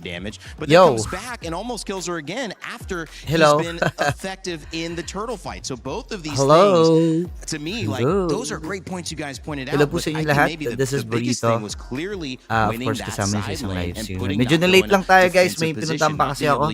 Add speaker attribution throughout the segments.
Speaker 1: damage, but then comes back and almost kills her again after he's been effective in the turtle fight. So both of these things, to me, like those are great points you guys pointed out.
Speaker 2: But I think maybe the biggest thing was clearly winning that side lane and putting medyo na late lang tayo guys, may pinuntahan pa kasi ako.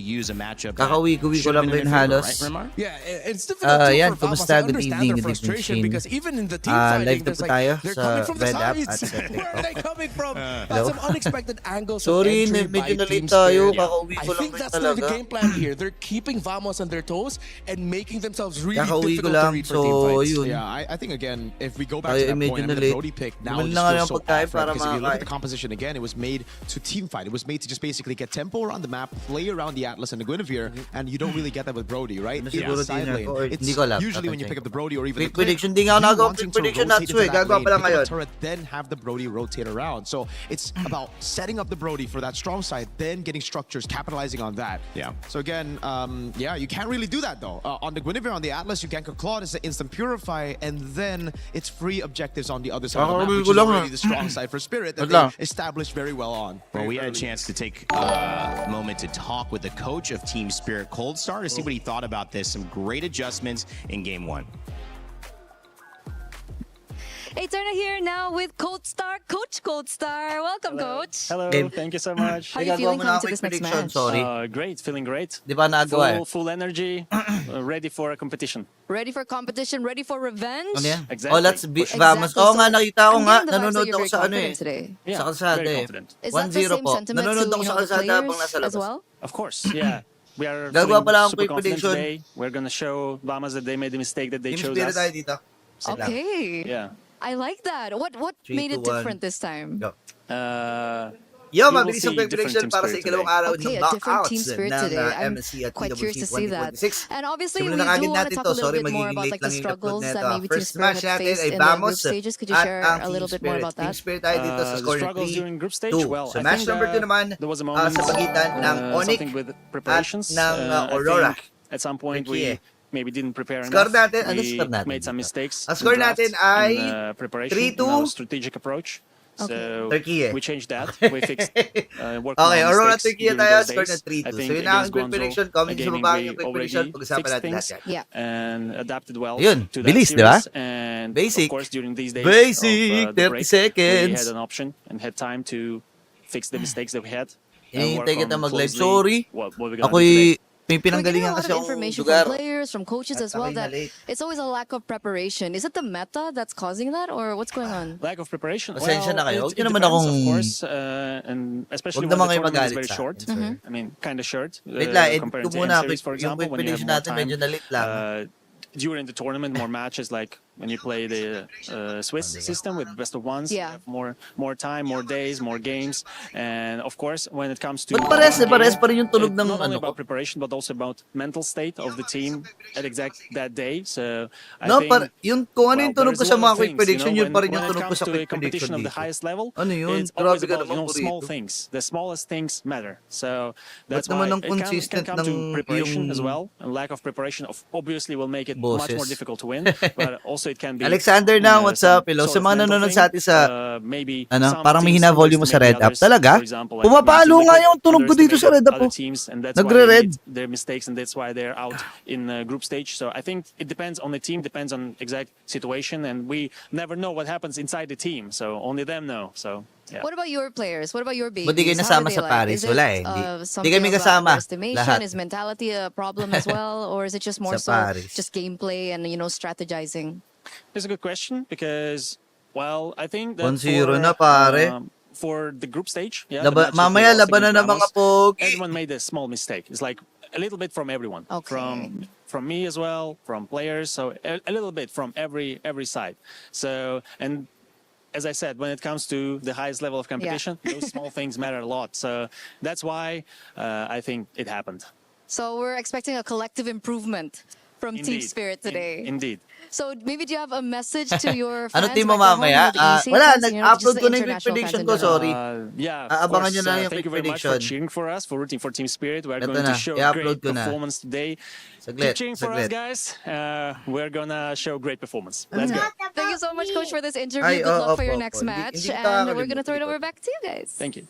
Speaker 1: Kakauwi
Speaker 2: ko lang rin halos.
Speaker 3: Yeah, it's difficult
Speaker 2: yan,
Speaker 3: for Vamos to understand their frustration because even in the team fighting, there's like they're coming from the sides. Where are they coming from? Some unexpected angles.
Speaker 2: Sorry, medyo na late tayo. Kakauwi ko
Speaker 3: I think that's the game plan here. They're keeping Vamos on their toes and making themselves really difficult to read for team fights.
Speaker 4: Yeah, I think again, if we go back to that point, and the Brody pick now just feels so off, right? Because if you look at the composition again, it was made to team fight. It was made to just basically get tempo around the map, play around the Atlas and the Guinevere, and you don't really get that with Brody, right? In the side lane, it's usually when you pick up the Brody or even the
Speaker 2: prediction, di nga nagawa prediction natin gagawa pa lang ngayon.
Speaker 4: Then have the Brody rotate around. So it's about setting up the Brody for that strong side, then getting structures, capitalizing on that.
Speaker 1: Yeah.
Speaker 4: So again, yeah, you can't really do that though. On the Guinevere, on the Atlas, you can Claude is the instant purify, and then it's free objectives on the other side of the map, which is already the strong side for Spirit that they established very well on.
Speaker 1: Well, we had a chance to take a moment to talk with the coach of Team Spirit, Cold Star, to see what he thought about this. Some great adjustments in Game 1.
Speaker 5: Eterna here now with Cold Star, Coach Cold Star. Welcome, Coach.
Speaker 6: Hello, thank you so much.
Speaker 5: How are you feeling coming to this next match?
Speaker 6: Great, feeling great.
Speaker 2: Di ba nagawa
Speaker 6: full energy, ready for a competition.
Speaker 5: Ready for competition, ready for revenge?
Speaker 2: Ano yan?
Speaker 6: Exactly.
Speaker 2: Oh, let's be Vamos. Oo nga, nakita ko nga. Nanonood ako sa ano eh.
Speaker 6: Yeah,
Speaker 2: Sa kalsada
Speaker 6: very
Speaker 2: eh.
Speaker 6: confident.
Speaker 5: Is that the
Speaker 2: 1-0
Speaker 5: same
Speaker 2: po.
Speaker 5: sentiment
Speaker 2: Nanonood
Speaker 5: to
Speaker 2: ako sa
Speaker 5: the
Speaker 2: kalsada habang
Speaker 5: players
Speaker 2: nasa
Speaker 5: as
Speaker 2: labas.
Speaker 5: well?
Speaker 6: Of course, yeah. We are
Speaker 2: Gagawa
Speaker 6: feeling
Speaker 2: pala akong
Speaker 6: super confident
Speaker 2: prediction.
Speaker 6: today. We're gonna show Vamos that they made the mistake that they
Speaker 2: Team
Speaker 6: chose
Speaker 2: Spirit
Speaker 6: us.
Speaker 2: tayo dito.
Speaker 5: Okay.
Speaker 6: Yeah.
Speaker 5: I like that. What
Speaker 2: 3,
Speaker 5: made it
Speaker 2: 2, 1.
Speaker 5: different this time?
Speaker 2: Go.
Speaker 6: We
Speaker 2: Yo,
Speaker 6: will
Speaker 2: mabilis
Speaker 6: see
Speaker 2: ang prediction
Speaker 6: different
Speaker 2: para sa
Speaker 6: team spirit
Speaker 2: ikalawang
Speaker 6: today.
Speaker 2: araw
Speaker 5: Okay,
Speaker 2: ng
Speaker 5: a different team
Speaker 2: knockouts
Speaker 5: spirit
Speaker 2: ng
Speaker 5: today. I'm
Speaker 2: MSC at
Speaker 5: quite
Speaker 2: EWC
Speaker 5: curious to see that.
Speaker 2: 2026.
Speaker 5: And obviously, we
Speaker 2: Simulan
Speaker 5: do
Speaker 2: na agad
Speaker 5: want to
Speaker 2: natin
Speaker 5: talk
Speaker 2: to.
Speaker 5: a little
Speaker 2: Sorry,
Speaker 5: bit more
Speaker 2: magiging
Speaker 5: about
Speaker 2: late
Speaker 5: like the
Speaker 2: lang yung upload
Speaker 5: struggles
Speaker 2: neto.
Speaker 5: that maybe Team
Speaker 2: First
Speaker 5: Spirit
Speaker 2: match
Speaker 5: had
Speaker 2: natin
Speaker 5: faced
Speaker 2: ay
Speaker 5: in the group
Speaker 2: Vamos
Speaker 5: stages. Could you
Speaker 2: at
Speaker 5: share
Speaker 2: ang
Speaker 5: a little
Speaker 2: Team
Speaker 5: bit more
Speaker 2: Spirit.
Speaker 5: about
Speaker 2: Team
Speaker 5: that?
Speaker 2: Spirit tayo dito sa
Speaker 6: The
Speaker 2: score
Speaker 6: struggles
Speaker 2: ng
Speaker 6: during group stage.
Speaker 2: 3-2.
Speaker 6: Well,
Speaker 2: Sa
Speaker 6: I
Speaker 2: match
Speaker 6: think
Speaker 2: number 2 naman,
Speaker 6: there was a moment
Speaker 2: sa pagitan ng Onyx
Speaker 6: something with
Speaker 2: at
Speaker 6: preparations.
Speaker 2: ng
Speaker 6: I
Speaker 2: Aurora.
Speaker 6: think at some point we maybe didn't prepare
Speaker 2: Score
Speaker 6: enough.
Speaker 2: natin, ano
Speaker 6: We
Speaker 2: score natin
Speaker 6: made some
Speaker 2: dito?
Speaker 6: mistakes.
Speaker 2: Ang score
Speaker 6: in draft,
Speaker 2: natin ay
Speaker 6: in preparation,
Speaker 2: 3-2.
Speaker 6: in our strategic approach. So
Speaker 2: Turkey
Speaker 6: we changed that. We fixed worked
Speaker 2: Okay,
Speaker 6: on
Speaker 2: Aurora
Speaker 6: mistakes
Speaker 2: Turkey
Speaker 6: during
Speaker 2: tayo,
Speaker 6: those
Speaker 2: score na
Speaker 6: days.
Speaker 2: 3-2.
Speaker 6: I
Speaker 2: So
Speaker 6: think
Speaker 2: yun na ang
Speaker 6: against
Speaker 2: quick
Speaker 6: Guangzhou,
Speaker 2: prediction. Comment
Speaker 6: a
Speaker 2: sa
Speaker 6: gaming
Speaker 2: baba
Speaker 6: we
Speaker 2: yung quick
Speaker 6: already
Speaker 2: prediction. Pag-usapan
Speaker 6: fixed
Speaker 2: natin
Speaker 6: things
Speaker 2: lahat yan.
Speaker 5: Yeah.
Speaker 6: and adapted well
Speaker 2: Ayun,
Speaker 6: to that
Speaker 2: bilis,
Speaker 6: series.
Speaker 2: di ba?
Speaker 6: And
Speaker 2: Basic.
Speaker 6: of course, during these days
Speaker 2: Basic,
Speaker 6: of the
Speaker 2: 30
Speaker 6: break,
Speaker 2: seconds.
Speaker 6: we had an option and had time to fix the mistakes that we had.
Speaker 2: Hinihintay kita mag-live.
Speaker 6: Closely
Speaker 2: Sorry.
Speaker 6: what we're gonna do
Speaker 2: Ako'y
Speaker 6: today.
Speaker 2: may
Speaker 5: We're getting a
Speaker 2: pinanggalingan
Speaker 5: lot
Speaker 2: kasi
Speaker 5: of
Speaker 2: akong
Speaker 5: information
Speaker 2: lugar.
Speaker 5: from players, from coaches as well, that it's always a lack of preparation. Is it the meta that's causing that, or what's going on?
Speaker 6: Lack of preparation.
Speaker 2: Pasensya na kayo. Huwag
Speaker 6: It
Speaker 2: niyo naman
Speaker 6: depends,
Speaker 2: akong-
Speaker 6: of course, and especially
Speaker 2: Huwag
Speaker 6: when
Speaker 2: naman
Speaker 6: the
Speaker 2: kayo
Speaker 6: tournament is
Speaker 2: magalit
Speaker 6: very
Speaker 2: sa
Speaker 6: short.
Speaker 2: akin, sir.
Speaker 6: I mean, kind of short.
Speaker 2: Wait lang, edit
Speaker 6: compared
Speaker 2: ko
Speaker 6: to
Speaker 2: muna.
Speaker 6: series, for
Speaker 2: Yung
Speaker 6: example,
Speaker 2: quick
Speaker 6: when you have
Speaker 2: prediction
Speaker 6: more
Speaker 2: natin
Speaker 6: time.
Speaker 2: medyo nalit lang.
Speaker 6: During the tournament, more matches like when you play the Swiss system with best of ones.
Speaker 5: Yeah.
Speaker 6: You have more time, more days, more games, and of course, when it comes to
Speaker 2: Ba't pares
Speaker 6: game,
Speaker 2: pa rin yung tunog
Speaker 6: it's
Speaker 2: ng
Speaker 6: not only
Speaker 2: ano ko?
Speaker 6: about preparation but also about mental state of the team at exact that day. So I
Speaker 2: No,
Speaker 6: think,
Speaker 2: yung kung ano yung tunog ko
Speaker 6: there's
Speaker 2: sa
Speaker 6: a lot
Speaker 2: mga
Speaker 6: of
Speaker 2: quick
Speaker 6: things,
Speaker 2: prediction,
Speaker 6: you know,
Speaker 2: yun pa rin
Speaker 6: when
Speaker 2: yung
Speaker 6: it
Speaker 2: tunog ko
Speaker 6: comes
Speaker 2: sa
Speaker 6: to
Speaker 2: quick
Speaker 6: a competition
Speaker 2: prediction
Speaker 6: of the
Speaker 2: dito.
Speaker 6: highest level,
Speaker 2: Ano yun?
Speaker 6: it's always
Speaker 2: Grabe ka
Speaker 6: about,
Speaker 2: naman,
Speaker 6: small
Speaker 2: Burrito.
Speaker 6: things. The smallest things matter. So that's
Speaker 2: Ba't naman
Speaker 6: why
Speaker 2: ang
Speaker 6: it can
Speaker 2: consistent
Speaker 6: come to
Speaker 2: ng
Speaker 6: preparation as
Speaker 2: yung
Speaker 6: well. And lack of preparation obviously will make it much more
Speaker 2: boses?
Speaker 6: difficult to win. But also it can be
Speaker 2: Alexander na, what's
Speaker 6: some
Speaker 2: up? Hello.
Speaker 6: sort
Speaker 2: Sa
Speaker 6: of
Speaker 2: mga
Speaker 6: mental
Speaker 2: nanonood
Speaker 6: thing.
Speaker 2: sa atin sa
Speaker 6: Maybe
Speaker 2: ano,
Speaker 6: some
Speaker 2: parang may
Speaker 6: teams
Speaker 2: hina-volume mo sa
Speaker 6: underestimate
Speaker 2: Red Up.
Speaker 6: others.
Speaker 2: Talaga?
Speaker 6: For example, like
Speaker 2: Pumapalo
Speaker 6: maybe
Speaker 2: nga
Speaker 6: Liquid
Speaker 2: yung tunog ko dito sa Red Up.
Speaker 6: other
Speaker 2: Oh.
Speaker 6: teams, and that's why they
Speaker 2: Nagre-red.
Speaker 6: made their mistakes, and that's why they're out in group stage. So I think it depends on the team, depends on exact situation, and we never know what happens inside the team. So only them know. So yeah.
Speaker 5: What about your players? What about your babies?
Speaker 2: Ba't di kayo
Speaker 5: How are
Speaker 2: nasama
Speaker 5: they
Speaker 2: sa
Speaker 5: like?
Speaker 2: Paris?
Speaker 5: Is it,
Speaker 2: Wala eh. Di
Speaker 5: something
Speaker 2: kami
Speaker 5: about
Speaker 2: kasama.
Speaker 5: underestimation?
Speaker 2: Lahat.
Speaker 5: Is mentality a problem as well, or is it just more
Speaker 2: Sa
Speaker 5: so
Speaker 2: Paris.
Speaker 5: just gameplay and strategizing?
Speaker 6: It's a good question because, well, I think that
Speaker 2: 1-0 na, pare.
Speaker 6: For the group stage, yeah, the
Speaker 2: Laba,
Speaker 6: matches we
Speaker 2: mamaya
Speaker 6: lost
Speaker 2: labanan
Speaker 6: against
Speaker 2: ng mga
Speaker 6: Vamos,
Speaker 2: pogi.
Speaker 6: everyone made a small mistake. It's like a little bit from everyone,
Speaker 5: Okay.
Speaker 6: from me as well, from players, so a little bit from every side. So and as I said, when it comes to the highest level of competition, those small things matter a lot. So that's why I think it happened.
Speaker 5: So we're expecting a collective improvement from Team
Speaker 6: Indeed.
Speaker 5: Spirit today.
Speaker 6: Indeed.
Speaker 5: So maybe do you have a message to your fans?
Speaker 2: Ano team mo
Speaker 5: back at home,
Speaker 2: mamaya?
Speaker 5: the EWC
Speaker 2: Wala,
Speaker 5: fans,
Speaker 2: nag-upload
Speaker 5: just the
Speaker 2: ko na yung quick
Speaker 5: international
Speaker 2: prediction
Speaker 5: fans
Speaker 2: ko,
Speaker 5: in general?
Speaker 2: sorry.
Speaker 6: Yeah, of
Speaker 2: Abangan
Speaker 6: course,
Speaker 2: nyo na yung
Speaker 6: thank you
Speaker 2: quick
Speaker 6: very much for
Speaker 2: prediction.
Speaker 6: cheering for us, for rooting for Team Spirit. We're
Speaker 2: Ito
Speaker 6: going
Speaker 2: na,
Speaker 6: to show
Speaker 2: i-upload
Speaker 6: great
Speaker 2: ko na.
Speaker 6: performance today.
Speaker 2: Saglit,
Speaker 6: Keep cheering for us,
Speaker 2: saglit.
Speaker 6: guys. We're gonna show great performance. Let's go.
Speaker 5: Thank you so much, Coach, for this interview.
Speaker 2: Ay,
Speaker 5: Good luck for your
Speaker 2: opo,
Speaker 5: next
Speaker 2: opo.
Speaker 5: match.
Speaker 2: Hindi
Speaker 5: And
Speaker 2: kita
Speaker 5: we're going to throw it
Speaker 2: kakalimutan
Speaker 5: over back to you guys.
Speaker 6: Thank you.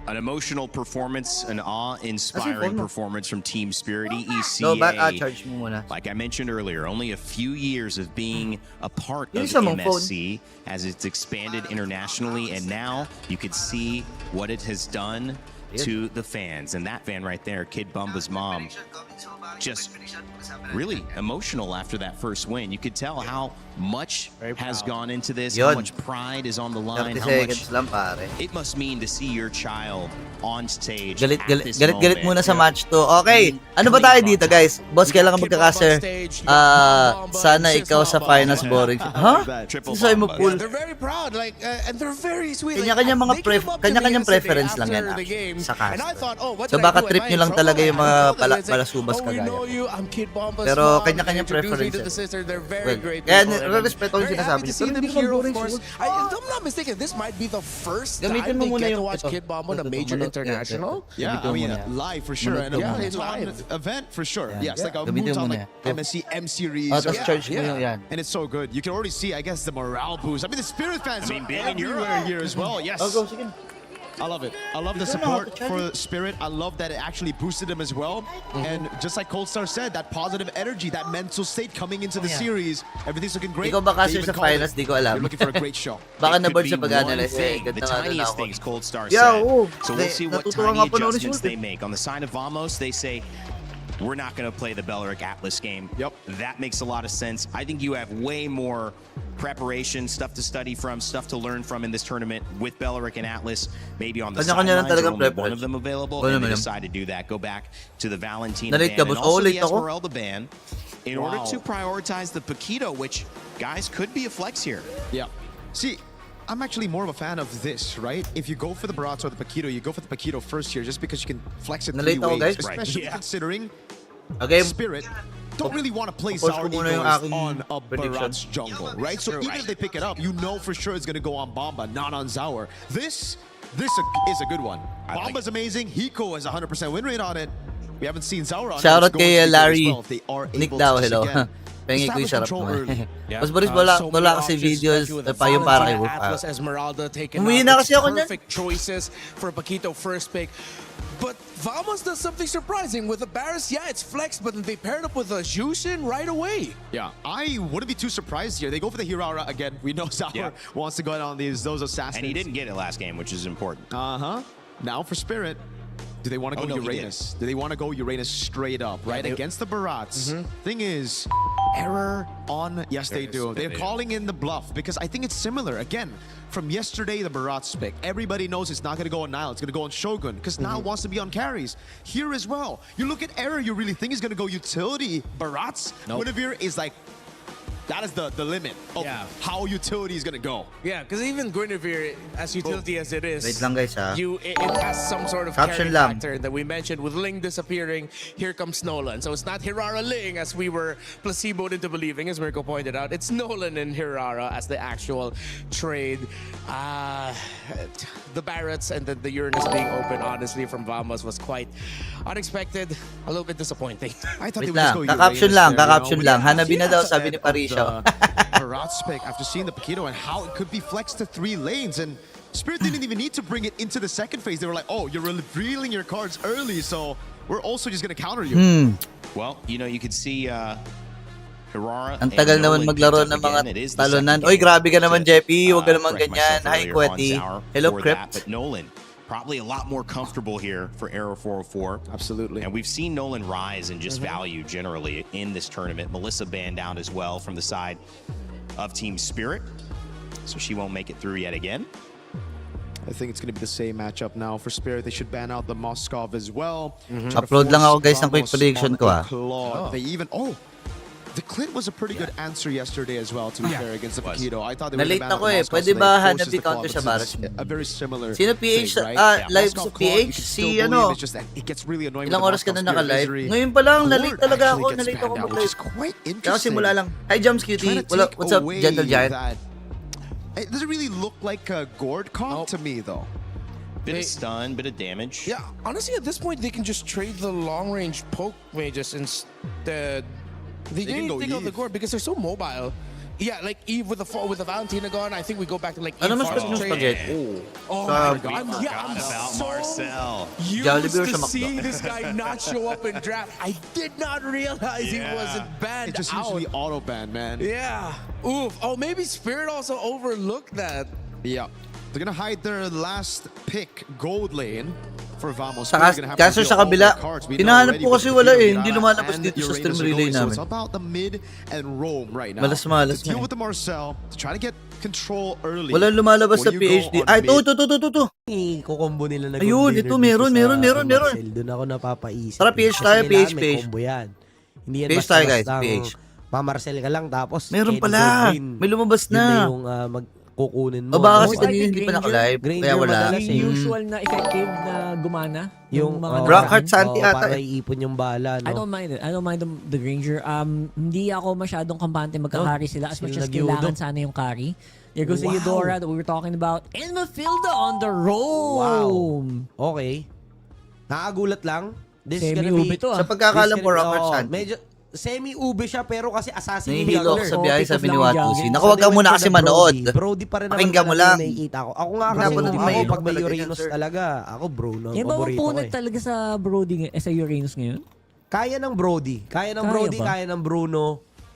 Speaker 1: An emotional performance, an awe-inspiring performance from Team Spirit. EECA,
Speaker 2: No, charge mo muna.
Speaker 1: like I mentioned earlier, only a few years of being a part of
Speaker 2: Yung isa mong
Speaker 1: MSC as it's expanded internationally, and now you could see what it has done to the fans. And that fan right there, Kid Bumba's mom, just really emotional after that first win. You could tell how much has gone into this, how much pride is on the line,
Speaker 2: 30
Speaker 1: how much
Speaker 2: seconds lang, pare.
Speaker 1: it must mean to see your child on stage
Speaker 2: Galit
Speaker 1: at this
Speaker 2: galit muna
Speaker 1: moment.
Speaker 2: sa match to. Okay, ano ba tayo dito, guys? Boss, kailangan magkakaser. Sana ikaw sa finals, boring. Ha?
Speaker 1: Triple
Speaker 2: Sa'yo mo
Speaker 1: Bumba.
Speaker 2: pool.
Speaker 3: They're very proud, like, and they're very sweet.
Speaker 2: Kanya-kanyang mga kanya-kanyang preference lang yan sa caster. So baka trip nyo lang talaga yung mga palasubas kagaya. Pero kanya-kanyang preference yan. Kaya respeto yung sinasabi niyo. Pero hindi naman boring siguro.
Speaker 3: If I'm not mistaken, this might be the first time
Speaker 2: Gamitin mo
Speaker 3: they
Speaker 2: muna
Speaker 3: get to
Speaker 2: yung
Speaker 3: watch Kid Bomba on a major international.
Speaker 4: Yeah, I mean, live for sure. And
Speaker 2: Yeah,
Speaker 4: it's
Speaker 3: it's
Speaker 4: live
Speaker 3: live.
Speaker 4: event for sure. Yes, like a
Speaker 2: Gamitin
Speaker 4: Moontown
Speaker 2: mo
Speaker 4: like
Speaker 2: na.
Speaker 4: MSC M series.
Speaker 2: Tapos charge mo yung yan.
Speaker 4: And it's so good. You can already see, I guess, the morale boost. I mean, the Spirit fans
Speaker 1: I mean,
Speaker 4: are
Speaker 1: being in
Speaker 4: everywhere here as well. Yes.
Speaker 2: Go, sige.
Speaker 4: I love it. I love the
Speaker 2: You don't know how
Speaker 4: support
Speaker 2: to charge
Speaker 4: for
Speaker 2: it.
Speaker 4: Spirit. I love that it actually boosted them as well. And just like Cold Star said, that positive energy, that mental state coming into the series, everything's looking great.
Speaker 2: Ikaw ba
Speaker 4: They
Speaker 2: kasi
Speaker 4: even
Speaker 2: sa
Speaker 4: called
Speaker 2: finals,
Speaker 4: it.
Speaker 2: di ko alam.
Speaker 4: They're looking for a great show.
Speaker 2: Baka
Speaker 1: It
Speaker 2: na
Speaker 1: could
Speaker 2: sa
Speaker 1: be
Speaker 2: pag-analyze.
Speaker 1: one thing, the
Speaker 2: Ganda nga
Speaker 1: tiniest
Speaker 2: ako.
Speaker 1: things Cold Star
Speaker 2: Yeah,
Speaker 1: said.
Speaker 2: oo.
Speaker 1: So we'll see what
Speaker 2: Natutuwa
Speaker 1: tiny
Speaker 2: nga panoorin
Speaker 1: adjustments
Speaker 2: siya.
Speaker 1: they make. On the side of Vamos, they say, we're not going to play the Belleric Atlas game.
Speaker 4: Yep.
Speaker 1: That makes a lot of sense. I think you have way more preparation, stuff to study from, stuff to learn from in this tournament with Belleric and Atlas. Maybe on the
Speaker 2: Kanya-kanya lang
Speaker 1: sidelines,
Speaker 2: talagang
Speaker 1: only one
Speaker 2: preparation.
Speaker 1: of them available,
Speaker 2: Wala
Speaker 1: and they
Speaker 2: naman.
Speaker 1: decide to do that. Go back to the Valentina
Speaker 2: Na-late
Speaker 1: ban
Speaker 2: ka,
Speaker 1: and
Speaker 2: boss?
Speaker 1: also
Speaker 2: Oo,
Speaker 1: the
Speaker 2: late ako.
Speaker 1: Esmeralda ban in order to prioritize the Paquito, which, guys, could be a flex here.
Speaker 4: Yeah. See, I'm actually more of a fan of this, right? If you go for the Barats or the Paquito, you go for the Paquito first here just because you can flex it
Speaker 2: Nalate
Speaker 4: three
Speaker 2: ako,
Speaker 4: ways.
Speaker 2: guys.
Speaker 4: Especially
Speaker 1: Right.
Speaker 4: considering
Speaker 2: Okay.
Speaker 4: Spirit don't really want to play
Speaker 2: Pause
Speaker 4: Sour
Speaker 2: ko muna yung
Speaker 4: Eagles
Speaker 2: aking
Speaker 4: on a
Speaker 2: prediction.
Speaker 4: Barats jungle, right? So even if they pick it up, you know for sure it's going to go on Bomba, not on Zaur. This is a good one. Bomba's amazing. Hiko has 100% win rate on it. We haven't seen Zaur on it.
Speaker 2: Shoutout
Speaker 4: It's going
Speaker 2: kay
Speaker 4: to be good as
Speaker 2: Larry.
Speaker 4: well if they are
Speaker 2: Nick
Speaker 4: able
Speaker 2: daw,
Speaker 4: to just
Speaker 2: hello.
Speaker 4: again
Speaker 2: Pengi ko yung
Speaker 4: establish
Speaker 2: sarap
Speaker 4: control
Speaker 2: mo.
Speaker 4: early.
Speaker 2: Mas Boris, wala kasi videos pa yung para kay Wolf.
Speaker 3: Atlas Esmeralda taken
Speaker 2: Umuwi
Speaker 3: out.
Speaker 2: na
Speaker 3: It's
Speaker 2: kasi ako niyan.
Speaker 3: perfect choices for Paquito first pick. But Vamos does something surprising. With the Barris, yeah, it's flexed, but they paired up with a Jushin right away.
Speaker 4: Yeah, I wouldn't be too surprised here. They go for the Hirara again. We know Zaur wants to go on those assassins.
Speaker 1: And he didn't get it last game, which is important.
Speaker 4: Uh-huh. Now for Spirit. Do they want to go
Speaker 1: no, he
Speaker 4: Uranus? Do they want to go Uranus straight up, right? Against the Barats. Thing is, error on... Yes, they do. They're calling in the bluff because I think it's similar. Again, from yesterday, the Barats pick. Everybody knows it's not going to go on Nile. It's going to go on Shogun because Nile wants to be on carries. Here as well. You look at error, you really think he's going to go utility. Barats, Guinevere is like... That is the limit of how utility is going to go.
Speaker 3: Yeah, because even Guinevere, as utility as it is,
Speaker 2: Wait lang, guys, ha?
Speaker 3: it has some sort of
Speaker 2: Caption
Speaker 3: carry
Speaker 2: lang.
Speaker 3: factor that we mentioned with Ling disappearing. Here comes Nolan. So it's not Hirara Ling as we were placeboed into believing, as Mirko pointed out. It's Nolan and Hirara as the actual trade. The Barretts and the Uranus being open, honestly, from Vamos was quite unexpected. A little bit disappointing.
Speaker 4: I thought
Speaker 2: Wait
Speaker 4: they would just
Speaker 2: lang,
Speaker 4: go
Speaker 2: kakaption
Speaker 4: Uranus
Speaker 2: lang,
Speaker 4: there,
Speaker 2: kakaption
Speaker 4: you
Speaker 2: lang.
Speaker 4: know?
Speaker 2: Hanabi na daw, sabi ni Parisio.
Speaker 4: Barats pick after seeing the Paquito and how it could be flexed to 3 lanes. And Spirit didn't even need to bring it into the second phase. They were like, oh, you're revealing your cards early, so we're also just going to counter you.
Speaker 1: Well, you know, you could see Hirara.
Speaker 2: Ang tagal naman maglaro ng mga talunan. Oy, grabe ka naman, Jeppy. Huwag ka naman ganyan. Hi, Kweti. Hello, Crypt.
Speaker 1: But Nolan, probably a lot more comfortable here for Arrow 404.
Speaker 4: Absolutely.
Speaker 1: And we've seen Nolan rise in just value generally in this tournament. Melissa banned out as well from the side of Team Spirit. So she won't make it through yet again.
Speaker 4: I think it's going to be the same matchup now for Spirit. They should ban out the Moskov as well.
Speaker 2: Upload lang ako, guys, ng quick prediction ko, ah.
Speaker 4: They even... Oh! The Clit was a pretty good answer yesterday as well, to be fair, against the Paquito. I thought they were
Speaker 2: Na-late
Speaker 4: going to ban out
Speaker 2: ako
Speaker 4: the
Speaker 2: eh.
Speaker 4: Moskov,
Speaker 2: Pwede
Speaker 4: so
Speaker 2: ba
Speaker 4: they
Speaker 2: hanap
Speaker 4: forces the
Speaker 2: yung counter
Speaker 4: claw,
Speaker 2: sa
Speaker 4: but
Speaker 2: Baras?
Speaker 4: it's a very similar
Speaker 2: Sino PH?
Speaker 4: thing, right?
Speaker 2: Live
Speaker 4: Moskov
Speaker 2: sa
Speaker 4: claw, you
Speaker 2: PH?
Speaker 4: can
Speaker 2: Si
Speaker 4: still believe
Speaker 2: ano?
Speaker 4: it's just that it gets really annoying
Speaker 2: Ilang
Speaker 4: with the
Speaker 2: oras ka na
Speaker 4: Moskov Spirit
Speaker 2: naka-live?
Speaker 4: misery.
Speaker 2: Ngayon pa lang,
Speaker 4: Gord
Speaker 2: na-late talaga
Speaker 4: actually
Speaker 2: ako.
Speaker 4: gets
Speaker 2: Na-late ako
Speaker 4: banned out, which is
Speaker 2: mag-live.
Speaker 4: quite
Speaker 2: Kaya
Speaker 4: interesting.
Speaker 2: simula lang. Hi, Jumps
Speaker 4: Trying
Speaker 2: Cutie.
Speaker 4: to take
Speaker 2: What's up,
Speaker 4: away
Speaker 2: Gentle Giant?
Speaker 4: that- It doesn't really look like a Gord comp to me, though.
Speaker 1: Bit of stun, bit of damage.
Speaker 3: Yeah, honestly, at this point, they can just trade the long-range poke mages instead. They
Speaker 4: can
Speaker 3: didn't
Speaker 4: go
Speaker 3: think of the
Speaker 4: Eve.
Speaker 3: Gore because they're so mobile. Yeah, like Eve with the Valentina gone, I think we go back to like Eve
Speaker 2: Ano mas
Speaker 3: Farms
Speaker 2: yung
Speaker 3: trade.
Speaker 2: spaghetti?
Speaker 3: Oh
Speaker 2: Sa-
Speaker 3: my God. I'm
Speaker 1: about
Speaker 3: so
Speaker 1: Marcel.
Speaker 2: Jollibee or
Speaker 3: used
Speaker 2: sa
Speaker 3: to
Speaker 2: McDo?
Speaker 3: seeing this guy not show up in draft. I did not realize he wasn't banned
Speaker 4: It's just
Speaker 3: out.
Speaker 4: usually auto ban, man.
Speaker 3: Yeah. Oof. Oh, maybe Spirit also overlooked that.
Speaker 4: Yeah. They're gonna hide their last pick, gold lane, for Vamos.
Speaker 2: Saka,
Speaker 4: They're gonna have to
Speaker 2: kaso
Speaker 4: deal
Speaker 2: sa
Speaker 4: all
Speaker 2: kabila,
Speaker 4: their cards. We know
Speaker 2: hinahanap
Speaker 4: already
Speaker 2: ko
Speaker 4: what
Speaker 2: kasi
Speaker 4: the
Speaker 2: wala
Speaker 4: Tito
Speaker 2: eh. Hindi
Speaker 4: Mirara
Speaker 2: lumalabas
Speaker 4: and
Speaker 2: dito sa
Speaker 4: Uranus
Speaker 2: stream
Speaker 4: are
Speaker 2: relay
Speaker 4: going. So
Speaker 2: namin.
Speaker 4: it's about the mid and roam right now.
Speaker 2: Malas
Speaker 4: To deal
Speaker 2: nga eh.
Speaker 4: with the Marcel, to try to get control early.
Speaker 2: Walang lumalabas sa
Speaker 4: When you go
Speaker 2: PhD.
Speaker 4: on
Speaker 2: Ay,
Speaker 4: mid,
Speaker 2: ito.
Speaker 7: Kukombo nila na
Speaker 2: Ayun,
Speaker 7: gold
Speaker 2: ito,
Speaker 7: winner dito
Speaker 2: meron.
Speaker 7: sa Marcel. Doon ako napapaisip.
Speaker 2: Tara, PH
Speaker 7: Kasi
Speaker 2: tayo,
Speaker 7: kailangan may
Speaker 2: PH.
Speaker 7: combo yan. Hindi yan
Speaker 2: PH tayo, guys,
Speaker 7: basta-bastang
Speaker 2: PH.
Speaker 7: mamarcel ka lang tapos
Speaker 2: Meron
Speaker 7: Eddie
Speaker 2: pala.
Speaker 7: Goldwyn.
Speaker 2: May lumabas
Speaker 7: Yun na
Speaker 2: na.
Speaker 7: yung kukunin mo.
Speaker 2: O baka kasi
Speaker 8: Most
Speaker 2: kanina
Speaker 8: likely
Speaker 2: hindi pa
Speaker 8: Granger.
Speaker 2: naka-live.
Speaker 7: Granger
Speaker 2: Kaya wala.
Speaker 7: madalas
Speaker 8: Yung usual na effective na gumana.
Speaker 7: yung
Speaker 8: mga
Speaker 2: Rock Heart Santi
Speaker 7: oo,
Speaker 2: ata
Speaker 7: para
Speaker 2: eh.
Speaker 7: iipon yung bala. No?
Speaker 8: I don't mind it. I don't mind the Granger. Hindi ako masyadong kampante magka-carry sila as much
Speaker 7: Sila
Speaker 8: as
Speaker 7: nag-Yudo.
Speaker 8: kailangan sana yung carry. There goes the
Speaker 7: Wow.
Speaker 8: Eudora that we were talking about. And Mafilda on the roam.
Speaker 7: Wow. Okay. Nakagulat lang. This is gonna
Speaker 8: Semi-ube
Speaker 7: be...
Speaker 8: to
Speaker 2: Sa
Speaker 8: ah.
Speaker 2: pagkakalam
Speaker 7: this
Speaker 2: ko,
Speaker 7: gonna be-
Speaker 2: Rock Heart
Speaker 7: oo,
Speaker 2: Santi.
Speaker 7: medyo semi-ube siya pero kasi assassin yung
Speaker 2: Nahihilo ako
Speaker 7: jungler.
Speaker 2: sa biyahe,
Speaker 8: Pick
Speaker 2: sabi
Speaker 8: off
Speaker 2: ni
Speaker 8: lang yung
Speaker 2: Watusi.
Speaker 8: jungle.
Speaker 2: Naku, wag ka
Speaker 7: Sabi
Speaker 2: muna
Speaker 7: ko
Speaker 2: kasi
Speaker 7: na
Speaker 2: manood.
Speaker 7: Brody pa rin naman
Speaker 2: Pakinggan mo
Speaker 7: talaga
Speaker 2: lang.
Speaker 7: yung nakikita ko. Ako nga kasi
Speaker 2: Napanood
Speaker 7: ako
Speaker 2: mo
Speaker 7: pag may
Speaker 2: talaga yan,
Speaker 7: Uranus
Speaker 2: sir.
Speaker 7: talaga. Ako bro, no,
Speaker 8: Yan ba
Speaker 7: paborito ko
Speaker 8: mapunat
Speaker 7: eh.
Speaker 8: talaga sa Brody, sa Uranus ngayon?
Speaker 7: Kaya ng Brody. Kaya ng
Speaker 8: Kaya
Speaker 7: Brody,
Speaker 8: ba?
Speaker 7: kaya ng Bruno.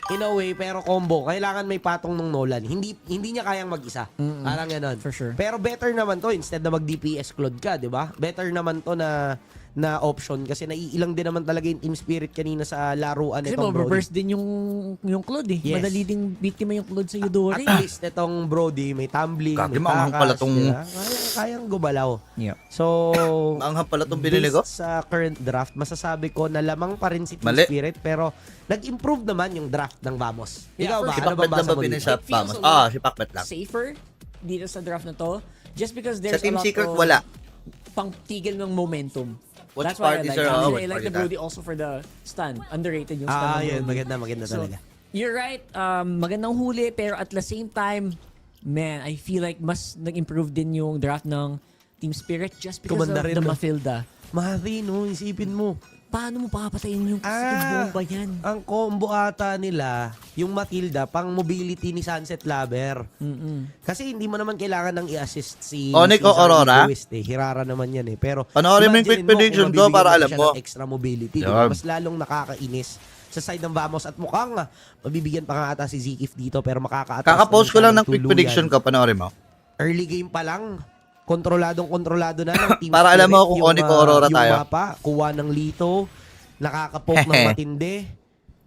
Speaker 7: In a way, pero combo. Kailangan may patong ng Nolan. Hindi niya kayang mag-isa. Parang ganon.
Speaker 8: For sure.
Speaker 7: Pero better naman to instead na mag-DPS Claude ka, di ba? Better naman to na option kasi naiilang din naman talaga yung team spirit kanina sa laruan
Speaker 8: Kasi
Speaker 7: itong Brody.
Speaker 8: ma-reverse din yung Claude eh.
Speaker 7: Yes.
Speaker 8: Madali ding biktima yung Claude sa Eudora.
Speaker 7: At least itong Brody, may tumbling,
Speaker 2: Kaki,
Speaker 7: may
Speaker 2: maanghang
Speaker 7: takas,
Speaker 2: pala tong-
Speaker 7: diba? Kayang gumalaw.
Speaker 8: Yeah.
Speaker 7: So,
Speaker 2: Maanghang pala itong binili ko.
Speaker 7: based sa current draft, masasabi ko na lamang pa rin si Team
Speaker 2: Mali.
Speaker 7: Spirit pero nag-improve naman yung draft ng Vamos.
Speaker 8: Yeah,
Speaker 7: Ikaw ba?
Speaker 8: for
Speaker 2: Si
Speaker 7: Ano ba
Speaker 2: Pakbet lang
Speaker 7: basa
Speaker 2: ba
Speaker 7: mo
Speaker 2: pinili
Speaker 7: dito?
Speaker 2: sa
Speaker 8: It feels
Speaker 2: Vamos?
Speaker 8: a little
Speaker 2: Si Pakbet lang.
Speaker 8: Safer dito sa draft na to. Just because
Speaker 2: Sa
Speaker 8: there's
Speaker 2: Team
Speaker 8: a lot
Speaker 2: Secret,
Speaker 8: of
Speaker 2: wala.
Speaker 8: pangtigil ng momentum.
Speaker 2: Watch
Speaker 8: That's why I
Speaker 2: party,
Speaker 8: like
Speaker 2: sir.
Speaker 8: it.
Speaker 2: Oh,
Speaker 8: I
Speaker 2: watch
Speaker 8: like
Speaker 2: party
Speaker 8: the Brody also for the stun. Underrated yung
Speaker 7: Ah,
Speaker 8: stun ng
Speaker 7: yun.
Speaker 8: Brody.
Speaker 7: Maganda
Speaker 8: So,
Speaker 7: talaga.
Speaker 8: you're right. Magandang huli pero at the same time, man, I feel like mas nag-improve din yung draft ng Team Spirit just because
Speaker 7: Kumanda
Speaker 8: of
Speaker 7: rin,
Speaker 8: the
Speaker 7: no?
Speaker 8: Mafilda.
Speaker 7: Mari, no? Isipin mo.
Speaker 8: Paano mo papatayin yung bomba yan?
Speaker 7: Ang combo ata nila, yung Matilda, pang mobility ni Sunset Lover. Kasi hindi mo naman kailangan ng i-assist si
Speaker 2: Onyx o
Speaker 7: Zari
Speaker 2: Aurora?
Speaker 7: Lewis, eh. Hirara naman yan eh. Pero
Speaker 2: Panoorin mo yung
Speaker 7: imagine
Speaker 2: quick prediction
Speaker 7: kung
Speaker 2: ko para
Speaker 7: mabibigyan
Speaker 2: alam
Speaker 7: siya
Speaker 2: mo.
Speaker 7: ng extra mobility.
Speaker 2: Yan.
Speaker 7: Diba? Mas lalong nakakainis sa side ng Vamos at mukhang mabibigyan pa nga ata si Zikif dito pero makaka-atras
Speaker 2: Kaka-post ko lang ng quick
Speaker 7: tuluyan.
Speaker 2: prediction ko. Panoorin mo.
Speaker 7: Early game pa lang, kontrolado na ng Team
Speaker 2: Para alam mo
Speaker 7: Spirit
Speaker 2: kung
Speaker 7: yung,
Speaker 2: Onyx o Aurora
Speaker 7: yung
Speaker 2: tayo.
Speaker 7: mapa, kuha ng Lito, nakakapoke ng matindi.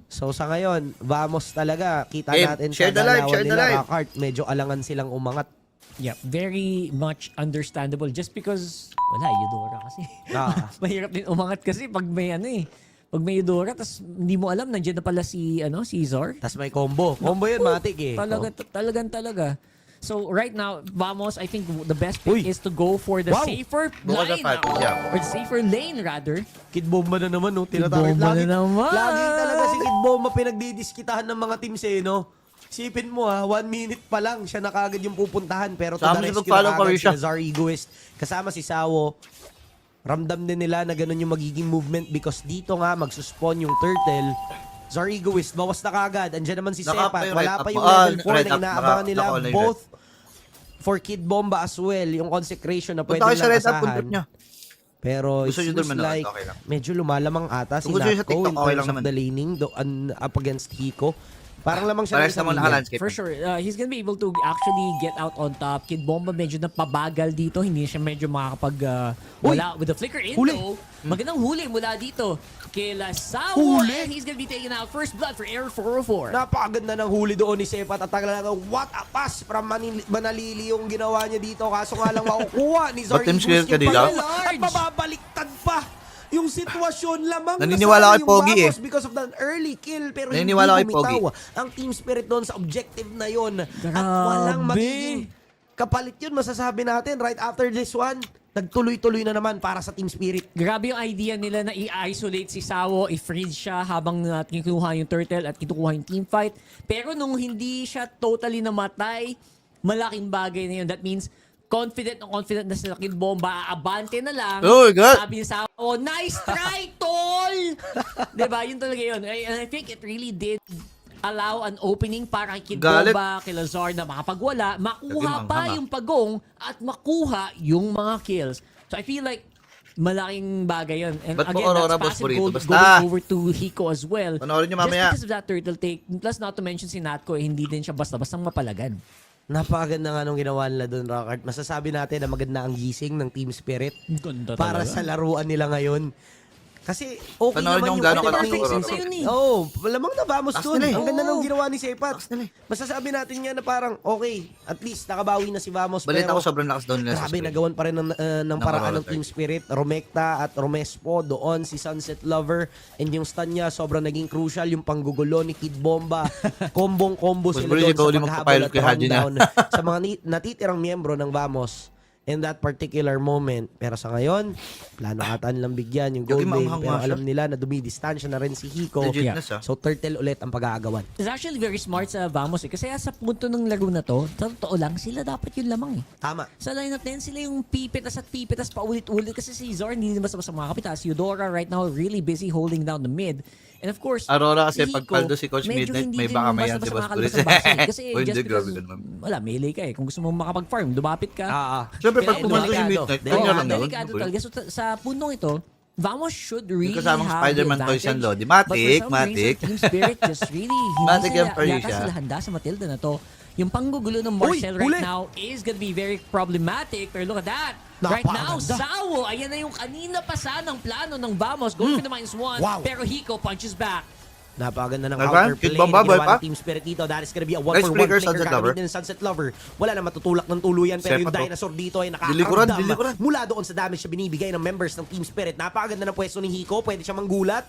Speaker 7: So sa ngayon, Vamos talaga, kita
Speaker 2: Eh,
Speaker 7: natin
Speaker 2: share the live, share the
Speaker 7: nila,
Speaker 2: live.
Speaker 7: Rockart, medyo alangan silang umangat.
Speaker 8: Yeah, very much understandable just because wala, Eudora kasi. Mahirap din umangat kasi pag may pag may Eudora tas hindi mo alam nandiyan na pala si Zor.
Speaker 7: Tapos may combo. Combo yun, matik eh.
Speaker 8: Talaga. So right now, Vamos, I think the best pick
Speaker 7: Uy.
Speaker 8: is to go for the
Speaker 7: Wow.
Speaker 8: safer
Speaker 2: Bukas
Speaker 8: line
Speaker 2: sa 5, yeah.
Speaker 8: or the safer lane rather.
Speaker 7: Kid Bomba na naman, no?
Speaker 8: Kid Bomba na naman.
Speaker 7: Lagi talaga si Kid Bomba pinagdidiskitahan ng mga teams eh, no? Sipin mo 1 minute pa lang siya na kagad yung pupuntahan pero to
Speaker 2: Sa
Speaker 7: the
Speaker 2: amin,
Speaker 7: rescue
Speaker 2: follow
Speaker 7: na
Speaker 2: ko rin
Speaker 7: kagad
Speaker 2: siya.
Speaker 7: si Zar Egoist kasama si Sawo. Ramdam din nila na ganun yung magiging movement because dito nga magsuspawn yung turtle. Zar Egoist, bawas na kagad. Andiyan naman si
Speaker 2: Naka
Speaker 7: Sepat.
Speaker 2: pa yung
Speaker 7: Wala
Speaker 2: red
Speaker 7: pa
Speaker 2: up.
Speaker 7: yung level 4
Speaker 2: red
Speaker 7: na
Speaker 2: up.
Speaker 7: inaabangan nila
Speaker 2: Naka-all na yung
Speaker 7: both for Kid Bomba as well. Yung consecration na pwede
Speaker 2: Punta kayo sa
Speaker 7: lang
Speaker 2: red up,
Speaker 7: asahan.
Speaker 2: puntrip niya.
Speaker 7: Pero it
Speaker 2: Gusto nyo
Speaker 7: seems
Speaker 2: dun manood,
Speaker 7: like
Speaker 2: okay lang.
Speaker 7: medyo lumalamang ata si
Speaker 2: Kung gusto nyo sa
Speaker 7: Natko
Speaker 2: TikTok,
Speaker 7: in
Speaker 2: okay
Speaker 7: terms
Speaker 2: lang
Speaker 7: of
Speaker 2: naman.
Speaker 7: the laning up against Hiko. Parang lamang siya
Speaker 2: Parehas
Speaker 7: ng
Speaker 2: naman
Speaker 7: isang
Speaker 2: naka-landscape.
Speaker 8: For sure, he's gonna be able to actually get out on top. Kid Bomba medyo napabagal dito. Hindi siya medyo makakapag wala with the flicker in
Speaker 7: Huli.
Speaker 8: though. Magandang huli mula dito. Kila Sawo.
Speaker 7: Huli.
Speaker 8: And he's gonna be taking out first blood for Air 404.
Speaker 7: Napakaganda ng huli doon ni Sepat at talaga what a pass from Manalili yung ginawa niya dito kaso nga lang makukuha ni Zari
Speaker 2: Team Spirit ka dito?
Speaker 7: at mababaliktad pa yung sitwasyon lamang
Speaker 2: Naniniwala
Speaker 7: nasali
Speaker 2: kay Pogi
Speaker 7: yung Vamos
Speaker 2: eh.
Speaker 7: because of the early kill pero
Speaker 2: Naniniwala
Speaker 7: hindi
Speaker 2: kay
Speaker 7: bumitaw
Speaker 2: Pogi.
Speaker 7: ang Team Spirit doon sa objective na yon at
Speaker 8: Grabe.
Speaker 7: walang magiging kapalit yun masasabi natin right after this one nagtuloy-tuloy na naman para sa Team Spirit.
Speaker 8: Grabe yung idea nila na i-isolate si Sawo, i-freeze siya habang kinukuha yung turtle at kinukuha yung team fight. Pero nung hindi siya totally namatay, malaking bagay na yun. That means confident na sila Kid Bomba, abante na lang.
Speaker 2: Oh my God.
Speaker 8: Sabi ni Sawo, nice try, tol! Diba? Yun talaga yun. And I think it really did allow an opening para kay Kid
Speaker 2: Galit.
Speaker 8: Bomba, kay Lazar na makapagwala, makuha
Speaker 2: Lagi
Speaker 8: pa
Speaker 2: manghang,
Speaker 8: yung pagong at makuha yung mga kills. So I feel like malaking bagay yun. And
Speaker 2: Ba't mo
Speaker 8: again,
Speaker 2: Aurora,
Speaker 8: that's
Speaker 2: Boss
Speaker 8: passive
Speaker 2: Burrito?
Speaker 8: gold
Speaker 2: Basta.
Speaker 8: going over to Hiko as well.
Speaker 2: Panoorin nyo
Speaker 8: Just
Speaker 2: mamaya.
Speaker 8: because of that turtle take. Plus not to mention si Natko, hindi din siya basta-bastang mapalagan.
Speaker 7: Napakaganda nga nung ginawa nila doon, Rockart. Masasabi natin na maganda ang gising ng Team Spirit
Speaker 8: Ganda
Speaker 7: para
Speaker 8: talaga.
Speaker 7: sa laruan nila ngayon. Kasi okay
Speaker 2: Panoorin
Speaker 7: naman
Speaker 2: nyo kung gaano
Speaker 7: content
Speaker 2: kalaki
Speaker 7: creation
Speaker 2: Aurora.
Speaker 7: sa-
Speaker 8: Yun eh.
Speaker 7: Oo, malamang na vamos
Speaker 2: Taas
Speaker 7: doon.
Speaker 2: nila eh.
Speaker 7: Ang ganda
Speaker 8: Oo.
Speaker 7: nung ginawa ni Sepat.
Speaker 2: Taas nila eh.
Speaker 7: Masasabi natin nga na parang, okay, at least nakabawi na si Vamos.
Speaker 2: Balita
Speaker 7: pero
Speaker 2: ko sobrang lakas daw nila sa
Speaker 7: grabe,
Speaker 2: spray.
Speaker 7: nagawan pa rin ng paraan
Speaker 2: Aurora
Speaker 7: ng Team Spirit. Romecta at Romespo, doon si Sunset Lover. And yung stun niya, sobrang naging crucial. Yung panggugulo ni Kid Bomba. Kombong-combo
Speaker 2: Mas
Speaker 7: sila
Speaker 2: bro,
Speaker 7: doon
Speaker 2: ikaw
Speaker 7: sa
Speaker 2: ulit
Speaker 7: paghabol
Speaker 2: magpapilot
Speaker 7: at
Speaker 2: kay Haji niya.
Speaker 7: rundown sa mga natitirang miyembro ng Vamos in that particular moment. Pero sa ngayon, plano ata nilang bigyan yung gold
Speaker 2: Yung
Speaker 7: lane.
Speaker 2: maanghang
Speaker 7: Pero
Speaker 2: nga siya.
Speaker 7: alam nila na dumidistansya na rin si Hiko.
Speaker 2: Legitness, ah.
Speaker 7: So turtle ulit ang pag-aagawan.
Speaker 8: It's actually very smart sa Vamos eh. Kasi sa punto ng laro na to, sa totoo lang, sila dapat yung lamang eh.
Speaker 7: Tama.
Speaker 8: Sa lineup na yun, sila yung pipitas at pipitas pa ulit-ulit. Kasi si Zor hindi naman basta mga kapitas. Eudora right now really busy holding down the mid. And of course,
Speaker 2: Aurora kasi
Speaker 8: si Hiko,
Speaker 2: pagpaldo si Coach
Speaker 8: medyo
Speaker 2: Midnight,
Speaker 8: hindi
Speaker 2: may
Speaker 8: din
Speaker 2: baka may yan
Speaker 8: basta-basta
Speaker 2: si Boss
Speaker 8: makakalabas
Speaker 2: Pulis.
Speaker 8: ng base. Kasi
Speaker 2: Uy, hindi,
Speaker 8: just
Speaker 2: grabe
Speaker 8: because,
Speaker 2: ka naman.
Speaker 8: wala, melee ka eh. Kung gusto mo makapag-farm, dumapit ka.
Speaker 2: Siyempre, pag
Speaker 8: Kaya
Speaker 2: pumaldo si
Speaker 8: delikado.
Speaker 2: Midnight,
Speaker 7: Oo,
Speaker 2: kanya lang yun.
Speaker 8: Delikado talaga. So, sa puntong ito, Vamos should really
Speaker 2: kasamang
Speaker 8: have
Speaker 2: Spider-Man
Speaker 8: the
Speaker 2: toys yan,
Speaker 8: advantage.
Speaker 2: Lodi.
Speaker 8: But for
Speaker 2: Matik,
Speaker 8: some
Speaker 2: matik.
Speaker 8: reason, Team Spirit just really,
Speaker 2: Matik
Speaker 8: hindi
Speaker 2: yan for you
Speaker 8: yata
Speaker 2: siya.
Speaker 8: sila handa sa Matilda na to. Yung panggugulo ng Marcel
Speaker 7: Uy,
Speaker 8: right
Speaker 7: huli!
Speaker 8: now is gonna be very problematic. Pero look at that. Right now,
Speaker 7: Napakaganda.
Speaker 8: Sawo, ayan na yung kanina pa sanang plano ng Vamos. Going for the -1.
Speaker 7: Wow.
Speaker 8: Pero Hiko punches back.
Speaker 7: Napakaganda ng
Speaker 2: Naman,
Speaker 7: counterplay
Speaker 2: Kid Bomba,
Speaker 7: na
Speaker 2: boy
Speaker 7: ginawa
Speaker 2: pa.
Speaker 7: ng Team Spirit dito. That is gonna be a
Speaker 2: Nice
Speaker 7: 1-for-1
Speaker 2: flicker,
Speaker 7: flicker.
Speaker 2: Sunset Lover.
Speaker 7: Kakamitin ng Sunset Lover. Wala na matutulak ng tuluyan. Pero yung
Speaker 2: Sepat, oh.
Speaker 7: dinosaur dito ay
Speaker 2: Dilikuran,
Speaker 7: nakakaramdam
Speaker 2: dilikuran.
Speaker 7: mula doon sa damage na binibigay ng members ng Team Spirit. Napakaganda ng pwesto ni Hiko. Pwede siya manggulat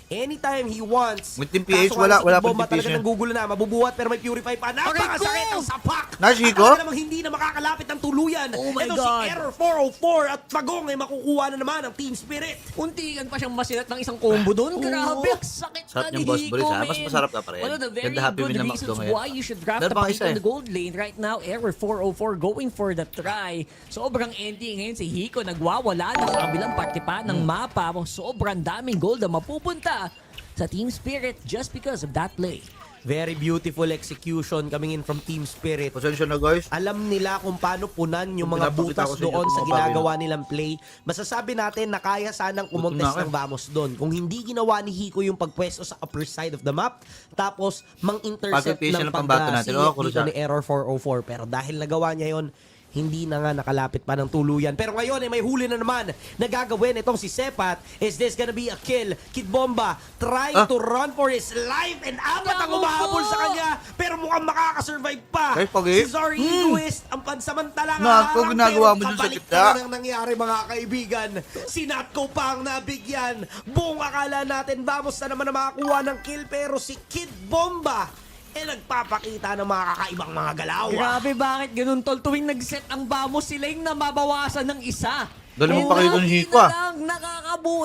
Speaker 7: anytime he wants.
Speaker 2: With Team PH,
Speaker 7: Kaso
Speaker 2: wala
Speaker 7: si Kid
Speaker 2: pang
Speaker 7: Bomba
Speaker 2: Team PH
Speaker 7: talaga
Speaker 2: yan.
Speaker 7: nanggugulo na. Mabubuhat pero may purify pa. Napakasakit
Speaker 8: go!
Speaker 7: ang sapak.
Speaker 2: Nice,
Speaker 7: At
Speaker 2: Hiko.
Speaker 7: talaga namang hindi na makakalapit ng tuluyan.
Speaker 8: Oh my
Speaker 7: Ito
Speaker 8: God.
Speaker 7: si Error 404 at Pagong ay makukuha na naman ng Team Spirit.
Speaker 8: Untikan pa siyang masilat ng isang combo doon. Grabe, ang sakit
Speaker 2: Sarap
Speaker 8: na
Speaker 2: yung
Speaker 8: ni
Speaker 2: Boss
Speaker 8: Hiko,
Speaker 2: Boris, ha? Mas
Speaker 8: man.
Speaker 2: masarap ka pa rin.
Speaker 8: One of the very
Speaker 2: Ganda, happy
Speaker 8: good
Speaker 2: win na
Speaker 8: reasons
Speaker 2: Macdo ngayon.
Speaker 8: why you should draft
Speaker 2: Meron
Speaker 8: the
Speaker 2: pa
Speaker 8: pack
Speaker 2: isa
Speaker 8: on
Speaker 2: eh.
Speaker 8: the gold lane. Right now, Error 404 going for the try. Sobrang ending ngayon si Hiko. Nagwawala na sa kabilang parte pa ng mapa. Sobrang daming gold na mapupunta sa Team Spirit just because of that play.
Speaker 7: Very beautiful execution coming in from Team Spirit.
Speaker 2: Pasensya na, guys.
Speaker 7: Alam nila kung paano punan yung mga
Speaker 2: Pinapakita
Speaker 7: butas
Speaker 2: ko sa inyo
Speaker 7: doon
Speaker 2: kung
Speaker 7: sa
Speaker 2: mga
Speaker 7: ginagawa nilang play. Masasabi natin na kaya sanang kumontes
Speaker 2: Gutom na
Speaker 7: ng Vamos doon. Kung hindi ginawa ni Hiko yung pagpwesto sa upper side of the map, tapos mang-intercept
Speaker 2: Pag-patient
Speaker 7: ng
Speaker 2: ng pambato natin. Oh,
Speaker 7: dito
Speaker 2: kurusa.
Speaker 7: ni Error 404. Pero dahil nagawa niya yon, hindi na nga nakalapit pa ng tuluyan. Pero ngayon ay may huli na naman na gagawin itong si Sepat. Is this gonna be a kill? Kid Bomba trying to run for his life and apat ang
Speaker 8: Naku
Speaker 7: umahabol
Speaker 8: po!
Speaker 7: sa kanya. Pero mukhang makakasurvive pa.
Speaker 2: Guys, pagi.
Speaker 7: Si Zori Egoist, ang pansamantalang
Speaker 2: Naku, ginagawa mo dun sa
Speaker 7: kabalik
Speaker 2: gitna.
Speaker 7: na ng nangyari mga kaibigan. Si Natko pa ang nabigyan. Buong akala natin, vamos na naman na makakuha ng kill. Pero si Kid Bomba, nagpapakita ng mga kakaibang mga galaw.
Speaker 8: Grabe, bakit ganun tol? Tuwing nag-set ang Vamos, sila yung namabawasan ng isa.
Speaker 2: Galing mo
Speaker 8: And
Speaker 2: pakita ni
Speaker 8: lagi
Speaker 2: Hiko,
Speaker 8: na
Speaker 2: ah.
Speaker 8: lang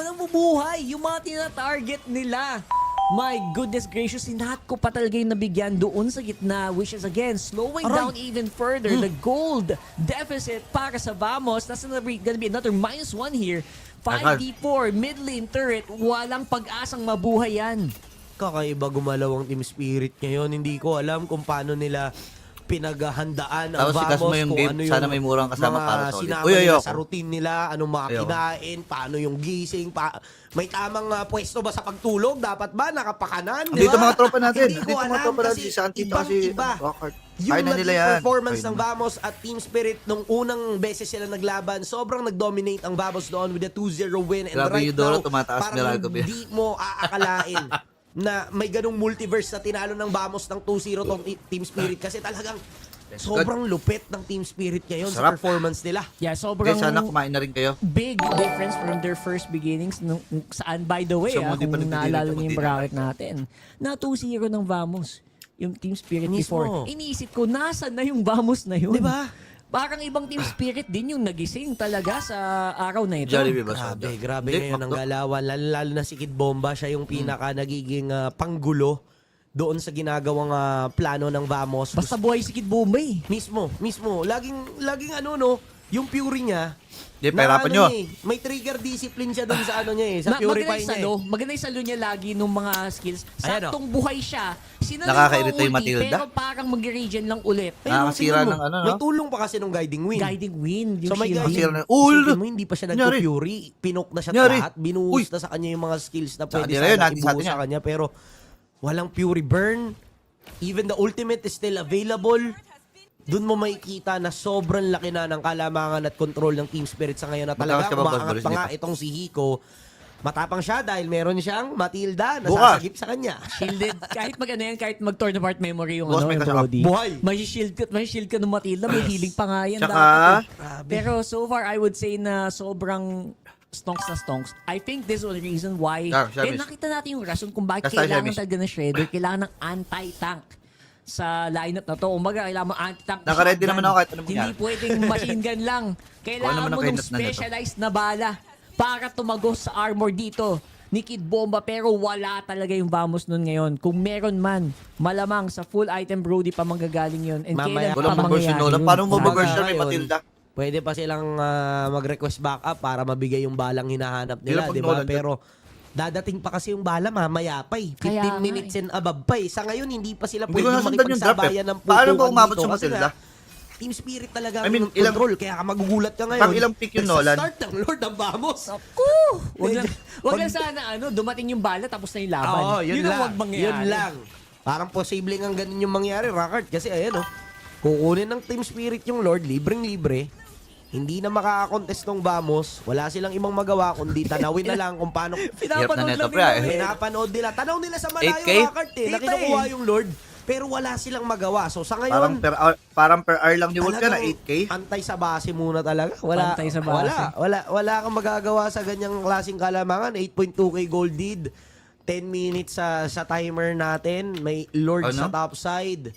Speaker 8: nabubuhay yung mga tina-target nila. My goodness gracious, si Natko pa talaga yung nabigyan doon sa gitna, which is again, slowing down even further the gold deficit para sa Vamos. That's gonna be another -1 here. 5d4, mid lane turret, walang pag-asang mabuhay yan.
Speaker 7: Kakaiba gumalaw ang Team Spirit ngayon. Hindi ko alam kung paano nila pinaghahandaan ang
Speaker 2: Tapos sikas mo
Speaker 7: Vamos,
Speaker 2: yung
Speaker 7: kung
Speaker 2: game,
Speaker 7: ano yung
Speaker 2: sana may murang kasama
Speaker 7: mga
Speaker 2: para sa ulit.
Speaker 7: sinama
Speaker 2: Uy,
Speaker 7: nila
Speaker 2: ayoko.
Speaker 7: sa routine nila, anong mga
Speaker 2: Ayoko.
Speaker 7: kinain, paano yung gising, may tamang pwesto ba sa pagtulog? Dapat ba nakapakanan?
Speaker 2: Dito mga tropa natin.
Speaker 7: Hindi
Speaker 2: Dito
Speaker 7: ko
Speaker 2: mga
Speaker 7: alam
Speaker 2: tropa natin.
Speaker 7: kasi
Speaker 2: Si Santita kasi.
Speaker 7: ibang-iba.
Speaker 2: Rockart.
Speaker 7: Yung
Speaker 2: Kaya na nila
Speaker 7: naging
Speaker 2: yan.
Speaker 7: performance
Speaker 2: Kaya
Speaker 7: ng
Speaker 2: na.
Speaker 7: Vamos at Team Spirit nung unang beses sila naglaban, sobrang nag-dominate ang Vamos doon with a 2-0 win. And
Speaker 2: Grabe
Speaker 7: right
Speaker 2: yung Doro,
Speaker 7: now,
Speaker 2: tumataas
Speaker 7: parang
Speaker 2: nila gabi.
Speaker 7: hindi mo aakalain na may ganung multiverse na tinalo ng Vamos ng 2-0 tong Team Spirit kasi talagang sobrang lupit ng Team Spirit ngayon sa
Speaker 2: Sarap.
Speaker 7: performance nila.
Speaker 8: Yeah, sobrang
Speaker 2: Guys, sana kumain na rin kayo.
Speaker 8: big difference from their first beginnings saan, by the way,
Speaker 2: So, hindi pa
Speaker 8: kung
Speaker 2: nagtitinit
Speaker 8: naalala
Speaker 2: ako
Speaker 8: niyo yung
Speaker 2: dito.
Speaker 8: bracket natin, na 2-0 ng Vamos, yung Team Spirit
Speaker 7: Mismo.
Speaker 8: before. Iniisip ko, nasa na yung Vamos na yun?
Speaker 7: Di ba?
Speaker 8: Parang ibang Team Spirit din yung nagising talaga sa araw na ito.
Speaker 2: Jollibee ba?
Speaker 7: Grabe
Speaker 2: Hindi,
Speaker 7: ngayon ang
Speaker 2: Macdo.
Speaker 7: galawan. Lalo na si Kid Bomba, siya yung pinaka nagiging panggulo doon sa ginagawang plano ng Vamos.
Speaker 8: Basta buhay si Kid Bombay.
Speaker 7: Mismo. Laging ano no, yung Fury niya,
Speaker 2: Hindi, pahirapan nyo.
Speaker 7: may trigger discipline siya dun sa ano niya sa Purify niya.
Speaker 8: Maganda yung salo niya lagi nung mga skills.
Speaker 7: Ayan,
Speaker 8: Saktong buhay siya.
Speaker 2: Nakakairita yung Matilda.
Speaker 8: Pero parang mag-regen lang ulit.
Speaker 2: Nakakasira ng ano,
Speaker 7: May
Speaker 2: no?
Speaker 7: tulong pa kasi nung Guiding Wind.
Speaker 8: Guiding Wind, yung
Speaker 7: So may
Speaker 8: shielding.
Speaker 2: Sira na.
Speaker 7: Isipin mo, hindi pa siya
Speaker 2: Nyari.
Speaker 7: nagpo-Fury. Pinok na siya
Speaker 2: Nyari.
Speaker 7: lahat. Binuhos na sa kanya yung mga skills na pwede
Speaker 2: Tsaka di na yun,
Speaker 7: sana
Speaker 2: natin sa
Speaker 7: ibuhos
Speaker 2: atin
Speaker 7: sa
Speaker 2: yan.
Speaker 7: kanya. Pero walang Fury burn. Even the ultimate is still available. Doon mo makikita na sobrang laki na ng kalamangan at control ng Team Spirit sa ngayon na talaga
Speaker 2: Matakas ka ba,
Speaker 7: umaangat
Speaker 2: Boris
Speaker 7: pa nga
Speaker 2: Nito?
Speaker 7: itong si Hiko. Matapang siya dahil meron siyang Matilda na
Speaker 2: Bukas.
Speaker 7: sasagip sa kanya.
Speaker 8: Shielded. Kahit mag-ano yan, kahit mag-torn apart memory yung
Speaker 2: Boss,
Speaker 8: ano,
Speaker 2: may
Speaker 8: yung
Speaker 2: kasama.
Speaker 8: Brody.
Speaker 7: Buhay.
Speaker 8: May shield ka ng Matilda, may healing pa nga yan.
Speaker 2: Tsaka,
Speaker 8: dapat eh. Pero so far, I would say na sobrang stonks na stonks. I think this was the reason why.
Speaker 2: Shamis.
Speaker 8: Kaya nakita natin yung rason kung bakit
Speaker 2: Kasta,
Speaker 8: kailangan
Speaker 2: Shamis.
Speaker 8: talaga ng Shredder, kailangan ng anti-tank sa lineup na to. Umaga, kailangan mo anti-tank. na
Speaker 2: Naka-ready
Speaker 8: shotgun.
Speaker 2: naman ako kahit ano
Speaker 8: Hindi
Speaker 2: mangyari.
Speaker 8: pwedeng machine gun lang. Kailangan
Speaker 2: naman ang
Speaker 8: mo ng
Speaker 2: kainat na nito.
Speaker 8: specialized na bala para tumagos sa armor dito ni Kid Bomba, pero wala talaga yung Vamos nun ngayon. Kung meron man, malamang sa full item Brody pa manggagaling yun. And
Speaker 7: Mamaya,
Speaker 8: kailan
Speaker 2: walang
Speaker 8: pa
Speaker 2: mag-version
Speaker 8: mangyayari
Speaker 2: Nolan.
Speaker 8: yun?
Speaker 2: Paano mo
Speaker 7: Kumbaga,
Speaker 2: mag-version ni
Speaker 7: ngayon,
Speaker 2: Matilda?
Speaker 7: Pwede pa silang mag-request backup para mabigay yung balang hinahanap nila,
Speaker 2: Kailan pag
Speaker 7: di ba?
Speaker 2: Nolan
Speaker 7: Pero dadating pa kasi yung bala mamaya pa eh. 15
Speaker 8: Kaya nga
Speaker 7: minutes and above pa eh. Sa ngayon, hindi pa sila
Speaker 2: Hindi ko
Speaker 7: pwedeng
Speaker 2: nasundan yung drop eh.
Speaker 7: makipagsabayan ng
Speaker 2: Paano ba
Speaker 7: putukan
Speaker 2: umabot
Speaker 7: dito
Speaker 2: sa
Speaker 7: kasi
Speaker 2: Matilda?
Speaker 7: nga, Team Spirit talaga
Speaker 2: I mean,
Speaker 7: ang control. Kaya ka magugulat ka ngayon.
Speaker 2: Pang ilang pick yung Nolan?
Speaker 7: Sa start ng Lord ng Vamos.
Speaker 8: Wag lang sana dumating yung bala tapos na yung laban.
Speaker 7: Oo, yun
Speaker 8: ang
Speaker 7: lang.
Speaker 8: wag mangyari.
Speaker 7: Yun lang. Parang posibleng ang ganun yung mangyari, Rockart. Kasi ayan kukunin ng Team Spirit yung Lord, libreng-libre. Hindi na makaka-contest ng Vamos. Wala silang ibang magawa kundi tanawin na lang kung paano.
Speaker 2: Hirap na neto, pre.
Speaker 7: Pinapanood nila. Tanaw nila sa malayo,
Speaker 2: 8K?
Speaker 7: Rockart na kinukuha yung Lord. Pero wala silang magawa. So sa ngayon,
Speaker 2: Parang per hour lang ni Wolf ka na
Speaker 7: talagang
Speaker 2: 8K.
Speaker 7: Antay sa base muna talaga.
Speaker 8: Antay sa base.
Speaker 7: Wala kang magagawa sa ganyang klaseng kalamangan. 8.2k gold lead. 10 minutes sa timer natin. May Lord
Speaker 2: Ano?
Speaker 7: sa top side.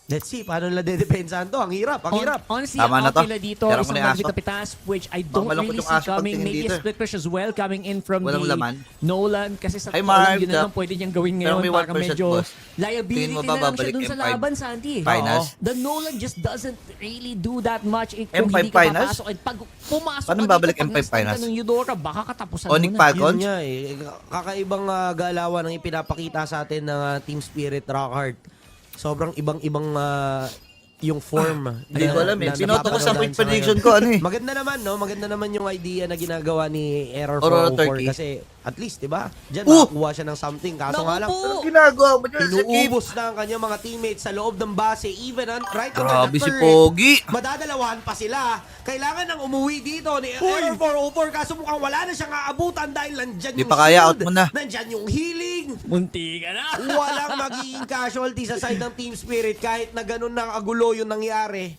Speaker 7: Let's see, paano nila dedepensahan to? Ang hirap, ang hirap.
Speaker 8: Honestly,
Speaker 2: Tama na
Speaker 8: ang
Speaker 2: to.
Speaker 8: nila dito,
Speaker 2: Tira mo
Speaker 8: isang
Speaker 2: na yung aso.
Speaker 8: Magvita Pitas, which I don't
Speaker 2: Malungkot
Speaker 8: really
Speaker 2: yung
Speaker 8: see
Speaker 2: aso
Speaker 8: coming.
Speaker 2: pagtingin
Speaker 8: Maybe a
Speaker 2: dito.
Speaker 8: split push as well coming in from
Speaker 2: Walang
Speaker 8: the
Speaker 2: laman.
Speaker 8: Nolan. Kasi sa
Speaker 2: Hi,
Speaker 8: totoo lang,
Speaker 2: Marv.
Speaker 8: yun na lang pwede niyang gawin
Speaker 2: Pero
Speaker 8: ngayon.
Speaker 2: may
Speaker 8: Para
Speaker 2: 1%
Speaker 8: medyo
Speaker 2: boss.
Speaker 8: liability
Speaker 2: Tingin mo
Speaker 8: na
Speaker 2: ba
Speaker 8: lang siya
Speaker 2: babalik
Speaker 8: dun sa
Speaker 2: M5
Speaker 8: laban, Santi.
Speaker 2: finals?
Speaker 8: The Nolan just doesn't really do that much kung
Speaker 2: M5
Speaker 8: hindi ka
Speaker 2: finals?
Speaker 8: papasok. And pag pumasok
Speaker 2: Paano
Speaker 8: ka
Speaker 2: babalik
Speaker 8: dito,
Speaker 2: M5
Speaker 8: pag na-stun
Speaker 2: finals?
Speaker 8: ka ng Eudora, baka katapusan
Speaker 2: Onyx
Speaker 8: mo na.
Speaker 2: Falcons?
Speaker 7: Yun nga kakaibang galawan ang ipinapakita sa atin ng Team Spirit Rockart. Sobrang ibang yung form.
Speaker 2: Hindi ko alam eh. Pinoto ko sa quick prediction ko, ano eh.
Speaker 7: Maganda naman, no? Maganda naman yung idea na ginagawa ni Error
Speaker 2: Aurora
Speaker 7: 404
Speaker 2: Turkey.
Speaker 7: kasi at least, di ba? Diyan
Speaker 2: Oh!
Speaker 7: makakuha siya ng something. Kaso
Speaker 8: Naku
Speaker 7: nga lang,
Speaker 8: po!
Speaker 2: Anong ginagawa mo dyan?
Speaker 7: inuubos na ang kanyang mga teammates sa loob ng base. Even right under
Speaker 2: Grabe
Speaker 7: the
Speaker 2: si
Speaker 7: turret,
Speaker 2: Pogi.
Speaker 7: madadalawahan pa sila. Kailangan nang umuwi dito ni Error 404 kaso mukhang wala na siyang aabutan dahil nandyan
Speaker 2: Di
Speaker 7: yung
Speaker 2: pa kaya,
Speaker 7: shield,
Speaker 2: out mo na.
Speaker 7: nandyan yung healing.
Speaker 8: Munti ka na.
Speaker 7: Walang magiging casualty sa side ng Team Spirit kahit na ganun ng agulo yung nangyari.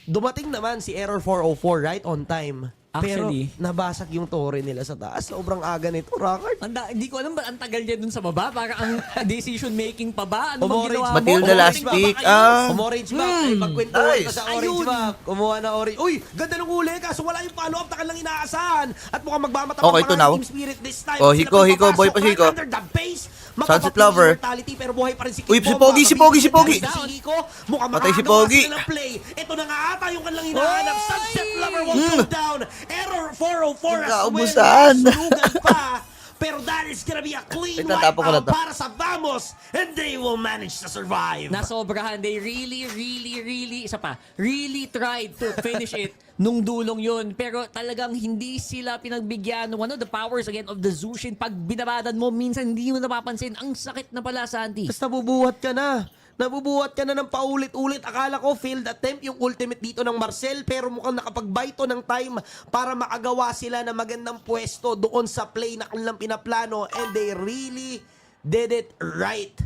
Speaker 7: Dumating naman si Error 404 right on time.
Speaker 8: Actually.
Speaker 7: Pero nabasag yung torre nila sa taas. Sobrang aga nito, Rockart.
Speaker 8: Hindi ko alam ba ang tagal niya dun sa baba? Para ang decision making pa ba? Ano bang
Speaker 7: Orange
Speaker 8: ginawa mo?
Speaker 2: Matilda last pick.
Speaker 7: Orange back. Ay, magkwentuhan
Speaker 2: nice.
Speaker 7: ka sa orange
Speaker 8: Ayun.
Speaker 7: back. Kumuha na orange. Uy, ganda ng huli. Kaso wala yung follow-up na kanilang inaasahan. At mukhang magmamatapang
Speaker 2: Okay, ito now.
Speaker 7: Team Spirit this time.
Speaker 2: Oh,
Speaker 7: Sila
Speaker 2: Hiko,
Speaker 7: pa
Speaker 2: Hiko,
Speaker 7: papasok
Speaker 2: boy pa si
Speaker 7: right
Speaker 2: Hiko.
Speaker 7: under the base.
Speaker 2: Sunset
Speaker 7: Makapapili
Speaker 2: Lover.
Speaker 7: mortality, pero buhay pa rin si Kid
Speaker 2: Uy, si
Speaker 7: Bomba.
Speaker 2: Pogi, si Pogi, si Pogi.
Speaker 7: Si Hiko, mukhang
Speaker 2: Patay si
Speaker 7: makakagawa
Speaker 2: Pogi.
Speaker 7: sila ng play. Ito na nga ata yung kanilang hinahanap. Sunset Lover will go down. Error 404 as well.
Speaker 2: Kaubusan.
Speaker 7: Sunugan pa. Pero that is gonna be a clean
Speaker 2: Wait, natapon ko na
Speaker 7: wipeout
Speaker 2: to.
Speaker 7: para sa Vamos. And they will manage to survive.
Speaker 8: Nasobrahan. They really tried to finish it nung dulong yun. Pero talagang hindi sila pinagbigyan ng the powers again of the Zushin. Pag binabadan mo, minsan hindi mo napapansin. Ang sakit na pala, Santi.
Speaker 7: Tapos nabubuhat ka na. Nabubuhat ka na ng paulit-ulit. Akala ko failed attempt yung ultimate dito ng Marcel pero mukhang nakapag-buy to ng time para makagawa sila ng magandang pwesto doon sa play na kanilang pinaplano and they really did it right.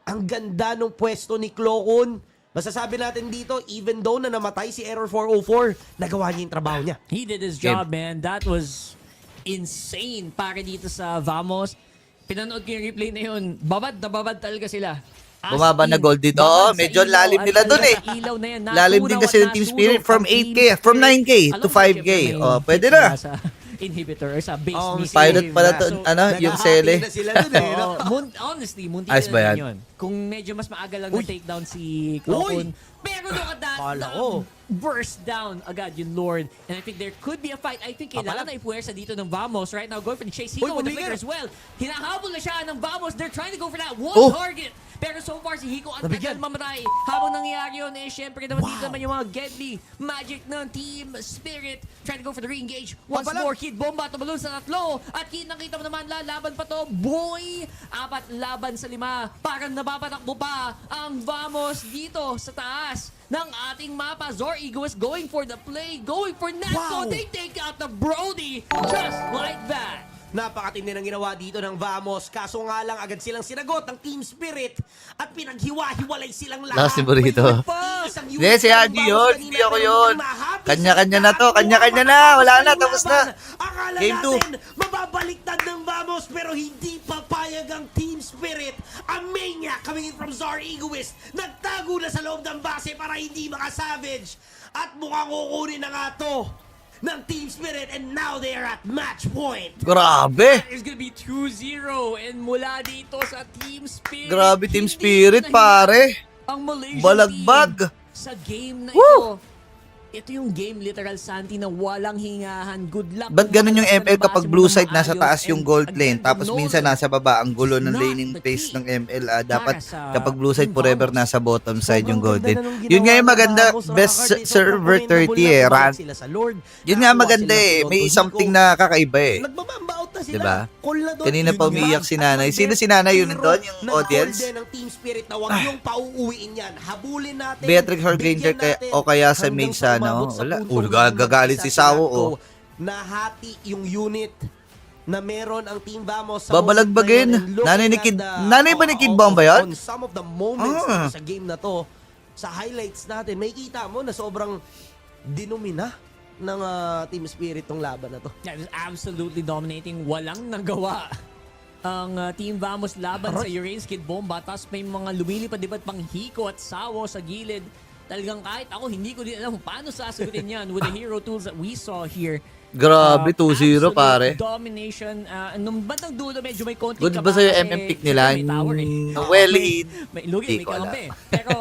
Speaker 7: Ang ganda ng pwesto ni Clocon. Masasabi natin dito, even though na namatay si Error 404, nagawa niya yung trabaho niya.
Speaker 8: He did his job, man. That was insane para dito sa Vamos. Pinanood ko yung replay na yun. Babad na babad talaga sila. As
Speaker 2: Bumaba na
Speaker 8: in,
Speaker 2: gold dito.
Speaker 8: babad
Speaker 2: Oo,
Speaker 8: sa
Speaker 2: medyo
Speaker 8: ilaw
Speaker 2: lalim
Speaker 8: at
Speaker 2: nila dun eh.
Speaker 8: sa ilaw na yan.
Speaker 2: Lalim din
Speaker 8: Natunaw
Speaker 2: kasi
Speaker 8: at
Speaker 2: ng Team
Speaker 8: nasunog
Speaker 2: Spirit from
Speaker 8: ang Team
Speaker 2: 8K, from
Speaker 8: Spirit.
Speaker 2: 9K to
Speaker 8: Alam mo,
Speaker 2: 5K.
Speaker 8: syempre,
Speaker 2: Oh,
Speaker 8: may
Speaker 2: pwede
Speaker 8: pick
Speaker 2: na.
Speaker 8: Sa inhibitor or sa base
Speaker 7: Oh,
Speaker 8: mismo.
Speaker 2: Pilot pala to,
Speaker 8: So,
Speaker 2: ano, yung
Speaker 7: Nag-ahati
Speaker 2: sele.
Speaker 7: na sila dun eh. no?
Speaker 8: honestly, munti
Speaker 2: Ayos ba
Speaker 8: na
Speaker 2: yan?
Speaker 8: yun. kung medyo mas maaga lang na takedown si Clown. Pero look at that. Burst down agad yung Lord. And I think there could be a fight. I think kailangan na ipuwersa dito ng Vamos. Right now, going for the chase. Hiko with the flicker as well. Hinahabol na siya ng Vamos. They're trying to go for that one target. Pero so far, si Hiko ang tagal mamatay. Habang nangyayari yun, syempre naman dito naman yung mga Gedli Magic ng Team Spirit. Trying to go for the re-engage. Once more, Kid Bomba tumalun sa 3. At nakita mo naman, lalaban pa to. Boy! 4 laban sa 5. Parang nababatakbo pa ang Vamos dito sa taas ng ating mapa. Zor Ego is going for the play, going for Natco. They take out the Brody just like that.
Speaker 7: Napakatindi ng ginawa dito ng Vamos. Kaso nga lang, agad silang sinagot ng Team Spirit at pinaghiwa-hiwalay silang lahat.
Speaker 2: Last burrito. Hindi, si RG yun. Hindi ako yun. Kanya-kanya na to. Kanya-kanya na. Wala na. Tapos na.
Speaker 7: Akala
Speaker 2: Game 2.
Speaker 7: natin, mababaliktad ng Vamos pero hindi papayag ang Team Spirit. Ang Maniac coming in from Zar Egoist. Nagtago na sa loob ng base para hindi maka-savage. At mukhang kukunin na nga to ng Team Spirit, and now they are at match point.
Speaker 2: Grabe.
Speaker 8: It's gonna be 2-0 and mula dito sa Team Spirit.
Speaker 2: Grabe, Team Spirit, pare.
Speaker 8: Ang Malaysian
Speaker 2: Balagbag.
Speaker 8: team sa game na
Speaker 2: Woo!
Speaker 8: Ito yung game literal, Santi, na walang hingahan. Good luck.
Speaker 2: Ba't ganun yung ML kapag blue side
Speaker 8: mo ng
Speaker 2: nasa
Speaker 8: maayos?
Speaker 2: taas yung gold
Speaker 8: And
Speaker 2: lane,
Speaker 8: again,
Speaker 2: tapos
Speaker 8: the
Speaker 2: minsan
Speaker 8: Nolan
Speaker 2: nasa baba ang gulo ng
Speaker 8: is not
Speaker 2: laning
Speaker 8: the
Speaker 2: phase
Speaker 8: key
Speaker 2: ng ML. Dapat
Speaker 8: para sa
Speaker 2: kapag blue side
Speaker 8: Team
Speaker 2: forever
Speaker 8: Vamos.
Speaker 2: nasa bottom side yung gold lane.
Speaker 7: Ganda na nung
Speaker 2: Yun nga
Speaker 7: ginawa
Speaker 2: yung
Speaker 7: ng
Speaker 2: maganda,
Speaker 7: Vamos,
Speaker 2: best
Speaker 7: Rakard, dito,
Speaker 2: server
Speaker 7: pagpapahintable
Speaker 2: 30 eh,
Speaker 7: lang,
Speaker 2: ran.
Speaker 7: sila sa Lord.
Speaker 2: Yun nga
Speaker 7: Nakakuha
Speaker 2: maganda
Speaker 7: sila
Speaker 2: eh,
Speaker 7: sa
Speaker 2: may
Speaker 7: Don
Speaker 2: something
Speaker 7: Tonico.
Speaker 2: na kakaiba eh.
Speaker 7: Nagbabambaot na sila.
Speaker 2: Diba?
Speaker 7: Call na doon.
Speaker 2: Kanina
Speaker 7: Yun
Speaker 2: pa
Speaker 7: nga.
Speaker 2: umiiyak si nanay.
Speaker 7: At
Speaker 2: Sino si nanay yun
Speaker 7: pero
Speaker 2: doon? Yung audience?
Speaker 7: nag-call din ng Team Spirit na huwag yung pauuwiin yan. Habulin natin.
Speaker 2: Beatrix or Granger
Speaker 7: bigyan natin,
Speaker 2: o kaya sa
Speaker 7: hanggang
Speaker 2: mage sa
Speaker 7: umabot
Speaker 2: ano?
Speaker 7: sa
Speaker 2: Wala.
Speaker 7: puntong
Speaker 2: Gagalit si Sao oh.
Speaker 7: Nahati yung unit na meron ang Team Vamos sa
Speaker 2: Babalagbagin.
Speaker 7: moment na yun. And looking
Speaker 2: Nanay ni
Speaker 7: at
Speaker 2: Kid-
Speaker 7: the-
Speaker 2: nanay ba ni Kid Bomba yan?
Speaker 7: On some of the moments
Speaker 2: Ah.
Speaker 7: sa game na to, sa highlights natin, may kita mo na sobrang dinumina ng Team Spirit tong laban na to.
Speaker 8: Yeah, it was absolutely dominating. Walang nagawa ang Team Vamos laban sa Urane's Kid Bomba. Tapos may mga lumilipad-lipad pang Hiko at Sawo sa gilid. Talagang kahit ako, hindi ko din alam kung paano sasagutin yan with the hero tools that we saw here.
Speaker 2: Grabe, 2-0
Speaker 8: Absolute
Speaker 2: pare.
Speaker 8: domination. Nung bandang dulo, medyo may konting
Speaker 2: Good
Speaker 8: kaba
Speaker 2: ba sa'yo
Speaker 8: kasi
Speaker 2: MM pick nila?
Speaker 8: may tower eh.
Speaker 2: Well,
Speaker 8: May lugi,
Speaker 2: Di
Speaker 8: may
Speaker 2: ko alam.
Speaker 8: kampe. Pero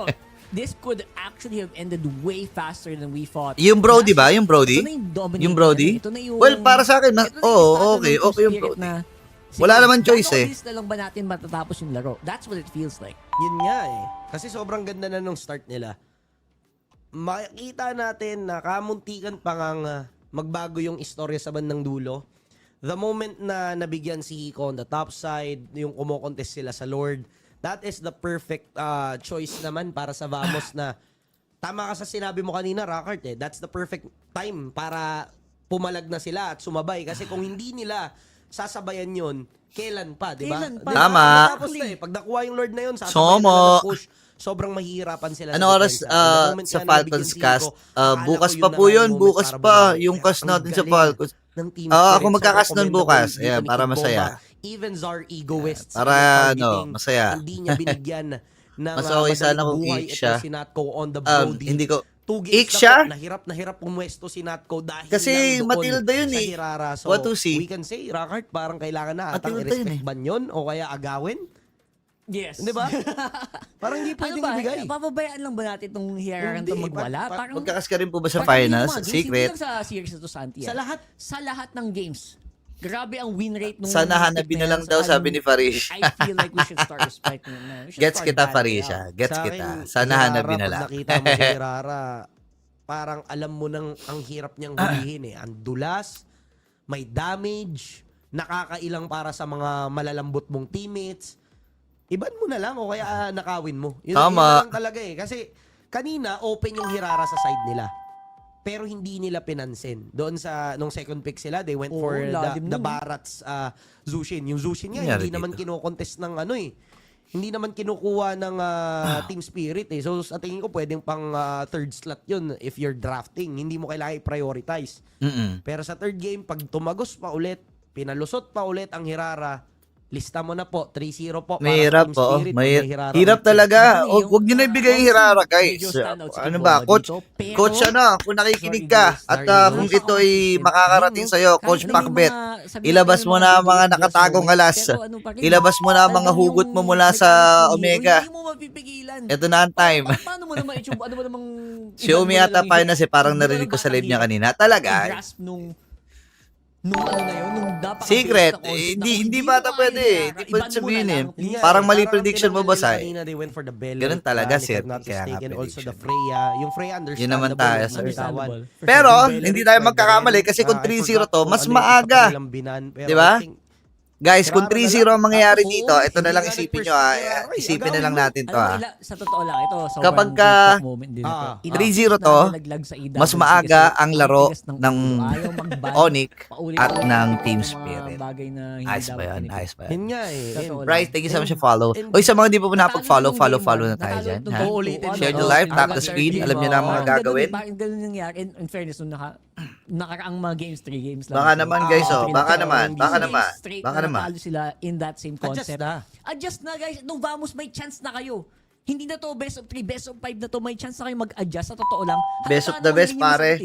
Speaker 8: this could actually have ended way faster than we thought.
Speaker 2: Yung Brody ba? Yung Brody?
Speaker 8: Ito na yung dominating
Speaker 2: Yung Brody?
Speaker 8: Ito na yung,
Speaker 2: Well, para sa akin,
Speaker 8: ito na yung
Speaker 2: oo,
Speaker 8: estado ng
Speaker 2: okay,
Speaker 8: Team
Speaker 2: okay yung
Speaker 8: Spirit
Speaker 2: Brody.
Speaker 8: na,
Speaker 2: Wala naman choice eh.
Speaker 8: Gano'ng na lang ba natin matatapos yung laro? That's what it feels like.
Speaker 7: Yun nga eh. Kasi sobrang ganda na nung start nila. Makikita natin na kamuntikan pa ngang magbago yung istorya sa bandang dulo. The moment na nabigyan si Hiko on the top side, yung kumokontest sila sa Lord, that is the perfect choice naman para sa Vamos na tama ka sa sinabi mo kanina, Rakard eh. That's the perfect time para pumalag na sila at sumabay. Kasi kung hindi nila sasabayan yun, kailan pa, di ba?
Speaker 8: Kailan pa?
Speaker 2: Tama.
Speaker 7: Tapos na eh. Pag nakuha yung Lord na yun, sasabayan
Speaker 2: Somo.
Speaker 7: na ng push. Sobrang mahihirapan sila.
Speaker 2: Ano oras sa Falcons cast? Bukas pa po yun. Bukas pa. Yung cast natin sa Falcons. Ako magkakas nun bukas. Ayan, para masaya.
Speaker 7: Even Zar Egoist.
Speaker 2: Para, masaya.
Speaker 7: Hindi niya binigyan ng
Speaker 2: Mas okay sana kung
Speaker 7: buhay
Speaker 2: ik siya.
Speaker 7: ito si Natco on the Brody.
Speaker 2: Hindi ko...
Speaker 7: 2
Speaker 2: Ik
Speaker 7: games
Speaker 2: siya?
Speaker 7: na hirap pumuesto si Natco dahil
Speaker 2: Kasi
Speaker 7: lang doon
Speaker 2: Matilda yun
Speaker 7: sa
Speaker 2: eh.
Speaker 7: Hirara. So,
Speaker 2: What to see?
Speaker 7: we can say, Rakard, parang kailangan na atang
Speaker 2: Matilda yun
Speaker 7: i-respect ban yun o kaya agawin.
Speaker 8: Yes.
Speaker 7: Di ba? Parang hindi pwedeng ibigay.
Speaker 8: Papabayaan lang ba natin itong hiyararang
Speaker 7: Hindi,
Speaker 8: itong magwala? Parang,
Speaker 2: Magkakas ka rin po ba sa
Speaker 8: parang
Speaker 2: finals?
Speaker 8: yung mga games,
Speaker 2: Secret?
Speaker 8: Hindi lang sa series na to, Santi.
Speaker 7: Sa lahat.
Speaker 8: Sa lahat ng games. Grabe ang win rate nung...
Speaker 2: Sana hanapin na lang daw, sabi ni Farish.
Speaker 8: I feel like we should start respecting him now. We should
Speaker 2: Gets
Speaker 8: start
Speaker 2: kita,
Speaker 8: backing
Speaker 2: Farish.
Speaker 8: it up.
Speaker 2: Gets
Speaker 7: Sa
Speaker 2: kita.
Speaker 7: akin,
Speaker 2: Sana
Speaker 7: Hirara,
Speaker 2: hanapin na
Speaker 7: pag
Speaker 2: lang.
Speaker 7: nakita mo si Hirara, parang alam mo nang ang hirap niyang hulihin eh. Ang dulas, may damage, nakakailang para sa mga malalambot mong teammates. Iban mo na lang o kaya nakawin mo. Yun,
Speaker 2: Tama.
Speaker 7: yun na lang talaga eh. Kasi kanina, open yung Hirara sa side nila. Pero hindi nila pinansin. Doon sa, nung second pick sila, they went for
Speaker 8: lalim
Speaker 7: the
Speaker 8: nun,
Speaker 7: Barat's Zushin. Yung Zushin nga,
Speaker 2: Nangyari
Speaker 7: hindi naman
Speaker 2: dito.
Speaker 7: kino-contest ng ano eh. Hindi naman kinukuha ng Team Spirit eh. So sa tingin ko pwedeng pang third slot yun if you're drafting. Hindi mo kailangan i-prioritize. Pero sa third game, pag tumagos pa ulit, pinalusot pa ulit ang Hirara, lista mo na po, 3-0 po. para
Speaker 2: Mahirap
Speaker 7: sa Team
Speaker 2: po.
Speaker 7: Spirit. May Hirara
Speaker 2: Hirap
Speaker 7: ulit.
Speaker 2: talaga.
Speaker 8: Yung,
Speaker 2: Huwag nyo na ibigay yung Hirara, guys.
Speaker 8: medyo standout si
Speaker 2: Ano
Speaker 8: Kid
Speaker 2: ba?
Speaker 8: Bomba
Speaker 2: Coach,
Speaker 8: dito, pero-
Speaker 2: coach ano, kung nakikinig ka, at
Speaker 7: Sorry,
Speaker 2: kung
Speaker 7: Eagles.
Speaker 2: ito ay makakarating sa'yo, Coach
Speaker 8: Kahit na may
Speaker 2: Pacbet.
Speaker 8: mga
Speaker 2: Ilabas mo na ang mga nakatagong alas. Ilabas mo na ang mga hugot mo mula sa Omega.
Speaker 8: Hindi mo mapipigilan.
Speaker 2: Ito na ang time.
Speaker 8: Paano mo naman ano mo namang
Speaker 2: Si Umi ata Finance parang narinig ko sa live niya kanina. Talaga.
Speaker 8: grasp nung ano na yun, nung napaka
Speaker 2: Secret. Hindi bata pwede eh. Hindi pwede sabihin eh. Parang mali prediction mo ba, Sai? Ganun talaga, sir. Kaya nga
Speaker 7: Also the
Speaker 2: prediction.
Speaker 7: Freya. Yung Freya,
Speaker 2: Yun naman tayo, sir.
Speaker 8: Understandable.
Speaker 2: Pero, hindi tayo magkakamali kasi kung 3-0 to, mas maaga. Di ba? Guys, kung 3-0 ang mangyayari dito, ito na lang isipin nyo ha. Isipin na lang natin to ha.
Speaker 8: Sa totoo lang, ito, sobrang
Speaker 2: Kapag ka
Speaker 8: deep moment din ito.
Speaker 2: 3-0 to,
Speaker 8: Nalaglag sa EWC
Speaker 2: mas maaga
Speaker 8: kasi
Speaker 2: ang laro
Speaker 8: tigas
Speaker 2: ng
Speaker 8: ayaw mag-ban,
Speaker 2: Onyx
Speaker 8: paulit-ulit
Speaker 2: at ng
Speaker 8: yung
Speaker 2: Team
Speaker 8: mga
Speaker 2: Spirit.
Speaker 8: bagay na hindi
Speaker 2: Ayos ba
Speaker 8: dapat
Speaker 2: yan?
Speaker 8: ganito.
Speaker 2: Ayos ba yan?
Speaker 7: Yun nga eh.
Speaker 8: Totoo lang.
Speaker 2: Bryce, thank you so much for follow. Oy, sa mga hindi pa po napag-follow, follow na tayo dyan. Ha? Share the live, tap the screen. Alam nyo na ang mga gagawin.
Speaker 8: Bakit ganun nangyari? In fairness, nung nakaraang mga games, 3 games lang.
Speaker 2: Baka naman guys, oh. Baka naman.
Speaker 8: Straight
Speaker 2: Baka
Speaker 8: na
Speaker 2: naman.
Speaker 8: natalo sila in that same concept.
Speaker 7: Adjust
Speaker 8: Adjust
Speaker 7: na.
Speaker 8: na guys. No, vamos, may chance na kayo. Hindi na to best of 3, best of 5 na to. May chance na kayo mag-adjust sa totoo lang.
Speaker 2: Best of the best, pare.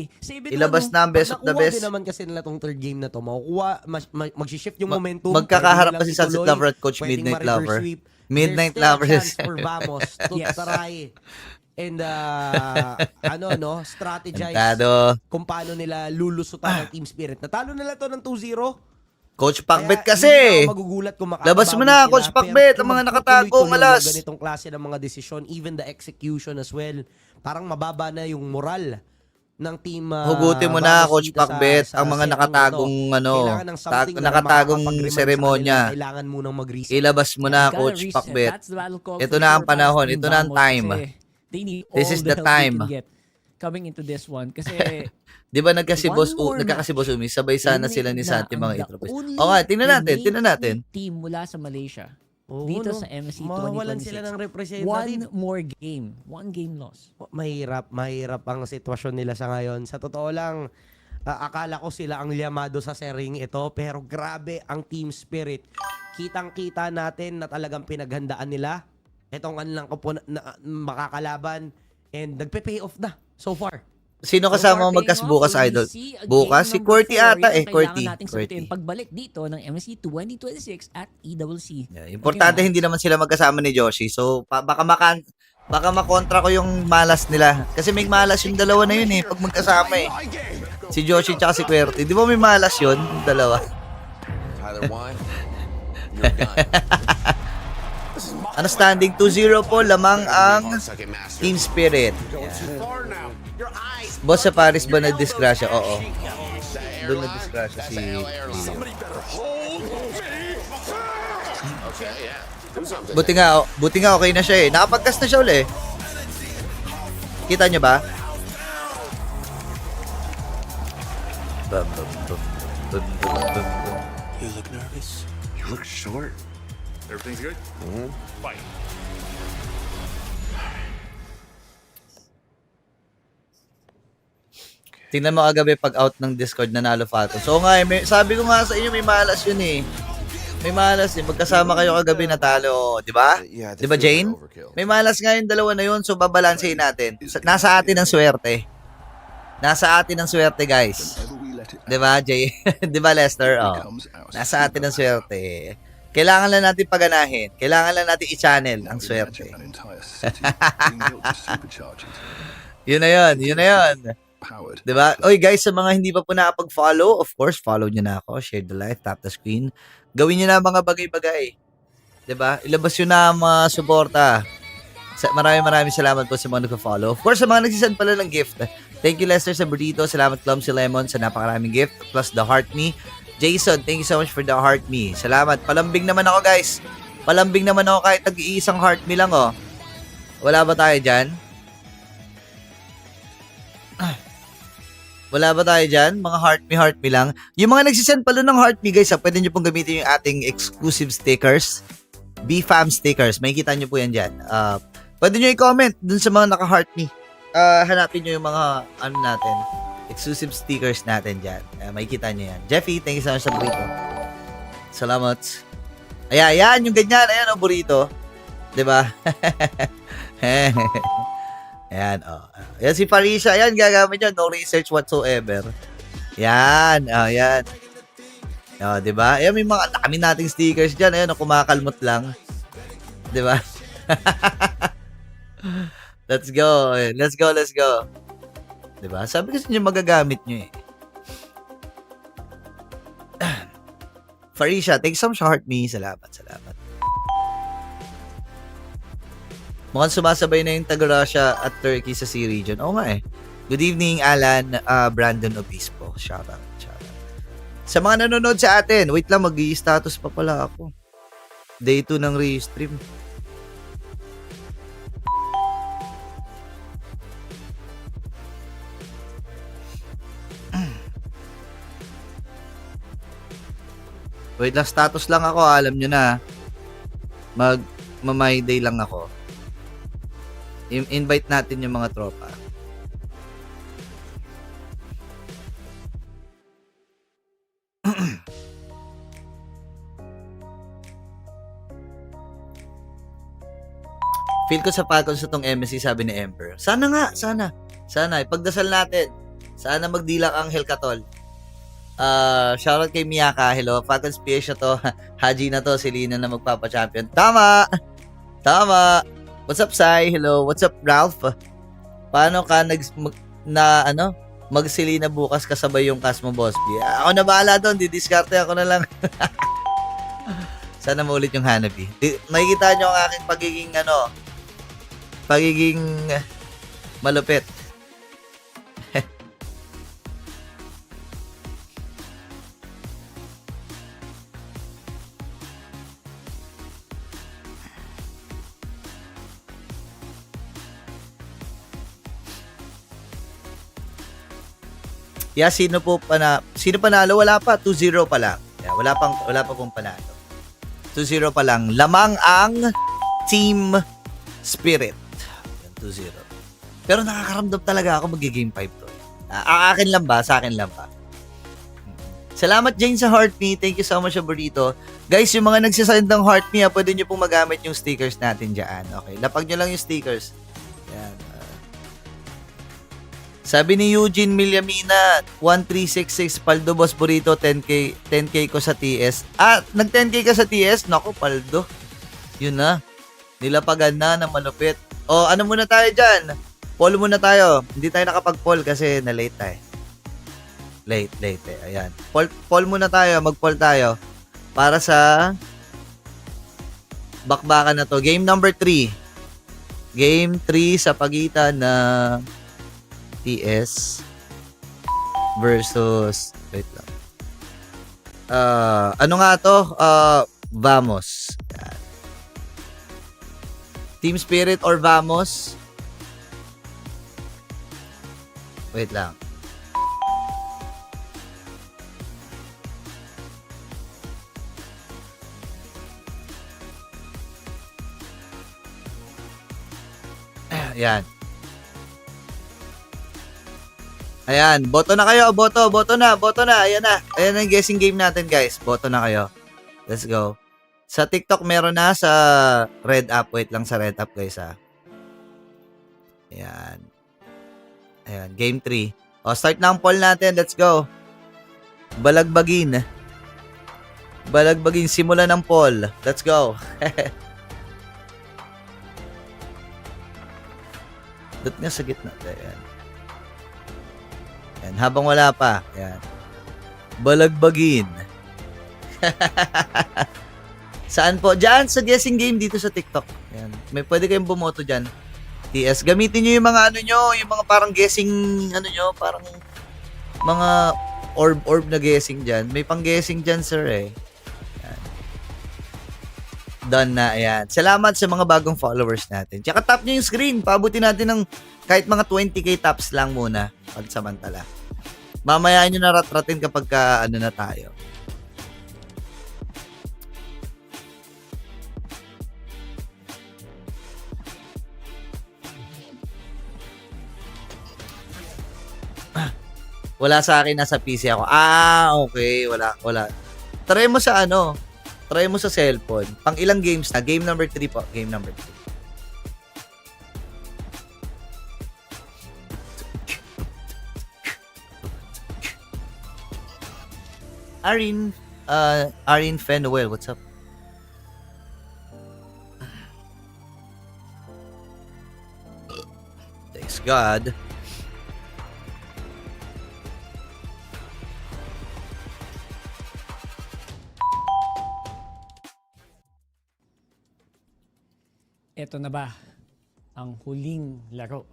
Speaker 2: Ilabas na ang best of the
Speaker 7: Nakuha
Speaker 2: best.
Speaker 7: din naman kasi nila tong third game na to. Makukuha, mag-shift yung momentum.
Speaker 2: Magkakaharap
Speaker 7: Pwede
Speaker 2: kasi
Speaker 7: nilang
Speaker 2: Sunset
Speaker 7: ituloy,
Speaker 2: Lover at Coach
Speaker 7: pwedeng
Speaker 2: Midnight
Speaker 7: ma-reverse
Speaker 2: Lover.
Speaker 7: sweep.
Speaker 2: Midnight
Speaker 7: There's still
Speaker 2: Lover
Speaker 7: a chance
Speaker 2: is-
Speaker 7: for Vamos to
Speaker 8: Yes.
Speaker 7: try and strategize
Speaker 2: Tado.
Speaker 7: kung paano nila lulusutan ng Team Spirit. Natalo nila to ng 2-0.
Speaker 2: Coach Pacbet
Speaker 7: Kaya,
Speaker 2: kasi.
Speaker 7: hindi ako magugulat kung
Speaker 2: Labas mo
Speaker 7: makakabawi
Speaker 2: na,
Speaker 7: sila,
Speaker 2: Coach
Speaker 7: pero
Speaker 2: Pacbet,
Speaker 7: kung
Speaker 2: ang mga
Speaker 7: magtutuloy-tuloy
Speaker 2: nakatagong alas.
Speaker 7: yung ganitong klase ng mga desisyon, even the execution as well, parang mababa na yung moral ng team.
Speaker 2: Hugutin mo na,
Speaker 7: Vamos
Speaker 2: Coach
Speaker 7: dito
Speaker 2: Pacbet,
Speaker 7: sa
Speaker 2: ang mga
Speaker 7: setting
Speaker 2: nakatagong
Speaker 7: ito.
Speaker 2: ano,
Speaker 7: Kailangan ng something na
Speaker 2: nakatagong
Speaker 7: makakapag-remind sa
Speaker 2: seremonya.
Speaker 7: kanila, kailangan munang mag-reset.
Speaker 2: Ilabas mo na,
Speaker 8: Gotta
Speaker 2: Coach
Speaker 8: reset.
Speaker 2: Pacbet.
Speaker 8: That's the battle call
Speaker 2: Ito
Speaker 8: for
Speaker 2: na ang
Speaker 8: sure
Speaker 2: panahon,
Speaker 8: para sa
Speaker 2: ito
Speaker 8: Team
Speaker 2: na ang
Speaker 8: Vamos
Speaker 2: time.
Speaker 8: kasi they need
Speaker 2: This
Speaker 8: all
Speaker 2: is
Speaker 8: the
Speaker 2: the
Speaker 8: help they
Speaker 2: time.
Speaker 8: can get coming into this one. Kasi
Speaker 2: Di ba nagkasibos
Speaker 8: One more
Speaker 2: Umi, sabay sana sila ni Santi mga
Speaker 8: the
Speaker 2: intropes.
Speaker 8: only
Speaker 2: O nga, tingnan natin.
Speaker 8: team mula sa Malaysia
Speaker 7: Oo,
Speaker 8: dito
Speaker 7: no?
Speaker 8: sa MSC
Speaker 7: Mawawalan sila ng
Speaker 8: 2026.
Speaker 7: representative.
Speaker 8: One more game. One game loss.
Speaker 7: Mahirap ang sitwasyon nila sa ngayon. Sa totoo lang, akala ko sila ang liyamado sa sering ito, pero grabe ang team spirit. Kitang-kita natin na talagang pinaghandaan nila itong kanilang makakalaban and nagpe-pay off na so far.
Speaker 2: Sino kasama mo magkas bukas, Idol? Bukas? Si QWERTY ata eh, QWERTY.
Speaker 8: Pagbalik dito ng MSC 2026 at EWC.
Speaker 2: Yeah, importante hindi naman sila magkasama ni Joshi. So, baka makontra ko yung malas nila. Kasi may malas yung dalawa na yun eh, pag magkasama eh. Si Joshi tsaka si QWERTY. Di ba may malas yun, yung dalawa? Ano standing? 2-0 po, lamang ang Team Spirit. Yeah. Boss, sa Paris ba na-disgrasya? Oo. Doon na-disgrasya si Leo. Buti nga okay na siya eh. Nakapag-cast na siya uli. Kita niyo ba?
Speaker 9: You look nervous. You look short. Everything's good? Mm-hmm. Fight.
Speaker 2: Tingnan mo kagabi pag out ng Discord nanalo Fato. So nga, sabi ko nga sa inyo may malas yun eh. May malas eh. Magkasama kayo kagabi natalo. Di ba? Di ba Jane? May malas nga yung dalawa na yun. So babalansehin natin. Nasa atin ang swerte. Nasa atin ang swerte guys. Di ba Jay? Di ba Lester? Oh. Nasa atin ang swerte. Kailangan lang natin paganahin. Kailangan lang natin i-channel ang swerte. Yun na yun. Yun na yun. Diba? Oy guys, sa mga hindi pa po nakapag-follow, of course, follow nyo na ako. Share the live, tap the screen. Gawin nyo na mga bagay-bagay. Diba? Ilabas nyo na mga suporta. Maraming salamat po sa mga nagpa-follow. Of course, sa mga nagsisend pala ng gift. Thank you Lester sa burrito. Salamat Clumsy Lemon sa napakaraming gift. Plus the Heart Me. Jason, thank you so much for the Heart Me. Salamat. Palambing naman ako guys. Palambing naman ako kahit tag-iisang Heart Me lang oh. Wala ba tayo dyan? Wala ba tayo dyan? Mga heart me lang. Yung mga nagsisend pala ng heart me guys, pwede nyo pong gamitin yung ating exclusive stickers. BFAM stickers. May kita nyo po yan dyan. Pwede nyo i-comment dun sa mga naka-heart me. Hanapin nyo yung mga natin. Exclusive stickers natin dyan. May kita nyo yan. Jeffy, thank you so much sa burrito. Salamat. Ayan, yung ganyan. Ayan o, burrito. Diba? Ayan, oh. Ayan si Parisha. Ayan, gagamit yun. No research whatsoever. Ayan, ayan. 'Di ba? May mga dami nating stickers diyan, ayun, kumakalmot lang. 'Di ba? Let's go. Let's go. 'Di ba? Sabi kasi niyo magagamit niyo eh. Farisha, take some short me. Salamat. Mukhang sumasabay na yung taga-Russia at Turkey sa sea region. Oo nga eh. Good evening, Alan, Brandon Obispo. Shout out. Sa mga nanonood sa atin, wait lang, mag-i-status pa pala ako. Day 2 ng RESTREAM. Wait lang, status lang ako. Alam nyo na. Mag-my day lang ako. Invite natin yung mga tropa. Feel ko sa Falcons itong MSC, sabi ni Emperor. Sana nga, sana. Ipagdasal natin. Sana magdilak ang Helcatol. Shoutout kay Miyaka. Hello, Falcons PH na to. Haji na to, si Lina na magpapa-champion. Tama! What's up, Sai? Hello. What's up, Ralph? Paano ka magsili na bukas kasabay yung cast mo, boss? Ako na bahala doon. Didiskarte ako na lang. Sana maulit yung Hanabi. Makikita nyo ang aking pagiging malupit. Yeah, sino panalo? Wala pa, 2-0 pa lang. Yeah, wala pa pong panalo. 2-0 pa lang. Lamang ang team spirit. 2-0. Pero nakakaramdam talaga ako mag-game 5 to. Sa akin lang ba? Salamat, Jane, sa heart me. Thank you so much, Burrito. Guys, yung mga nagsasend ng heart me, pwede nyo pong magamit yung stickers natin dyan. Okay, lapag nyo lang yung stickers. Yan. Sabi ni Eugene Milyamina, 1366, Paldo, boss, Burrito, 10K ko sa TS. Nag 10K ka sa TS? Naku, Paldo. Yun na. Nilapagan na ng malupit. Ano muna tayo dyan? Poll muna tayo. Hindi tayo nakapag-poll kasi na-late tayo. Late eh. Ayan. Poll muna tayo. Mag-poll tayo. Para sa bakbakan na to. Game number 3. Game 3 sa pagitan na TS versus wait lang. Ano nga to? Vamos. Yan. Team Spirit or Vamos? Wait lang. Yan. Ayan, boto na kayo, boto na. Ayan na. Ayan ang guessing game natin, guys. Boto na kayo. Let's go. Sa TikTok meron na, sa Red App. Wait lang sa Red App, guys, ha. Ayan. Ayan, game 3. Start na ang poll natin. Let's go. Balagbagin, simulan ng poll. Let's go. Dot nga sa gitna. Ayan. Ayan, habang wala pa. Ayan. Balagbagin. Saan po? Diyan sa guessing game dito sa TikTok. Ayan. Pwede kayong bumoto dyan. TS. Gamitin nyo yung mga yung mga parang guessing, parang mga orb na guessing dyan. May pang guessing dyan, sir, eh. Ayan. Done na. Ayan. Salamat sa mga bagong followers natin. Tsaka tap nyo yung screen. Paabutin natin ng kahit mga 20k taps lang muna. Pagsamantala. Mamaya nyo na ratratin kapag na tayo. Wala sa akin, nasa PC ako. Okay. Wala. Try mo sa Try mo sa cellphone. Pang ilang games na? Game number 3 po. Game number 3. Arin. Arin Fenwell, what's up? Thanks God.
Speaker 8: Ito na ba ang huling laro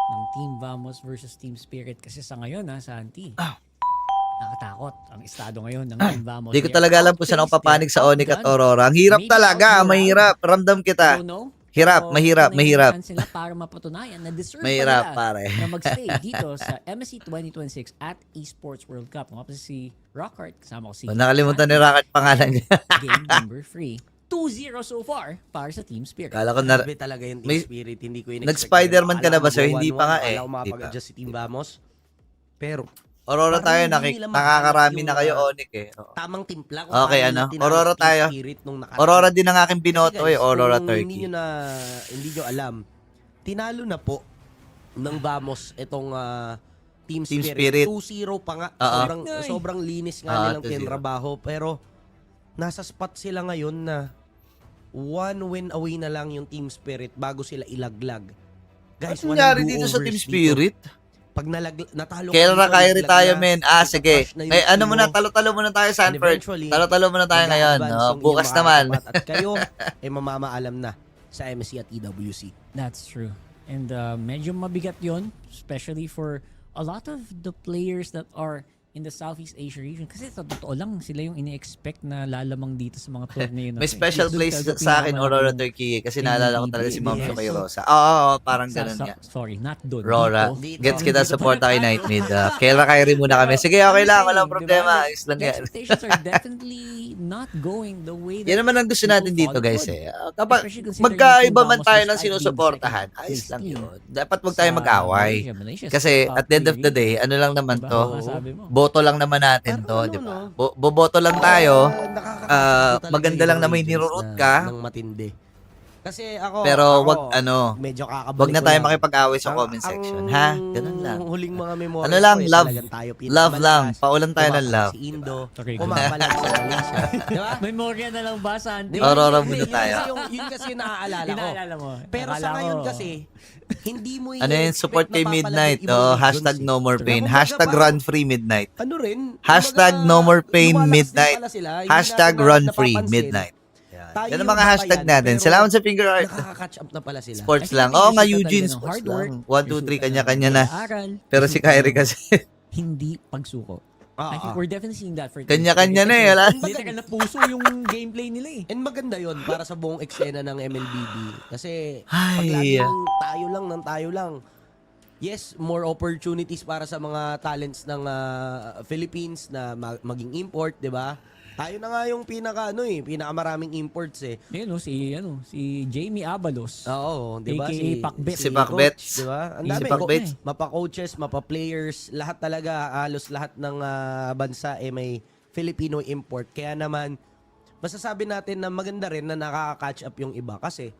Speaker 8: ng Team Vamos versus Team Spirit? Kasi sa ngayon, Santi, nakatakot ang estado ngayon ng Team Vamos.
Speaker 2: Di ko talaga alam kung saan ako papanig sa Onyx at Aurora. Ang hirap talaga, mahirap. Ramdam kita. Hirap, mahirap.
Speaker 8: Sila para mapatunayan na deserve
Speaker 2: Mahirap,
Speaker 8: pa
Speaker 2: pare.
Speaker 8: nila na magstay dito sa MSC 2026 at Esports World Cup. Nga pa si Rockhart, kasama ko si...
Speaker 2: Nakalimutan ni Rocket pangalan niya.
Speaker 8: Game number 3. 2-0 so far para sa Team Spirit.
Speaker 2: Kala ko na...
Speaker 7: Grabe talaga yung Team Spirit. Hindi ko in-expect.
Speaker 2: Nag-Spider-Man ka na ba, sir? Hindi pa nga eh.
Speaker 7: Wala ko makapag-adjust si Team Vamos. Pero...
Speaker 2: Aurora tayo, nakakarami na kayo, Onyx eh.
Speaker 7: Tamang timpla.
Speaker 2: Okay, Aurora tayo. Aurora din ang aking binoto eh, Aurora Turkey.
Speaker 7: Hindi nyo alam, tinalo na po ng Vamos itong Team Spirit. 2-0 pa nga. Sobrang linis nga nilang tinrabaho. Pero nasa spot sila ngayon na 1 win away na lang yung Team Spirit bago sila ilaglag. Guys,
Speaker 2: ano nangyari dito sa Team Spirit?
Speaker 7: Pag natalo
Speaker 2: kailan na kayo retirement? Sige. Ano muna, talo-talo muna tayo, Sanford. Talo-talo muna tayo ngayon. Bukas naman.
Speaker 7: At kayo, mamamaalam na sa MSC at EWC.
Speaker 8: That's true. And medyo mabigat yon, especially for a lot of the players that are in the Southeast Asia region. Kasi sa totoo lang, sila yung ini-expect na lalamang dito sa mga torneo.
Speaker 2: May special place sa akin, Aurora Turkey. Kasi naalala ko talaga si Ma'am Sumay Rosa. Oo, parang ganun nga.
Speaker 8: Sorry, not doon.
Speaker 2: Aurora, gets kita support kay Nightmid. Kaya Kyrie muna kami. Sige, okay lang. Walang problema. Ayos lang yan.
Speaker 8: Expectations are definitely not going the way that...
Speaker 2: Yan naman ang gusto natin dito, guys eh. Kapag magkaiba man tayo ng sinusuportahan, ayos lang yun. Dapat wag tayo mag-away. Kasi at the end of the day, ano lang naman to, boto lang naman natin to, di ba? Boboto lang tayo. Maganda lang na may nirurot ka.
Speaker 7: Ng matindi. Kasi ako,
Speaker 2: pero
Speaker 7: wag
Speaker 2: medyo wag na tayo makipag-away sa comment section, ha? Ganun lang.
Speaker 7: Huling mga memories.
Speaker 2: Ano lang, love lang. Paulan tayo ng love.
Speaker 7: Si Indo, kumabalik sa Malaysia. Diba?
Speaker 8: Memorya na lang ba, Santi?
Speaker 2: Aurora muna tayo.
Speaker 7: Yun kasi naaalala ko. Pero sa ngayon kasi, hindi mo
Speaker 2: ano yun, support kay Midnight. Hashtag no more pain. Hashtag run free Midnight.
Speaker 7: Ano rin?
Speaker 2: Hashtag no more pain Midnight. Hashtag run free Midnight. Yan ang mga hashtag natin. Salamat sa finger art.
Speaker 7: Nakaka-catch up na pala sila.
Speaker 2: Sports lang. Oo nga, Eugene. Sports lang. 1, 2, 3, kanya-kanya na. Pero si Kyrie kasi.
Speaker 8: Hindi pagsuko. I think we're definitely seeing that for
Speaker 2: kanya-kanya na eh.
Speaker 8: Hindi na puso yung gameplay nila eh.
Speaker 7: And maganda yon para sa buong eksena ng MLBB. Kasi
Speaker 2: Ay,
Speaker 7: pag laging tayo lang. Yes, more opportunities para sa mga talents ng Philippines na maging import, 'di ba? Tayo na nga yung pinakamaraming imports eh.
Speaker 8: Si Jamie Abalos.
Speaker 7: Oo, 'di ba?
Speaker 2: Si Pacbet.
Speaker 7: 'Di ba? Ang dami mapa-coaches, mapa-players, lahat talaga, halos lahat ng bansa may Filipino import. Kaya naman masasabi natin na maganda rin na nakaka-catch up yung iba kasi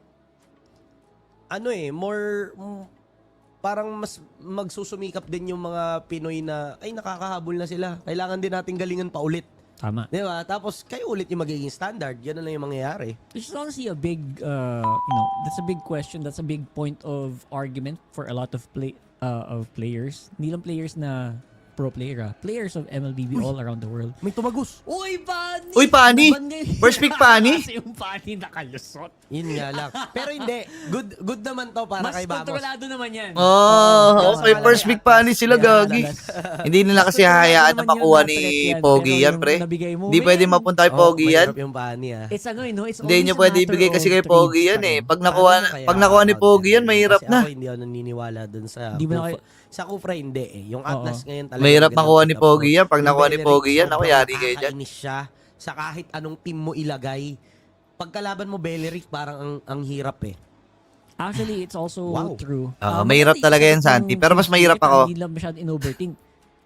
Speaker 7: parang mas magsusumikap din yung mga Pinoy na nakakahabol na sila. Kailangan din natin galingan pa ulit.
Speaker 8: Tama.
Speaker 7: Di ba? Tapos kayo ulit yung magiging standard. Yan na lang yung mangyayari.
Speaker 8: Which is honestly a big, that's a big question. That's a big point of argument for a lot of players. Hindi lang players na pro player, players of MLBB all around the world.
Speaker 7: May tumagus.
Speaker 8: Uy, Pani!
Speaker 2: Uy, Pani! First pick, Pani!
Speaker 8: Kasi yung Pani nakalusot.
Speaker 7: Yun nga lang. Pero hindi. Good naman to para kay Vamos.
Speaker 8: Mas kontrolado naman yan.
Speaker 2: Okay. First pick, Pani sila, gagi. Hindi nila kasi hahayaan na makuha ni Pogi yan, pre. Hindi pwede mapunta kay Pogi yan.
Speaker 7: Yung Pani,
Speaker 8: It's
Speaker 2: hindi nyo pwede ibigay kasi kay Pogi yan eh. Pag nakuha ni Pogi yan, mahirap na.
Speaker 7: Ako hindi ako naniniwala dun sa sa Kufra hindi eh. Yung Atlas ngayon talaga.
Speaker 2: Mahirap makuha ni Pogi yan. Pag nakuha ni Pogi yan, ako yari kayo dyan.
Speaker 7: Nakakainis siya sa kahit anong team mo ilagay. Pagkalaban mo Beleric, parang ang hirap eh.
Speaker 8: Actually, it's also true.
Speaker 2: Mahirap talaga yan, Santi. Pero mas mahirap ako.
Speaker 8: Hindi lang masyadong in-overthink.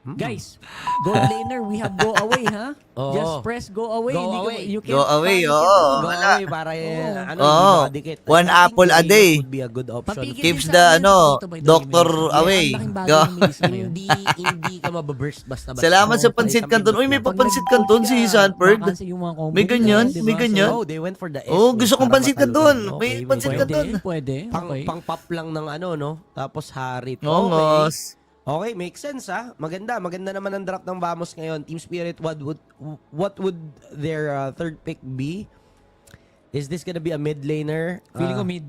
Speaker 8: Guys, gold laner, we have go away, ha?
Speaker 7: Oo.
Speaker 8: Just press go away.
Speaker 7: Go
Speaker 8: Hindi
Speaker 7: away.
Speaker 8: You
Speaker 2: Go away,
Speaker 8: find it.
Speaker 2: oo.
Speaker 7: Go
Speaker 2: wala.
Speaker 7: away para ano,
Speaker 2: Oo.
Speaker 7: hindi makadikit.
Speaker 2: One
Speaker 7: I think
Speaker 2: apple a
Speaker 7: Venus
Speaker 2: day.
Speaker 7: would be a good option.
Speaker 8: Papigil
Speaker 2: Keeps
Speaker 8: din sa
Speaker 2: the,
Speaker 8: amin.
Speaker 2: ano,
Speaker 8: Dito ba ito,
Speaker 2: doctor
Speaker 8: Melissa?
Speaker 2: away.
Speaker 8: Ang laking bagay
Speaker 2: Go.
Speaker 8: ng Melissa ngayon.
Speaker 7: hindi ka mababurst basta-basta.
Speaker 2: Salamat sa
Speaker 7: Oo,
Speaker 2: pansit
Speaker 7: isang
Speaker 2: canton. Uy, may
Speaker 7: pindutan.
Speaker 2: papansit canton si Sanford.
Speaker 8: Makakansa yung mga combo
Speaker 2: May ganyan,
Speaker 8: nila, diba?
Speaker 2: may ganyan.
Speaker 7: Oh, they went for the S.
Speaker 2: Oh, gusto kong
Speaker 7: para
Speaker 2: pansit
Speaker 7: matalo
Speaker 2: canton.
Speaker 7: ka.
Speaker 2: May
Speaker 7: Okay,
Speaker 2: pansit
Speaker 7: pwede.
Speaker 2: canton.
Speaker 8: Pwede. Okay.
Speaker 7: Pang pop lang ng ano, no? Tapos harit.
Speaker 2: Oo,
Speaker 7: Okay.
Speaker 2: ngos.
Speaker 7: Okay, makes sense ha. Maganda naman ang draft ng Vamos ngayon. Team Spirit, what would their third pick be? Is this gonna be a mid laner?
Speaker 8: Feeling ko mid.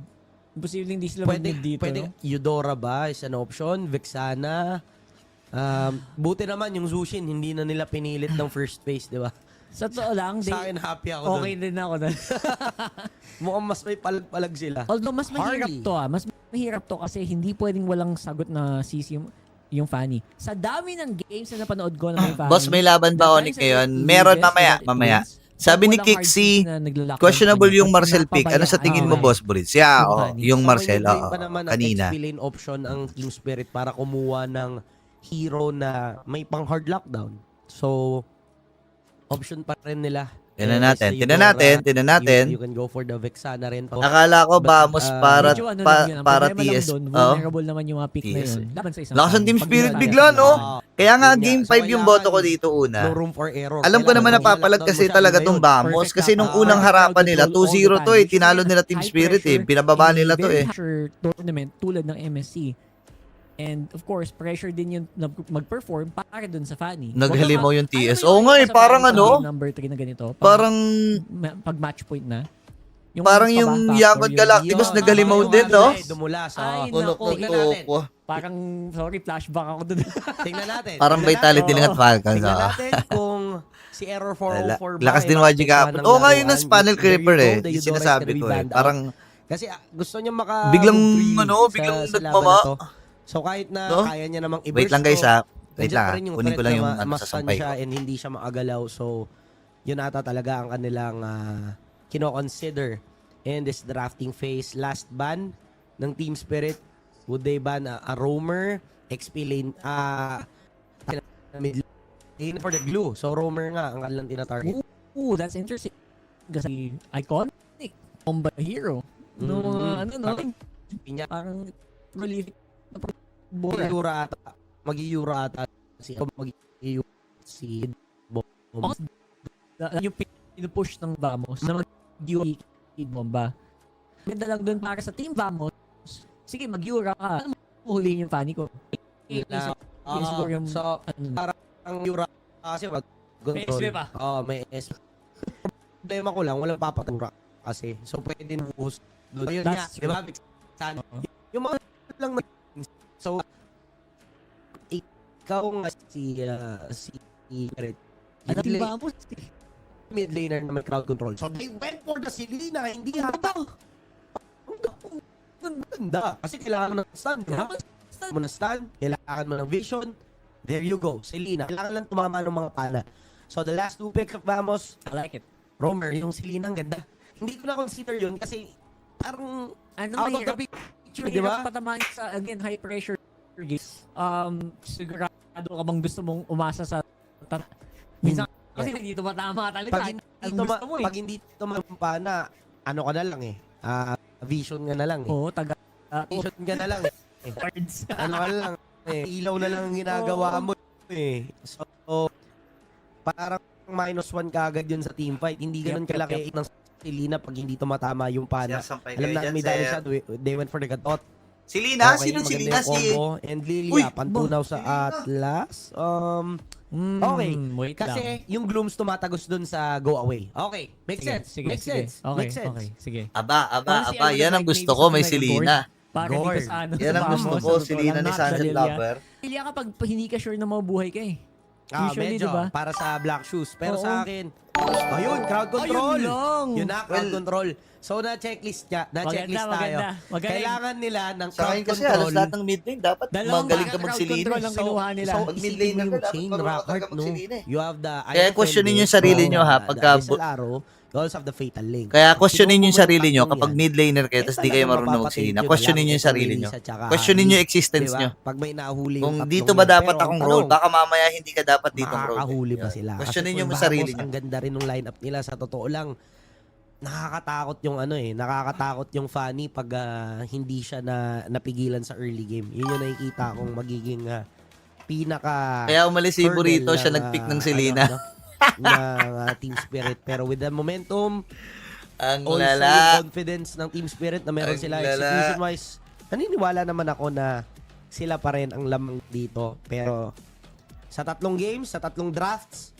Speaker 8: Posibleng hindi sila
Speaker 7: Pwede,
Speaker 8: mag-mid dito.
Speaker 7: pwede Eudora ba is an option? Vexana. Buti naman yung Zushin, hindi na nila pinilit ng first phase, di ba?
Speaker 8: Sa totoo lang,
Speaker 7: Sa akin, happy ako
Speaker 8: okay din ako doon.
Speaker 7: Mukhang mas may palag-palag sila.
Speaker 8: Although mas mahirap
Speaker 7: Harley.
Speaker 8: to Mas mahirap to kasi hindi pwedeng walang sagot na CC yung Fanny. Sa dami ng games na napanood ko na may Fanny.
Speaker 2: Boss, may laban ba Onyx ngayon? Meron mamaya. Sabi ni Kixi, questionable yung Marcel pick. Ano sa tingin mo, Boss Brits? Yeah, yung Marcel,
Speaker 7: pa naman ang
Speaker 2: kanina.
Speaker 7: XP lane option ang Team Spirit para kumuha ng hero na may pang hard lockdown. So, option pa rin nila.
Speaker 2: Tingnan
Speaker 7: Is
Speaker 2: natin,
Speaker 7: the
Speaker 2: tingnan
Speaker 7: Eudora.
Speaker 2: natin, natin.
Speaker 7: You can go for the Vexana rin.
Speaker 2: Akala ko Vamos para
Speaker 8: Medyo ano lang yun, ang
Speaker 2: para
Speaker 8: problema lang
Speaker 2: TS.
Speaker 8: doon,
Speaker 2: Oo.
Speaker 8: vulnerable naman yung mga pick na
Speaker 2: TS.
Speaker 8: yun. Laban sa isang
Speaker 2: Lakas ng
Speaker 8: Fanny.
Speaker 2: Team
Speaker 8: Pag
Speaker 2: Spirit
Speaker 8: hindi
Speaker 2: bigla,
Speaker 8: kaya-
Speaker 2: no? Kaya nga
Speaker 7: Yun nga.
Speaker 2: game
Speaker 7: So,
Speaker 2: 5 yung
Speaker 7: kailangan
Speaker 2: boto ko dito una.
Speaker 7: No room for error.
Speaker 2: Alam ko naman na
Speaker 7: Kailangan
Speaker 2: papalag
Speaker 7: lockdown
Speaker 2: kasi
Speaker 7: mo siya
Speaker 2: talaga
Speaker 7: ngayon.
Speaker 2: tong Vamos kasi nung unang harapan nila 2-0 to eh. Tinalo nila Team Spirit eh. Pinababa nila to eh.
Speaker 8: Pressure tournament tulad ng MSC. And of course, pressure din yung mag-perform para dun sa Fanny.
Speaker 2: Naghalimaw yung TS.
Speaker 8: Ano
Speaker 2: Oo nga eh,
Speaker 8: sa
Speaker 2: parang
Speaker 8: Fanny
Speaker 2: ano,
Speaker 8: sa number 3 na ganito.
Speaker 2: parang
Speaker 8: Pag match point na.
Speaker 2: parang yung Yaman Galacticos
Speaker 7: Yun,
Speaker 2: naghalimaw
Speaker 7: yung
Speaker 2: din, no?
Speaker 7: Dumula sa
Speaker 8: Ay,
Speaker 2: Unok
Speaker 8: nako.
Speaker 2: ng toko.
Speaker 8: Parang, sorry, flashback ako dun.
Speaker 7: Tingnan natin.
Speaker 2: Parang
Speaker 7: Tingnan
Speaker 2: Vitality
Speaker 7: natin.
Speaker 2: lang at Falcons.
Speaker 7: Tingnan
Speaker 2: ah.
Speaker 7: natin kung si Error 404 ba
Speaker 2: Lakas
Speaker 7: ay
Speaker 2: din YG
Speaker 7: makapektuhan
Speaker 2: kahapon.
Speaker 7: ng
Speaker 2: Oo nga, yun
Speaker 7: laruan.
Speaker 2: ang Panel
Speaker 7: There you
Speaker 2: Creeper
Speaker 7: go,
Speaker 2: eh.
Speaker 7: the
Speaker 2: Yung
Speaker 7: Eudora is
Speaker 2: sinasabi
Speaker 7: gonna be
Speaker 2: ko eh.
Speaker 7: banned out.
Speaker 2: Parang
Speaker 7: Kasi gusto niya maka
Speaker 2: Biglang,
Speaker 7: free
Speaker 2: ano,
Speaker 7: sa-
Speaker 2: biglang
Speaker 7: sa laban
Speaker 2: nagmama.
Speaker 7: na to. So kahit na
Speaker 2: No?
Speaker 7: kaya niya namang i-burst
Speaker 2: Wait lang guys
Speaker 7: to,
Speaker 2: ha. Wait
Speaker 7: nandiyan
Speaker 2: lang
Speaker 7: pa
Speaker 2: ha.
Speaker 7: rin yung
Speaker 2: Kunin ko
Speaker 7: threat
Speaker 2: lang
Speaker 7: na
Speaker 2: yung ano,
Speaker 7: ma-stun
Speaker 2: sasampay
Speaker 7: siya
Speaker 2: ko.
Speaker 7: and hindi siya maagalaw. So yun ata talaga ang kanilang kino-consider in this drafting phase. Last ban ng Team Spirit, would they ban a roamer, XP lane, mid lane for the glue. So roamer nga ang kanilang tinatarget.
Speaker 8: Ooh, that's interesting. Kasi iconic. Combat hero. No, ano, no?
Speaker 7: Pinya,
Speaker 8: Parang prolific na
Speaker 7: Mag-iura ata si si
Speaker 8: yung pinupush ng Vamos na mag-UA bomba. Ganda lang dun para sa Team Vamos. Sige, mag-Eura ka. Ano mo huliin yung Fanny ko? Siguro yung...
Speaker 7: so, parang ang Eura kasi
Speaker 8: May SP pa.
Speaker 7: May SP. Problema ko lang, walang papatura kasi. So, pwede na buhos. Yun nga,
Speaker 8: That's
Speaker 7: di ba? Sana. Yung mga lang so, ikaw nga si Red.
Speaker 8: Ano Team Vamos?
Speaker 7: Mid laner na may crowd control. So, they went for the Selena, hindi hata. Ang ganda. Kasi kailangan mo ng stun. Kailangan mo ng stun. Kailangan mo ng vision. There you go. Selena. Kailangan lang tumama ng mga pana. So, the last two picks of Vamos,
Speaker 8: I like it.
Speaker 7: Roamer, yung Selena, ang ganda. Hindi ko na-consider yun kasi parang out of the picture, di ba?
Speaker 8: Patamahan sa, again, high pressure games. Sigurado ka bang gusto mong umasa sa... Minsan, kasi hindi tumatama talaga.
Speaker 7: Pag hindi tumampana, ano ka na lang eh. Vision ka na lang eh.
Speaker 8: Oo,
Speaker 7: Vision ka na lang eh.
Speaker 8: words.
Speaker 7: Ano ka lang eh. Ilaw na lang ang ginagawa mo eh. So, parang -1 ka agad yun sa team fight. Hindi ganun kalaki ng Selena pag hindi tumatama yung pana. Alam na may dali siya. They went for the cut-out.
Speaker 2: Selena?
Speaker 7: Okay,
Speaker 2: Sino
Speaker 7: maganda
Speaker 2: Selena?
Speaker 7: yung combo. And Lilia, pantunaw sa Atlas. Okay.
Speaker 8: Wait
Speaker 7: Kasi
Speaker 8: lang.
Speaker 7: yung Glooms tumatagos dun sa go away. Okay. Makes sense.
Speaker 8: Sige,
Speaker 7: Makes
Speaker 8: sige.
Speaker 7: sense.
Speaker 8: Okay,
Speaker 7: Makes sense.
Speaker 8: okay, sige.
Speaker 2: Aba.
Speaker 8: Honestly, I would
Speaker 2: Yan ang
Speaker 8: like
Speaker 2: gusto
Speaker 8: maybe
Speaker 2: ko. May
Speaker 8: something like a
Speaker 2: Selena.
Speaker 8: Para
Speaker 7: Gore.
Speaker 8: dito sa ano,
Speaker 2: Yan
Speaker 8: sa
Speaker 2: ang gusto
Speaker 8: Vamos,
Speaker 2: ko.
Speaker 8: sa totoo
Speaker 2: Selena
Speaker 8: lang,
Speaker 2: ni
Speaker 8: not
Speaker 2: Sunset
Speaker 8: Lilia.
Speaker 2: Lover.
Speaker 8: Lilia kapag hindi ka sure na mabuhay ka eh. Usually,
Speaker 7: medyo.
Speaker 8: diba?
Speaker 7: Para sa Black Shoes. Pero
Speaker 8: Oo.
Speaker 7: sa akin, ayun, crowd control.
Speaker 8: Ayun lang.
Speaker 7: Yun na, crowd control. So, na-checklist tayo.
Speaker 8: Maganda. Magaling.
Speaker 7: Kailangan nila ng
Speaker 2: Sa akin
Speaker 7: crowd
Speaker 2: kasi halos
Speaker 7: control.
Speaker 2: lahat ng mid lane dapat
Speaker 8: Dalawang
Speaker 2: magaling ka
Speaker 8: crowd
Speaker 2: mag-Selena.
Speaker 8: control ang kinuha nila.
Speaker 7: So,
Speaker 2: Pag mid
Speaker 7: isipin
Speaker 2: lane
Speaker 7: mo
Speaker 2: ka,
Speaker 7: yung
Speaker 2: dapat
Speaker 7: chain
Speaker 2: marunong
Speaker 7: rock
Speaker 2: talaga
Speaker 7: heart, no?
Speaker 2: mag-Selena eh.
Speaker 7: You have the
Speaker 2: Kaya questionin yung sarili nyo, ha, pagka
Speaker 7: Arrow. You also have the Fatal Link.
Speaker 2: Kaya questionin
Speaker 7: Kung
Speaker 2: yung sarili nyo
Speaker 7: tatlong
Speaker 2: kapag
Speaker 7: yan,
Speaker 2: mid laner kayo tapos di kayo
Speaker 7: talagang
Speaker 2: marunong
Speaker 7: mapapatake
Speaker 2: mag-Selena.
Speaker 7: yun
Speaker 2: Questionin
Speaker 7: na
Speaker 2: nyo
Speaker 7: lang
Speaker 2: yung sarili
Speaker 7: kung
Speaker 2: nyo.
Speaker 7: Melissa tsaka
Speaker 2: Questionin yung
Speaker 7: Honey.
Speaker 2: existence
Speaker 7: Diba?
Speaker 2: nyo.
Speaker 7: Pag may nahuli yung
Speaker 2: Kung
Speaker 7: tatlong
Speaker 2: dito ba
Speaker 7: yun.
Speaker 2: dapat
Speaker 7: Pero
Speaker 2: akong
Speaker 7: ang
Speaker 2: role,
Speaker 7: tanong,
Speaker 2: baka mamaya hindi ka dapat ditong role.
Speaker 7: makakahuli ba sila?
Speaker 2: Questionin
Speaker 7: Kasi
Speaker 2: nyo
Speaker 7: for
Speaker 2: mo sarili
Speaker 7: Vamos,
Speaker 2: nyo.
Speaker 7: ang ganda rin ng lineup nila sa totoo lang. Nakakatakot yung nakakatakot yung Fanny pag hindi siya napigilan sa early game. Yun yung nakikita kong magiging pinaka
Speaker 2: Kaya umalis si
Speaker 7: hurdle
Speaker 2: Burrito, siya
Speaker 7: ng,
Speaker 2: nag-pick ng Selena.
Speaker 7: ng Team Spirit. Pero with the momentum,
Speaker 2: Ang
Speaker 7: also
Speaker 2: lala.
Speaker 7: yung confidence ng Team Spirit na meron
Speaker 2: Ang
Speaker 7: sila
Speaker 2: lala.
Speaker 7: execution-wise, naniniwala naman ako na sila pa rin ang lamang dito. Pero sa 3 games, sa 3 drafts,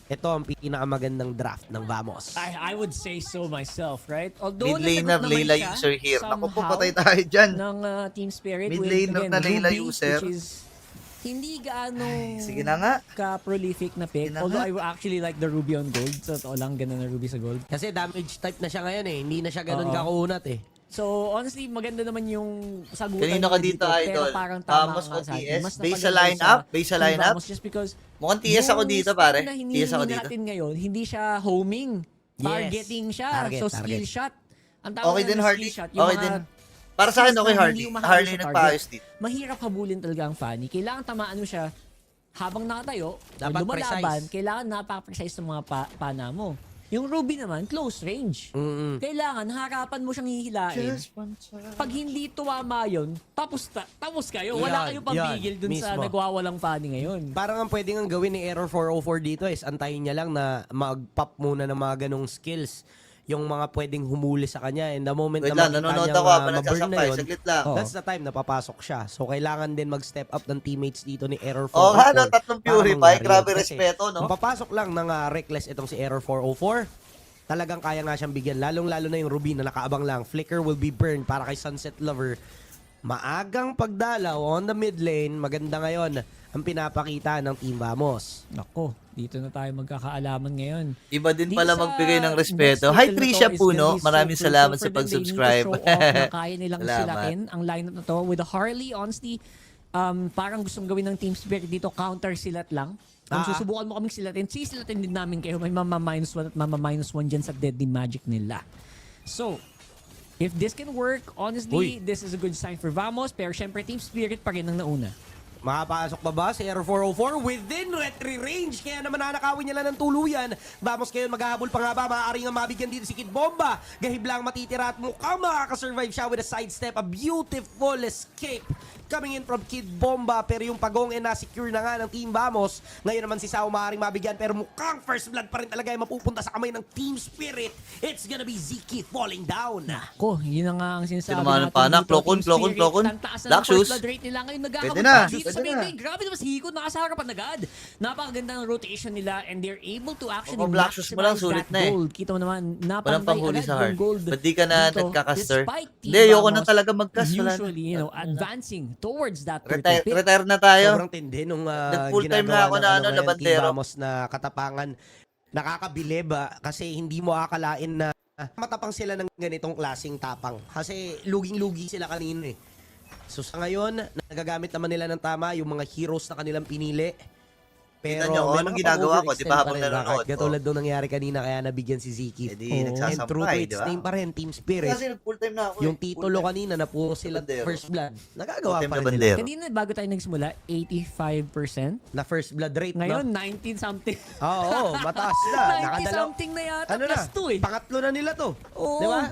Speaker 7: ito ang pinakamagandang draft ng Vamos.
Speaker 8: I would say so myself, right? Although
Speaker 2: Mid laner,
Speaker 8: nasagot naman
Speaker 2: Layla
Speaker 8: siya
Speaker 2: user here. Naku po,
Speaker 8: somehow
Speaker 2: patay tayo dyan.
Speaker 8: ng Team Spirit
Speaker 2: Mid
Speaker 8: with,
Speaker 2: laner
Speaker 8: again,
Speaker 2: na Layla
Speaker 8: Ruby,
Speaker 2: user.
Speaker 8: which is hindi gaano
Speaker 2: Sige na nga.
Speaker 8: ka-prolific na pick.
Speaker 2: Sige na
Speaker 8: Although
Speaker 2: nga.
Speaker 8: I actually like the Ruby on gold. So, totoo lang, ganun na Ruby sa gold.
Speaker 7: Kasi damage type na siya ngayon Hindi na siya ganun
Speaker 8: Oo.
Speaker 7: kakunat
Speaker 8: So, honestly, maganda naman yung sagutan
Speaker 2: Kanino
Speaker 8: niya
Speaker 2: ka dito,
Speaker 8: Pero
Speaker 2: idol?
Speaker 8: parang tama
Speaker 2: Vamos
Speaker 8: nga
Speaker 2: o
Speaker 8: sa akin.
Speaker 2: TS?
Speaker 8: Mas
Speaker 2: Base sa
Speaker 8: napaganda
Speaker 2: lineup? Base sa
Speaker 8: Team
Speaker 2: lineup?
Speaker 8: Vamos just because
Speaker 2: Mukhang TS ako
Speaker 8: yung
Speaker 2: dito,
Speaker 8: style
Speaker 2: pare.
Speaker 8: na
Speaker 2: TS ako
Speaker 8: hinihingi
Speaker 2: dito.
Speaker 8: natin ngayon, hindi siya homing.
Speaker 7: Yes.
Speaker 8: Targeting siya.
Speaker 7: Target,
Speaker 8: so,
Speaker 7: target.
Speaker 8: skill shot. Ang tawag
Speaker 2: Okay
Speaker 8: na
Speaker 2: din,
Speaker 8: ng
Speaker 2: Harley.
Speaker 8: skill shot, yung
Speaker 2: Okay
Speaker 8: mga
Speaker 2: din. Para sa akin,
Speaker 8: skills
Speaker 2: okay,
Speaker 8: na
Speaker 2: Harley.
Speaker 8: hindi umahalo
Speaker 2: Harley
Speaker 8: sa
Speaker 2: nagpaayos
Speaker 8: target.
Speaker 2: dito.
Speaker 8: Mahirap habulin talaga ang Fanny. Kailangan tamaan mo siya habang nakatayo.
Speaker 7: Dapat
Speaker 8: lumalaban,
Speaker 7: precise.
Speaker 8: kailangan napaka-precise ng mga pana mo. Yung Ruby naman, close range. Kailangan, harapan mo siyang hihilain. Pag hindi tumama yun, tapos kayo. Wala
Speaker 7: Yan,
Speaker 8: kayong pambigil dun sa
Speaker 7: mismo.
Speaker 8: nagwawalang Fanny ngayon.
Speaker 7: Parang ang pwede nga gawin ni Error 404 dito is antayin niya lang na mag-pop muna ng mga ganong skills yung mga pwedeng humuli sa kanya. And the moment
Speaker 2: Wait
Speaker 7: na
Speaker 2: lang,
Speaker 7: makita
Speaker 2: nanonood
Speaker 7: niyang,
Speaker 2: ako habang
Speaker 7: ma-burn na
Speaker 2: nagsasampay.
Speaker 7: yun,
Speaker 2: Saglit lang.
Speaker 7: that's the time na papasok siya. So, kailangan din mag-step up ng teammates dito ni Error 404.
Speaker 2: Oo nga, no, tatlong
Speaker 7: para
Speaker 2: Purify.
Speaker 7: mangyari
Speaker 2: Grabe
Speaker 7: yun. Kasi
Speaker 2: respeto, no?
Speaker 7: Kung papasok lang ng Reckless itong si Error 404, talagang kaya nga siyang bigyan. Lalong-lalo na yung Ruby na nakaabang lang. Flicker will be burned para kay Sunset Lover. Maagang pagdalaw on the mid lane. Maganda ngayon ang pinapakita ng Team Vamos.
Speaker 8: Nako, dito na tayo magkakaalaman ngayon.
Speaker 2: Iba din
Speaker 8: Dito
Speaker 2: pala
Speaker 8: sa
Speaker 2: magbigay ng respeto.
Speaker 8: next
Speaker 2: Hi,
Speaker 8: title na
Speaker 2: Tricia
Speaker 8: to is
Speaker 2: Puno.
Speaker 8: gonna be
Speaker 2: Maraming
Speaker 8: so
Speaker 2: salamat
Speaker 8: crucial
Speaker 2: sa
Speaker 8: for them. They need to
Speaker 2: pag-subscribe.
Speaker 8: show off na kaya nilang
Speaker 2: Salamat.
Speaker 8: silakin ang lineup na to. With the Harley, honestly, parang gustong gawin ng Team Spirit dito, counter silat lang. Kung susubukan mo kaming silatin, sisilatin din namin kayo. May mama-1 at mama-1 dyan sa Deadly Magic nila. So, if this can work, honestly, this is a good sign for Vamos. Pero syempre, Team Spirit pa rin ang nauna.
Speaker 7: Makapasok pa ba si Error 404 within retry range? Kaya naman nanakawin niya lang ng tuluyan. Vamos kayo, maghahabol pa nga ba? Maaari nga mabigyan dito si Kid Bomba. Gahib lang matitira at mukhang makakasurvive siya with a sidestep. A beautiful escape coming in from Kid Bomba. Pero yung pagong na-secure na nga ng Team Vamos. Ngayon naman si Sao maaaring mabigyan. Pero mukhang first blood pa rin talaga yung mapupunta sa kamay ng Team Spirit. It's gonna be Ziki falling down.
Speaker 8: Ko, yun na nga ang sinasabi
Speaker 2: Sinumanan
Speaker 8: natin
Speaker 2: pa na.
Speaker 8: dito,
Speaker 2: Klokon,
Speaker 8: Team
Speaker 2: klokon,
Speaker 8: Spirit.
Speaker 2: klokon.
Speaker 8: Tantaas na
Speaker 2: Black
Speaker 8: ng first
Speaker 2: shoes.
Speaker 8: blood rate nila ngayon.
Speaker 2: Pwede
Speaker 8: Nagkakabot
Speaker 2: na.
Speaker 8: dito sa
Speaker 2: Pwede
Speaker 8: mid
Speaker 2: na.
Speaker 8: lane. Grabe naman si Hiko, nakasaharapan agad. Napakaganda ng rotation nila and they're able to actually
Speaker 2: Kung black shoes mo lang,
Speaker 8: maximize
Speaker 2: sulit
Speaker 8: that
Speaker 2: na eh.
Speaker 8: gold. Kita mo naman,
Speaker 2: Walang
Speaker 8: napantay
Speaker 2: panghuli
Speaker 8: agad
Speaker 2: sa
Speaker 8: yung
Speaker 2: hard.
Speaker 8: gold.
Speaker 2: Ba't di ka na
Speaker 8: dito,
Speaker 2: nagka-caster?
Speaker 8: despite Team
Speaker 2: Hindi, ayoko na
Speaker 8: Vamos
Speaker 2: talaga mag-cast. Wala na.
Speaker 8: usually, advancing towards that 30 pick.
Speaker 2: Retire na tayo.
Speaker 7: Sobrang tindi nung
Speaker 2: Nag-full time
Speaker 7: ginagawa
Speaker 2: na ako
Speaker 7: ng
Speaker 2: na
Speaker 7: ngayon, Team
Speaker 2: labandero.
Speaker 7: Vamos na katapangan. Nakakabilib kasi hindi mo akalain na matapang sila ng ganitong klaseng tapang. Kasi luging-lugi sila kanina eh. So sa ngayon, nagagamit naman nila ng tama yung mga heroes na kanilang pinili. Pero
Speaker 2: Kita nyo,
Speaker 7: may
Speaker 2: anong
Speaker 7: mga
Speaker 2: ginagawa ko,
Speaker 7: pang-overextend
Speaker 2: di ba, habang
Speaker 7: pa rin,
Speaker 2: nanonood
Speaker 7: Bakart.
Speaker 2: ko?
Speaker 7: Katulad nung nangyari kanina kaya nabigyan si Ziki.
Speaker 2: Eh di,
Speaker 7: And
Speaker 2: nagsasampay,
Speaker 7: true to
Speaker 2: di
Speaker 7: its
Speaker 2: ba?
Speaker 7: name pa rin, Team Spirit.
Speaker 2: Kasi full time na ako.
Speaker 7: Yung titulo kanina na puro sila
Speaker 2: Bandero.
Speaker 7: first blood. Nagagawa
Speaker 2: Full-time
Speaker 7: pa
Speaker 2: na
Speaker 7: rin nila.
Speaker 2: bandero.
Speaker 8: Kanina, bago tayo nagsimula, 85%.
Speaker 7: Na first blood rate,
Speaker 8: Ngayon,
Speaker 7: no?
Speaker 8: 19-something.
Speaker 7: Oo, mataas na.
Speaker 8: 90-something na yata,
Speaker 7: Ano
Speaker 8: plus 2 eh.
Speaker 7: Pangatlo na nila to.
Speaker 8: Oo.
Speaker 7: Di ba?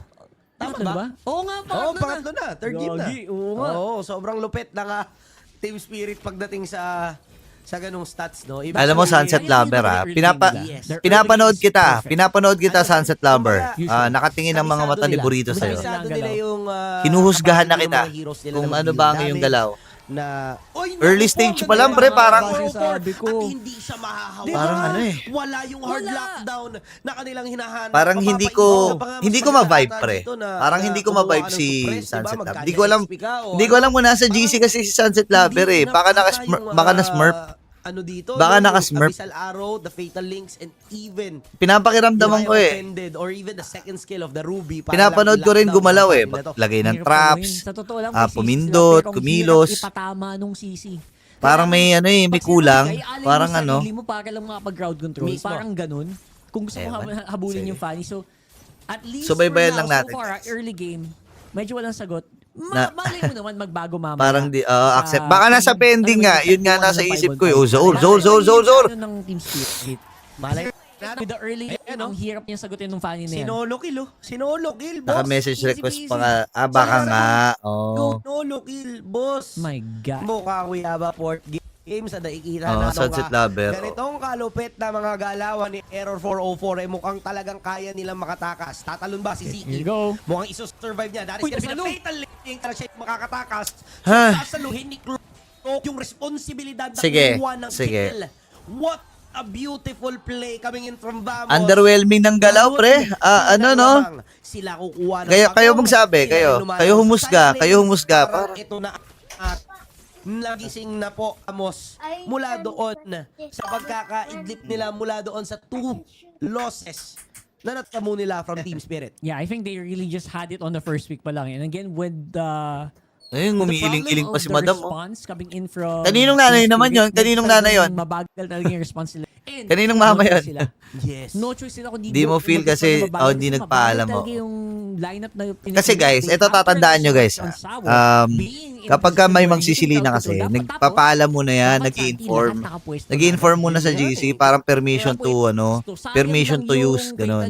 Speaker 8: Tama ba? Oo nga,
Speaker 7: Oo,
Speaker 8: pangatlo
Speaker 7: pangatlo na. Third game na.
Speaker 8: Gagi, oo nga.
Speaker 7: Oo, sobrang lupit ng Team Spirit pagdating sa ganung stats, no? Ibig
Speaker 2: Alam mo,
Speaker 7: sabihin,
Speaker 2: Sunset Lover,
Speaker 8: Yes.
Speaker 2: pinapanood kita, Sunset Lover.
Speaker 7: Usually.
Speaker 2: Nakatingin ang mga mata ni Burrito sa'yo.
Speaker 7: Kabisado nila yung
Speaker 2: Hinuhusgahan na
Speaker 7: kapatid
Speaker 2: kita
Speaker 7: ng mga heroes nila
Speaker 2: kung
Speaker 7: na
Speaker 2: ano
Speaker 7: mag-deal
Speaker 2: ba ang iyong
Speaker 7: damage,
Speaker 2: galaw.
Speaker 7: na
Speaker 2: Early stage pa lang, pre, parang-
Speaker 8: Sabi ko.
Speaker 7: at hindi siya mahahawa.
Speaker 2: Parang ano eh.
Speaker 7: Wala yung hard
Speaker 8: Wala.
Speaker 7: lockdown na kanilang hinahanap.
Speaker 2: Parang hindi ko ma-vibe, pre. Parang hindi ko ma-vibe
Speaker 7: kumuha ka ng
Speaker 2: si
Speaker 7: suppress,
Speaker 2: Sunset
Speaker 7: diba?
Speaker 2: Lover. Hindi ko alam kung nasa
Speaker 7: Parang
Speaker 2: GC kasi si Sunset Lover eh. Baka naka-smurf.
Speaker 7: Ano dito?
Speaker 2: Baka
Speaker 7: yung
Speaker 2: naka-smurf.
Speaker 7: Abyssal Arrow, the Fatal Links, and even
Speaker 2: Pinapakiramdaman ko eh.
Speaker 7: Offended, or even the second skill of the Ruby. para
Speaker 2: Pinapanood
Speaker 7: lang
Speaker 2: ko rin
Speaker 7: i-lockdown
Speaker 2: gumalaw
Speaker 7: yung
Speaker 2: eh.
Speaker 7: nila to.
Speaker 2: Lagay ng
Speaker 8: Hirap
Speaker 2: traps.
Speaker 8: gawin. Sa totoo lang, may
Speaker 2: Pumindot,
Speaker 8: sisi sila, pero ang
Speaker 2: kumilos.
Speaker 8: hirap ipatama nung sisi.
Speaker 2: Parang may ano eh, may
Speaker 8: Pag
Speaker 2: kulang.
Speaker 8: sinabay, alay mo
Speaker 2: Parang
Speaker 8: sarili
Speaker 2: ano.
Speaker 8: mo para lang makapag-crowd control.
Speaker 7: Mismo.
Speaker 8: Parang ganun. kung gusto mo habulin yung Fanny. So, at least
Speaker 2: Subaybayan
Speaker 8: for
Speaker 2: lang
Speaker 8: now,
Speaker 2: natin,
Speaker 8: so far,
Speaker 2: guys.
Speaker 8: early game, medyo walang sagot. Malay mo naman magbago mamaya.
Speaker 2: Parang di, accept. Baka nasa pending nga. Yun nga nasa isip ko. Zol.
Speaker 8: Ng Team Spirit. Malay with the early, ang hirap niya sagutin ng Fanny na yan.
Speaker 7: Sinolo kill, Sinolo kill, boss.
Speaker 2: Naka-message
Speaker 8: Easy
Speaker 2: request
Speaker 8: peasy.
Speaker 2: pa nga. Baka nga.
Speaker 7: Sinolo kill, boss.
Speaker 8: My God.
Speaker 7: Mukha kuya ba port game sa nakikita na
Speaker 2: Sunset Lover.
Speaker 7: ganitong kalupit na mga galawan ni Error 404 mukhang talagang kaya nilang makatakas. Tatalon ba si Ziki?
Speaker 8: Here you go.
Speaker 7: Mukhang iso-survive niya. That is gonna be the fatal link para siya makakatakas. So,
Speaker 2: Ha?
Speaker 7: sasaluhin ni Clark yung responsibilidad na
Speaker 2: Sige,
Speaker 7: kumuha ng
Speaker 2: sige.
Speaker 7: kill. What a beautiful play coming in from Vamos.
Speaker 2: Underwhelming ng galaw, pre. Ano, no?
Speaker 7: Sila kukuha ng
Speaker 2: Kayo
Speaker 7: bagong,
Speaker 2: magsabi,
Speaker 7: sila
Speaker 2: kayo.
Speaker 7: lumalang
Speaker 2: Kayo
Speaker 7: sa
Speaker 2: humusga,
Speaker 7: side
Speaker 2: kayo
Speaker 7: lanes.
Speaker 2: humusga.
Speaker 7: Parang ito na at nagising na po Amos mula doon sa pagkakaidlip nila mula doon sa 2 losses na natamo nila from Team Spirit.
Speaker 8: Yeah, I think they really just had it on the first week pa lang. And again, with the
Speaker 2: Ayun, umiiling-iling pa si Madam.
Speaker 8: response coming in from
Speaker 2: Kaninong nanay naman yun? Kaninong nanay yun?
Speaker 8: Mabagal talaga yung response nila. And
Speaker 2: Kaninong mama
Speaker 8: no choice
Speaker 2: yun?
Speaker 8: sila.
Speaker 7: Yes.
Speaker 8: No choice sila kundi
Speaker 2: Di mo feel kasi,
Speaker 8: mabagal
Speaker 2: hindi
Speaker 8: kasi
Speaker 2: nagpaalam
Speaker 8: mabagal
Speaker 2: mo.
Speaker 8: talaga yung lineup na
Speaker 2: Kasi guys, ito tatandaan nyo guys. Kapag ka may magsisilina kasi, nagpapaalam mo na yan, nag-i-inform mo na sa GC, parang permission to, permission to use, ganun.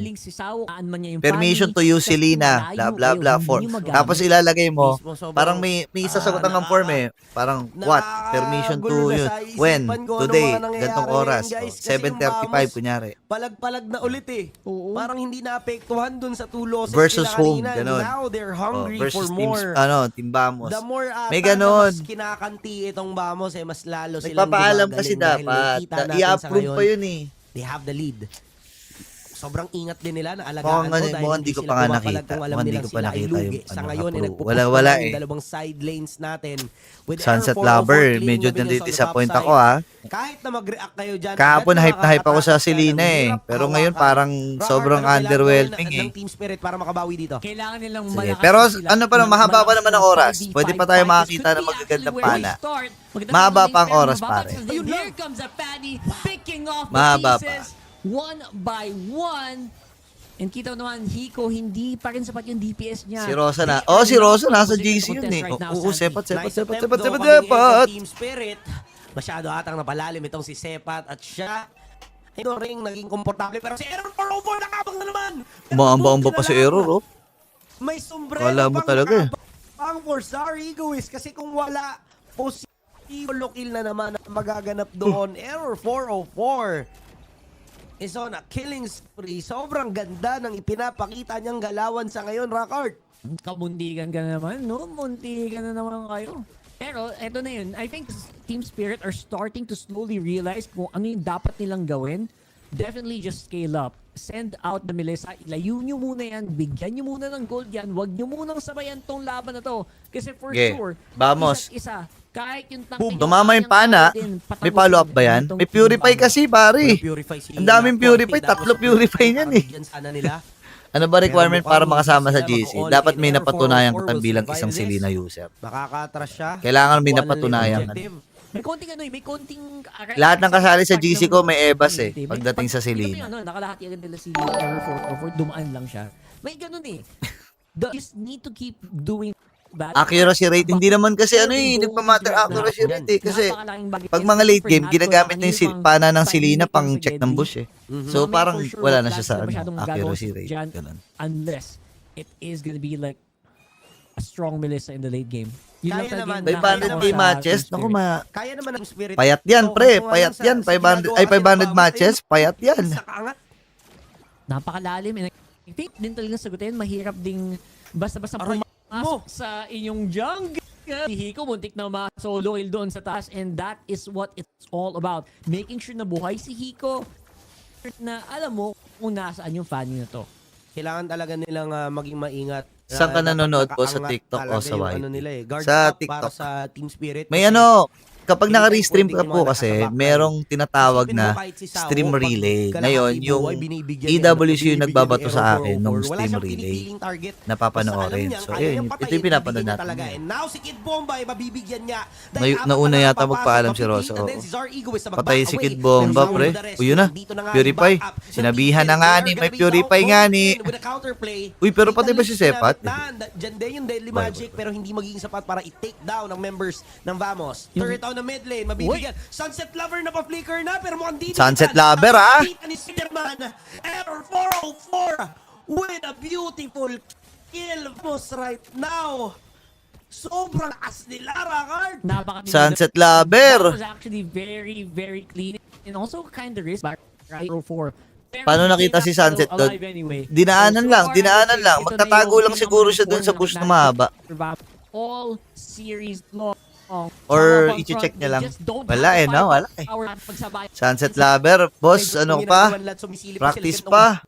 Speaker 2: Permission to use Silina, blah blah blah, tapos ilalagay mo, parang may isasagutan ng form eh, parang what? Permission to use, when? Today, gantong oras, 7:35 kunyari.
Speaker 7: Palag-palag na ulit eh. Parang hindi naapektuhan dun sa 2 losses
Speaker 2: Versus
Speaker 7: nila
Speaker 2: home,
Speaker 7: kanina.
Speaker 2: ganun.
Speaker 7: Now they're hungry
Speaker 2: Versus
Speaker 7: for
Speaker 2: teams,
Speaker 7: more.
Speaker 2: Team Bamos.
Speaker 7: The more
Speaker 2: May
Speaker 7: ata na
Speaker 2: ganon.
Speaker 7: mas kinakanti itong Bamos mas lalo silang
Speaker 2: Nagpapaalam
Speaker 7: gumagaling
Speaker 2: kasi
Speaker 7: dahil
Speaker 2: dapat,
Speaker 7: nakita natin sa
Speaker 2: i-approve
Speaker 7: ngayon,
Speaker 2: pa yun eh.
Speaker 7: they have the lead. Sobrang ingat din nila na alagaan to dahil
Speaker 2: Mukhang di ko
Speaker 7: sila
Speaker 2: pa nga
Speaker 7: pumapalag
Speaker 2: nakita.
Speaker 7: kung alam
Speaker 2: Mukhang di
Speaker 7: nilang
Speaker 2: ko pa
Speaker 7: sila ay
Speaker 2: nakita
Speaker 7: lugi.
Speaker 2: yung
Speaker 7: Sa ngayon,
Speaker 2: approve.
Speaker 7: nagpupush
Speaker 2: Wala
Speaker 7: yung
Speaker 2: eh.
Speaker 7: dalawang side lanes natin. With
Speaker 2: Sunset
Speaker 7: Error 404
Speaker 2: Lover,
Speaker 7: clean
Speaker 2: medyo
Speaker 7: na bigyan
Speaker 2: disappoint
Speaker 7: on the top
Speaker 2: ako
Speaker 7: side. Kahit na mag-react kayo dyan.
Speaker 2: Kahapon
Speaker 7: kahit
Speaker 2: hype na hype ako sa
Speaker 7: makakatakas
Speaker 2: Silina
Speaker 7: ka,
Speaker 2: eh.
Speaker 7: hirap
Speaker 2: Pero ngayon
Speaker 7: hawakan.
Speaker 2: parang
Speaker 7: Rocker,
Speaker 2: sobrang
Speaker 7: ano kailangan
Speaker 2: underwhelming
Speaker 7: gawin
Speaker 2: eh.
Speaker 7: ng Team Spirit para makabawi dito?
Speaker 8: Kailangan nilang
Speaker 2: Sige.
Speaker 8: malakas
Speaker 2: Pero
Speaker 8: sila.
Speaker 2: ano pa, mahaba pa naman ang oras.
Speaker 8: Malakas
Speaker 2: Pwede pa tayo makakita ng magagandang pana. Mahaba pa ang oras, pare.
Speaker 8: Here comes a Fanny picking off the
Speaker 2: Mahaba pa.
Speaker 8: pieces one by one. And kita mo naman, Hiko, hindi pa rin sapat yung DPS niya.
Speaker 2: Si Rosa na. Si Rosa nasa GC yun eh. Sepat.
Speaker 7: Team Spirit. Masyado atang napalalim itong si Sepat at siya ito ring naging komportable pero si Error 404 nakabang na naman.
Speaker 2: Umaamba pa si Error, oh.
Speaker 7: May sombrero
Speaker 2: Kala mo talaga eh.
Speaker 7: Pang for sorry egoist kasi kung wala posible kill na naman ang magaganap doon. Error 404 is on a killing spree. Sobrang ganda ng ipinapakita niyang galawan sa ngayon, Rockart.
Speaker 8: Kamuntikan ka naman, no? Muntikan na naman kayo. Pero, eto na yun. I think Team Spirit are starting to slowly realize kung ano yung dapat nilang gawin. Definitely just scale up. Send out the Melissa. Ilayo nyo muna yan. Bigyan nyo muna ng gold yan. Huwag nyo munang sabayan tong laban na to. Kasi for sure,
Speaker 2: vamos.
Speaker 8: isa. Kahit yung
Speaker 2: Tumama yung pana. May follow-up ba yan? May purify kasi, pare. Ang daming purify. 3 purify niyan eh. Ano ba requirement para makasama sa GC? Dapat may napatunayan ka bilang isang Silina user.
Speaker 7: Makakatras siya.
Speaker 2: Kailangan may napatunayan ka.
Speaker 8: May konting may konting...
Speaker 2: Lahat ng kasali sa GC ko may ebas eh. Pagdating sa Silina.
Speaker 8: Nakalahati agad nila si Error 404. Dumaan lang siya. May ganun eh. Just need to keep doing
Speaker 2: accuracy rate, hindi naman kasi nagpamatter accuracy rate eh. Kasi pag mga late game, ginagamit na yung pana ng Silina pang check ng bush eh. So parang wala na siya sa accuracy rate. Ganun.
Speaker 8: Unless it is gonna be like a strong Melissa in the late game.
Speaker 7: Kaya naman.
Speaker 2: 500k matches, naku
Speaker 7: Kaya naman ang Spirit.
Speaker 2: payat yan pre, payat yan. 500 matches, payat yan.
Speaker 8: Napakalalim. And I think din talaga sagutin, mahirap ding basta-basta sa inyong jungle. Si Hiko, muntik na ma-solo kill doon sa taas and that is what it's all about. Making sure na buhay si Hiko na alam mo kung nasaan yung Fanny na to.
Speaker 7: Kailangan talaga nilang maging maingat.
Speaker 2: Saan ka
Speaker 7: dapat
Speaker 2: nanonood po? Sa
Speaker 7: nakaangat
Speaker 2: TikTok o
Speaker 7: talaga
Speaker 2: sa
Speaker 7: yung
Speaker 2: YT?
Speaker 7: ano nila guard
Speaker 2: Sa
Speaker 7: up para
Speaker 2: TikTok.
Speaker 7: sa team spirit.
Speaker 2: May
Speaker 7: Kasi
Speaker 2: kapag
Speaker 7: anytime
Speaker 2: naka-restream
Speaker 7: pwedeng
Speaker 2: ka
Speaker 7: yung
Speaker 2: po
Speaker 7: mga
Speaker 2: kasi,
Speaker 7: nasa backline.
Speaker 2: merong tinatawag
Speaker 7: Isipin mo
Speaker 2: na
Speaker 7: kahit si Sao,
Speaker 2: stream
Speaker 7: pag
Speaker 2: relay.
Speaker 7: kalahati
Speaker 2: Ngayon, yung
Speaker 7: buhay, binibigyan niya,
Speaker 2: EWC yung
Speaker 7: binibigyan
Speaker 2: nagbabato
Speaker 7: ni
Speaker 2: sa
Speaker 7: Aero
Speaker 2: akin
Speaker 7: 404,
Speaker 2: nung
Speaker 7: wala
Speaker 2: stream
Speaker 7: siyang
Speaker 2: relay
Speaker 7: pinipiling target.
Speaker 2: na papanoorin.
Speaker 7: Basta alam niya,
Speaker 2: So,
Speaker 7: kaya
Speaker 2: ayun,
Speaker 7: niyang
Speaker 2: ito
Speaker 7: patayin,
Speaker 2: yung pinapanood
Speaker 7: bibigyan niya
Speaker 2: natin.
Speaker 7: talaga. And now, si Kid Bomba, mabibigyan niya.
Speaker 2: Nauna yata magpaalam si Rosa. Patay si Kid Bomba, pre. O yun na, Purify. Sinabihan na nga ni, may Purify nga ni. Uy, pero patay ba si Sepat?
Speaker 7: Diyan din yung Deadly Magic, pero hindi magiging sapat para i-take down ng members ng Vamos. Turret out na mid lane, mabibigyan. Sunset Lover na pa-flicker na, pero mukhang dito.
Speaker 2: Sunset Lover, ah!
Speaker 7: Ni Spiderman, Error 404 with a beautiful kill most right now. Sobrang lakas ni Lara Card.
Speaker 2: Sunset
Speaker 8: That
Speaker 2: Lover.
Speaker 8: was actually very, very clean and also kind of risk back right 4.
Speaker 2: Paano nakita si Sunset doon? Dinaanan lang. Magtatago lang siguro siya doon sa bush na mahaba.
Speaker 8: All series long.
Speaker 2: Or i-check niya lang. Wala no? Wala eh. Sunset Lover, boss, ano pa? Practice pa.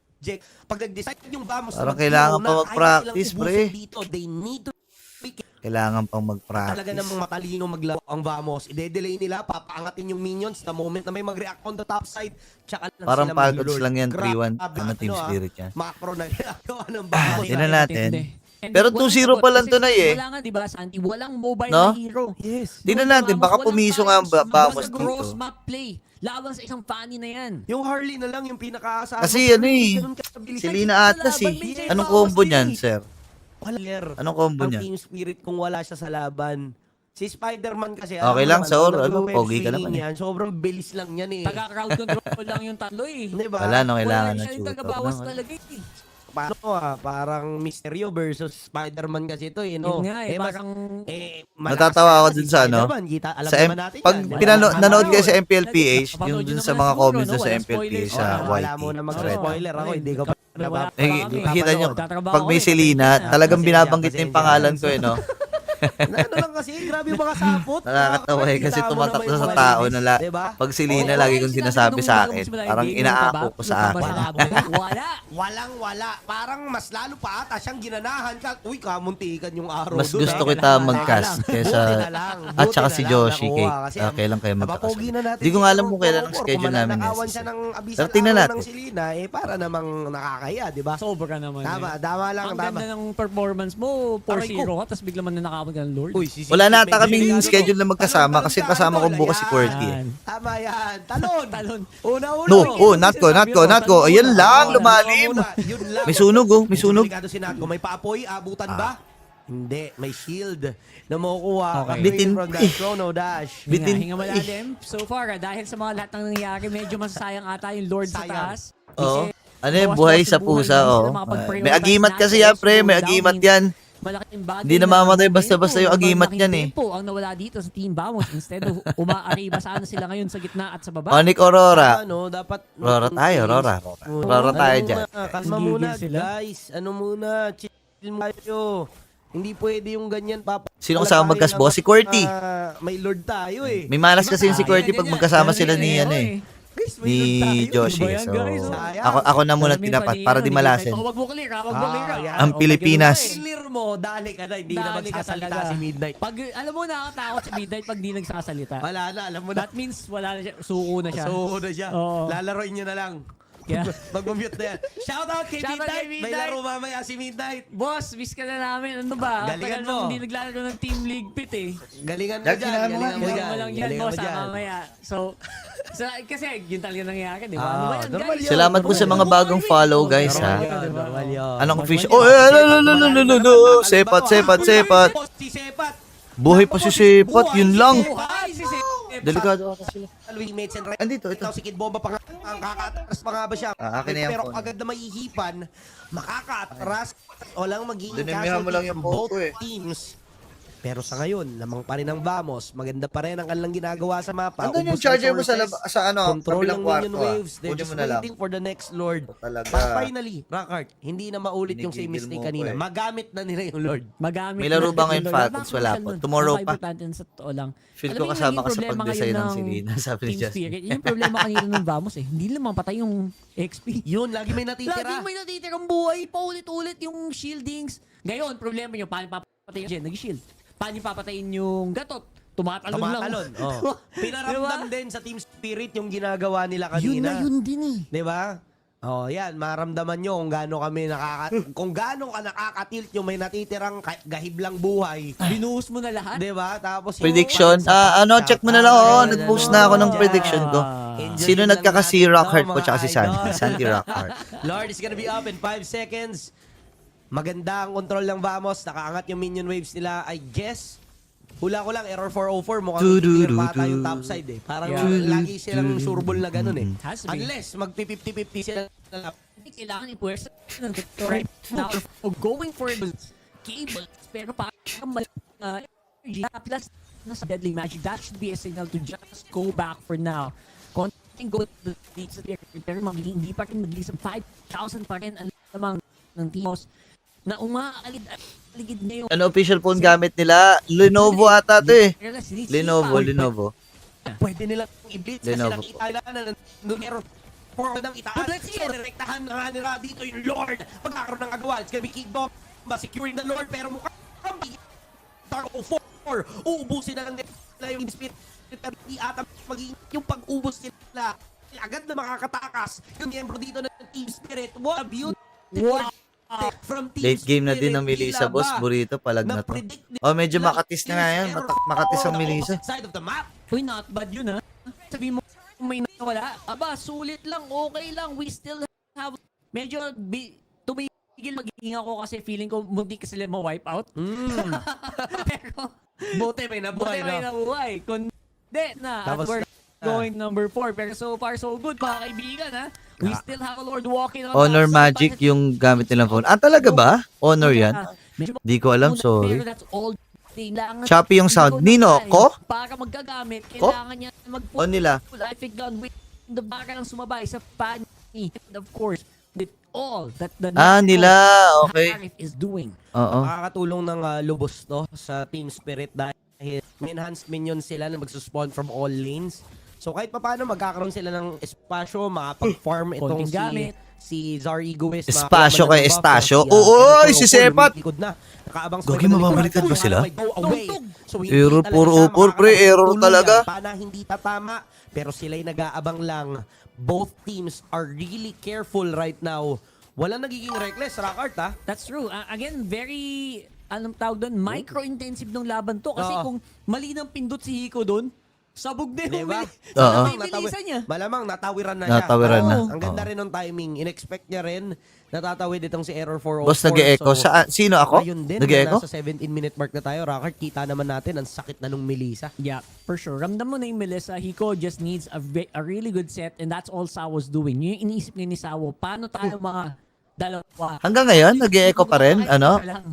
Speaker 7: Pag nag-decide yung Vamos,
Speaker 2: Parang kailangan pa mag-practice, pre.
Speaker 7: They need to
Speaker 2: Kailangan pang
Speaker 7: talaga
Speaker 2: mag-practice.
Speaker 7: namang matalino maglaro ang Vamos. I-delay nila, papaangatin yung minions na moment na may mag-react on the top side. Tsaka lang
Speaker 2: Parang
Speaker 7: sila
Speaker 2: pagod
Speaker 7: mag-lord.
Speaker 2: lang yan,
Speaker 7: Grabe,
Speaker 2: 3-1. Ano, team spirit yan.
Speaker 7: Macro na ginagawa ng Vamos.
Speaker 2: Tingnan natin. Pero 2-0 pa lang to na eh.
Speaker 8: Wala nga, di ba, Santi? Walang mobile
Speaker 2: No?
Speaker 8: na hero.
Speaker 7: Yes.
Speaker 2: Tingnan natin, baka pumiso nga ang Vamos
Speaker 8: Basta gross
Speaker 2: dito.
Speaker 8: map play. Laban sa isang funny na yan.
Speaker 7: Yung Harley na lang yung pinaka-aasahan.
Speaker 2: Kasi ano eh, si Lina Atlas eh. Anong combo niyan, sir? Anong combo
Speaker 7: Ang
Speaker 2: niya?
Speaker 7: team spirit kung wala siya sa laban. Si Spider-Man kasi,
Speaker 2: Okay
Speaker 7: alam
Speaker 2: lang,
Speaker 7: mo
Speaker 2: Saur,
Speaker 7: naman,
Speaker 2: ano,
Speaker 7: pag
Speaker 2: pogi ka
Speaker 7: swinging
Speaker 2: naman eh.
Speaker 7: yan, sobrang bilis lang yan eh.
Speaker 8: Taga-crowd control lang yung tatlo eh.
Speaker 7: Diba?
Speaker 2: Wala no, kailangan
Speaker 8: Wala
Speaker 2: na
Speaker 8: siya yung
Speaker 2: shooter.
Speaker 8: taga-bawas talaga eh.
Speaker 7: Parang Mysterio versus Spider-Man kasi ito eh. No?
Speaker 8: Yun nga eh,
Speaker 7: mas-
Speaker 8: parang...
Speaker 2: Natatawa ako dun sa ano,
Speaker 7: Alam
Speaker 2: Sa
Speaker 7: naman natin
Speaker 2: pag
Speaker 7: yan.
Speaker 2: nanood kayo sa MPLPH, yung dun sa mga comments dun sa
Speaker 8: Walang
Speaker 2: MPLPH
Speaker 8: spoilers.
Speaker 2: sa
Speaker 7: Wala
Speaker 2: YT.
Speaker 7: mo na
Speaker 2: thread.
Speaker 7: mag-spoiler ako, hindi ko pa
Speaker 8: Wala pa
Speaker 2: Eh,
Speaker 8: kami.
Speaker 2: makita nyo,
Speaker 8: Tatrabaho
Speaker 2: pag may
Speaker 8: ako eh,
Speaker 2: Selena,
Speaker 8: pasensya.
Speaker 2: talagang binabanggit niya yung pangalan ko eh, no?
Speaker 7: Ano lang kasi, grabe yung mga sapot.
Speaker 2: Nakakatawa eh, kasi
Speaker 7: Kita mo
Speaker 2: tumatakbo
Speaker 7: naman
Speaker 2: sa
Speaker 7: yung
Speaker 2: tao
Speaker 7: mga
Speaker 2: na
Speaker 7: linis, diba?
Speaker 2: pag si Lina, lagi kong sinasabi sa akin, parang inaako ko sa akin.
Speaker 8: Wala.
Speaker 7: Walang-wala. Parang mas lalo pa ata siyang ginanahan ka. Uy, kamuntikan yung araw
Speaker 2: Mas
Speaker 7: dun,
Speaker 2: gusto
Speaker 7: ah.
Speaker 2: kita mag-cast kesa... At saka si Joshi, kailan kayo
Speaker 7: Mapogi na natin.
Speaker 2: Di ko nga alam kung kailan ang schedule namin.
Speaker 7: Kung siya ng abisal
Speaker 2: Pero tingnan
Speaker 7: araw
Speaker 2: natin.
Speaker 7: ng Selena, eh para namang nakakaya, di ba?
Speaker 8: Sobra naman.
Speaker 7: Tama lang,
Speaker 8: Ang
Speaker 7: tama.
Speaker 8: ganda ng performance mo, 4-0 ka, tapos bigla man na nakakabag ng Lord.
Speaker 7: Uy, si
Speaker 2: Wala na
Speaker 7: Medyo
Speaker 2: ata kaming
Speaker 7: delikado to.
Speaker 2: schedule na magkasama kasi kasama ko bukas si Quirky eh.
Speaker 7: Tama yan. Talon.
Speaker 8: Talon.
Speaker 7: Una-una.
Speaker 2: No, not ko. Ayan lang, lumalim.
Speaker 7: Yun lang.
Speaker 2: May sunog oh, may sunog.
Speaker 7: Delikado si Natko. May paapoy, abutan ba? Hindi, may shield na makukuha.
Speaker 8: Okay.
Speaker 2: Bitin
Speaker 7: From
Speaker 2: pa
Speaker 7: that
Speaker 2: eh.
Speaker 7: chrono dash.
Speaker 2: Bitin
Speaker 8: Hinga malalim. So far, dahil sa mga lahat ng nangyayari, medyo masasayang ata yung Lord sa
Speaker 7: Sayang.
Speaker 8: taas.
Speaker 2: Oo.
Speaker 8: Kasi
Speaker 2: Ano yung
Speaker 8: bawas-bawas
Speaker 2: buhay
Speaker 8: yung
Speaker 2: sa
Speaker 8: buhay,
Speaker 2: pusa,
Speaker 8: hindi
Speaker 2: oh.
Speaker 8: sila makapag-prioritize
Speaker 2: May agimat
Speaker 8: natin.
Speaker 2: kasi yan, pre. May
Speaker 8: Slow down
Speaker 2: agimat
Speaker 8: means
Speaker 2: yan.
Speaker 8: malaking bagay.
Speaker 2: Hindi na mamamatay basta-basta yung agimat
Speaker 8: Malaking
Speaker 2: yan eh.
Speaker 8: tempo ang nawala dito sa Team Vamos. Instead of umaariba sana sila ngayon sa gitna at sa baba.
Speaker 2: Onic Aurora.
Speaker 7: Ano, dapat...
Speaker 2: Aurora tayo, Aurora. Aurora tayo dyan.
Speaker 7: Kalma muna,
Speaker 8: Gigil sila.
Speaker 7: guys. Ano muna, chill muna kayo. Hindi pwede yung ganyan, papa.
Speaker 2: Sino kasama magkasbo? Si Qwerty.
Speaker 7: May Lord tayo eh.
Speaker 2: May malas kasi yung si Qwerty pag magkasama sila ni ano eh.
Speaker 7: Guys, may
Speaker 2: Ni
Speaker 7: Lord tayo.
Speaker 2: Joshi.
Speaker 8: Ano ba yan,
Speaker 2: So,
Speaker 8: guys?
Speaker 2: ako na muna tinapat para di malasin.
Speaker 8: Huwag mo kalira, huwag mo kalira.
Speaker 7: yan.
Speaker 2: Ang Pilipinas.
Speaker 7: Clear mo, dali ka na, hindi na
Speaker 8: Dali ka
Speaker 7: magsasalita
Speaker 8: talaga.
Speaker 7: si Midnight.
Speaker 8: Pag, alam mo, nakakatakot si Midnight pag di nagsasalita.
Speaker 7: Wala na, alam mo na.
Speaker 8: That means wala na siya, suko na siya.
Speaker 7: So, na siya.
Speaker 8: Oo.
Speaker 7: Lalaroin niyo na lang.
Speaker 8: Yeah.
Speaker 7: Mag-mute na yan. Shoutout kay
Speaker 8: Shoutout
Speaker 7: Midnight.
Speaker 8: kay
Speaker 7: May
Speaker 8: Midnight.
Speaker 7: laro mamaya si Midnight.
Speaker 8: Boss, miss ka na namin. Ano ba?
Speaker 7: Galingan
Speaker 8: Tagal
Speaker 7: mo.
Speaker 8: nang hindi naglalaro ng Team League Pit eh.
Speaker 7: Galingan mo
Speaker 2: Dahil
Speaker 7: dyan.
Speaker 2: kailangan mo
Speaker 7: Galingan mo
Speaker 2: nga,
Speaker 8: Galing
Speaker 7: dyan.
Speaker 8: mo lang yan,
Speaker 7: Galingan
Speaker 8: boss,
Speaker 7: mo dyan.
Speaker 8: mamaya. So, kasi yun talaga nangyayari, di ba? Ano ba yan,
Speaker 7: normal
Speaker 8: guys?
Speaker 7: yun.
Speaker 2: Salamat po sa mga bagong follow, guys, ha.
Speaker 7: Normal yun.
Speaker 2: Anong official? Oh, no. Sepat.
Speaker 7: Si Sepat.
Speaker 2: Buhay pa si Sepat, yun lang.
Speaker 7: Buhay si Sepat.
Speaker 2: Delikado ata sila.
Speaker 7: Wing mates and right.
Speaker 2: Andito, ito.
Speaker 7: Ito si Kid Bomba pa nga. Ang kakatras pa nga ba siya?
Speaker 2: Akin na yung
Speaker 7: Pero
Speaker 2: phone.
Speaker 7: agad na mahihipan, makakatras o lang magiging
Speaker 2: Dinimihan mo lang yung phone
Speaker 7: both
Speaker 2: ko eh.
Speaker 7: teams. Pero sa ngayon, lamang pa rin ang Vamos. Maganda pa rin ang kanilang ginagawa sa mapa.
Speaker 2: Andun yung
Speaker 7: Ubus ang
Speaker 2: charger mo sa,
Speaker 7: sources,
Speaker 2: sa ano,
Speaker 7: control
Speaker 2: kabilang
Speaker 7: ng
Speaker 2: kwarto,
Speaker 7: minion waves. They're
Speaker 2: Kunin
Speaker 7: just
Speaker 2: mo na lang.
Speaker 7: waiting for the next Lord.
Speaker 2: Talaga.
Speaker 7: But finally, Rockart, hindi na maulit yung same
Speaker 2: Binigigil
Speaker 7: mistake
Speaker 2: mo ko
Speaker 7: kanina.
Speaker 2: eh.
Speaker 7: Magamit na nila yung Lord.
Speaker 8: Magamit
Speaker 2: May laro
Speaker 8: na
Speaker 2: ba
Speaker 8: natin
Speaker 2: ngayon,
Speaker 8: yung
Speaker 2: Falcons?
Speaker 8: Lord.
Speaker 2: Wala
Speaker 8: Bakit
Speaker 2: po.
Speaker 8: ganun?
Speaker 2: Tomorrow
Speaker 8: Ang
Speaker 2: pa.
Speaker 8: importante sa totoo lang.
Speaker 2: Feel
Speaker 8: Alam
Speaker 2: ko
Speaker 8: mo yung
Speaker 2: kasama
Speaker 8: naging
Speaker 2: ka sa
Speaker 8: problema
Speaker 2: pag-design
Speaker 8: ngayon
Speaker 2: ng Selena, sabi ni
Speaker 8: Team
Speaker 2: Justin.
Speaker 8: Spirit. Yung problema kanina ng Vamos eh. Hindi lang mapatay yung XP.
Speaker 7: Yun, lagi may natitira.
Speaker 8: Laging may natitirang buhay. Paulit-ulit yung shieldings. Ngayon, problema nyo, paano papatayin yung nag-shield? Paano papatayin yung gatot? Tumatalon lang.
Speaker 7: Oh. Pinaramdam din sa team spirit yung ginagawa nila kanina.
Speaker 8: Yun din eh.
Speaker 7: Diba? Oh, yan, maramdaman nyo kung gaano kami kung gaano ka nakakatilt yung may natitirang gahiblang buhay.
Speaker 8: Binuhos mo na lahat?
Speaker 7: Diba? Tapos
Speaker 2: Prediction. Check mo na lang. Nag-post na ako ng prediction ko. Sino nagkaka si Rockhart po tsaka si Sandy Rockhart.
Speaker 7: Lord is gonna be up in 5 seconds. Maganda ang control ng Vamos. Nakaangat yung minion waves nila. I guess, hula ko lang, error 404. Mukhang clear pa yung top side eh. Parang lagi silang sureball na ganun eh. Unless magpi-50-50 sila.
Speaker 8: Hindi kailangan i-puwersa right now going for the cables pero parang energy plus nasa deadly magic. That should be a signal to just go back for now. Konting go to the leads pero hindi pa rin mag-lease 5,000 pa rin ang lamang ng Timos na umaaligid ngayon.
Speaker 2: Ano official phone gamit nila? Lenovo ata to eh. Lenovo.
Speaker 7: Pwede nilang i-blitz kasi
Speaker 2: Lenovo
Speaker 7: nakita nila na numero 4 ng itaas.
Speaker 8: Let's see it.
Speaker 7: Direktahan na nga nila dito yung Lord. Magkakaroon ng agawa. It's gonna be King Bomba securing the Lord pero mukhang Dark 4. Uubusin na lang nila yung spirit. Hindi ata magiging yung pag-ubos nila. Agad na makakatakas yung miyembro dito ng Team Spirit. What a beautiful from Team
Speaker 2: Late game na din ng
Speaker 7: Spirit.
Speaker 2: Melissa, boss. Burrito, palag na to. Medyo makatis na nga yan. Makatis ang Melissa.
Speaker 7: Side of the map.
Speaker 8: Uy, not bad yun ha. Sabi mo may nawala. Aba, sulit lang, okay lang. We still have medyo tumigil magiging ako kasi feeling ko munti ka sila ma-wipe out. Pero
Speaker 7: Buti may nabuhay na.
Speaker 8: Kundi na. At we're going number 4. Pero so far so good mga kaibigan ha. We still have a Lord walking on
Speaker 2: Honor
Speaker 8: outside.
Speaker 2: Magic yung gamit nilang phone. Talaga ba? Honor yan? Di ko alam, sorry.
Speaker 8: Pero that's all.
Speaker 2: Choppy yung sound. Nino, ko?
Speaker 8: Para maggagamit, kailangan niya
Speaker 2: O nila?
Speaker 8: full epic gun with the baka lang sumabay sa pani. And of course, with all that the
Speaker 2: Nila. Okay.
Speaker 8: Arif is doing.
Speaker 2: Oo.
Speaker 7: Makakatulong ng lubos to sa Team Spirit dahil may enhanced minions sila na magsuspawn from all lanes. So kahit pa paano magkakaroon sila ng espasyo, makapag-farm itong
Speaker 8: Konting gamit.
Speaker 7: si Zar Egoist.
Speaker 2: Espasyo kay Estasyo. Oo, si Sepat. Gagi, mamamalikan ba sila? Error 404, pre. Error talaga.
Speaker 7: Pana hindi tatama, pero sila'y nag-aabang lang. Both teams are really careful right now. Walang nagiging reckless, Rockart, ha?
Speaker 8: That's true. Again, very, anong tawag doon, micro-intensive ng laban to. Kasi kung mali ng pindot si Hiko doon, sabog din.
Speaker 7: Diba? Malamang natawiran na siya.
Speaker 2: Natawiran na.
Speaker 7: Ang ganda rin ng timing. In-expect niya rin natatawid itong si Error 404.
Speaker 2: Boss, nag-e-echo. Sino ako?
Speaker 7: Ayun din.
Speaker 2: Nag-e-echo?
Speaker 7: Nasa 17-minute mark na tayo. Rockart, kita naman natin ang sakit na nung Melissa.
Speaker 8: Yeah, for sure. Ramdam mo na yung Melissa. Hiko just needs a really good set and that's all Sawo's doing. Yung iniisip niya ni Sawo, paano tayo mga dalawa?
Speaker 2: Hanggang ngayon, nag-e-echo pa rin?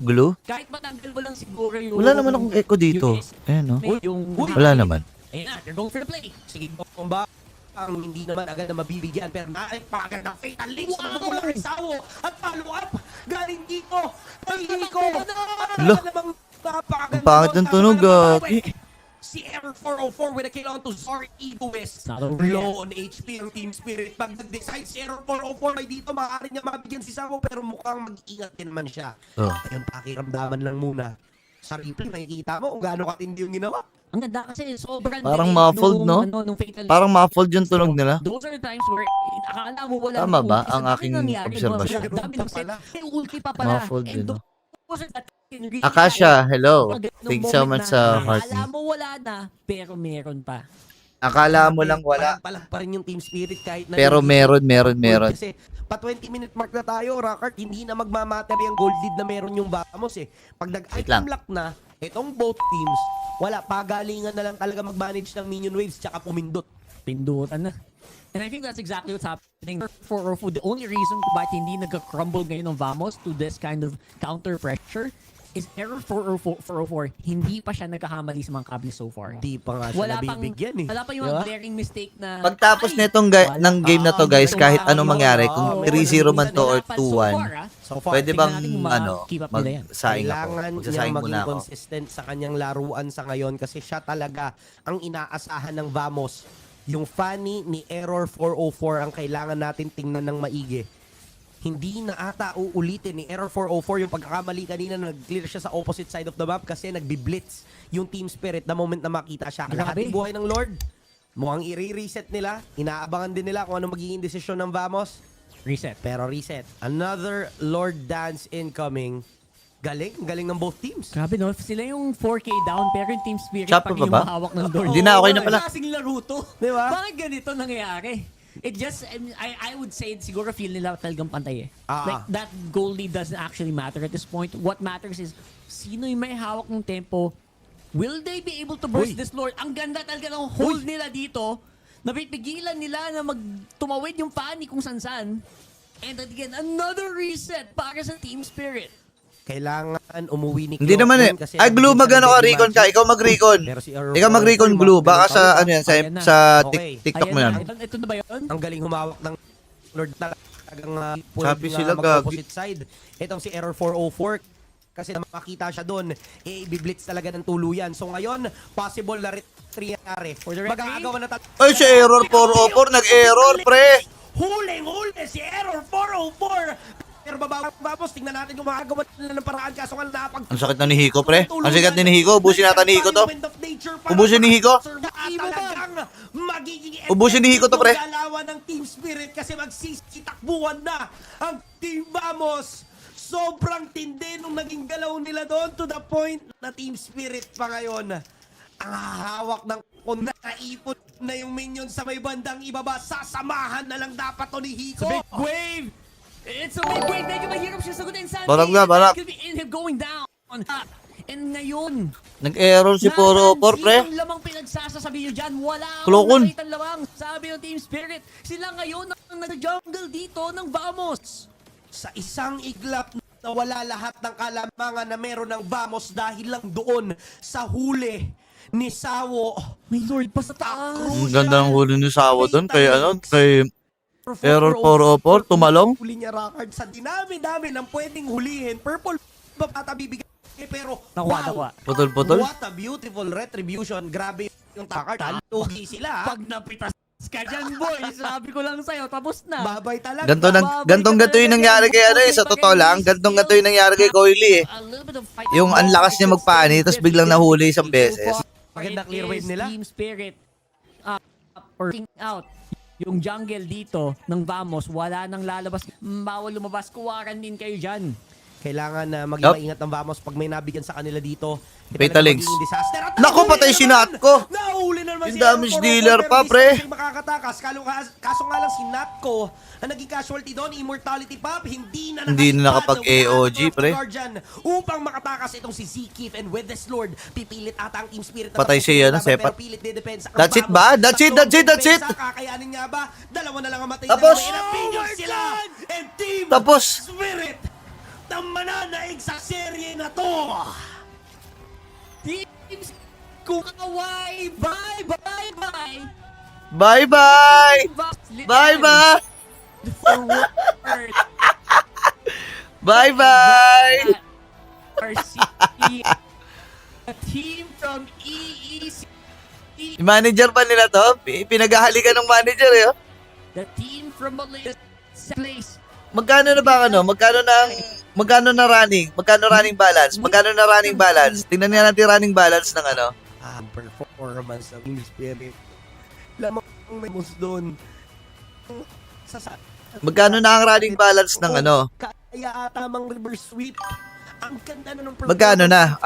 Speaker 2: Glue?
Speaker 8: Kahit matanggal mo lang siguro yung...
Speaker 2: Wala naman akong echo dito. Ayan, no? Wala naman.
Speaker 8: Ayan na, you're going for the play.
Speaker 7: Sige, bomba. Ang hindi naman agad na mabibigyan pero naipagad ng fatal links sa mga kay Sawo at follow up galing dito Hiko namang napakaganda
Speaker 2: ang pangit ng tunog
Speaker 7: si Error 404 with a kill on to Zar Egoist. Low on HP ang Team Spirit. Pag nag-decide si Error 404 ay dito maaari niya mabigyan si Sawo pero mukhang mag-iingat din man siya. Ayun, pakiramdaman lang muna. Sa replay, makikita mo kung gaano katindi yung ginawa.
Speaker 8: Ang ganda kasi sobrang
Speaker 2: parang muffled, no? Parang muffled yung tunog nila.
Speaker 8: Those are the times where akala mo wala.
Speaker 2: Tama ba ang aking obserbasyon?
Speaker 8: Ulti pa pala.
Speaker 2: Muffled din, no? Akasha, hello. Thank you so much sa heart.
Speaker 8: Akala mo wala na, pero meron pa.
Speaker 2: Akala mo lang wala.
Speaker 7: Palang pa rin yung Team Spirit kahit na...
Speaker 2: Pero meron.
Speaker 7: Kasi pa 20-minute mark na tayo, Rockart, hindi na magmamatter yung gold lead na meron yung Vamos eh. Pag nag-item lock na, itong both teams, wala, pagalingan na lang talaga mag-manage ng minion waves tsaka pumindot.
Speaker 8: Pindutan na. And I think that's exactly what's happening for Orfu. The only reason kung bakit hindi nagka-crumble ngayon ng Vamos to this kind of counter pressure is Error 404, hindi pa siya nagkakamali sa mga kable so far.
Speaker 7: Hindi pa nga siya nabibigyan eh.
Speaker 8: Wala pa yung glaring mistake na...
Speaker 2: Pagtapos nitong ng game na to guys, kahit anong mangyari, kung 3-0 man to or 2-1, pwede bang magsaing ako?
Speaker 7: Kailangan niya maging consistent sa kanyang laruan sa ngayon kasi siya talaga ang inaasahan ng Vamos. Yung Fanny ni Error 404 ang kailangan natin tingnan ng maigi. hindi na ata uulitin ni Error 404 yung pagkakamali kanina na nag-clear siya sa opposite side of the map kasi nagbi-blitz yung Team Spirit na moment na makita siya. Kalahati buhay ng Lord. Mukhang i-reset nila. Inaabangan din nila kung ano magiging desisyon ng Vamos.
Speaker 8: Reset.
Speaker 7: Pero reset. Another Lord dance incoming. Galing. Galing ng both teams.
Speaker 8: Grabe no, sila yung 4K down pero yung Team Spirit
Speaker 2: Chop
Speaker 8: pag
Speaker 2: pa
Speaker 8: yung
Speaker 2: ba?
Speaker 8: mahawak ng door.
Speaker 2: Hindi na, okay na pala.
Speaker 8: Kasing laro to.
Speaker 7: Di ba?
Speaker 8: Bakit ganito nangyayari? It just, I would say, siguro feel nila talagang pantay eh. Like, that goal lead doesn't actually matter at this point. What matters is, sino yung may hawak ng tempo? Will they be able to burst this Lord? Ang ganda talaga ng hold nila dito. Napipigilan nila na tumawid yung pani kung san-san. And again, another reset para sa Team Spirit.
Speaker 7: Kailangan umuwi ni
Speaker 2: Hindi naman eh. Ay, Glue, mag-ano ka, recon ka. Ikaw mag-recon. Ikaw mag-recon, Glue. Baka sa, ano yan, sa TikTok mo yan.
Speaker 8: Ito na ba yun?
Speaker 7: Ang galing humawak ng Lord talagang
Speaker 2: Sabi sila,
Speaker 7: mag-opposite side. Itong si Error 404 kasi makita siya doon, i-blitz talaga ng tuluyan. So ngayon, possible na retriare. Mag-aagawa na talaga.
Speaker 2: Ay, si Error 404, nag-error, pre.
Speaker 7: Huling-huli si Error 404. Pero babamos, tingnan natin kung makagawa nila ng paraan. Kaso nga napag...
Speaker 2: Ang sakit na ni Hiko, pre. Ang sakit ni Hiko. Ubusin natin ni Hiko to. Ubusin ni Hiko. Ubusin ni Hiko to, pre.
Speaker 7: Galawan ng Team Spirit kasi magsisitakbuhan na ang Team Vamos. Sobrang tindi nung naging galaw nila doon to the point na Team Spirit pa ngayon. Ang hawak ng kung naipon na yung minion sa may bandang ibaba, sasamahan na lang dapat to ni Hiko.
Speaker 8: Big wave! It's a big wave. Medyo mahirap siya sagutin.
Speaker 2: Barag na, barag.
Speaker 8: Could be in him going down. And ngayon,
Speaker 2: Nag-error si 404, pre.
Speaker 8: Sinong lamang pinagsasasabi nyo dyan? Wala
Speaker 2: Klokon.
Speaker 8: akong nakitang lamang. Sabi ng Team Spirit, sila ngayon ang nag-jungle dito ng Vamos.
Speaker 7: Sa isang iglap na wala lahat ng kalamangan na meron ng Vamos dahil lang doon sa huli ni Sawo.
Speaker 8: May Lord pa sa taas.
Speaker 2: Ang ganda ng huli ni Sawa doon. Kay, ano, kay Error 404, tumalong.
Speaker 7: Huli niya record sa dinami-dami ng pwedeng hulihin. Purple ba pata bibigay? Pero
Speaker 8: Nakuha.
Speaker 2: Putol-putol.
Speaker 7: What a beautiful retribution. Grabe yung takart. Lugi sila.
Speaker 8: Pag napitas ka dyan, boy, sabi ko lang sa'yo, tapos na.
Speaker 7: Babay talaga.
Speaker 2: Ganto yung nangyari kay ano eh, sa totoo lang. Ganto yung nangyari kay Coily eh. Yung ang lakas niya magpani, tapos biglang nahuli isang beses.
Speaker 7: Maganda clear wave nila.
Speaker 8: Team Spirit working out yung jungle dito ng Vamos. Wala nang lalabas. Bawal lumabas. Kuwaran din kayo dyan.
Speaker 7: Kailangan na maging maingat ng Vamos pag may nabigyan sa kanila dito.
Speaker 2: Petalinks. Naku, patay si Natko.
Speaker 7: Nahuli na naman
Speaker 2: Yung damage dealer pa, pre.
Speaker 7: Makakatakas. Kaso nga lang si Natko ang naging casualty doon. Immortality Pop. Hindi na
Speaker 2: nakapag-AOG, pre.
Speaker 7: Upang makatakas itong si Zkeef and with this Lord, pipilit ata ang Team Spirit.
Speaker 2: Patay siya yan, Sepat. That's it
Speaker 7: ba?
Speaker 2: ba? That's it.
Speaker 7: Kakayanin nga ba? Dalawa na lang ang matay.
Speaker 2: Tapos.
Speaker 7: Sila. And Team
Speaker 2: Tapos.
Speaker 7: Spirit na mananaig sa serye na to.
Speaker 8: Teams, kukaway. Bye.
Speaker 2: Bye-bye. Bye-bye.
Speaker 8: Forward.
Speaker 2: Bye-bye.
Speaker 8: A team from EEC.
Speaker 2: Manager pa nila to? Pinaghahalikan ng manager eh. Oh.
Speaker 8: The team from Malaysia place.
Speaker 2: Magkano na ba ano? Magkano na running? Magkano running balance? Magkano na running balance? Tingnan nga natin running balance ng ano.
Speaker 7: Performance ng Team Spirit. Lamang may moves doon.
Speaker 2: Magkano na ang running balance ng ano?
Speaker 7: Kaya tamang reverse sweep. Ang ganda na ng
Speaker 2: Magkano na?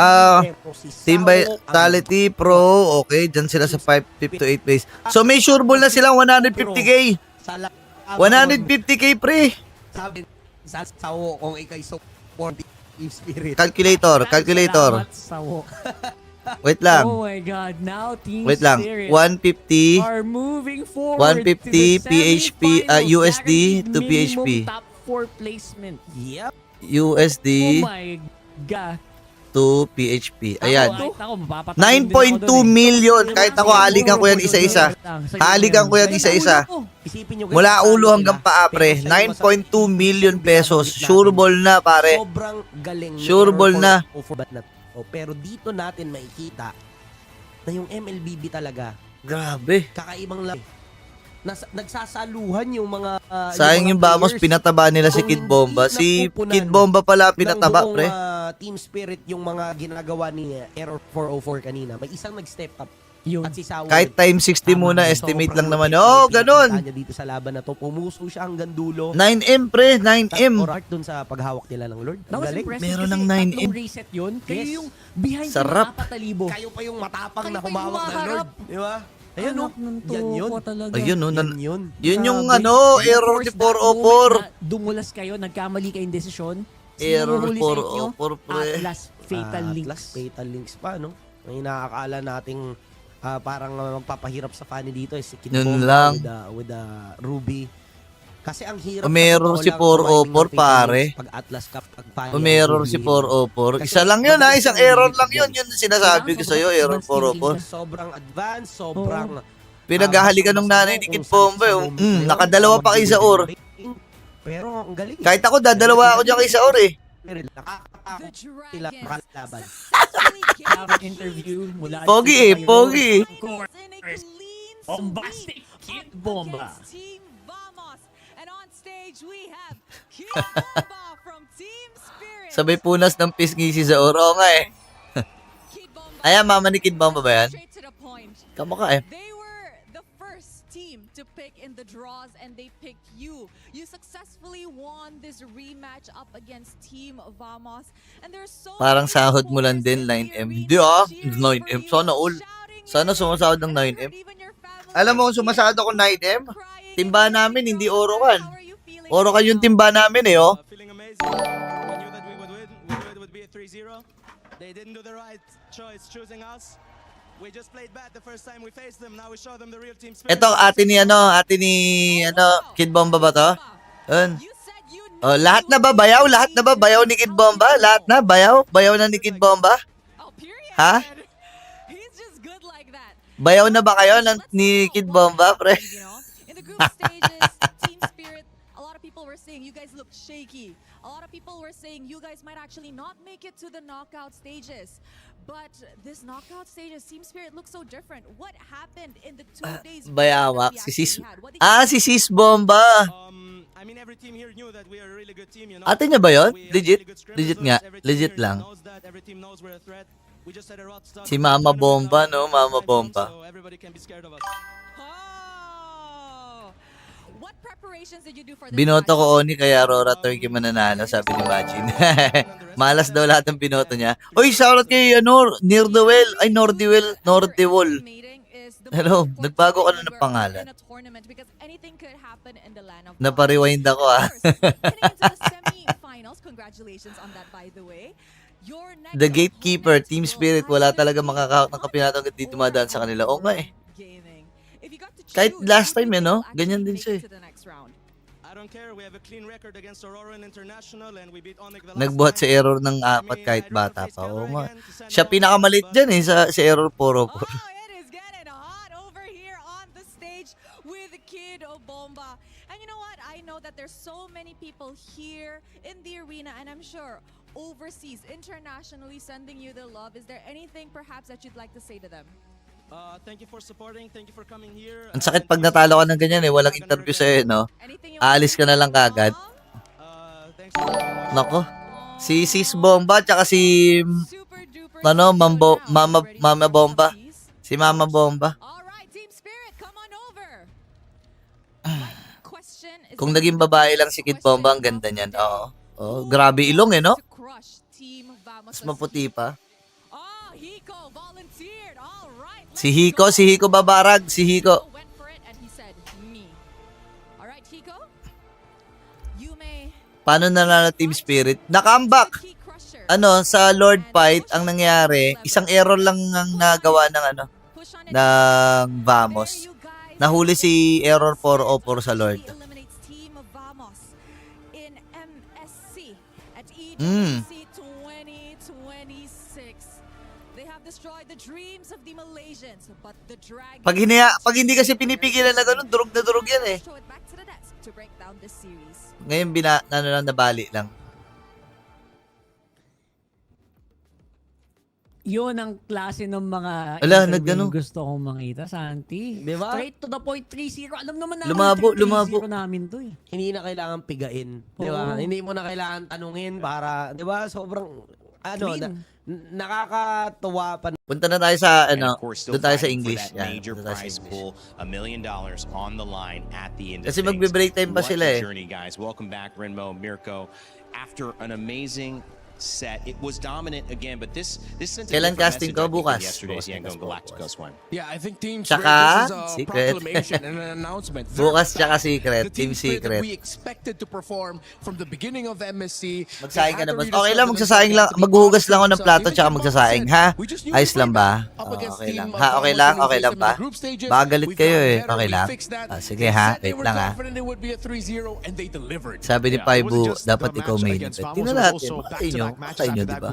Speaker 2: Team Vitality Pro, okay, dyan sila sa 5 to 8 base. So may sure ball na silang 150k. 150k pre.
Speaker 7: Sabi sa Sawo kung ikay support Team Spirit.
Speaker 2: Calculator.
Speaker 8: Salamat, Sawo.
Speaker 2: Wait lang.
Speaker 8: Oh my God, now Team
Speaker 2: Wait lang.
Speaker 8: Spirit
Speaker 2: 150
Speaker 8: are moving forward
Speaker 2: 150
Speaker 8: to the
Speaker 2: PHP USD to
Speaker 8: minimum
Speaker 2: PHP.
Speaker 8: top 4 placement.
Speaker 7: Yep.
Speaker 2: USD
Speaker 8: Oh my God.
Speaker 2: to PHP. Ayan.
Speaker 8: Ako, mapapatayin din ako
Speaker 2: 9.2
Speaker 8: dun eh.
Speaker 2: million. Kahit ako, halikan ko yan isa-isa. Halikan ko yan isa-isa.
Speaker 7: Isipin nyo,
Speaker 2: Mula ulo hanggang paa, pre. 9.2 million pesos. Sure ball na, pare.
Speaker 7: Sobrang galing.
Speaker 2: Sure ball na.
Speaker 7: Pero dito natin makikita na yung MLBB talaga
Speaker 2: Grabe.
Speaker 7: kakaibang laro nagsasaluhan yung mga
Speaker 2: Sayang yung Vamos,
Speaker 7: players.
Speaker 2: pinataba nila si
Speaker 7: Kung
Speaker 2: Kid Bomba.
Speaker 7: hindi
Speaker 2: Si
Speaker 7: napupunan
Speaker 2: Kid Bomba pala pinataba,
Speaker 7: ng buong,
Speaker 2: pre.
Speaker 7: Team Spirit yung mga ginagawa ni Error 404 kanina. May isang nag-step up.
Speaker 8: Yun.
Speaker 7: At si Sawa
Speaker 2: Kahit time 60 muna,
Speaker 7: Tama,
Speaker 2: estimate
Speaker 7: sobrang
Speaker 2: lang naman.
Speaker 7: lupit
Speaker 2: Oh,
Speaker 7: yung pinakita
Speaker 2: ganun.
Speaker 7: niya dito sa laban na to. Pumuso siya hanggang dulo.
Speaker 2: 9M, pre. 9M.
Speaker 7: Or art dun sa paghawak nila ng Lord.
Speaker 8: That
Speaker 7: Ang
Speaker 8: was
Speaker 7: galing.
Speaker 8: impressive
Speaker 2: Meron
Speaker 8: kasi
Speaker 2: ng 9M.
Speaker 8: tatlong reset yun. Kayo
Speaker 7: Yes.
Speaker 8: yung behind
Speaker 2: Sarap.
Speaker 8: sa 4,000.
Speaker 7: Kayo pa yung matapang
Speaker 5: Kayo
Speaker 7: na
Speaker 5: pa yung
Speaker 7: humawak ng
Speaker 5: humaharap.
Speaker 7: Lord. Di ba? Ayun, no?
Speaker 8: Anak ng
Speaker 7: Yan yun.
Speaker 8: tuko talaga.
Speaker 2: Ayun, no.
Speaker 7: Yan yun.
Speaker 2: Yun yung
Speaker 8: Grabe.
Speaker 2: ano,
Speaker 8: And
Speaker 2: error
Speaker 8: of
Speaker 2: ni
Speaker 8: course, that
Speaker 2: 404.
Speaker 8: moment na Dumulas kayo, nagkamali kayong desisyon.
Speaker 2: Error
Speaker 8: Sinuhuli sa inyo,
Speaker 2: 404, pre.
Speaker 8: Atlas Fatal
Speaker 7: Atlas,
Speaker 8: Links.
Speaker 7: Fatal Links pa, no? May nakakala nating parang magpapahirap sa funny dito is si Kid
Speaker 2: Yun
Speaker 7: Bomba
Speaker 2: lang.
Speaker 7: with the Ruby. Kasi ang hirap
Speaker 2: Umeror
Speaker 7: sa totoo
Speaker 2: si
Speaker 7: lang,
Speaker 2: 404,
Speaker 7: surviving ng Fatal
Speaker 2: pare.
Speaker 7: Links pag Atlas Cup, pag funny.
Speaker 2: Umeror si 404. Isa lang yun, ha. Isang error lang yun. Yun yung sinasabi ko sa'yo, error 404.
Speaker 7: Sobrang advanced, sobrang...
Speaker 2: Pinaghahalikan ng nanay ni Kid Bomba. Nakadalawa pa kay Saur.
Speaker 7: Pero ang galing.
Speaker 2: Kahit ako, dadalawa ako dyan kay Saur, eh.
Speaker 7: Nakakatakot sila makalaban.
Speaker 8: Have interview mula
Speaker 2: Pogi, eh. Pogi, eh.
Speaker 8: Bombastic Kid Bomba.
Speaker 10: Team Vamos. And on stage we have Kid Bomba from Team Spirit.
Speaker 2: Sabay punas ng pisngi si Saur. Oo nga, eh.
Speaker 10: Kid Bomba.
Speaker 2: Ayan, mama ni Kid Bomba ba yan?
Speaker 10: Straight to the point.
Speaker 2: Kamukha, eh.
Speaker 10: They were the first team to pick in the draws and they picked you. You successfully won this rematch up against Team Vamos. And there's so
Speaker 2: Parang
Speaker 10: many
Speaker 2: sahod mo lang
Speaker 10: supporters
Speaker 2: din,
Speaker 10: in the
Speaker 2: 9M.
Speaker 10: arena
Speaker 2: Di ah,
Speaker 10: cheering
Speaker 2: 9M.
Speaker 10: for you,
Speaker 2: Sana all.
Speaker 10: shouting
Speaker 2: Sana
Speaker 10: your
Speaker 2: sumasahod ng
Speaker 10: name. I
Speaker 2: 9M.
Speaker 10: heard even your family
Speaker 2: Alam mo kung
Speaker 10: was
Speaker 2: sumasahod ako
Speaker 10: here
Speaker 2: 9M?
Speaker 10: crying
Speaker 2: Timba
Speaker 10: and
Speaker 2: namin,
Speaker 10: letting
Speaker 2: hindi
Speaker 10: you know
Speaker 2: Orokan.
Speaker 10: how are you feeling
Speaker 2: Orokan
Speaker 10: right
Speaker 2: yung
Speaker 10: now?
Speaker 2: timba namin, eh, oh.
Speaker 11: Feeling amazing. We knew that we would win. We knew it would be a 3-0. They didn't do the right choice choosing us. We just played bad the first time we faced them. Now we show them the real team spirit.
Speaker 2: Ito, ate ni Kid Bomba ba to? Yun.
Speaker 10: You said you knew
Speaker 2: Oh, lahat na ba
Speaker 10: you
Speaker 2: bayaw?
Speaker 10: would
Speaker 2: Lahat na ba
Speaker 10: beat
Speaker 2: bayaw
Speaker 10: them.
Speaker 2: ni Kid Bomba? Lahat na bayaw? Bayaw na ni Kid Bomba?
Speaker 10: Oh, period.
Speaker 2: Ha?
Speaker 10: He's just good like that.
Speaker 2: Bayaw na ba kayo ni Kid Bomba, pre?
Speaker 10: You know, in the group stages, Team Spirit, a lot of people were saying you guys look shaky. A lot of people were saying you guys might actually not make it to the knockout stages. But this knockout stages, Team Spirit looks so different. What happened in the 2 days?
Speaker 2: Bayawak.
Speaker 10: that we
Speaker 2: Si Sis...
Speaker 10: actually had? What did you
Speaker 2: Si Sis Bomba.
Speaker 11: I mean, every team here knew that we are a really good team, you know.
Speaker 2: Ate niya ba yun?
Speaker 11: We had
Speaker 2: Legit?
Speaker 11: really good
Speaker 2: Legit
Speaker 11: scrimmages.
Speaker 2: nga.
Speaker 11: Every team
Speaker 2: Legit
Speaker 11: here
Speaker 2: lang.
Speaker 11: knows that. Every team knows we're a threat. We just had a rough start
Speaker 2: Si
Speaker 11: to the
Speaker 2: Mama
Speaker 11: tournament.
Speaker 2: Bomba,
Speaker 11: Now
Speaker 2: no?
Speaker 11: we're
Speaker 2: Mama
Speaker 11: right home,
Speaker 2: Bomba.
Speaker 11: So everybody can be scared of us.
Speaker 10: Oh! What preparations did you do for this
Speaker 2: Binoto
Speaker 10: match?
Speaker 2: ko Oni kaya Aurora Toy kay mananalo, sabi ni Majin. Malas daw lahat ng binoto niya. Uy, shoutout kay Nordewell. Ay, Nordewell. Nordewell. Hello, nagbago ka na ng pangalan. Napariwind ako, ah. The Gatekeeper, Team Spirit, wala talaga makakahawak ng kapinato hanggat di dumadaan sa kanila. Oo nga, eh. Kahit last time, no? Ganyan din siya, eh.
Speaker 11: I don't care. We have a clean record against Aurora and International and we beat Onyx the last
Speaker 2: Nagbuhat
Speaker 11: time.
Speaker 2: si Error ng 4 kahit bata pa. Oo nga. Siya pinakamalit dyan, eh, si Error 404.
Speaker 10: Oh, it is getting hot over here on the stage with Kid Bomba. And you know what? I know that there's so many people here in the arena, and I'm sure overseas, internationally, sending you the love. Is there anything perhaps that you'd like to say to them?
Speaker 11: Thank you for supporting. Thank you for coming here.
Speaker 2: Ang sakit pag natalo ka ng ganyan, eh. Walang interview sa'yo, no?
Speaker 10: Anything you
Speaker 2: Aalis ka na lang kagad.
Speaker 11: Thanks for
Speaker 2: Nako. Si Sis Bomba, tsaka si...
Speaker 10: super duper
Speaker 2: Mama Bomba. Si Mama Bomba.
Speaker 10: All right, Team Spirit, come on over. Question is
Speaker 2: Kung naging babae lang si Kid Bomba, ang ganda niyan. Oo. Oh, grabe ilong, eh, no?
Speaker 10: to crush Team Vamos.
Speaker 2: Mas maputi pa.
Speaker 10: Oh, Hiko volunteered. All right.
Speaker 2: Si Hiko babarag. Si Hiko.
Speaker 10: Went for it and he said, me. All right, Hiko. You may
Speaker 2: Paano nanalo Team Spirit? Nakambak.
Speaker 10: key crusher.
Speaker 2: Sa Lord Fight, ang nangyari, isang error lang ang nagawa ng
Speaker 10: Push on it.
Speaker 2: ng Vamos.
Speaker 10: There you guys.
Speaker 2: Nahuli si Error 404 sa Lord.
Speaker 10: Eliminates Team Vamos in MSC at
Speaker 2: Mm.
Speaker 10: EWC 2026. They have destroyed the dreams of the Malaysians, but the Dragons
Speaker 2: Pag hindi kasi pinipigilan na ganun, durog na durog yan, eh.
Speaker 10: show it back to the desk to break down this series.
Speaker 2: Ngayon, nabali lang.
Speaker 8: Yun ang klase ng mga
Speaker 2: Ala,
Speaker 8: interview gusto kong makita, Santi.
Speaker 7: Diba?
Speaker 8: Straight to the point, 3-0. Alam naman namin,
Speaker 2: Lumabo.
Speaker 8: 3-0 namin to eh.
Speaker 7: Hindi na kailangan pigain. Di ba?
Speaker 8: Oo.
Speaker 7: Hindi mo na kailangan tanungin para, di ba, sobrang,
Speaker 8: Clean.
Speaker 7: nakakatuwa pa.
Speaker 2: Punta na tayo sa,
Speaker 1: And of course, still
Speaker 2: doon tayo sa
Speaker 1: fighting for
Speaker 2: English.
Speaker 1: that
Speaker 2: Yan,
Speaker 1: major
Speaker 2: doon tayo sa
Speaker 1: prize
Speaker 2: English.
Speaker 1: pool, $1 million on the line at the end of
Speaker 2: Kasi
Speaker 1: things.
Speaker 2: magbe-break time pa
Speaker 1: What
Speaker 2: sila
Speaker 1: a
Speaker 2: eh.
Speaker 1: journey, guys. Welcome back, Renmo, Mirko. After an amazing set, it was dominant again, but this sent a
Speaker 2: Kailan
Speaker 1: different
Speaker 2: casting
Speaker 1: message,
Speaker 2: ko?
Speaker 1: I think,
Speaker 2: Bukas.
Speaker 1: than yesterday's
Speaker 2: Bukas
Speaker 1: Yangon Galacticos one.
Speaker 3: Yeah, I think Team
Speaker 2: Tsaka,
Speaker 3: Spirit, this is a
Speaker 2: secret.
Speaker 3: proclamation and an announcement.
Speaker 2: Bukas
Speaker 3: They're
Speaker 2: tsaka
Speaker 3: back.
Speaker 2: secret.
Speaker 3: The
Speaker 2: Team
Speaker 3: Spirit
Speaker 2: secret.
Speaker 3: that we expected to perform from the beginning of MSC.
Speaker 2: Magsaing ka na ba? Okay lang, magsasaing lang. Maghuhugas lang ako ng plato tsaka magsasaing, ha? Ayos lang ba? Okay lang. Ha, okay lang? Okay lang pa? Baka galit kayo eh. Okay lang? Sige ha, wait lang ha. Sabi ni Paibu, dapat ikaw main event. Tingnan natin, makay nyo, diba?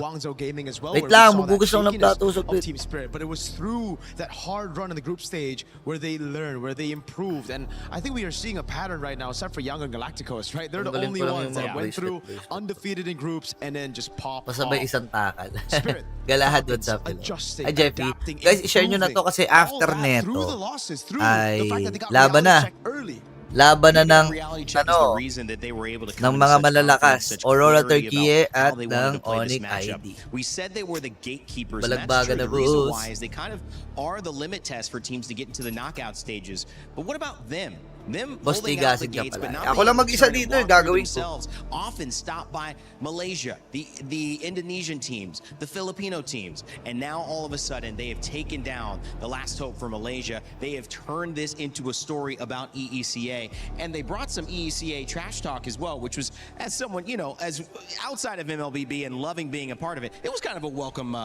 Speaker 2: Wait lang, maghugas lang ng plato.
Speaker 4: Team Spirit, but it was through that hard run in the group stage where they learned, where they improved, and I think we are seeing a pattern right now, except for Young and Galacticos, right? They're the only ones that went through undefeated in groups and then just pop.
Speaker 2: Pasabay isang takal.
Speaker 4: Spirit.
Speaker 2: Galahad doon sa
Speaker 4: Adjusting,
Speaker 2: Ay, Jeffy.
Speaker 4: adapting,
Speaker 2: Guys, i-share nyo na to kasi after
Speaker 4: all that through
Speaker 2: neto
Speaker 4: the losses, through
Speaker 2: ay
Speaker 4: the fact that they got
Speaker 2: laban na.
Speaker 4: reality check early.
Speaker 2: Laban na ng
Speaker 1: Reality check is the
Speaker 2: ano,
Speaker 1: reason that they were able to
Speaker 2: ng
Speaker 1: come
Speaker 2: mga
Speaker 1: to such
Speaker 2: malalakas,
Speaker 1: confidence, such
Speaker 2: Aurora
Speaker 1: clarity
Speaker 2: Turquie
Speaker 1: about how
Speaker 2: at
Speaker 1: they wanted
Speaker 2: ng
Speaker 1: to play this
Speaker 2: Onyx
Speaker 1: matchup.
Speaker 2: ID.
Speaker 1: We said they were the gatekeepers, and that's
Speaker 2: Balagbaga
Speaker 1: true.
Speaker 2: na
Speaker 1: The reason
Speaker 2: boos.
Speaker 1: why is they kind of are the limit test for teams to get into the knockout stages. But what about them? Them
Speaker 2: Boss,
Speaker 1: holding out the
Speaker 2: tigasig ka
Speaker 1: gates,
Speaker 2: pala.
Speaker 1: but not
Speaker 2: Ako
Speaker 1: being
Speaker 2: lang
Speaker 1: able to
Speaker 2: mag-isa
Speaker 1: try to
Speaker 2: dito,
Speaker 1: walk through
Speaker 2: gagawin ko.
Speaker 1: themselves. Often stopped by Malaysia, the Indonesian teams, the Filipino teams, and now all of a sudden they have taken down the last hope for Malaysia. They have turned this into a story about EECA, and they brought some EECA trash talk as well, which was, as someone, you know, as outside of MLBB and loving being a part of it, it was kind of a welcome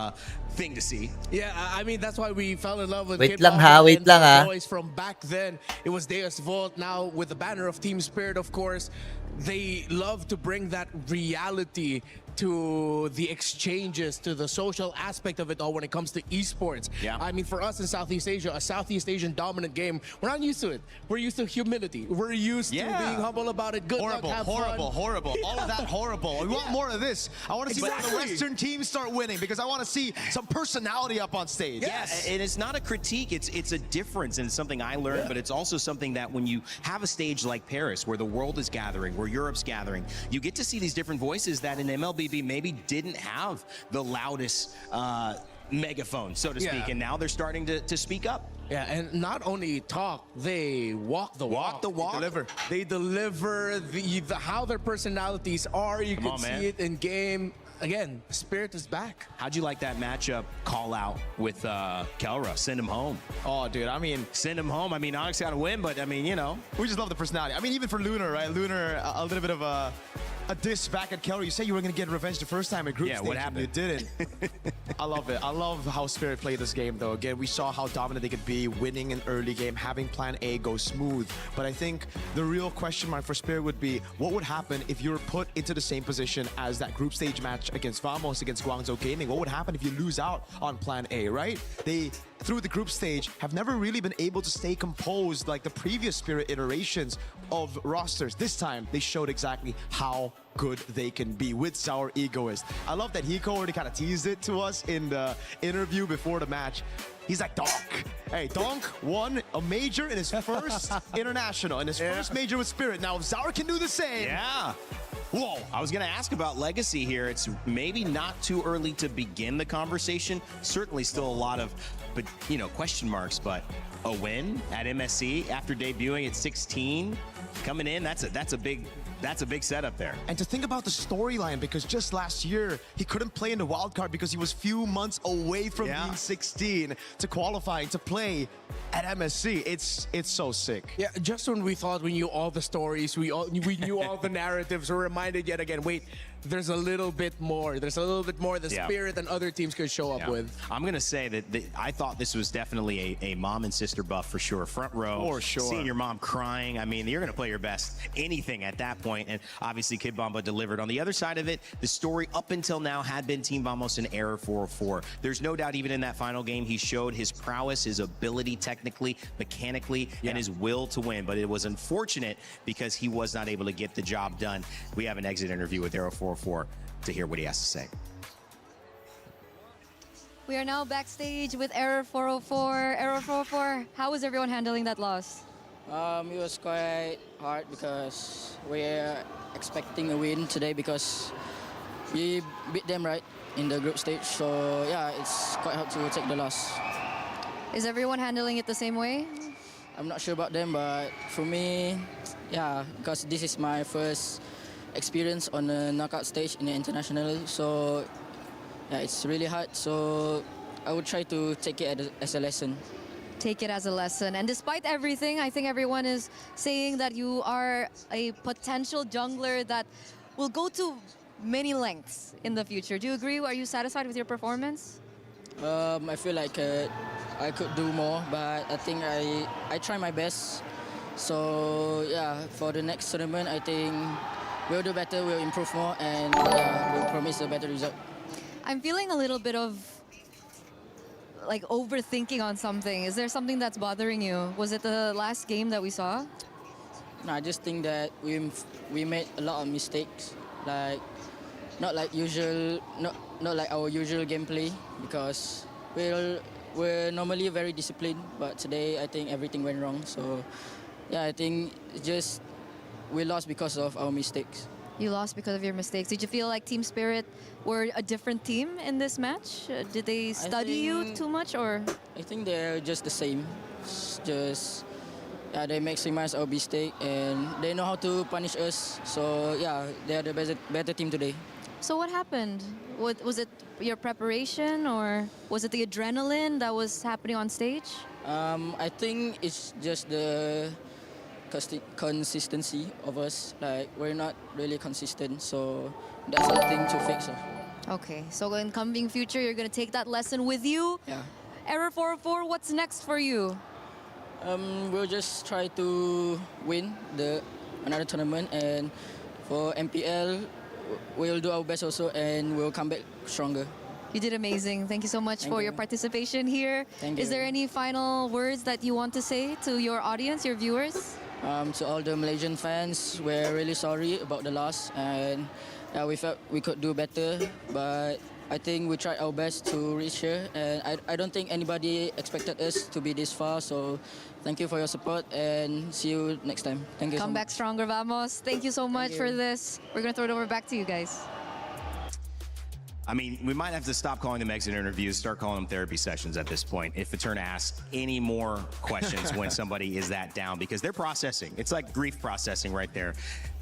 Speaker 1: thing to see.
Speaker 3: Yeah, I mean, that's why we fell in love with
Speaker 2: Wait
Speaker 3: Kid
Speaker 2: lang
Speaker 3: Bamba
Speaker 2: ha, wait
Speaker 3: and
Speaker 2: lang
Speaker 3: the
Speaker 2: ha.
Speaker 3: boys from back then. It was Deus Volt. Now with the banner of Team Spirit, of course, they love to bring that reality to the exchanges, to the social aspect of it all when it comes to esports.
Speaker 1: Yeah.
Speaker 3: I mean, for us in Southeast Asia, a Southeast Asian dominant game, we're not used to it. We're used to humility. We're used to being humble about it. Good
Speaker 4: Horrible,
Speaker 3: luck, have
Speaker 4: horrible,
Speaker 3: fun.
Speaker 4: horrible. All of that horrible. We want more of this. I want to see the Western teams start winning because I want to see some personality up on stage.
Speaker 1: Yes, and it's not a critique, it's a difference, and it's something I learned, but it's also something that when you have a stage like Paris, where the world is gathering, where Europe's gathering, you get to see these different voices that in MLBB maybe didn't have the loudest megaphone, so to speak, and now they're starting to speak up.
Speaker 3: Yeah, and not only talk, they walk the walk. They deliver the how their personalities are. You can see it in game. Again, Spirit is back.
Speaker 1: How'd you like that matchup call out with Kelra? Send him home.
Speaker 4: Oh, dude, I mean,
Speaker 1: send him home. I mean, Onyx got to win, but I mean, you know.
Speaker 4: We just love the personality. I mean, even for Lunar, right? Lunar, a little bit of a diss back at Kelly. You said you were going to get revenge the first time in group stage.
Speaker 1: What happened?
Speaker 4: You didn't. I love it. I love how Spirit played this game, though. Again, we saw how dominant they could be, winning an early game, having plan A go smooth. But I think the real question mark for Spirit would be, what would happen if you were put into the same position as that group stage match against Vamos, against Guangzhou Gaming? What would happen if you lose out on plan A, right? They, through the group stage, have never really been able to stay composed like the previous Spirit iterations of rosters. This time, they showed exactly how good they can be with Sour Egoist. I love that Hiko already kind of teased it to us in the interview before the match. He's like, Donk. Hey, Donk won a major in his first international, in his first major with Spirit. Now, if Sour can do the same.
Speaker 1: Yeah. Whoa. I was going to ask about legacy here. It's maybe not too early to begin the conversation. Certainly still a lot of, but you know, question marks, but a win at MSC after debuting at 16, coming in, that's a big setup there.
Speaker 4: And to think about the storyline, because just last year, he couldn't play in the wild card because he was few months away from being 16 to qualifying to play at MSC. It's so sick.
Speaker 3: Yeah, just when we thought we knew all the stories, we knew all the narratives, we're reminded yet again, wait, there's a little bit more. There's a little bit more the Spirit and other teams could show up with.
Speaker 1: I'm going to say that I thought this was definitely a mom and sister buff for sure. Front row.
Speaker 4: For sure.
Speaker 1: Seeing your mom crying. I mean, you're going to play your best anything at that point. And obviously, Kid Bamba delivered. On the other side of it, the story up until now had been Team Vamos an error 4-4. There's no doubt even in that final game, he showed his prowess, his ability technically, mechanically, and his will to win. But it was unfortunate because he was not able to get the job done. We have an exit interview with Arrow 4-4 to hear what he has to say.
Speaker 5: We are now backstage with Error 404. Error 404, how is everyone handling that loss?
Speaker 12: It was quite hard because we're expecting a win today because we beat them right in the group stage. So yeah, it's quite hard to take the loss.
Speaker 5: Is everyone handling it the same way?
Speaker 12: I'm not sure about them, but for me, yeah, because this is my first experience on a knockout stage in the international. So yeah, it's really hard. So I would try to take it as a lesson.
Speaker 5: Take it as a lesson. And despite everything, I think everyone is saying that you are a potential jungler that will go to many lengths in the future. Do you agree? Are you satisfied with your performance?
Speaker 12: I feel like I could do more, but I think I try my best. So yeah, for the next tournament, I think we'll do better, we'll improve more, and we'll promise a better result.
Speaker 5: I'm feeling a little bit of like overthinking on something. Is there something that's bothering you? Was it the last game that we saw?
Speaker 12: No, I just think that we made a lot of mistakes, like not like our usual gameplay, because we're normally very disciplined, but today I think everything went wrong. So yeah, I think it's just we lost because of our mistakes.
Speaker 5: You lost because of your mistakes. Did you feel like Team Spirit were a different team in this match? Did they study you too much, or?
Speaker 12: I think they're just the same. It's just yeah, they maximize our mistake and they know how to punish us. So yeah, they are the better team today.
Speaker 5: So what happened? Was it your preparation, or was it the adrenaline that was happening on stage?
Speaker 12: I think it's just the consistency of us. Like, we're not really consistent, so that's the thing to fix.
Speaker 5: Okay, so in coming future, you're gonna take that lesson with you.
Speaker 12: Yeah.
Speaker 5: Error 404, what's next for you?
Speaker 12: We'll just try to win another tournament, and for MPL, we'll do our best also, and we'll come back stronger.
Speaker 5: You did amazing. Thank you so much for your participation here.
Speaker 12: Thank you.
Speaker 5: Is there any final words that you want to say to your audience, your viewers?
Speaker 12: To all the Malaysian fans, we're really sorry about the loss, and we felt we could do better, but I think we tried our best to reach here, and I don't think anybody expected us to be this far, so thank you for your support, and see you next time. Thank you.
Speaker 5: Come back stronger, vamos. Thank you so much for this. We're going to throw it over back to you guys.
Speaker 1: I mean, we might have to stop calling them exit interviews, start calling them therapy sessions at this point, if it's turn to ask any more questions when somebody is that down, because they're processing. It's like grief processing right there.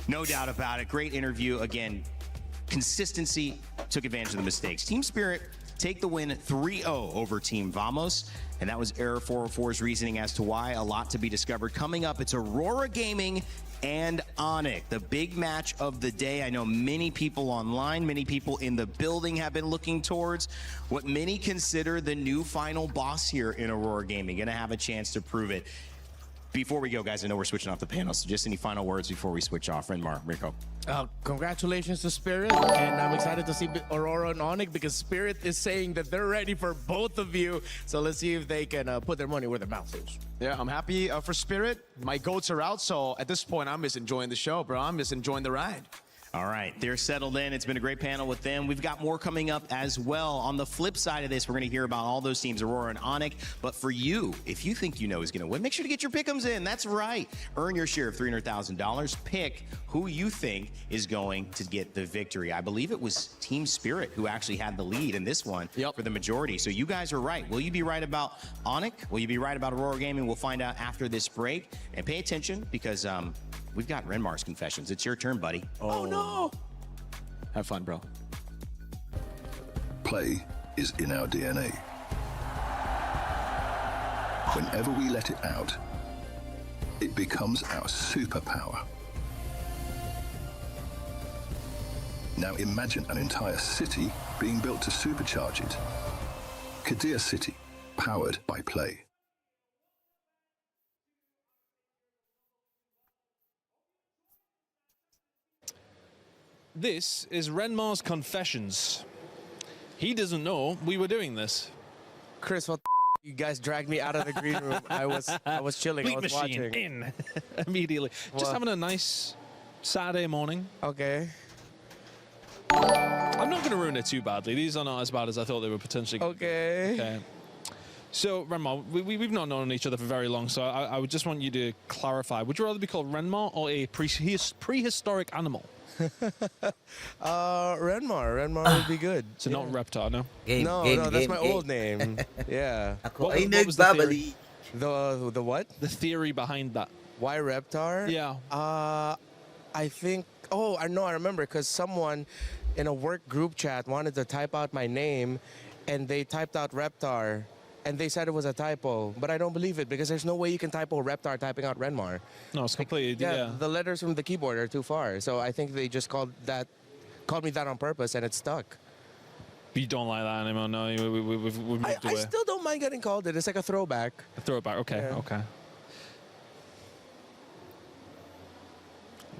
Speaker 1: No doubt about it. Great interview. Again, consistency, took advantage of the mistakes. Team Spirit take the win 3-0 over Team Vamos. And that was Error 404's reasoning as to why. A lot to be discovered. Coming up, it's Aurora Gaming and Onyx, the big match of the day. I know many people online, many people in the building have been looking towards what many consider the new final boss here in Aurora Gaming. Gonna have a chance to prove it. Before we go, guys, I know we're switching off the panel, so just any final words before we switch off. Renmar, Rico.
Speaker 3: Congratulations to Spirit, and I'm excited to see Aurora and Onyx, because Spirit is saying that they're ready for both of you. So let's see if they can put their money where their mouth is.
Speaker 4: Yeah, I'm happy for Spirit. My goats are out, so at this point, I'm just enjoying the show, bro. I'm just enjoying the ride.
Speaker 1: All right, they're settled in. It's been a great panel with them. We've got more coming up as well. On the flip side of this, we're going to hear about all those teams, Aurora and Onyx. But for you, if you think you know who's going to win, make sure to get your pick'ems in. That's right. Earn your share of $300,000. Pick who you think is going to get the victory. I believe it was Team Spirit who actually had the lead in this one for the majority. So you guys are right. Will you be right about Onyx? Will you be right about Aurora Gaming? We'll find out after this break. And pay attention, because we've got Renmar's confessions. It's your turn, buddy.
Speaker 3: Oh no!
Speaker 4: Have fun, bro.
Speaker 13: Play is in our DNA. Whenever we let it out, it becomes our superpower. Now imagine an entire city being built to supercharge it. Kadir City, powered by Play.
Speaker 14: This is Renmar's confessions. He doesn't know we were doing this.
Speaker 3: Chris, what you guys dragged me out of the green room. I was chilling.
Speaker 14: Bleep
Speaker 3: I was
Speaker 14: machine
Speaker 3: watching.
Speaker 14: in immediately. Just having a nice Saturday morning.
Speaker 3: Okay.
Speaker 14: I'm not going to ruin it too badly. These are not as bad as I thought they were potentially.
Speaker 3: Okay.
Speaker 14: So, Renmar, we've not known each other for very long, so I would just want you to clarify. Would you rather be called Renmar or a prehistoric animal?
Speaker 3: Renmar would be good.
Speaker 14: So not Reptar, no?
Speaker 3: No, that's my old name. Yeah.
Speaker 2: Ako ay nagbabali.
Speaker 3: The what?
Speaker 14: The theory behind that.
Speaker 3: Why Reptar?
Speaker 14: Yeah.
Speaker 3: I think, I remember, because someone in a work group chat wanted to type out my name, and they typed out Reptar, and they said it was a typo, but I don't believe it, because there's no way you can typo Reptar typing out Renmar.
Speaker 14: No, it's completely, yeah.
Speaker 3: The letters from the keyboard are too far, so I think they just called me that on purpose, and it stuck.
Speaker 14: You don't like that anymore, no? We've moved away.
Speaker 3: I still don't mind getting called it. It's like a throwback.
Speaker 14: A throwback, okay,
Speaker 3: Yeah.
Speaker 14: okay.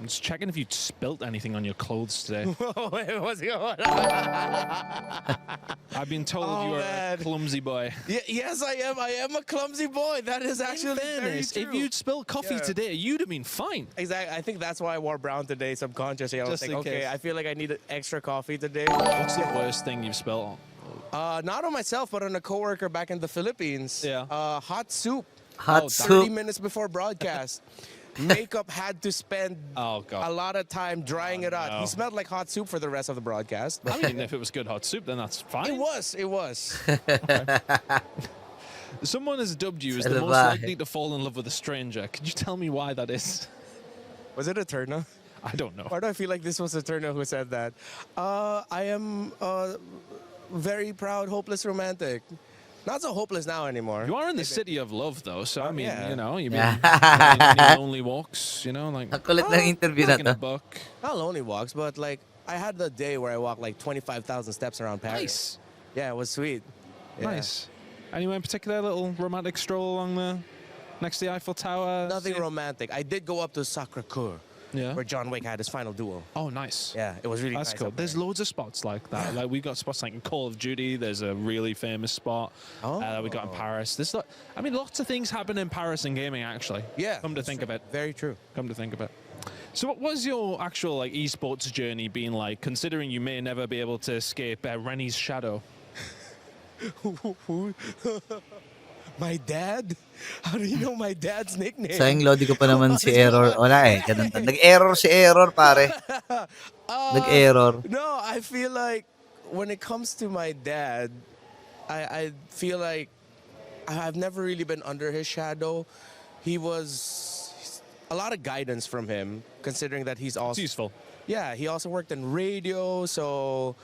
Speaker 14: I'm just checking if you spilt anything on your clothes today.
Speaker 3: Wait, what's going on?
Speaker 14: I've been told you are a clumsy boy.
Speaker 3: Yes, I am. I am a clumsy boy. That is actually very true.
Speaker 14: If you'd spilled coffee today, you'd have been fine.
Speaker 3: Exactly. I think that's why I wore brown today subconsciously. I was
Speaker 14: Just
Speaker 3: like,
Speaker 14: in case.
Speaker 3: okay, I feel like I need extra coffee today.
Speaker 14: What's the worst thing you've spilled on?
Speaker 3: Not on myself, but on a coworker back in the Philippines.
Speaker 14: Yeah.
Speaker 3: Hot soup.
Speaker 2: Hot
Speaker 3: 30
Speaker 2: soup.
Speaker 3: minutes before broadcast. Makeup had to spend
Speaker 14: Oh, God.
Speaker 3: a lot of time drying it out.
Speaker 14: no.
Speaker 3: He smelled like hot soup for the rest of the broadcast.
Speaker 14: I mean, if it was good hot soup, then that's fine.
Speaker 3: It was.
Speaker 14: Someone has dubbed you as the most
Speaker 2: Salvaje.
Speaker 14: likely to fall in love with a stranger. Could you tell me why that is?
Speaker 3: Was it Eterna?
Speaker 14: I don't know.
Speaker 3: Why do I feel like this was Eterna who said that? I am very proud, hopeless romantic. Not so hopeless now anymore.
Speaker 14: You are in the city of love, though, so I mean,
Speaker 3: yeah.
Speaker 14: you know, you've been any lonely walks, you know, like
Speaker 2: Ang kulit ng interview na
Speaker 14: taking a
Speaker 2: to.
Speaker 14: book.
Speaker 3: Not lonely walks, but like I had the day where I walked like 25,000 steps around Paris.
Speaker 14: Nice.
Speaker 3: Yeah, it was sweet. Yeah.
Speaker 14: Nice. Anywhere in particular, little romantic stroll along the next to the Eiffel Tower?
Speaker 3: Nothing romantic. I did go up to Sacré-Cœur,
Speaker 14: Yeah.
Speaker 3: where John Wick had his final duel.
Speaker 14: Oh, nice.
Speaker 3: Yeah, it was really
Speaker 14: That's
Speaker 3: nice.
Speaker 14: cool.
Speaker 3: up
Speaker 14: There's
Speaker 3: there.
Speaker 14: loads of spots like that. Like we got spots like in Call of Duty. There's a really famous spot that we got in Paris. There's, I mean, lots of things happen in Paris in gaming actually.
Speaker 3: Yeah.
Speaker 14: Come to think of it.
Speaker 3: Very true.
Speaker 14: Come to think of it. So what was your actual like esports journey been like? Considering you may never be able to escape Rennie's shadow.
Speaker 3: My dad? How do you know my dad's nickname?
Speaker 2: Sayang Lodi ko pa naman si Error. Wala eh. Ganun. Nag-error si Error, pare. Nag-error.
Speaker 3: No, I feel like when it comes to my dad, I feel like I've never really been under his shadow. He was a lot of guidance from him, considering that he's also
Speaker 14: It's useful.
Speaker 3: Yeah, he also worked in radio, so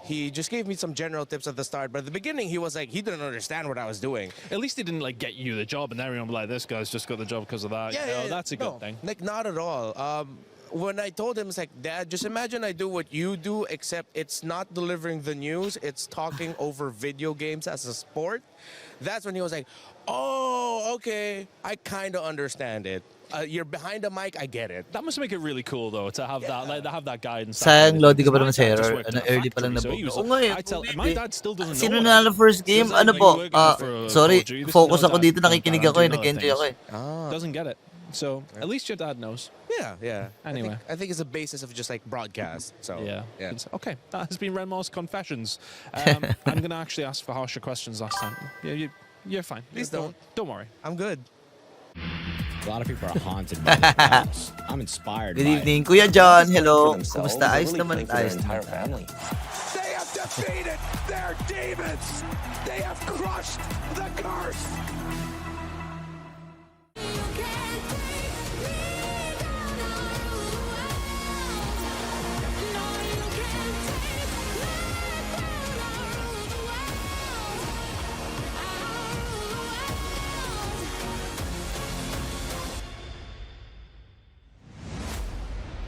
Speaker 3: he just gave me some general tips at the start. But at the beginning, he was like, he didn't understand what I was doing.
Speaker 14: At least he didn't like get you the job, and everyone was like, "This guy's just got the job because of that."
Speaker 3: Yeah,
Speaker 14: You know,
Speaker 3: yeah,
Speaker 14: that's a good thing.
Speaker 3: Like, not at all. When I told him, it's like, Dad, just imagine I do what you do, except it's not delivering the news, it's talking over video games as a sport. That's when he was like, oh, okay, I kind of understand it. You're behind a mic, I get it.
Speaker 14: That must make it really cool, though, to have that, like, to have that guidance.
Speaker 2: Sayang Lodi ko pa
Speaker 14: My
Speaker 2: naman si
Speaker 14: dad just
Speaker 2: Error.
Speaker 14: worked in
Speaker 2: Ano,
Speaker 14: a
Speaker 2: early pa lang
Speaker 14: factory, so he
Speaker 2: nabuo.
Speaker 14: was
Speaker 2: Oo nga eh.
Speaker 14: I tell, my dad still doesn't know.
Speaker 2: Sino
Speaker 14: what
Speaker 2: nanalo first game?
Speaker 14: He's like,
Speaker 2: Ano
Speaker 14: "Are
Speaker 2: po?
Speaker 14: you working for
Speaker 2: Sorry,
Speaker 14: PUBG? This is
Speaker 2: focus
Speaker 14: no
Speaker 2: ako
Speaker 14: dad.
Speaker 2: dito.
Speaker 14: No
Speaker 2: Nakikinig
Speaker 14: dad,
Speaker 2: ako eh.
Speaker 14: do other
Speaker 2: Nag-enjoy ako eh.
Speaker 14: things." Doesn't get it. So at least your dad knows.
Speaker 3: Yeah.
Speaker 14: Anyway.
Speaker 3: I think it's a basis of just like broadcast. So
Speaker 14: Yeah.
Speaker 3: yeah.
Speaker 14: Okay, that has been Renmar's Confessions. I'm going to actually ask for harsher questions last time. Yeah, you're fine.
Speaker 3: Please don't.
Speaker 14: Don't worry.
Speaker 3: I'm good.
Speaker 15: A lot of people are haunted by their past. I'm inspired
Speaker 2: Good
Speaker 15: by
Speaker 2: evening, Kuya John. Hello.
Speaker 9: themselves,
Speaker 2: Kumusta?
Speaker 9: they're
Speaker 2: Ayos
Speaker 9: really
Speaker 2: naman.
Speaker 9: playing for their
Speaker 2: Ayos
Speaker 9: entire
Speaker 2: naman.
Speaker 9: family.
Speaker 16: They have defeated their demons. They have crushed the curse.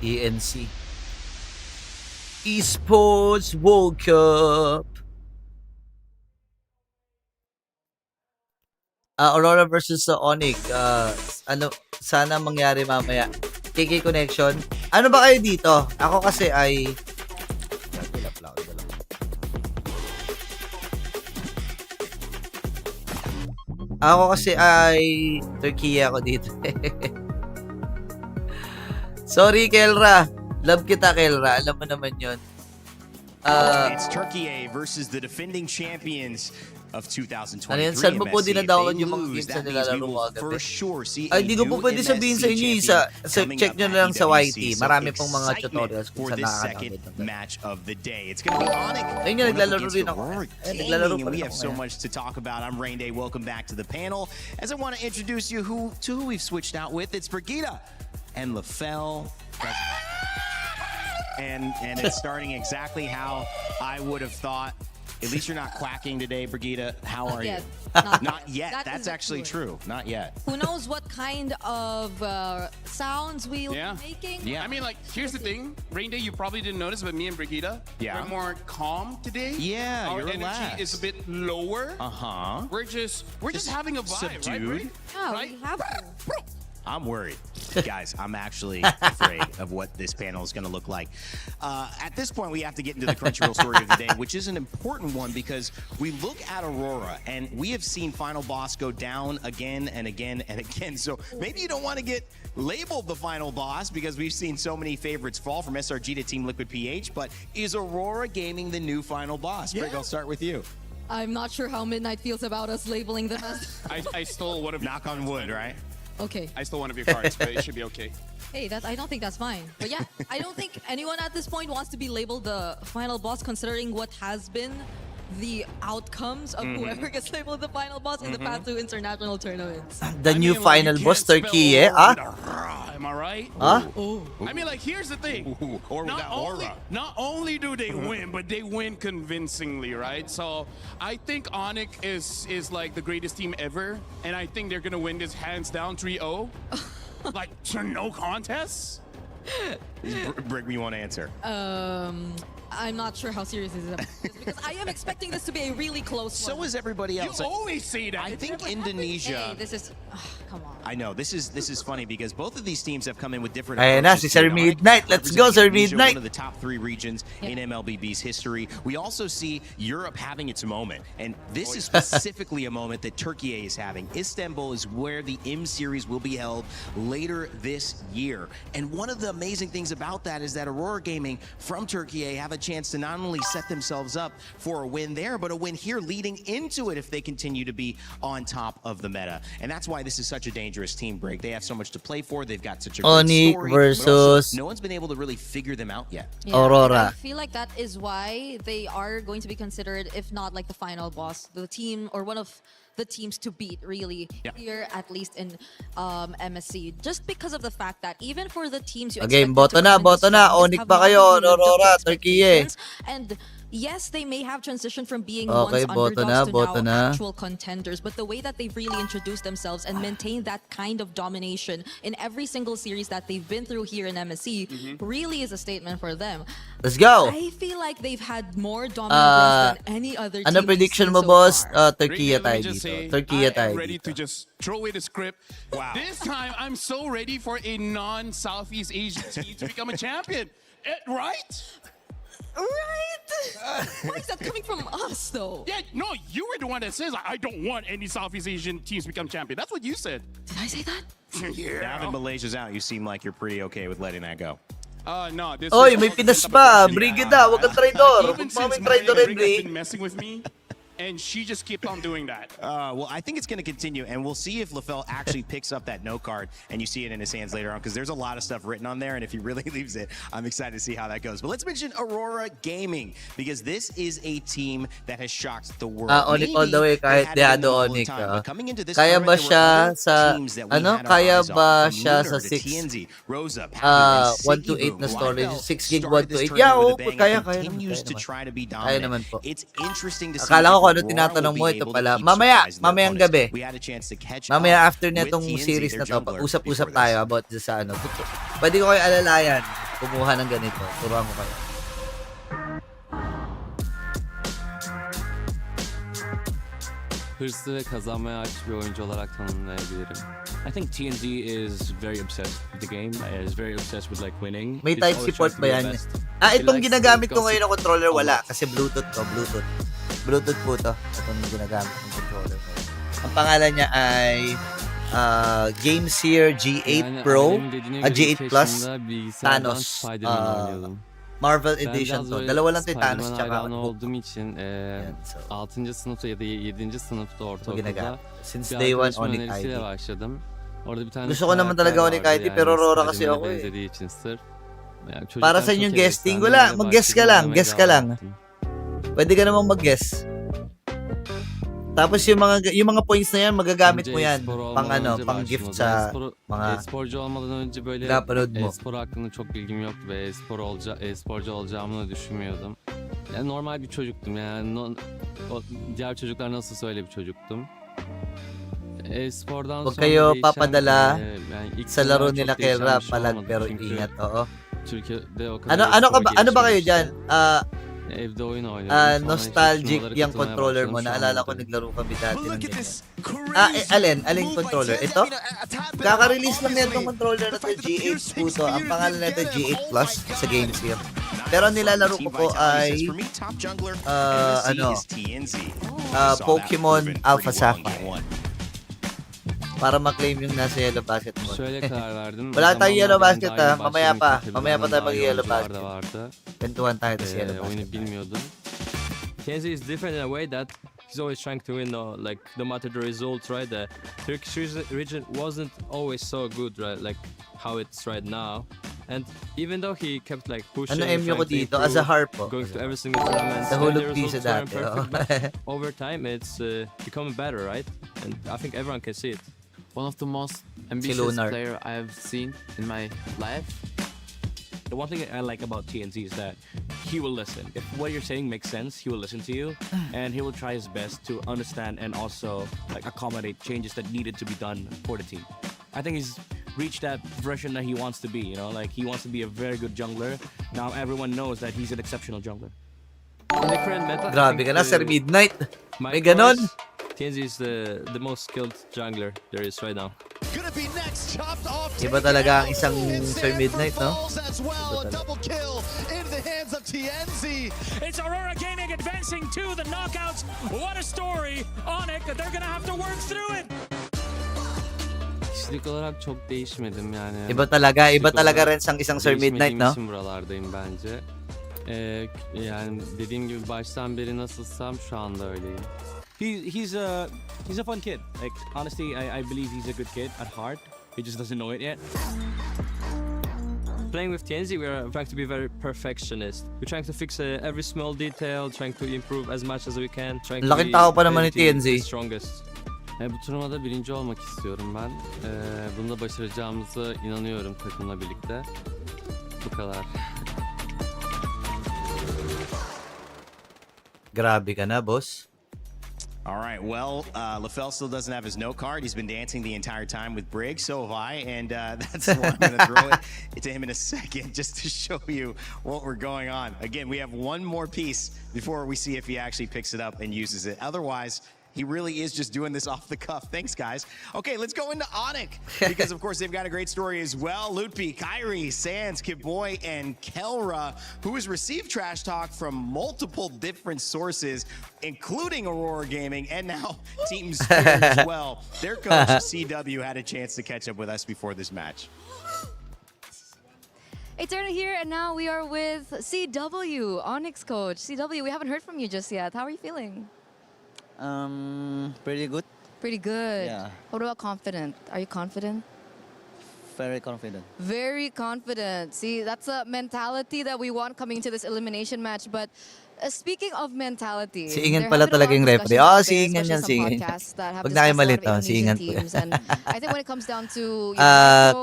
Speaker 2: ENC. Esports World Cup. Aurora versus Onyx. Ano, sana mangyari mamaya. KK Connection. Ano ba kayo dito? Ako kasi ay... Ako kasi ay... Turkey ako dito. Sorry, Kelra. Love kita, Kelra. Alam mo naman yon.
Speaker 1: It's Turkey A versus the defending champions of 2023.
Speaker 2: Ano yan? Saan mo po
Speaker 1: MSC.
Speaker 2: dinadawnload
Speaker 1: If
Speaker 2: yung mga
Speaker 1: they
Speaker 2: games
Speaker 1: lose,
Speaker 2: na
Speaker 1: that means we
Speaker 2: nilalaro
Speaker 1: will
Speaker 2: mo agad?
Speaker 1: for sure see
Speaker 2: Ay,
Speaker 1: a
Speaker 2: di ko po
Speaker 1: new
Speaker 2: pwede sabihin sa
Speaker 1: MSC
Speaker 2: inyo.
Speaker 1: champion
Speaker 2: Check nyo na lang sa
Speaker 1: coming up at
Speaker 2: YT.
Speaker 1: EWC.
Speaker 2: Marami
Speaker 1: So
Speaker 2: pong mga
Speaker 1: excitement
Speaker 2: tutorials kung
Speaker 1: for
Speaker 2: saan
Speaker 1: this
Speaker 2: nakakanood.
Speaker 1: second match of the day. It's going to be Onyx.
Speaker 2: Ayun nga, naglalaro rin ako. Naglalaro
Speaker 1: And
Speaker 2: pa
Speaker 1: we
Speaker 2: rin
Speaker 1: have
Speaker 2: ako
Speaker 1: so
Speaker 2: ngayon.
Speaker 1: much to talk about. I'm Rain Day. Welcome back to the panel. As I want to introduce you to who we've switched out with. It's Brigida and LaFell. And it's starting exactly how I would have thought. At least you're not quacking today, Brigida. How are you? Not yet.
Speaker 10: That
Speaker 1: That's
Speaker 10: is
Speaker 1: actually true. Not yet.
Speaker 10: Who knows what kind of sounds we'll be making?
Speaker 1: Yeah.
Speaker 17: I mean, like, here's the thing. Rain Day, you probably didn't notice, but me and Brigida, we're more calm today.
Speaker 1: Yeah,
Speaker 17: Our
Speaker 1: you're
Speaker 17: energy
Speaker 1: relaxed.
Speaker 17: is a bit lower.
Speaker 1: Uh-huh.
Speaker 17: We're just having a vibe, right,
Speaker 1: subdued.
Speaker 17: Bri?
Speaker 10: Yeah, we have to.
Speaker 1: I'm worried. Guys, I'm actually afraid of what this panel is going to look like. At this point, we have to get into the Crunchyroll story of the day, which is an important one because we look at Aurora, and we have seen Final Boss go down again and again and again. So maybe you don't want to get labeled the Final Boss because we've seen so many favorites fall from SRG to Team Liquid PH, but is Aurora Gaming the new Final Boss? Greg, I'll start with you.
Speaker 5: I'm not sure how Midnight feels about us labeling them as...
Speaker 17: I stole one of
Speaker 1: Knock on wood, right?
Speaker 5: Okay.
Speaker 17: I stole one of your cards, but it should be okay.
Speaker 5: Hey, I don't think that's fine. But yeah, I don't think anyone at this point wants to be labeled the final boss considering what has been the outcomes of whoever gets labeled the final boss in the past two international tournaments.
Speaker 2: The new final boss, Turkey, eh?
Speaker 17: Am I right?
Speaker 2: Huh?
Speaker 17: I mean, like, here's the thing.
Speaker 1: Or with that aura.
Speaker 17: Not only do they win, but they win convincingly, right? So I think Onyx is like the greatest team ever, and I think they're gonna win this hands down 3-0. Like, no contest.
Speaker 1: Brig, you want to answer?
Speaker 5: I'm not sure how serious this is because I am expecting this to be a really close one.
Speaker 1: So is everybody else.
Speaker 17: You always say that.
Speaker 1: I think Indonesia.
Speaker 5: Hey, this is... come on.
Speaker 1: I know this is funny because both of these teams have come in with different.
Speaker 2: Ayan na, si Sir Midnight. Let's go, Sir Midnight.
Speaker 1: One of the top 3 regions in MLBB's history. We also see Europe having its moment, and this is specifically a moment that Turkey A is having. Istanbul is where the M Series will be held later this year, and one of the amazing things about that is that Aurora Gaming from Turkey A have a chance to not only set themselves up for a win there, but a win here leading into it if they continue to be on top of the meta, and that's why this is such a dangerous team break. They have so much to play for. They've got such a great
Speaker 2: Onyx
Speaker 1: story,
Speaker 2: versus-
Speaker 1: but also no one's been able to really figure them out yet.
Speaker 5: Yeah,
Speaker 2: Aurora.
Speaker 5: I feel like that is why they are going to be considered, if not like the final boss, the team or one of the teams to beat really here, at least in MSC. Just because of the fact that even for the teams you
Speaker 2: Okay,
Speaker 5: expect
Speaker 2: boto
Speaker 5: to
Speaker 2: na,
Speaker 5: win this
Speaker 2: boto na.
Speaker 5: tournament,
Speaker 2: Onyx
Speaker 5: have
Speaker 2: pa
Speaker 5: not
Speaker 2: kayo,
Speaker 5: really lived up to
Speaker 2: Aurora, Turkey eh.
Speaker 5: expectations. And yes, they may have transitioned from being
Speaker 2: Okay,
Speaker 5: once
Speaker 2: boto na,
Speaker 5: underdogs to
Speaker 2: boto
Speaker 5: now
Speaker 2: na.
Speaker 5: actual contenders, but the way that they've really introduced themselves and maintained that kind of domination in every single series that they've been through here in MSC really is a statement for them.
Speaker 2: Let's go.
Speaker 5: I feel like they've had more dominant runs than any other team.
Speaker 2: Ano
Speaker 5: we've
Speaker 2: prediction
Speaker 5: seen
Speaker 2: mo,
Speaker 5: so
Speaker 2: boss?
Speaker 5: far.
Speaker 2: Turkey
Speaker 17: Let me
Speaker 2: tayo
Speaker 17: just
Speaker 2: dito.
Speaker 17: say,
Speaker 2: Turkey
Speaker 17: I
Speaker 2: tayo
Speaker 17: am ready
Speaker 2: dito.
Speaker 17: to just throw away the script.
Speaker 1: Wow.
Speaker 17: This time, I'm so ready for a non-Southeast Asian team to become a champion. Right?
Speaker 5: Right? Why is that coming from us, though?
Speaker 17: Yeah, no, you were the one that says, I don't want any Southeast Asian teams to become champion. That's what you said.
Speaker 5: Did I say that?
Speaker 1: Now that Malaysia's out, you seem like you're pretty okay with letting that go.
Speaker 17: No, this
Speaker 2: Oy,
Speaker 17: is
Speaker 2: may pinas pa. Brigida, wag kang traidor.
Speaker 17: Even
Speaker 2: Huwag
Speaker 17: since
Speaker 2: maming traidor rin,
Speaker 17: Brigida
Speaker 2: Bri.
Speaker 17: has been messing with me, and she just kept on doing that.
Speaker 1: Well, I think it's going to continue, and we'll see if LaFell actually picks up that note card and you see it in his hands later on, because there's a lot of stuff written on there, and if he really leaves it, I'm excited to see how that goes. But let's mention Aurora Gaming, because this is a team that has shocked the world.
Speaker 2: Onyx all the way, kahit dehado Onyx. Kaya ba siya sa, kaya ba siya sa 6, 128 na storage, 6 gig 128? Yeah, oo, kaya naman po.
Speaker 1: It's interesting to see.
Speaker 2: Akala ko kung ano tinatanong mo, ito pala. Mamayang gabi. Mamaya after netong series na to, usap-usap tayo about sa ano. Pwede ko kayo alalayan, kumuha ng ganito. Turuan ko kayo.
Speaker 18: hırslı ve kazanmaya açık bir oyuncu olarak tanımlayabilirim. I think TNZ is very obsessed with the game. Is very obsessed with like winning.
Speaker 2: May type support ba yan? Itong ginagamit ko ngayon ng controller wala kasi Bluetooth to, Bluetooth. Bluetooth po to. Itong ginagamit ng controller. Ang pangalan niya ay GameSeer G8 Pro, G8 Plus, Thanos Marvel
Speaker 18: Ben
Speaker 2: Edition
Speaker 18: biraz
Speaker 2: to.
Speaker 18: böyle
Speaker 2: Dalawa lang to, Thanos
Speaker 18: Spider-Man
Speaker 2: tsaka
Speaker 18: hayranı
Speaker 2: Hulk.
Speaker 18: olduğum için 6. sınıfta ya da 7. sınıfta ortaokulda
Speaker 2: Since
Speaker 18: bir
Speaker 2: day one,
Speaker 18: arkadaşımın
Speaker 2: Onyx
Speaker 18: önerisiyle
Speaker 2: ID.
Speaker 18: başladım. Orada bir tane
Speaker 2: Gusto ko naman
Speaker 18: karakter
Speaker 2: talaga Onyx
Speaker 18: vardı,
Speaker 2: ID, pero
Speaker 18: yani
Speaker 2: Aurora kasi
Speaker 18: Spider-Man'e
Speaker 2: ako eh.
Speaker 18: benzediği için sırf. Yani
Speaker 2: Para
Speaker 18: çocukken
Speaker 2: sa
Speaker 18: çok
Speaker 2: inyong guesting,
Speaker 18: heveslendim,
Speaker 2: wala.
Speaker 18: öyle
Speaker 2: Mag-guess ka
Speaker 18: başladım,
Speaker 2: lang.
Speaker 18: oynamaya
Speaker 2: Guess ka
Speaker 18: devam
Speaker 2: lang.
Speaker 18: ettim.
Speaker 2: Pwede ka namang mag-guess. Tapos yung mga points na yan, magagamit mo yan.
Speaker 18: E-spor
Speaker 2: Pang
Speaker 18: olmadan
Speaker 2: ano,
Speaker 18: önce
Speaker 2: pang gift
Speaker 18: başlamadım.
Speaker 2: sa mga
Speaker 18: E-sporcu olmadan önce böyle
Speaker 2: upload mo.
Speaker 18: e-spor hakkında çok bilgim yoktu ve e-sporcu olacağımı da düşünmüyordum. Yani normal bir çocuktum yani diğer çocuklar nasıl öyle bir çocuktum. E-spordan
Speaker 2: Huwag
Speaker 18: sonra
Speaker 2: kayo
Speaker 18: değişen,
Speaker 2: papadala
Speaker 18: yani ilk
Speaker 2: sa laro
Speaker 18: seneler
Speaker 2: nila
Speaker 18: çok
Speaker 2: kay
Speaker 18: değişen bir
Speaker 2: Rap
Speaker 18: şey
Speaker 2: palag,
Speaker 18: olmadı
Speaker 2: pero
Speaker 18: çünkü
Speaker 2: ingat, oo.
Speaker 18: Türkiye'de o kadar
Speaker 2: Ano ka
Speaker 18: e-spor
Speaker 2: ba, ano ba kayo
Speaker 18: gelişmemişti.
Speaker 2: dyan?
Speaker 18: Evde oyun oynuyordum. Sonra işte
Speaker 2: Nostalgic
Speaker 18: turnuvalara
Speaker 2: yung
Speaker 18: katılmaya
Speaker 2: controller mo.
Speaker 18: başladım. Şu an
Speaker 2: Naalala ko
Speaker 18: buradayım.
Speaker 2: naglaro kami dati ng ganyan. Alin controller? Ito? Kaka-release lang nito ng controller na to, G8 Puto. Ang pangalan nito G8 Plus sa Games here. Pero ang nilalaro ko po ay Pokemon Alpha Sapphire. Para ma-claim yung nasa yellow basket mo.
Speaker 18: Şöyle karar verdim.
Speaker 2: Wala tayong yellow
Speaker 18: Ben
Speaker 2: basket
Speaker 18: daha
Speaker 2: ha.
Speaker 18: yeni
Speaker 2: Mamaya
Speaker 18: başladım
Speaker 2: pa.
Speaker 18: tabii.
Speaker 2: Mamaya pa
Speaker 18: Benden
Speaker 2: tayo
Speaker 18: daha iyi
Speaker 2: mag-yellow
Speaker 18: oyuncular
Speaker 2: basket.
Speaker 18: da vardı.
Speaker 2: Kwentuhan tayo sa yellow
Speaker 18: Oyunu
Speaker 2: basket.
Speaker 18: bilmiyordum. Kenzie is different in a way that he's always trying to win, like no matter the result, right? The Turkish region wasn't always so good, right? Like how it's right now. And even though he kept like pushing,
Speaker 2: Ano MU ko
Speaker 18: trying to
Speaker 2: dito? As a
Speaker 18: improve,
Speaker 2: harp po.
Speaker 18: going to every single tournament,
Speaker 2: Sa
Speaker 18: and
Speaker 2: hulog
Speaker 18: the
Speaker 2: piso
Speaker 18: results weren't
Speaker 2: dati.
Speaker 18: perfect,
Speaker 2: Oh.
Speaker 18: but over time it's becoming better, right? And I think everyone can see it.
Speaker 19: One of the most ambitious player I've seen in my life.
Speaker 20: The one thing I like about TNZ is that he will listen. If what you're saying makes sense, he will listen to you, and he will try his best to understand and also like accommodate changes that needed to be done for the team. I think he's reached that version that he wants to be. You know, like he wants to be a very good jungler. Now everyone knows that he's an exceptional jungler.
Speaker 18: In the current meta,
Speaker 2: Grabe ka na, Sir Midnight. May ganon.
Speaker 18: TNZ is the most skilled jungler there is right now.
Speaker 2: Iba talaga ang isang Sir Midnight, no?
Speaker 16: Double kill into the hands of TNZ.
Speaker 21: It's Aurora Gaming advancing to the knockouts. What a story. Onyx, they're gonna have to work through it.
Speaker 18: Kişilik olarak çok değişmedim yani.
Speaker 2: Iba talaga rin sang isang Sir Midnight, no?
Speaker 18: Değişmediğim için buralardayım bence. Yani dediğim gibi baştan beri nasılsam şu anda öyleyim.
Speaker 20: He's a fun kid. Like honestly, I believe he's a good kid at heart. He just doesn't know it yet.
Speaker 18: Playing with TNZ, we're trying to be very perfectionist. We're trying to fix every small detail, trying to improve as much as we can. Trying
Speaker 2: Laking tao pa naman ni TNZ.
Speaker 18: Strongest. Bu turnuvada birinci olmak istiyorum ben. Bunda başaracağımıza inanıyorum takımla birlikte. Bu kadar.
Speaker 2: Grabe ka na, boss.
Speaker 1: All right, well, LaFell still doesn't have his no card. He's been dancing the entire time with Briggs, so have I, and that's why I'm going to throw it to him in a second just to show you what we're going on. Again, we have one more piece before we see if he actually picks it up and uses it. Otherwise, he really is just doing this off the cuff. Thanks, guys. Okay, let's go into Onyx, because, of course, they've got a great story as well. Lutpi, Kyrie, Sands, Kid Boy, and Kelra, who has received trash talk from multiple different sources, including Aurora Gaming, and now Team Spirit as well. Their coach, CW, had a chance to catch up with us before this match.
Speaker 5: Eternal here, and now we are with CW, Onyx coach. CW, we haven't heard from you just yet. How are you feeling?
Speaker 22: Pretty good.
Speaker 5: Pretty good.
Speaker 22: Yeah.
Speaker 5: What about confident? Are you confident?
Speaker 22: Very confident.
Speaker 5: Very confident. See, that's a mentality that we want coming into this elimination match. But speaking of mentality,
Speaker 2: Si Ingan pala talaga yung referee. Oh, si Ingan yan, si Ingan. Huwag na kayo malito, si Ingan po.
Speaker 5: I think when it comes down to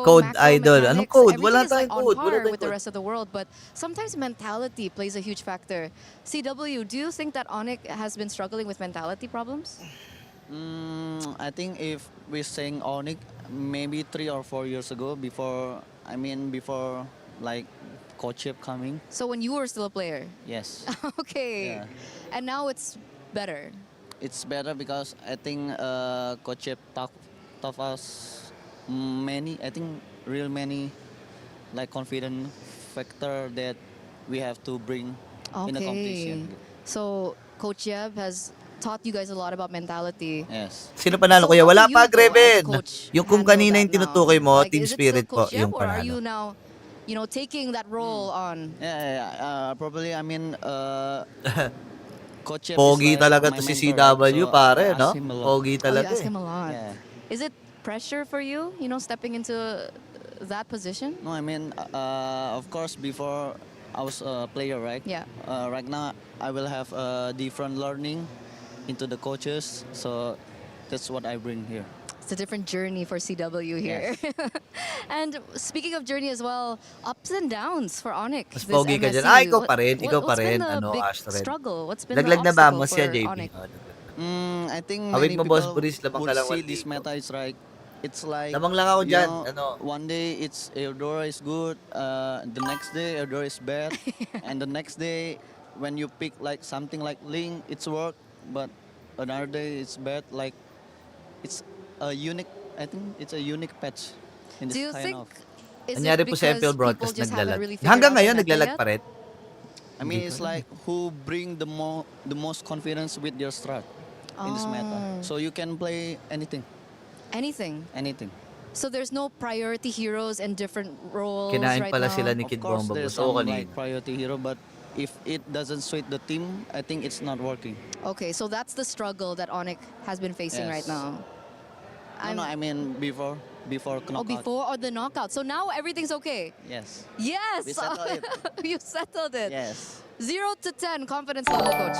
Speaker 2: code idol. Anong code? Wala tayong code.
Speaker 5: Wala tayong with the rest of the world, but sometimes mentality plays a huge factor. CW, do you think that Onyx has been struggling with mentality problems?
Speaker 22: I think if we're saying Onyx, maybe 3 or 4 years ago, before like Coach Chip coming.
Speaker 5: So when you were still a player?
Speaker 22: Yes.
Speaker 5: Okay.
Speaker 22: Yeah.
Speaker 5: And now it's better?
Speaker 22: It's better because I think Coach Chip taught us many like confident factor that we have to bring in the competition.
Speaker 5: So Coach Yeb has taught you guys a lot about mentality.
Speaker 22: Yes.
Speaker 2: Sino panalo, kuya? Wala pa, Greven. Yung kung kanina yung tinutukoy mo, Team Spirit po, yung
Speaker 5: Or are
Speaker 2: panalo.
Speaker 5: you now taking that role on?
Speaker 22: Probably, I mean, Coach Chef
Speaker 2: Pogi
Speaker 22: is like
Speaker 2: talaga
Speaker 22: my
Speaker 2: to si
Speaker 22: mentor,
Speaker 2: CW,
Speaker 22: so
Speaker 2: pare,
Speaker 22: I
Speaker 2: no?
Speaker 22: ask him a lot.
Speaker 2: Pogi
Speaker 5: You
Speaker 2: talaga
Speaker 5: ask
Speaker 2: eh.
Speaker 5: him a lot.
Speaker 22: Yeah.
Speaker 5: Is it pressure for you, stepping into that position?
Speaker 22: No, I mean, of course, before I was a player, right?
Speaker 5: Yeah.
Speaker 22: Right now, I will have a different learning into the coaches, so that's what I bring here.
Speaker 5: It's a different journey for CW here. And speaking of journey as well, ups and downs for Onyx.
Speaker 2: Mas
Speaker 5: this
Speaker 2: pogi ka
Speaker 5: MSC.
Speaker 2: dyan. Ikaw pa rin. Ikaw pa
Speaker 5: What's been
Speaker 2: rin.
Speaker 5: the big
Speaker 2: Astrid.
Speaker 5: struggle? What's been the
Speaker 2: Laglag na ba
Speaker 5: obstacle
Speaker 2: mo
Speaker 5: for
Speaker 2: siya, JB?
Speaker 5: Onyx?
Speaker 22: I think
Speaker 2: Awit
Speaker 22: many
Speaker 2: mo, Boss
Speaker 22: people
Speaker 2: Boris, labang
Speaker 22: would
Speaker 2: ka lang
Speaker 22: see
Speaker 2: 1
Speaker 22: this
Speaker 2: dito.
Speaker 22: meta is like, it's like,
Speaker 2: Lamang lang ako
Speaker 22: you
Speaker 2: dyan.
Speaker 22: know, one day it's Eudora is good, the next day Eudora is bad, and the next day when you pick like something like Ling, it's work, but another day it's bad. Like it's a unique. I think it's a unique patch in this
Speaker 5: Do you
Speaker 22: kind
Speaker 5: think
Speaker 22: of.
Speaker 2: Nangyari po sa MPL broadcast,
Speaker 5: people just haven't
Speaker 2: naglalag.
Speaker 5: really figured
Speaker 2: Hanggang
Speaker 5: out the
Speaker 2: ngayon,
Speaker 5: meta
Speaker 2: naglalag
Speaker 5: yet?
Speaker 2: pa rin.
Speaker 22: I mean, it's like who bring the most confidence with their strat in this meta. So you can play anything.
Speaker 5: Anything.
Speaker 22: Anything.
Speaker 5: So there's no priority heroes and different roles
Speaker 2: Kinain
Speaker 5: right
Speaker 2: pala
Speaker 5: now?
Speaker 2: sila ni Kid
Speaker 22: Of course,
Speaker 2: Bomba.
Speaker 22: there's
Speaker 2: Gusto ko
Speaker 22: some
Speaker 2: kanina.
Speaker 22: like priority hero, but if it doesn't suit the team, I think it's not working.
Speaker 5: Okay, so that's the struggle that Onyx has been facing right
Speaker 22: Yes.
Speaker 5: now.
Speaker 22: No, I mean before knockout.
Speaker 5: Oh, before or the knockout. So now everything's okay.
Speaker 22: Yes.
Speaker 5: Yes.
Speaker 22: We settled it.
Speaker 5: You settled it.
Speaker 22: Yes.
Speaker 5: 0 to 10 confidence level, coach.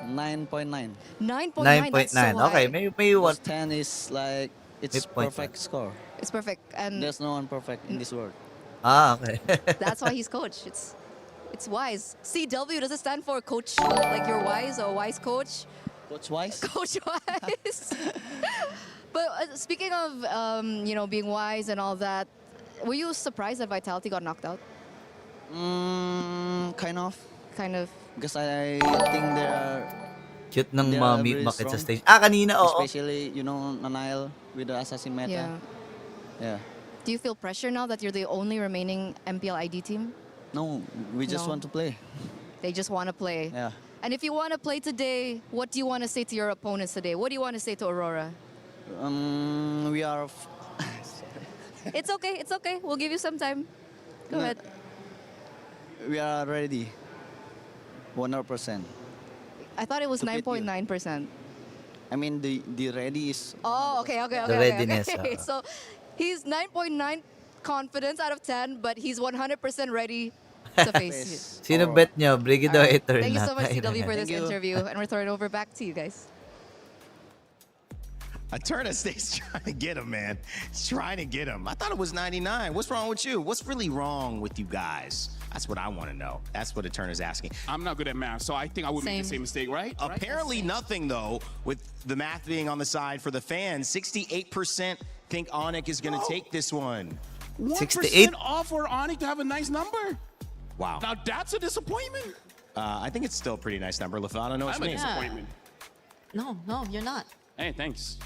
Speaker 22: 9.9.
Speaker 5: 9.9. That's so
Speaker 2: 9.9.
Speaker 5: high.
Speaker 2: Okay, may
Speaker 22: Because
Speaker 2: what?
Speaker 22: 10 is like it's
Speaker 2: May point
Speaker 22: perfect score.
Speaker 5: It's perfect, and
Speaker 22: There's no one perfect in this world.
Speaker 2: Ah, okay.
Speaker 5: that's why he's coach. It's wise. CW, does it stand for coach? Like you're wise or wise coach?
Speaker 22: Coach Wise?
Speaker 5: Coach wise. But speaking of being wise and all that, were you surprised that Vitality got knocked out?
Speaker 22: Kind of.
Speaker 5: Kind of.
Speaker 22: Because I think they are.
Speaker 2: Cute ng
Speaker 22: they are
Speaker 2: mami
Speaker 22: very
Speaker 2: makit sa
Speaker 22: strong.
Speaker 2: stage. Kanina, oo.
Speaker 22: Especially, Nanail with the assassin meta.
Speaker 5: Yeah.
Speaker 22: Yeah.
Speaker 5: Do you feel pressure now that you're the only remaining MPL ID team?
Speaker 22: No, we just
Speaker 5: No.
Speaker 22: want to play.
Speaker 5: They just want to play.
Speaker 22: Yeah.
Speaker 5: And if you want to play today, what do you want to say to your opponents today? What do you want to say to Aurora?
Speaker 22: We are.
Speaker 5: It's okay. It's okay. We'll give you some time. Go ahead.
Speaker 22: We are ready. 100%.
Speaker 5: I thought it was
Speaker 22: To beat you.
Speaker 5: 9.9%.
Speaker 22: I mean, the ready is.
Speaker 5: Oh, okay.
Speaker 2: The readiness,
Speaker 5: Okay. So he's 9.9 confidence out of 10, but he's 100% ready to face you.
Speaker 2: Sino bet nyo? Brigido Eternal.
Speaker 5: Thank you so much, CW, for this
Speaker 22: Thank you.
Speaker 5: interview. And we're throwing it over back to you guys.
Speaker 1: Eterna stays trying to get him, man. He's trying to get him. I thought it was 99. What's wrong with you? What's really wrong with you guys? That's what I want to know. That's what Eterna's asking.
Speaker 17: I'm not good at math, so I think I would make the same mistake, right?
Speaker 1: Apparently nothing, though, with the math being on the side for the fans. 68% think Onyx is going to take this one.
Speaker 17: 1% off for Onyx to have a nice number.
Speaker 1: Wow.
Speaker 17: Now that's a disappointment.
Speaker 1: I think it's still a pretty nice number. Lafana, know what
Speaker 17: I'm
Speaker 1: you
Speaker 17: a
Speaker 1: mean.
Speaker 17: disappointment.
Speaker 6: No, you're not.
Speaker 17: Hey, thanks.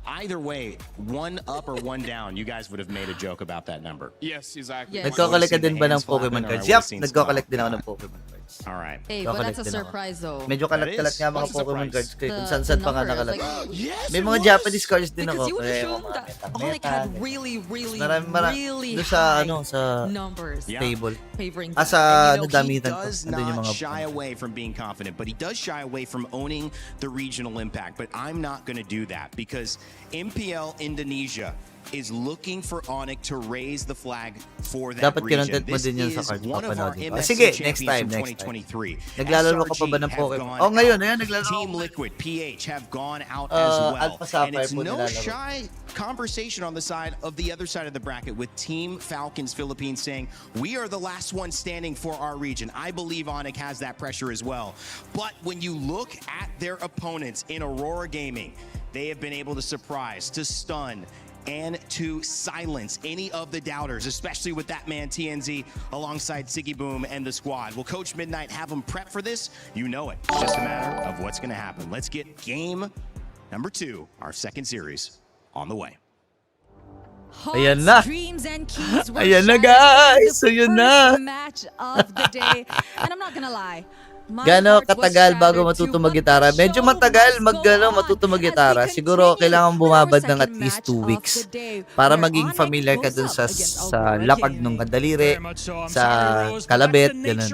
Speaker 1: Either way, one up or one down, you guys would have made a joke about that number.
Speaker 17: Yes, exactly.
Speaker 2: Nagko-collect ka din ba ng Pokemon cards? Yup, nagko-collect din ako ng Pokemon cards.
Speaker 1: All right.
Speaker 6: Hey, but that's a surprise though.
Speaker 2: Medyo kalat-kalat nga mga Pokemon cards ko. Kung saan pa nga
Speaker 6: numbers,
Speaker 2: nakalagay.
Speaker 6: like-
Speaker 2: May mga Japanese cards din ako.
Speaker 6: Because you would
Speaker 2: Kaya
Speaker 6: assume that Onyx had really
Speaker 2: doon sa sa
Speaker 6: numbers
Speaker 2: table.
Speaker 6: favoring
Speaker 2: Ah,
Speaker 6: them.
Speaker 2: sa
Speaker 1: And,
Speaker 2: damitan
Speaker 1: he
Speaker 2: ko.
Speaker 1: does
Speaker 2: Andun yung
Speaker 1: not
Speaker 2: mga
Speaker 1: shy away from being confident, but he does shy away from owning the regional impact. But I'm not going to do that because MPL Indonesia is looking for Onyx to raise the flag for that
Speaker 2: Dapat
Speaker 1: region.
Speaker 2: kinontent mo
Speaker 1: This
Speaker 2: din yun sa
Speaker 1: is
Speaker 2: card.
Speaker 1: one of our
Speaker 2: Papanoodin ko.
Speaker 1: MSC
Speaker 2: Sige, next
Speaker 1: champions
Speaker 2: time,
Speaker 1: from
Speaker 2: next time.
Speaker 1: 2023.
Speaker 2: Naglalaro ka pa ba ng
Speaker 1: SRG
Speaker 2: Pokemon?
Speaker 1: have
Speaker 2: Oh,
Speaker 1: gone
Speaker 2: ngayon,
Speaker 1: out.
Speaker 2: naglalaro
Speaker 1: Team
Speaker 2: ako.
Speaker 1: Liquid, PH have gone out as well.
Speaker 2: Alpha Sapphire
Speaker 1: And it's
Speaker 2: po
Speaker 1: no
Speaker 2: nilalaro.
Speaker 1: shy conversation on the side of the other side of the bracket with Team Falcons Philippines saying, we are the last one standing for our region. I believe Onyx has that pressure as well. But when you look at their opponents in Aurora Gaming, they have been able to surprise, to stun, and to silence any of the doubters, especially with that man TNZ alongside Siggy Boom and the squad. Will Coach Midnight have them prep for this? You know it. It's just a matter of what's going to happen. Let's get game number 2, our second series, on the way.
Speaker 2: Ayan na.
Speaker 10: Dreams and keys were
Speaker 2: Ayan na,
Speaker 10: shattered in
Speaker 2: guys.
Speaker 10: the
Speaker 2: Ayan
Speaker 10: first
Speaker 2: na.
Speaker 10: match of the day. And I'm not gonna lie,
Speaker 2: Gaano katagal bago matuto mag-gitara? Medyo matagal matuto mag-gitara. Siguro kailangan bumabad ng at least 2 weeks para maging familiar ka dun sa lapag ng kandaliri, sa kalabit, ganun.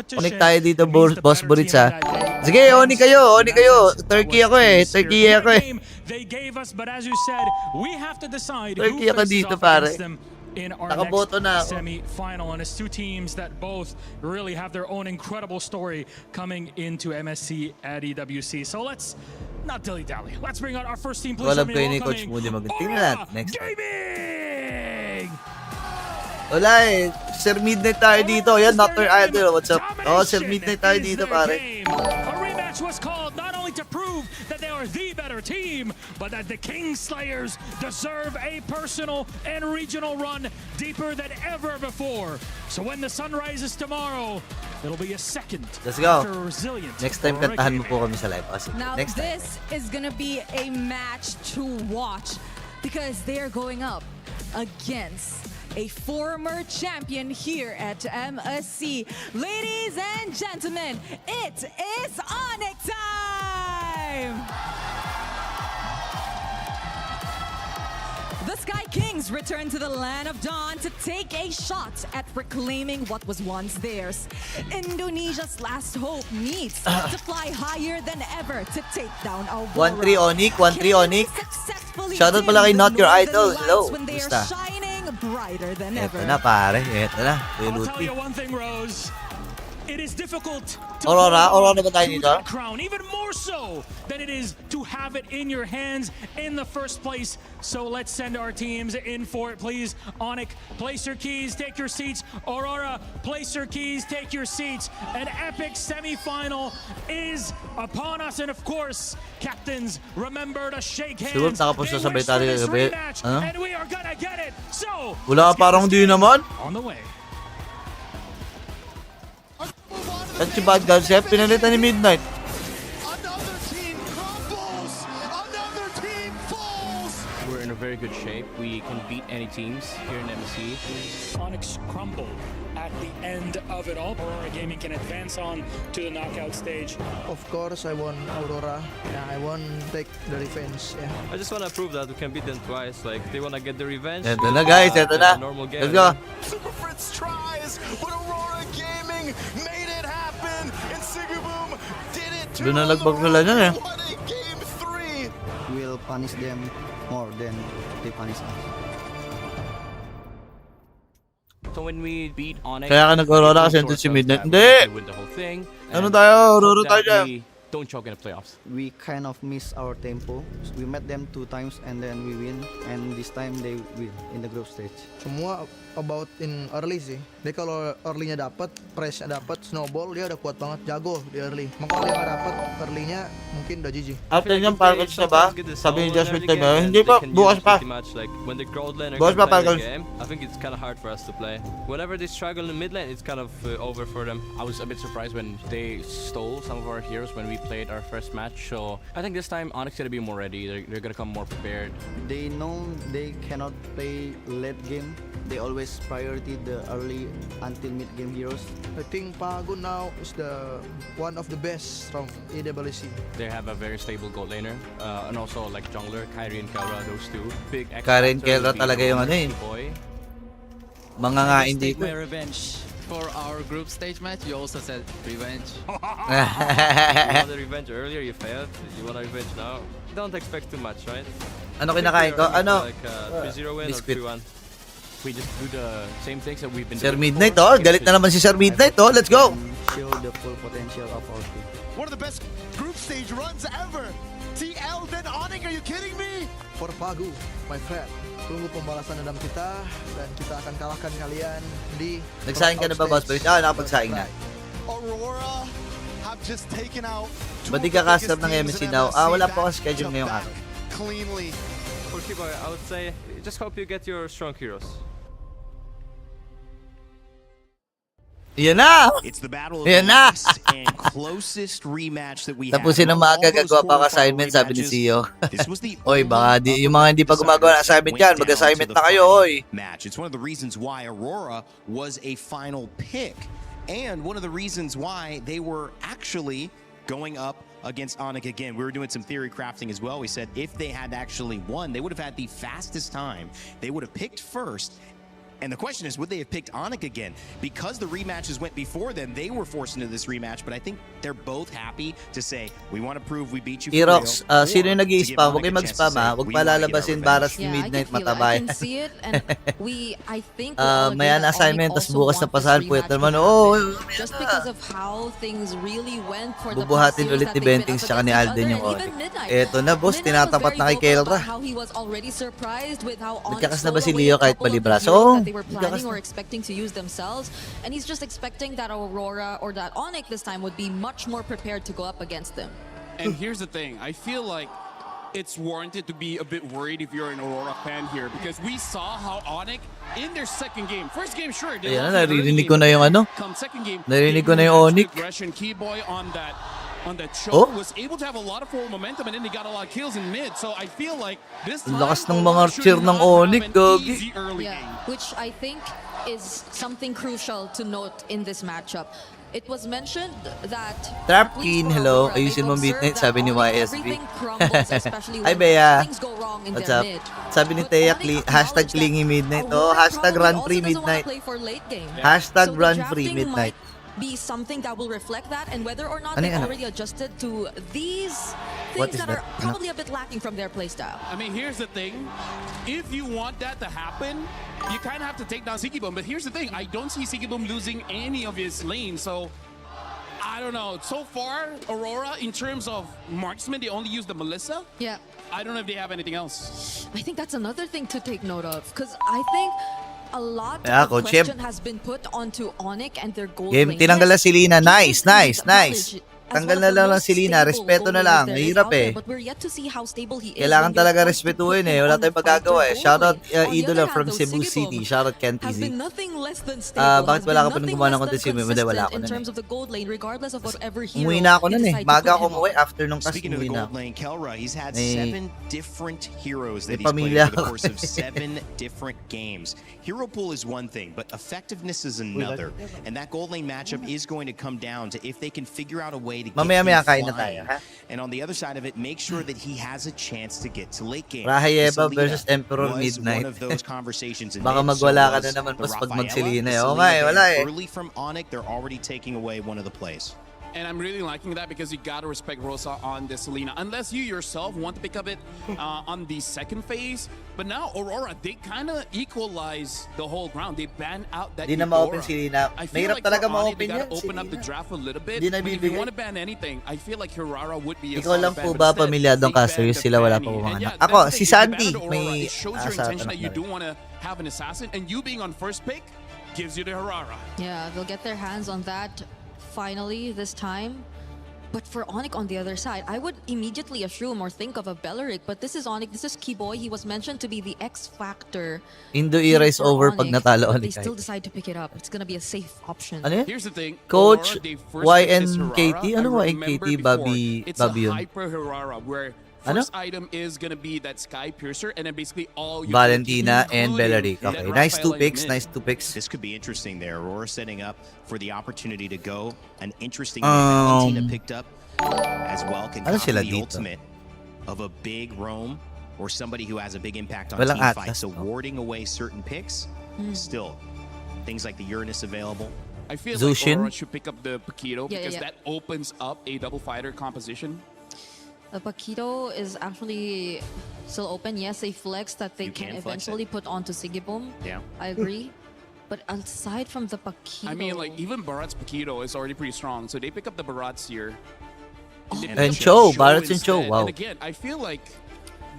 Speaker 2: Connect tayo dito, Boss Buritz, ha. Sige, oni kayo. Turkey ako eh. Turkey ako dito, pare.
Speaker 21: In our
Speaker 2: Nakaboto na
Speaker 21: next
Speaker 2: ako.
Speaker 21: semi-final, and it's two teams that both really have their own incredible story coming into MSC at EWC. So let's not dilly-dally. Let's bring out our first team. Please
Speaker 2: Alam
Speaker 21: help
Speaker 2: ko
Speaker 21: me
Speaker 2: ni Coach Moody mag-tingnan natin next time.
Speaker 21: Gaming!
Speaker 2: Wala eh. Sir Midnight tayo dito. Yan, Dr. Idol. What's up? Oh, Sir Midnight tayo dito, pare.
Speaker 21: A rematch was called not only to prove that they are the better team, but that the Kingslayers deserve a personal and regional run deeper than ever before. So when the sun rises tomorrow, it'll be a second.
Speaker 2: Let's go.
Speaker 21: After a resilient
Speaker 2: Next time,
Speaker 21: Aurora
Speaker 2: kantahan mo
Speaker 21: Gaming.
Speaker 2: po kami sa live. Kasi
Speaker 10: Now
Speaker 2: next time.
Speaker 10: this is gonna be a match to watch because they are going up against a former champion here at MSC. Ladies and gentlemen, it is Onyx time! The Sky Kings return to the land of Dawn to take a shot at reclaiming what was once theirs. Indonesia's last hope needs to fly higher than ever to take down Aurora.
Speaker 2: 1-3 Onyx, 1-3 Onyx. Shoutout pala kay Not Your Idol. Hello, kumusta?
Speaker 10: Brighter than
Speaker 2: Eto
Speaker 10: ever.
Speaker 2: na, pare. Eto na.
Speaker 21: I'll tell you one thing, Rose. It is difficult to
Speaker 2: Aurora
Speaker 21: hold
Speaker 2: ba tayo
Speaker 21: to
Speaker 2: dito?
Speaker 21: that crown, even more so than it is to have it in your hands in the first place. So let's send our teams in for it, please. Onyx, place your keys, take your seats. Aurora, place your keys, take your seats. An epic semifinal is upon us, and of course, captains, remember to shake hands.
Speaker 2: Siguro nakapos na sabay tayo
Speaker 21: They wish for
Speaker 2: kagabi.
Speaker 21: this rematch,
Speaker 2: Ano?
Speaker 21: and we are gonna get it. So
Speaker 2: Wala ka parang di naman.
Speaker 21: on the way.
Speaker 2: At si Bad Concept, pinalitan ni Midnight.
Speaker 20: We're in a very good shape. We can beat any teams here in MSC.
Speaker 21: Onyx crumbled at the end of it all. Aurora Gaming can advance on to the knockout stage.
Speaker 8: Of course, I want Aurora. Yeah, I want take the revenge. Yeah.
Speaker 18: I just want to prove that we can beat them twice. Like, they want to get the revenge.
Speaker 2: Eto na, guys. Eto na.
Speaker 18: Normal game.
Speaker 2: Let's go.
Speaker 16: Super Fritz tries, but Aurora Gaming made it happen, and Sigaboom did it too.
Speaker 2: Doon na lagbag nila niyan eh.
Speaker 16: What a game 3!
Speaker 22: We'll punish them more than they punish us.
Speaker 20: So when we beat Onyx,
Speaker 2: Kaya ka nag-Aurora kasi nandun si Midnight. Hindi!
Speaker 20: win the whole thing.
Speaker 2: Ano
Speaker 20: and
Speaker 2: tayo? Aurora
Speaker 20: hope
Speaker 2: tayo
Speaker 20: that
Speaker 2: dyan.
Speaker 20: we don't choke in the playoffs.
Speaker 22: We kind of miss our tempo. We met them 2 times and then we win, and this time they win in the group stage.
Speaker 8: Semua about in early sih. Dia kalau early-nya dapat, press-nya dapat, snowball dia udah kuat banget, jago di early. Maka kalau dia nggak dapat early-nya mungkin udah GG.
Speaker 2: After niyang package na ba? Sabi ni Josh Victor ba? Hindi pa, bukas pa.
Speaker 18: Like, when the crowd lane are
Speaker 2: Bukas
Speaker 18: gonna
Speaker 2: pa,
Speaker 18: play the
Speaker 2: Packers.
Speaker 18: game, I think it's kind of hard for us to play. Whenever they struggle in the mid lane, it's kind of over for them.
Speaker 20: I was a bit surprised when they stole some of our heroes when we played our first match. So I think this time Onyx gonna be more ready. They're gonna come more prepared.
Speaker 22: They know they cannot play late game. They always priority the early until mid game heroes.
Speaker 8: I think Pago now is the one of the best from EWC.
Speaker 20: They have a very stable gold laner, and also like jungler, Kyrie and Kelra, those two. Big X
Speaker 2: Kyrie and
Speaker 20: factor
Speaker 2: Kelra
Speaker 20: will be
Speaker 2: talaga yung ano eh.
Speaker 20: boy.
Speaker 2: Mga ngain
Speaker 19: Take
Speaker 2: dito.
Speaker 19: my revenge for our group stage match. You also said revenge.
Speaker 18: You wanted revenge earlier, you failed. You want revenge now? Don't expect too much, right?
Speaker 2: Ano kinakain ko? Ano?
Speaker 18: Like 3-0 win or
Speaker 2: Biscuit.
Speaker 18: 3-1.
Speaker 20: We just do the same things that we've been
Speaker 2: Sir
Speaker 20: doing
Speaker 2: Midnight,
Speaker 20: before.
Speaker 2: oh. Galit na naman si Sir Midnight, oh. Let's go!
Speaker 22: Show the full potential of our team.
Speaker 16: One of the best group stage runs ever. TL then Onyx, are you kidding me?
Speaker 8: For Pago, my friend. Tunggu pembalasan dendam kita dan kita akan kalahkan kalian di
Speaker 2: Nagsaing ka na ba, Boss Boris? Ah, nakapagsaing na.
Speaker 16: Aurora have just taken out
Speaker 2: Ba't di ka custom ng MSC now? Ah, wala po ako schedule ngayong araw.
Speaker 16: cleanly.
Speaker 18: For Kiboy, I would say, just hope you get your strong heroes.
Speaker 2: Yan na!
Speaker 1: It's the battle of
Speaker 2: Yan
Speaker 1: the
Speaker 2: na!
Speaker 1: last and closest rematch that we have.
Speaker 2: Tapusin ng maaga, gagawa pa ako assignment, sabi ni CEO.
Speaker 1: This was the
Speaker 2: Oy, baka yung mga hindi pa gumagawa ng assignment dyan, mag-assignment na kayo, oy.
Speaker 1: match. It's one of the reasons why Aurora was a final pick and one of the reasons why they were actually going up against Onyx again. We were doing some theory crafting as well. We said if they had actually won, they would have had the fastest time. They would have picked first. And the question is, would they have picked Onyx again? Because the rematches went before them, they were forced into this rematch. But I think they're both happy to say, we want to prove we beat you for real.
Speaker 2: Erox, sino yung nag-i-spam? Huwag kayo mag-spam ha. Huwag palalabasin Baras ni Midnight matabay.
Speaker 6: I can see it, and I think
Speaker 2: may assignment, tas bukas na pasahan po ito naman.
Speaker 6: Just because of how things really went for the
Speaker 2: bubuhatin ulit ni Bentings tsaka ni Alden yung Onyx. Eto na boss, tinatapat na kay Kelra. Nagkakas na ba si Leo kahit palibraso?
Speaker 6: They were planning or expecting to use themselves, and he's just expecting that Aurora or that Onyx this time would be much more prepared to go up against them.
Speaker 17: And here's the thing, I feel like it's warranted to be a bit worried if you're an Aurora fan here, because we saw how Onyx in their second game, first game sure, they
Speaker 2: ayan na, narinig ko na yung ano.
Speaker 17: come second game,
Speaker 2: Narinig ko na yung Onyx.
Speaker 17: Keyboy on that choke was able to have a lot of forward momentum, and then they got a lot of kills in mid. So I feel like this time
Speaker 2: lakas ng mga cheer ng Onyx, gogi.
Speaker 6: Yeah, which I think is something crucial to note in this matchup. It was mentioned that
Speaker 2: Trap King, hello. Ayusin mo Midnight, sabi ni YSB. Hi Bea. What's up? Sabi ni Teya, hashtag clingy Midnight. Oh, hashtag run free Midnight. Hashtag run free Midnight.
Speaker 6: Be something that will reflect that, and whether or not they've already adjusted to these things that are probably a bit lacking from their playstyle.
Speaker 17: I mean, here's the thing. If you want that to happen, you kind of have to take down Sigibum. But here's the thing. I don't see Sigibum losing any of his lanes. So, I don't know. So far, Aurora, in terms of marksman, they only use the Melissa.
Speaker 6: Yeah.
Speaker 17: I don't know if they have anything else.
Speaker 6: I think that's another thing to take note of, because I think a lot of question has been put onto Onyx and their gold lane.
Speaker 2: Tinanggal na si Lina. Nice. Tanggal na lang si Lina. Respeto na lang. Mahirap eh. Kailangan talaga respetuhin eh. Wala tayong magagawa eh. Shoutout Idola from Cebu City. Shoutout Ken TZ. Bakit wala ka pa nang gumawa ng content? Hindi, wala ako na eh. Umuwi na ako nun eh. Maga ako umuwi. After nung task, umuwi na ako.
Speaker 1: He's had 7 different heroes that he's played over the course of 7 different games. Hero pool is one thing, but effectiveness is another. And that gold lane matchup is going to come down to if they can figure out a way to get
Speaker 2: mamaya kain
Speaker 1: him
Speaker 2: na tayo, ha?
Speaker 1: And on the other side of it, make sure that he has a chance to get to late game.
Speaker 2: Rahayeva versus Emperor Midnight.
Speaker 1: One of those conversations in
Speaker 2: baka magwala ka na naman pas pag magsilina eh. Oo nga eh, wala eh.
Speaker 1: Early from Onyx, they're already taking away one of the plays.
Speaker 17: And I'm really liking that, because you gotta respect Rosa on the Selena. Unless you yourself want to pick up it on the second phase. But now Aurora, they kind of equalize the whole ground. They ban out that
Speaker 2: Di na ma-open si Lina.
Speaker 17: Mahirap
Speaker 2: talaga ma-open yan.
Speaker 17: Open up the draft a little bit.
Speaker 2: Di na
Speaker 17: If you want to ban anything, I feel like Hirara would be a
Speaker 2: ikaw lang po ba pamilyadong caster? Sila wala pa pumanganak. Ako, si Sandy. May asa
Speaker 17: that you do want to have an assassin, and you being on first pick gives you the Hirara.
Speaker 6: Yeah, they'll get their hands on that finally this time. But for Onyx on the other side, I would immediately assume or think of a Belleric, but this is Onyx, this is Keyboy. He was mentioned to be the X factor.
Speaker 2: Indo era is over pag natalo
Speaker 6: Onyx. They still decide to pick it up. It's gonna be a safe option.
Speaker 2: Ano?
Speaker 17: Here's the thing.
Speaker 2: Coach YNKT? Ano YNKT? Bobby yun?
Speaker 17: Hyper Hirara, where first item is gonna be that Sky Piercer, and then basically all
Speaker 2: Valentina and Belleric. Okay, nice two picks.
Speaker 1: This could be interesting there. Aurora setting up for the opportunity to go. An interesting Valentina picked up as well. Can copy the ultimate of a big roam or somebody who has a big impact on team fights. So warding away certain picks. Still, things like the Uranus available.
Speaker 17: I feel like Aurora should pick up the Paquito, because that opens up a double fighter composition.
Speaker 6: The Paquito is actually still open. Yes, a flex that they can eventually put onto Sigibum.
Speaker 1: Yeah.
Speaker 6: I agree. But aside from the Paquito...
Speaker 17: I mean, like, even Barat's Paquito is already pretty strong. So they pick up the Barats here.
Speaker 2: And Cho. Barat's and Cho. Wow.
Speaker 17: And again, I feel like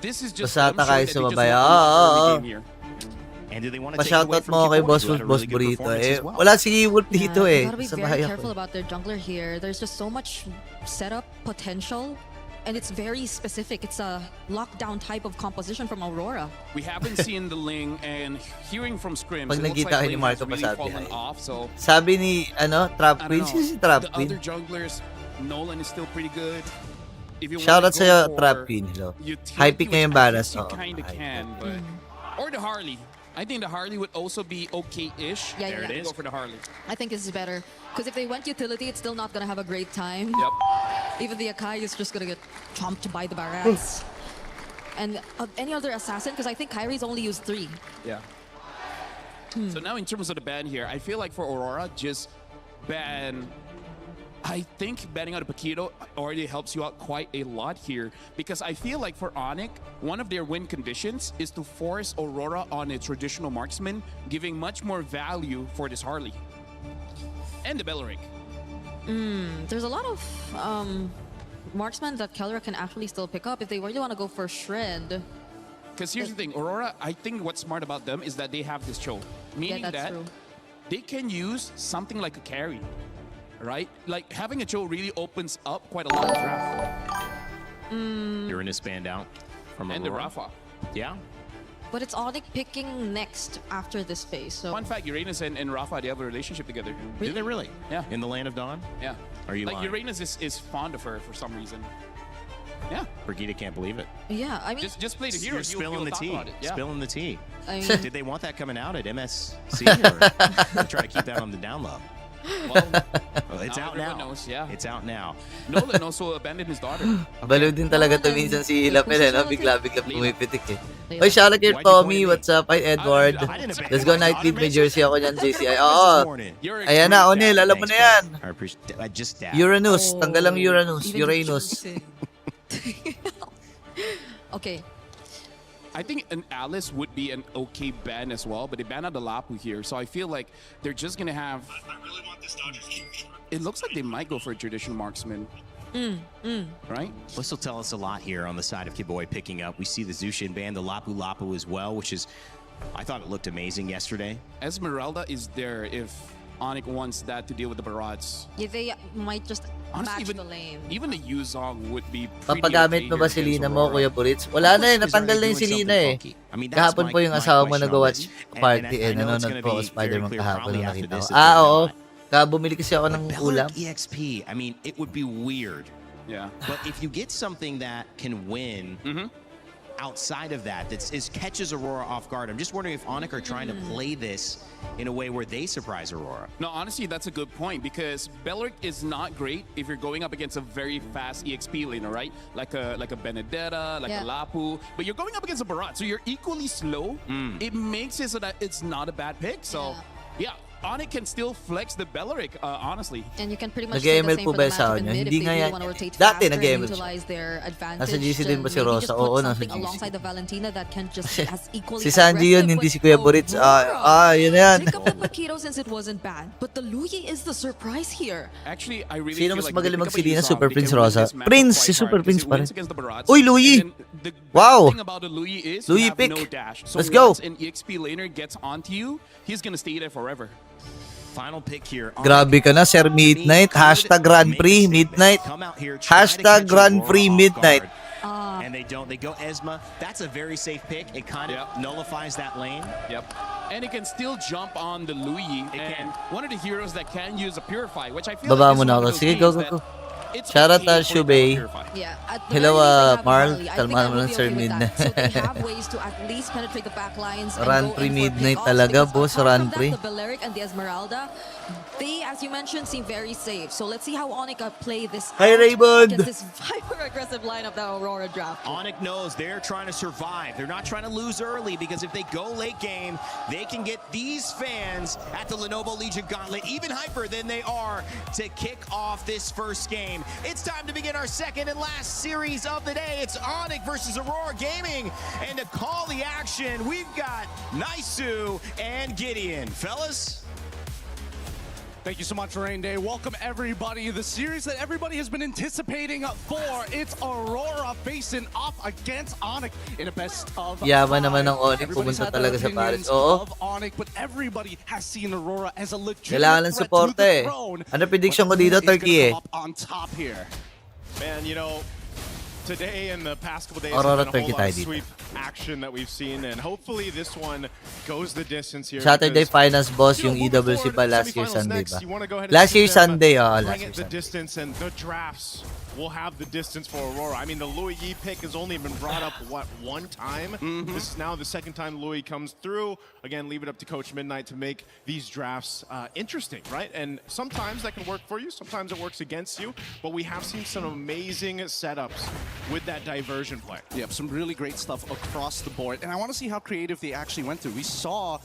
Speaker 17: this is just...
Speaker 2: Pasata kayo sa babaya. Pa-shoutout mo kay Boss Burrito. Eh, wala si Wolf dito eh.
Speaker 6: Gotta be very careful about their jungler here. There's just so much setup potential. And it's very specific. It's a lockdown type of composition from Aurora.
Speaker 17: We haven't seen the Ling, and hearing from scrims,
Speaker 2: pag nagkita kayo ni Marco Pasabi,
Speaker 17: so
Speaker 2: sabi ni Trap Queen, si Trap Queen.
Speaker 17: The other junglers, Nolan is still pretty good.
Speaker 2: Shoutout sa'yo, Trap Queen. Hello. High pick ngayon Baras.
Speaker 17: You kinda can, but or the Harley. I think the Harley would also be okay-ish.
Speaker 6: Yeah, there it is.
Speaker 17: Go for the Harley.
Speaker 6: I think this is better. Because if they went utility, it's still not going to have a great time.
Speaker 17: Yep.
Speaker 6: Even the Akai is just going to get chomped by the Barats. And any other assassin, because I think Kyrie's only used 3.
Speaker 17: Yeah. So now in terms of the ban here, I feel like for Aurora, just ban... I think banning out a Paquito already helps you out quite a lot here, because I feel like for Onyx, one of their win conditions is to force Aurora on a traditional marksman, giving much more value for this Harley. And the Belleric.
Speaker 6: There's a lot of marksmen that Kellera can actually still pick up if they really want to go for Shred.
Speaker 17: Because here's the thing, Aurora, I think what's smart about them is that they have this choke. Meaning that they can use something like a carry. Right? Like, having a Joe really opens up quite a lot of draft.
Speaker 1: Uranus banned out from
Speaker 17: And the Rafa.
Speaker 1: Yeah.
Speaker 6: But it's Onyx picking next after this phase. So
Speaker 17: Fun fact, Uranus and Rafa, they have a relationship together.
Speaker 1: Did they really?
Speaker 17: Yeah.
Speaker 1: In the Land of Dawn?
Speaker 17: Yeah.
Speaker 1: Are you
Speaker 17: like,
Speaker 1: lying?
Speaker 17: Uranus is fond of her for some reason. Yeah.
Speaker 1: Brigitte can't believe it.
Speaker 6: Yeah, I mean...
Speaker 17: Just play the hero.
Speaker 1: You're spilling the tea.
Speaker 17: Yeah.
Speaker 1: Spilling the tea.
Speaker 6: I mean,
Speaker 1: Did they want that coming out at MSC? Or try to keep that on the down low? Well, it's out now.
Speaker 17: Knows, yeah.
Speaker 1: It's out now.
Speaker 17: Nolan also abandoned his daughter.
Speaker 2: Baliw din talaga to minsan si Lapel, no? Bigla-bigla pumipitik eh. Oy, shoutout kay Tommy. What's up? Hi, Edward. Let's go night lead. May jersey ako dyan, JCI. Oo. Ayan na, Onel. Alam mo na yan. Uranus. Tanggal lang Uranus. Uranus.
Speaker 6: Okay.
Speaker 17: I think an Alice would be an okay ban as well, but they banned out the Lapu here, so I feel like they're just gonna have... It looks like they might go for a traditional marksman. Right?
Speaker 1: This will tell us a lot here on the side of Kid Boy picking up. We see the Zushin ban, the Lapu Lapu as well, which is... I thought it looked amazing yesterday.
Speaker 17: Esmeralda is there if Onyx wants that to deal with the Barats.
Speaker 6: Yeah, they might just
Speaker 17: Honestly,
Speaker 6: match the lane.
Speaker 17: Even the Yuzong would be pretty
Speaker 2: Papagamit mo ba si Lina mo, Kuya Buritz? Wala na eh, natanggal na yung si Lina eh. Kahapon po yung asawa mo nag-watch party eh. Nanonood po ako Spider-Man kahapon nung nakita ko. Oo. Bumili kasi ako ng ulam.
Speaker 1: EXP, I mean, it would be weird.
Speaker 17: Yeah.
Speaker 1: But if you get something that can win outside of that, that catches Aurora off guard, I'm just wondering if Onyx are trying to play this in a way where they surprise Aurora.
Speaker 17: No, honestly, that's a good point, because Belleric is not great if you're going up against a very fast EXP laner, right? Like a Benedetta, like a Lapu, but you're going up against a Barat, so you're equally slow. It makes it so that it's not a bad pick. So, yeah. Onyx can still flex the Belleric, honestly.
Speaker 6: And you can pretty much say the same for the matchup in mid if they really want to rotate faster and utilize their advantage.
Speaker 2: Nasa GC din ba si Rosa? Oo, nasa GC.
Speaker 6: Alongside the Valentina that can just be as equally
Speaker 2: si Sanji yun, hindi si Kuya Buritz. Yun na yan.
Speaker 6: Pick up the Paquito since it wasn't banned, but the Luyi is the surprise here.
Speaker 17: Actually, I really
Speaker 2: Sino
Speaker 17: feel
Speaker 2: mas
Speaker 17: like
Speaker 2: magaling
Speaker 17: pick up a
Speaker 2: magsili na
Speaker 17: Yuzong,
Speaker 2: Super
Speaker 17: they
Speaker 2: Prince
Speaker 17: can win
Speaker 2: Rosa?
Speaker 17: this matchup
Speaker 2: Prince,
Speaker 17: quite
Speaker 2: si Super
Speaker 17: hard,
Speaker 2: Prince
Speaker 17: because
Speaker 2: pa
Speaker 17: it
Speaker 2: rin.
Speaker 17: wins against the Barats.
Speaker 2: Uy, Luyi!
Speaker 17: And then the
Speaker 2: Wow!
Speaker 17: bad thing about the Luyi is
Speaker 2: Luyi
Speaker 17: you have
Speaker 2: pick.
Speaker 17: no dash. So
Speaker 2: Let's go!
Speaker 17: once an EXP laner gets onto you, he's gonna stay there forever.
Speaker 1: Final pick here.
Speaker 2: Grabe ka na, Sir Midnight. Hashtag Grand Prix Midnight. Hashtag Grand Prix Midnight.
Speaker 1: And they don't. They go Esma. That's a very safe pick. It kind of nullifies that lane.
Speaker 17: Yep. And it can still jump on the Luyi. And one of the heroes that can use a Purify, which I feel
Speaker 2: Baba
Speaker 17: like
Speaker 2: mo
Speaker 17: is
Speaker 2: na
Speaker 17: one
Speaker 2: ako.
Speaker 17: of those
Speaker 2: Sige,
Speaker 17: games
Speaker 2: go.
Speaker 17: that it's
Speaker 2: Shout out
Speaker 17: okay
Speaker 2: to
Speaker 17: for
Speaker 2: Shubey.
Speaker 6: Yeah.
Speaker 2: Hello, Marl. Kalma naman ng Sir Midnight.
Speaker 6: So they have ways to at least penetrate the back lines and
Speaker 2: Run
Speaker 6: go
Speaker 2: pre
Speaker 6: in for
Speaker 2: midnight
Speaker 6: pickoffs,
Speaker 2: talaga,
Speaker 6: because
Speaker 2: boss.
Speaker 6: apart
Speaker 2: Run
Speaker 6: from that,
Speaker 2: pre.
Speaker 6: the Belleric and the Esmeralda, they, as you mentioned, seem very safe. So let's see how Onyx play this
Speaker 2: Hi,
Speaker 6: out
Speaker 2: Raymond.
Speaker 6: against this hyper-aggressive lineup that Aurora draft.
Speaker 1: Onyx knows they're trying to survive. They're not trying to lose early, because if they go late game, they can get these fans at the Lenovo Legion Gauntlet even hyper than they are to kick off this first game. It's time to begin our second and last series of the day. It's Onyx versus Aurora Gaming. And to call the action, we've got Naisu and Gideon. Fellas?
Speaker 7: Thank you so much, Rain Day. Welcome, everybody. The series that everybody has been anticipating for. It's Aurora facing off against Onyx in a best of
Speaker 2: Yaman naman ng Onyx.
Speaker 7: Everybody's
Speaker 2: Pumunta
Speaker 7: had their
Speaker 2: talaga sa Paris.
Speaker 7: opinions
Speaker 2: Oo.
Speaker 7: of Onyx, but everybody has seen Aurora as a legitimate
Speaker 2: Kailangan ng
Speaker 7: threat
Speaker 2: suporta
Speaker 7: to the
Speaker 2: eh.
Speaker 7: throne.
Speaker 2: Ano prediction ko dito, Turkey eh?
Speaker 7: Up on top here.
Speaker 11: Man, you know, today and the past couple days
Speaker 2: Aurora
Speaker 11: has been a whole lot
Speaker 2: Turkey
Speaker 11: of
Speaker 2: tayo
Speaker 11: sweep action that we've seen, and hopefully this one goes the distance here.
Speaker 2: Saturday
Speaker 11: because,
Speaker 2: Finals boss
Speaker 11: you know,
Speaker 2: yung
Speaker 11: moving
Speaker 2: EWC
Speaker 11: forward
Speaker 2: pa
Speaker 11: to
Speaker 2: last year
Speaker 11: semifinals
Speaker 2: Sunday
Speaker 11: next,
Speaker 2: ba?
Speaker 11: you wanna go ahead and
Speaker 2: Last
Speaker 11: see
Speaker 2: year
Speaker 11: them
Speaker 2: Sunday,
Speaker 11: bring
Speaker 2: last
Speaker 11: it
Speaker 2: year
Speaker 11: the
Speaker 2: Sunday.
Speaker 11: distance, and the drafts will have the distance for Aurora. I mean, the Louis Yi pick has only been brought up, what, one time? This is now the second time Louis comes through. Again, leave it up to Coach Midnight to make these drafts interesting, right? And sometimes that can work for you, sometimes it works against you, but we have seen some amazing setups with that diversion play.
Speaker 7: Yep, some really great stuff across the board. And I want to see how creative they actually went through. We saw,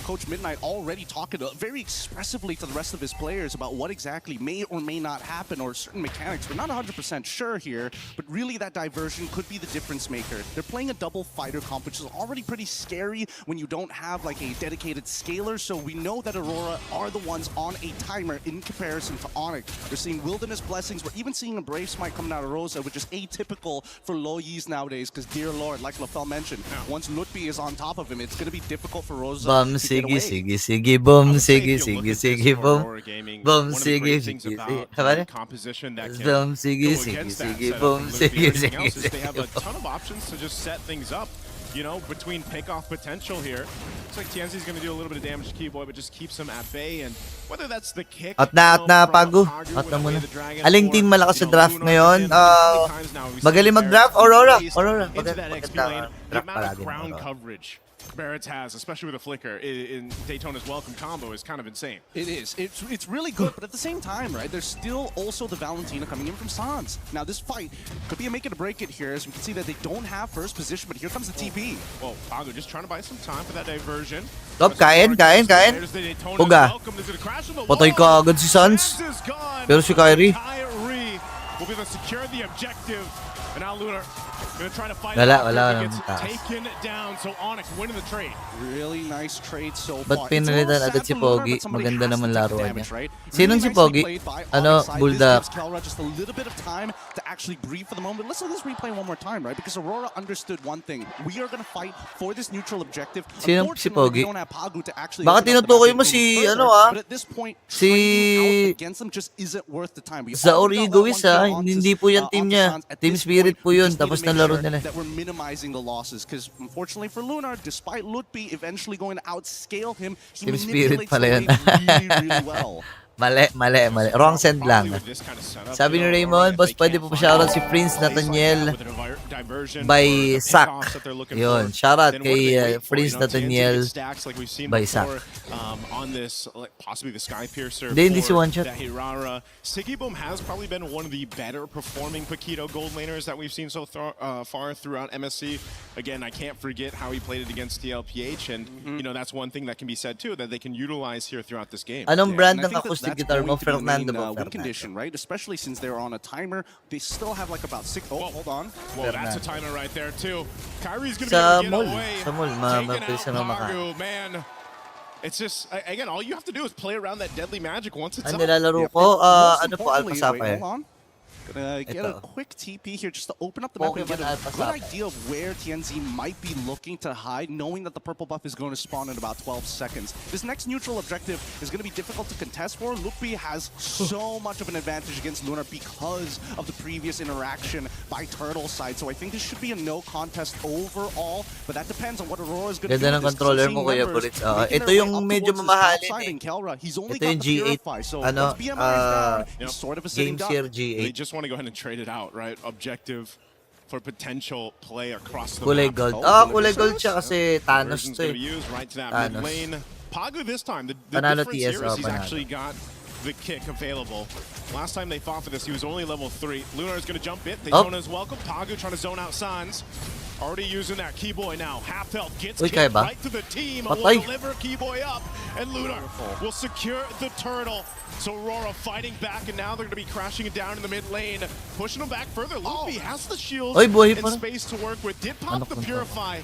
Speaker 7: Coach Midnight already talking very expressively to the rest of his players about what exactly may or may not happen, or certain mechanics. We're not 100% sure here, but really that diversion could be the difference maker. They're playing a double fighter comp, which is already pretty scary when you don't have like a dedicated scaler, so we know that Aurora are the ones on a timer in comparison to Onyx. We're seeing Wilderness Blessings, we're even seeing a Brave Smite coming out of Rosa, which is atypical for low Yis nowadays, because dear lord, like LaFell mentioned, once Lutpi is on top of him, it's going to be difficult for Rosa
Speaker 2: Bum,
Speaker 7: to get
Speaker 2: sige,
Speaker 7: away.
Speaker 2: sige, sige, bum, sige, sige, sige, bum. Bum, sige, sige, sige. Habari? Bum, sige, sige, sige, bum, sige, sige, sige.
Speaker 11: They have a ton of options to just set things up, between pick-off potential here. Looks like Tienzi's going to do a little bit of damage to Keyboy, but just keeps him at bay. And whether that's the kick,
Speaker 2: Out na, Pago. Out na muna. Aling team malakas sa draft ngayon? Magaling mag-draft? Aurora. Maganda draft palagi ng Aurora.
Speaker 11: Coverage Barrett's has, especially with a flicker in Daytona's welcome combo, is kind of insane.
Speaker 7: It is. It's really good, but at the same time, right, there's still also the Valentina coming in from Sans. Now, this fight could be a make it or break it here, as we can see that they don't have first position, but here comes the TP.
Speaker 11: Well, Pago just trying to buy some time for that diversion.
Speaker 2: Top, kain. Puga. Patay ka agad si Sans. Pero si Kyrie.
Speaker 11: Will be able to secure the objective. And now Lunar going to try to fight
Speaker 2: wala
Speaker 11: gets taken down. So Onyx winning the trade.
Speaker 7: Really nice trade so far.
Speaker 2: Ba't pinalitan agad si Pogi? Maganda naman laruan niya. Sinong si Pogi? Bulldog.
Speaker 7: Just a little bit of time to actually breathe for the moment. Let's do this replay one more time, right? Because Aurora understood one thing. We are going to fight for this neutral objective.
Speaker 2: Sinong si Pogi?
Speaker 7: We don't have Pagu to actually.
Speaker 2: Baka tinutukoy mo si,
Speaker 7: But at this point,
Speaker 2: si
Speaker 7: against them just isn't worth the time.
Speaker 2: Zaori Guis, hindi po yan team niya. Team Spirit po yun, tapos nalaro nila.
Speaker 7: That we're minimizing the losses, because unfortunately for Lunar, despite Lutpi eventually going to outscale him, he
Speaker 2: Team Spirit
Speaker 7: manipulates
Speaker 2: pala
Speaker 7: the
Speaker 2: yun.
Speaker 7: game really well.
Speaker 2: Mali. Wrong send lang. Sabi ni Raymond, boss, pwede po shoutout si Prince Nathaniel by Sack. Yun, shoutout kay Prince Nathaniel by Sack.
Speaker 11: On this, possibly the Sky Piercer.
Speaker 2: Hindi si one shot.
Speaker 11: Sigiboom has probably been one of the better performing Paquito gold laners that we've seen so far throughout MSC. Again, I can't forget how he played it against TLPH, and that's one thing that can be said too, that they can utilize here throughout this game.
Speaker 2: Anong brand ng acoustic guitar mo, Fernando?
Speaker 7: Win condition, right? Especially since they're on a timer, they still have like about 6. Oh, hold on.
Speaker 11: Well, that's a timer right there too. Kyrie's gonna be able to get away.
Speaker 2: Sa mall, mabilis na makahan.
Speaker 11: Man. It's just, again, all you have to do is play around that deadly magic once it's up.
Speaker 2: Ang nilalaro ko, ano po, Alpha Sapphire.
Speaker 7: Gonna get a quick TP here just to open up the map and get a good idea of where TNZ might be looking to hide, knowing that the purple buff is going to spawn in about 12 seconds. This next neutral objective is going to be difficult to contest for. Lutpi has so much of an advantage against Lunar because of the previous interaction by Turtle side, so I think this should be a no contest overall, but that depends on what Aurora is going to do.
Speaker 2: Ganda ng controller mo, Kuya Bullets. Ito yung medyo mamahalin eh. Ito yung G8, Game Share G8.
Speaker 11: Want to go ahead and trade it out, right? Objective for potential play across the
Speaker 2: kulay
Speaker 11: map.
Speaker 2: gold. Kulay gold siya kasi Thanos to eh.
Speaker 11: Right to that mid lane. Pagu this time, the difference here is he's actually got the kick available. Last time they fought for this, he was only level 3. Lunar is going to jump it. Daytona is welcome. Pagu trying to zone out Sans. Already using that Keyboy now. Half health gets kicked right to the team. Will deliver Keyboy up. And Lunar will secure the turtle. So Aurora fighting back, and now they're going to be crashing it down in the mid lane. Pushing them back further. Lupi has the shield and space to work with. Did pop the Purify.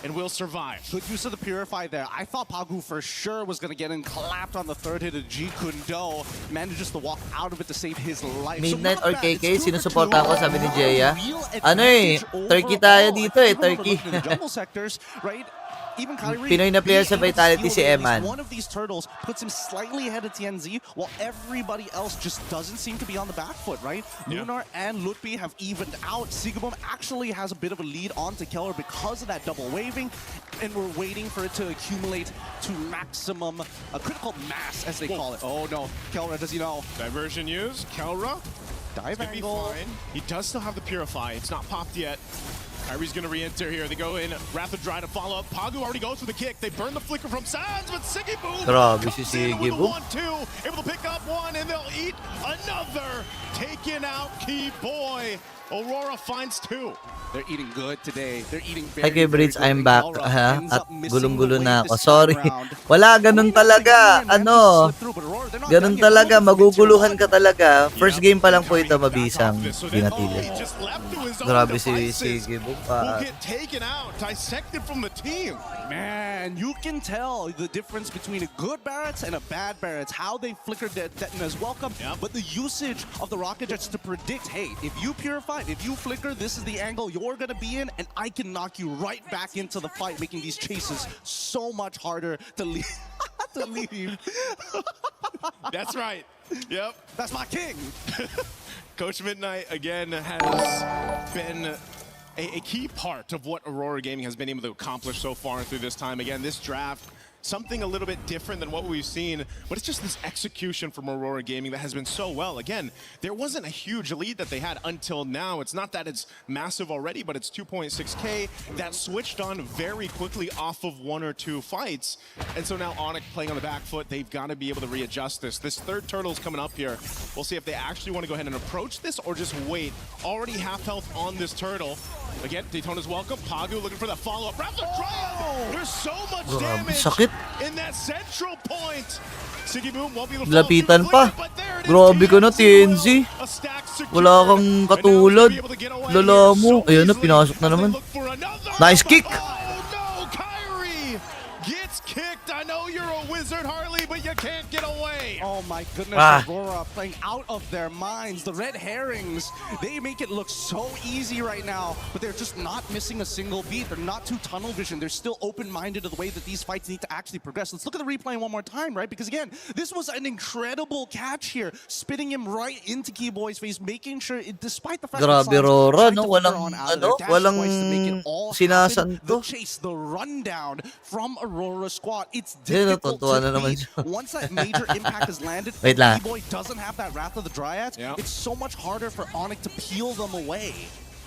Speaker 11: And will survive.
Speaker 7: Good use of the Purify there. I thought Pagu for sure was going to get in, clapped on the third hit of G Kundo. Manages to walk out of it to save his life.
Speaker 2: Midnight or KK, sinusuporta ko, sabi ni Jeya. Ano eh, Turkey tayo dito eh, Turkey.
Speaker 7: Jungle sectors, right? Even Kyrie,
Speaker 2: Pinoy na player sa Vitality si Eman.
Speaker 7: One of these turtles puts him slightly ahead of TNZ, while everybody else just doesn't seem to be on the back foot, right? Yeah. Lunar and Lutpi have evened out. Sigaboom actually has a bit of a lead on to Keller because of that double waving, and we're waiting for it to accumulate to maximum, a critical mass, as they call it. Oh no, Kelra, does he know?
Speaker 11: Diversion used. Kelra
Speaker 7: Dive
Speaker 11: It's gonna be fine. He does still have the Purify. It's not popped yet. Kyrie's gonna re-enter here. They go in. Wrath of Dry to follow up. Pagu already goes for the kick. They burn the flicker from Sands, but Siggy Boom
Speaker 2: Grabe si
Speaker 11: comes in
Speaker 2: Siggy
Speaker 11: with a
Speaker 2: Boom.
Speaker 11: 1-2. Able to pick up one, and they'll eat another. Taking out Key Boy. Aurora finds 2.
Speaker 7: They're eating good today. They're eating
Speaker 2: Hi,
Speaker 7: very, very
Speaker 2: Bridge,
Speaker 7: good.
Speaker 2: I'm
Speaker 7: And
Speaker 2: back.
Speaker 7: Kelra
Speaker 2: Ha?
Speaker 7: ends
Speaker 2: At
Speaker 7: up missing
Speaker 2: gulong-gulo
Speaker 7: the
Speaker 2: na
Speaker 7: wave
Speaker 2: ako.
Speaker 7: this
Speaker 2: Sorry.
Speaker 7: time around.
Speaker 2: Wala, ganun talaga. Ano? Ganun talaga. Maguguluhan ka talaga. First game pa lang po ito mabisang binatili. Grabe si Gibo.
Speaker 7: Will get taken out, dissected from the team. Man, you can tell the difference between a good Barretts and a bad Barretts. How they flicker Detona's welcome, but the usage of the rocket jets to predict, hey, if you purify, if you flicker, this is the angle you're gonna be in, and I can knock you right back into the fight, making these chases so much harder to leave. to leave.
Speaker 11: That's right. Yep.
Speaker 7: That's my king.
Speaker 11: Coach Midnight, again, has been a key part of what Aurora Gaming has been able to accomplish so far through this time. Again, this draft, something a little bit different than what we've seen, but it's just this execution from Aurora Gaming that has been so well. Again, there wasn't a huge lead that they had until now. It's not that it's massive already, but it's 2.6K that switched on very quickly off of 1 or 2 fights. And so now Onyx playing on the back foot, they've got to be able to readjust this. This third turtle's coming up here. We'll see if they actually want to go ahead and approach this or just wait. Already half health on this turtle. Again, Daytona's welcome. Pagu looking for that follow-up. There's so much damage
Speaker 2: Sakit.
Speaker 11: in that central point. Siggy Boom won't be able to
Speaker 2: Lapitan pa. Grabe ka na, TNZ. Wala kang katulad. Lala mo. Ayan na, pinasok na naman. Nice kick.
Speaker 11: Gets kicked. I know you're a wizard, Harley, but you can't get away.
Speaker 7: Oh my goodness, Aurora playing out of their minds. The red herrings, they make it look so easy right now, but they're just not missing a single beat. They're not too tunnel vision. They're still open-minded to the way that these fights need to actually progress. Let's look at the replay one more time, right? Because again, this was an incredible catch here, spitting him right into Keyboy's face, making sure, despite the fact that
Speaker 2: Grabe, Aurora, no? Walang, sinasanto.
Speaker 7: The chase, the rundown from Aurora squad. It's difficult to beat. Once that major impact has landed, Keyboy doesn't have that Wrath of the Dryads. It's so much harder for Onyx to peel them away.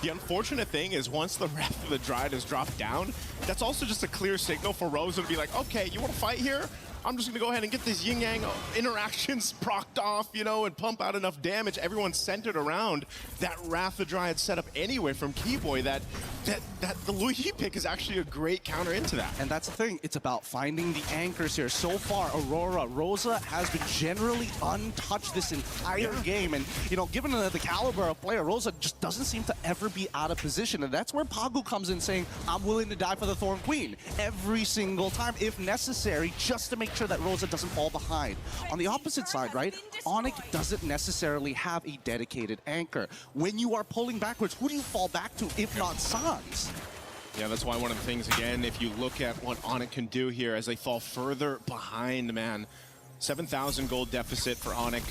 Speaker 11: The unfortunate thing is once the Wrath of the Dryad is dropped down, that's also just a clear signal for Rosa to be like, okay, you want to fight here? I'm just going to go ahead and get these yin-yang interactions procced off, you know, and pump out enough damage. Everyone's centered around that Wrath of the Dryad setup anyway from Keyboy that the Luigi pick is actually a great counter into that.
Speaker 7: And that's the thing. It's about finding the anchors here. So far, Aurora, Rosa has been generally untouched this entire game. And, you know, given the caliber of player, Rosa just doesn't seem to ever be out of position. And that's where Pagu comes in saying, I'm willing to die for the Thorn Queen every single time, if necessary, just to make sure that Rosa doesn't fall behind. On the opposite side, right, Onyx doesn't necessarily have a dedicated anchor. When you are pulling backwards, who do you fall back to if not Sans?
Speaker 11: Yeah, that's why one of the things, again, if you look at what Onyx can do here as they fall further behind, man, 7,000 gold deficit for Onyx.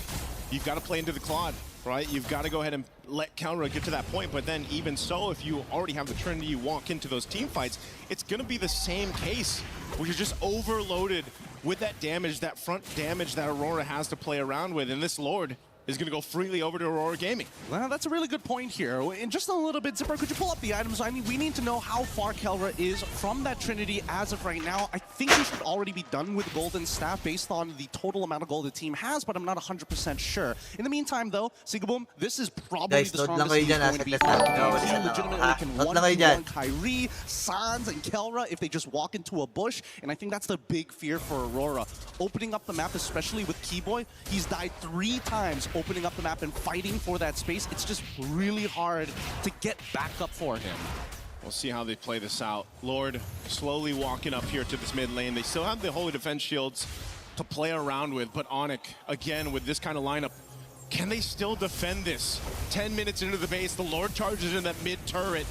Speaker 11: You've got to play into the Claude, right? You've got to go ahead and let Counter get to that point, but then even so, if you already have the Trinity, you walk into those team fights, it's going to be the same case where you're just overloaded with that damage, that front damage that Aurora has to play around with, and this Lord is going to go freely over to Aurora Gaming.
Speaker 7: Well, that's a really good point here. In just a little bit, Zipper, could you pull up the items? I mean, we need to know how far Kelra is from that Trinity as of right now. I think we should already be done with Golden Staff based on the total amount of gold the team has, but I'm not 100% sure. In the meantime, though, Sigaboom, this is probably the strongest he's going to be. He legitimately can one-on-one Kyrie, Sans, and Kelra if they just walk into a bush, and I think that's the big fear for Aurora. Opening up the map, especially with Keyboy, he's died 3 times opening up the map and fighting for that space. It's just really hard to get back up for him.
Speaker 11: We'll see how they play this out. Lord slowly walking up here to this mid lane. They still have the Holy Defense Shields to play around with, but Onyx, again, with this kind of lineup, can they still defend this? 10 minutes into the base, the Lord charges in that mid turret.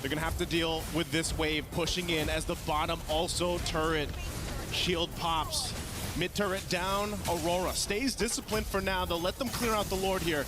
Speaker 11: They're gonna have to deal with this wave pushing in as the bottom also turret. Shield pops. Mid turret down. Aurora stays disciplined for now. They'll let them clear out the Lord here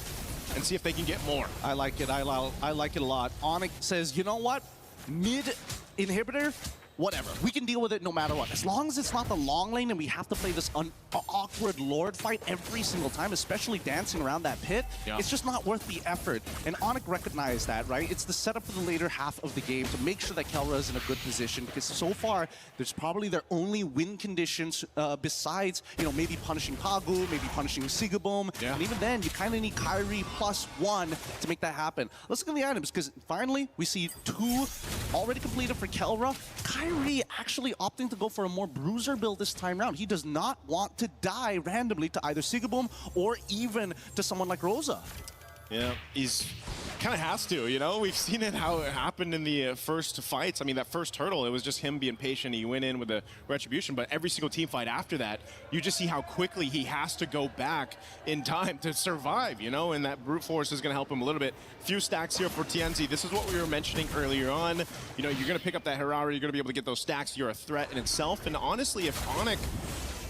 Speaker 11: and see if they can get more.
Speaker 7: I like it. I like it a lot. Onyx says, you know what? Mid inhibitor, whatever. We can deal with it no matter what. As long as it's not the long lane and we have to play this awkward Lord fight every single time, especially dancing around that pit, it's just not worth the effort. And Onic recognized that, right? It's the setup for the later half of the game to make sure that Kelra is in a good position, because so far, there's probably their only win conditions besides, you know, maybe punishing Pagu, maybe punishing Sigaboom. And even then, you kind of need Kyrie +1 to make that happen. Let's look at the items, because finally, we see 2 already completed for Kelra. Kyrie actually opting to go for a more bruiser build this time around. He does not want to die randomly to either Sigaboom or even to someone like Rosa.
Speaker 11: Yeah, he's kind of has to, you know? We've seen it how it happened in the first fights. I mean, that first hurdle, it was just him being patient. He went in with the retribution, but every single team fight after that, you just see how quickly he has to go back in time to survive, you know? And that brute force is going to help him a little bit. Few stacks here for TNZ. This is what we were mentioning earlier on. You know, you're going to pick up that Hirara, you're going to be able to get those stacks. You're a threat in itself. And honestly, if Onic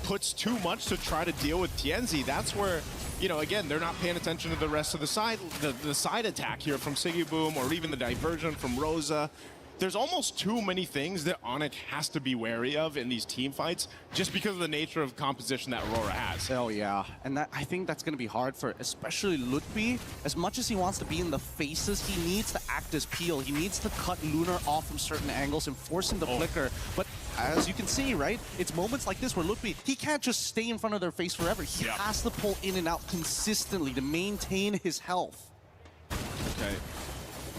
Speaker 11: puts too much to try to deal with TNZ, that's where, you know, again, they're not paying attention to the rest of the side, the side attack here from Sigaboom or even the diversion from Rosa. There's almost too many things that Onic has to be wary of in these team fights just because of the nature of composition that Aurora has.
Speaker 7: Oh yeah, and I think that's going to be hard for especially Lutfi. As much as he wants to be in the faces, he needs to act as Peel. He needs to cut Lunar off from certain angles and force him to flicker. But as you can see, right, it's moments like this where Lutfi, he can't just stay in front of their face forever. He has to pull in and out consistently to maintain his health.
Speaker 11: Okay.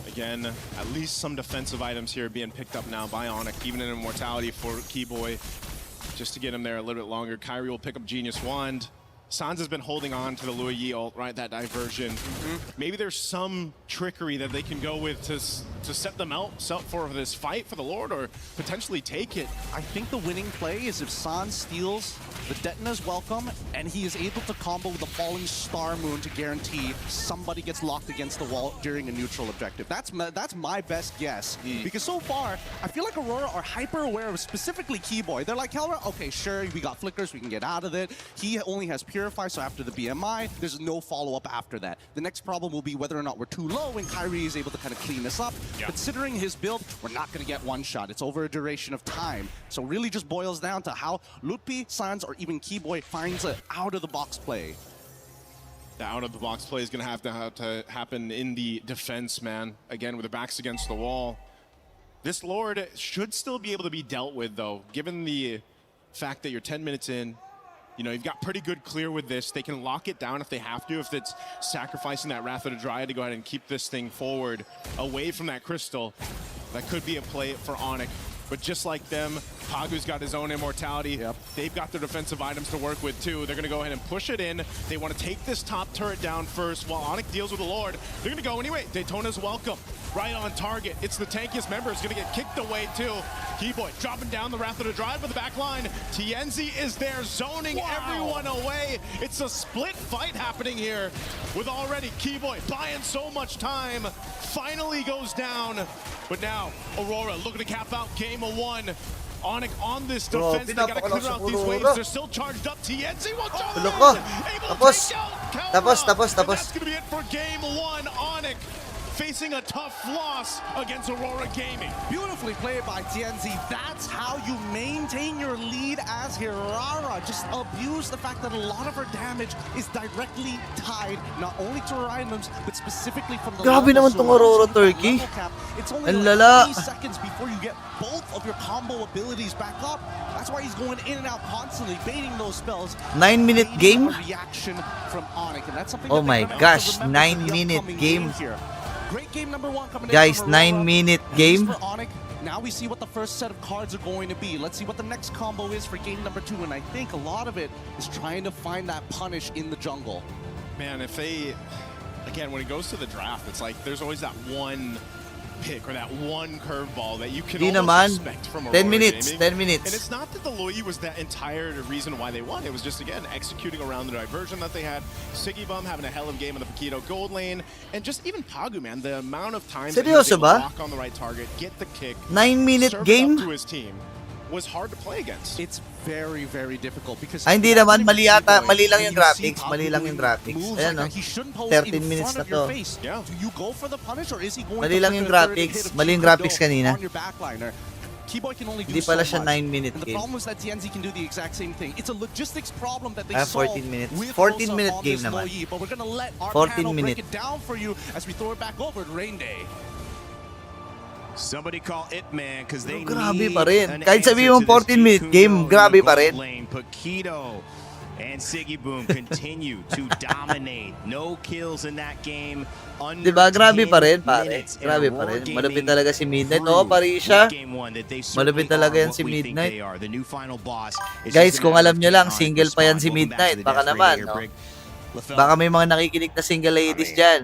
Speaker 11: Again, at least some defensive items here being picked up now by Onic, even an immortality for Keyboy, just to get him there a little bit longer. Kyrie will pick up Genius Wand. Sans has been holding on to the Lua Yi ult, right? That diversion. Maybe there's some trickery that they can go with to set them out for this fight for the Lord, or potentially take it.
Speaker 7: I think the winning play is if Sans steals the Detna's welcome, and he is able to combo with the Falling Star Moon to guarantee somebody gets locked against the wall during a neutral objective. That's my best guess. Because so far, I feel like Aurora are hyper aware of specifically Keyboy. They're like, Kelra, okay, sure, we got flickers, we can get out of it. He only has Purify, so after the BMI, there's no follow-up after that. The next problem will be whether or not we're too low and Kyrie is able to kind of clean this up. Considering his build, we're not going to get one shot. It's over a duration of time. So really just boils down to how Lutfi, Sans, or even Keyboy finds an out-of-the-box play.
Speaker 11: The out-of-the-box play is going to have to happen in the defense, man. Again, with the backs against the wall. This Lord should still be able to be dealt with, though, given the fact that you're 10 minutes in. You know, you've got pretty good clear with this. They can lock it down if they have to, if it's sacrificing that Wrath of the Dryad to go ahead and keep this thing forward away from that crystal. That could be a play for Onic. But just like them, Pagu's got his own immortality. They've got their defensive items to work with too. They're going to go ahead and push it in. They want to take this top turret down first while Onic deals with the Lord. They're going to go anyway. Daytona's welcome. Right on target. It's the tankiest member is going to get kicked away too. Keyboy dropping down the Wrath of the Drive with the back line. TNZ is there zoning everyone away. It's a split fight happening here with already Keyboy buying so much time. Finally goes down. But now Aurora looking to cap out game of 1. Onic on this defense. They gotta clear out these waves. They're still charged up. TNZ will
Speaker 2: Tapos.
Speaker 11: That's gonna be it for game 1. Onic facing a tough loss against Aurora Gaming.
Speaker 7: Beautifully played by TNZ. That's how you maintain your lead as Hirara. Just abuse the fact that a lot of her damage is directly tied not only to her items, but specifically from the
Speaker 2: Grabe naman tong Aurora Turkey.
Speaker 7: It's only
Speaker 2: Ang
Speaker 7: like
Speaker 2: lala.
Speaker 7: 3 seconds before you get both of your combo abilities back up. That's why he's going in and out constantly, baiting those spells.
Speaker 2: 9-minute game?
Speaker 7: Reaction from Onic, and that's something
Speaker 2: Oh
Speaker 7: that
Speaker 2: my gosh, 9-minute game.
Speaker 7: Great game number 1 coming
Speaker 2: Guys,
Speaker 7: in from Aurora.
Speaker 2: 9-minute game.
Speaker 7: For Onic, now we see what the first set of cards are going to be. Let's see what the next combo is for game number 2, and I think a lot of it is trying to find that punish in the jungle.
Speaker 11: Man, if they, again, when it goes to the draft, it's like there's always that one pick or that one curveball that you can almost expect from Aurora
Speaker 2: 10 minutes,
Speaker 11: Gaming.
Speaker 2: 10 minutes.
Speaker 11: And it's not that the Loi was that entire reason why they won. It was just, again, executing around the diversion that they had. Siggybum having a hell of a game in the Paquito gold lane. And just even Pagu, man, the amount of times that he was able to walk on the right target, get the kick,
Speaker 2: 9-minute
Speaker 11: serve it
Speaker 2: game?
Speaker 11: up to his team was hard to play against.
Speaker 7: It's very, very difficult because
Speaker 2: Ay, hindi naman. Mali ata. Mali lang yung graphics. Mali lang yung graphics. Ayan, no? 13 minutes na to.
Speaker 7: Do you go for the punish or is he going
Speaker 2: Mali lang yung graphics. Mali yung graphics kanina.
Speaker 7: On your backliner. Keyboy can only do
Speaker 2: Hindi
Speaker 7: so
Speaker 2: pala siya
Speaker 7: much.
Speaker 2: 9-minute
Speaker 7: And the
Speaker 2: game.
Speaker 7: problem is that TNZ can do the exact same thing. It's a logistics problem that they
Speaker 2: 14
Speaker 7: solve
Speaker 2: minutes.
Speaker 7: with
Speaker 2: 14-minute
Speaker 7: Rosa on
Speaker 2: game
Speaker 7: this
Speaker 2: naman.
Speaker 7: low E. But we're gonna let our
Speaker 2: 14
Speaker 7: panel break
Speaker 2: minute.
Speaker 7: it down for you as we throw it back over to Rain Day.
Speaker 1: Somebody call Ip Man because they
Speaker 2: grabe
Speaker 1: need
Speaker 2: pa rin.
Speaker 1: an
Speaker 2: Kahit
Speaker 1: answer
Speaker 2: sabihin mo
Speaker 1: to this
Speaker 2: 14-minute
Speaker 1: Vikungo
Speaker 2: game,
Speaker 1: in
Speaker 2: grabe
Speaker 1: the
Speaker 2: pa
Speaker 1: gold
Speaker 2: rin.
Speaker 1: lane. Paquito and Siggy Boom continue to dominate. No kills in that game. Under
Speaker 2: Diba? Grabe pa rin,
Speaker 1: 10
Speaker 2: pare.
Speaker 1: minutes. And
Speaker 2: Grabe pa
Speaker 1: Aurora
Speaker 2: rin. Malupit
Speaker 1: Gaming
Speaker 2: talaga si Midnight.
Speaker 1: proved
Speaker 2: Oo, Parisha.
Speaker 1: with game one that they
Speaker 2: Malupit
Speaker 1: certainly
Speaker 2: talaga
Speaker 1: are
Speaker 2: yan
Speaker 1: what
Speaker 2: si
Speaker 1: we think
Speaker 2: Midnight.
Speaker 1: they are. The new final boss is
Speaker 2: Guys,
Speaker 1: just
Speaker 2: kung
Speaker 1: gonna
Speaker 2: alam
Speaker 1: have
Speaker 2: nyo
Speaker 1: to
Speaker 2: lang,
Speaker 1: get
Speaker 2: single pa yan
Speaker 1: respond.
Speaker 2: si
Speaker 1: Welcome back to
Speaker 2: Midnight.
Speaker 1: the
Speaker 2: Baka
Speaker 1: Death
Speaker 2: naman,
Speaker 1: Radio
Speaker 2: no?
Speaker 1: Brick. Lafel.
Speaker 2: Baka may mga nakikinig na single ladies dyan.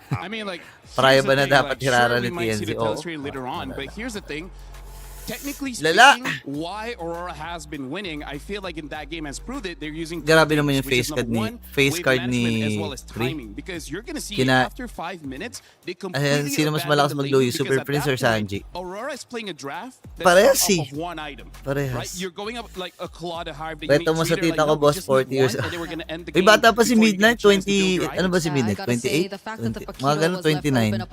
Speaker 17: I mean, like,
Speaker 2: Praya
Speaker 17: here's
Speaker 2: ba
Speaker 17: the
Speaker 2: na
Speaker 17: thing,
Speaker 2: dapat
Speaker 17: like,
Speaker 2: hirara
Speaker 17: sure,
Speaker 2: ni
Speaker 17: we might see
Speaker 2: TNZ?
Speaker 17: the
Speaker 2: Oo.
Speaker 17: Telestray later on, but here's the thing. Technically
Speaker 2: Lala.
Speaker 17: speaking, why Aurora has been winning, I feel like in that game has proved it. They're using
Speaker 2: Grabe naman yung
Speaker 17: which is
Speaker 2: face card
Speaker 17: number
Speaker 2: ni
Speaker 17: one,
Speaker 2: face
Speaker 17: wave
Speaker 2: card
Speaker 17: management
Speaker 2: ni
Speaker 17: as well as
Speaker 2: Pri.
Speaker 17: timing, because you're gonna see
Speaker 2: Kina-
Speaker 17: after 5 minutes they
Speaker 2: Ayan,
Speaker 17: completely
Speaker 2: sino mas
Speaker 17: abandon
Speaker 2: malakas
Speaker 17: the
Speaker 2: mag-Louis?
Speaker 17: lane because
Speaker 2: Super
Speaker 17: at
Speaker 2: Prince
Speaker 17: that
Speaker 2: or
Speaker 17: point,
Speaker 2: Sanji?
Speaker 17: Aurora is playing a draft that's
Speaker 2: Parehas
Speaker 17: off
Speaker 2: eh.
Speaker 17: of one item.
Speaker 2: Parehas.
Speaker 17: Right? You're going up like a Claude Harvey.
Speaker 2: Kwento mo sa tita ko, boss, 40 years. Uy, bata pa si Midnight, 20, ano ba si Midnight? 28? 20, mga ganun, 29.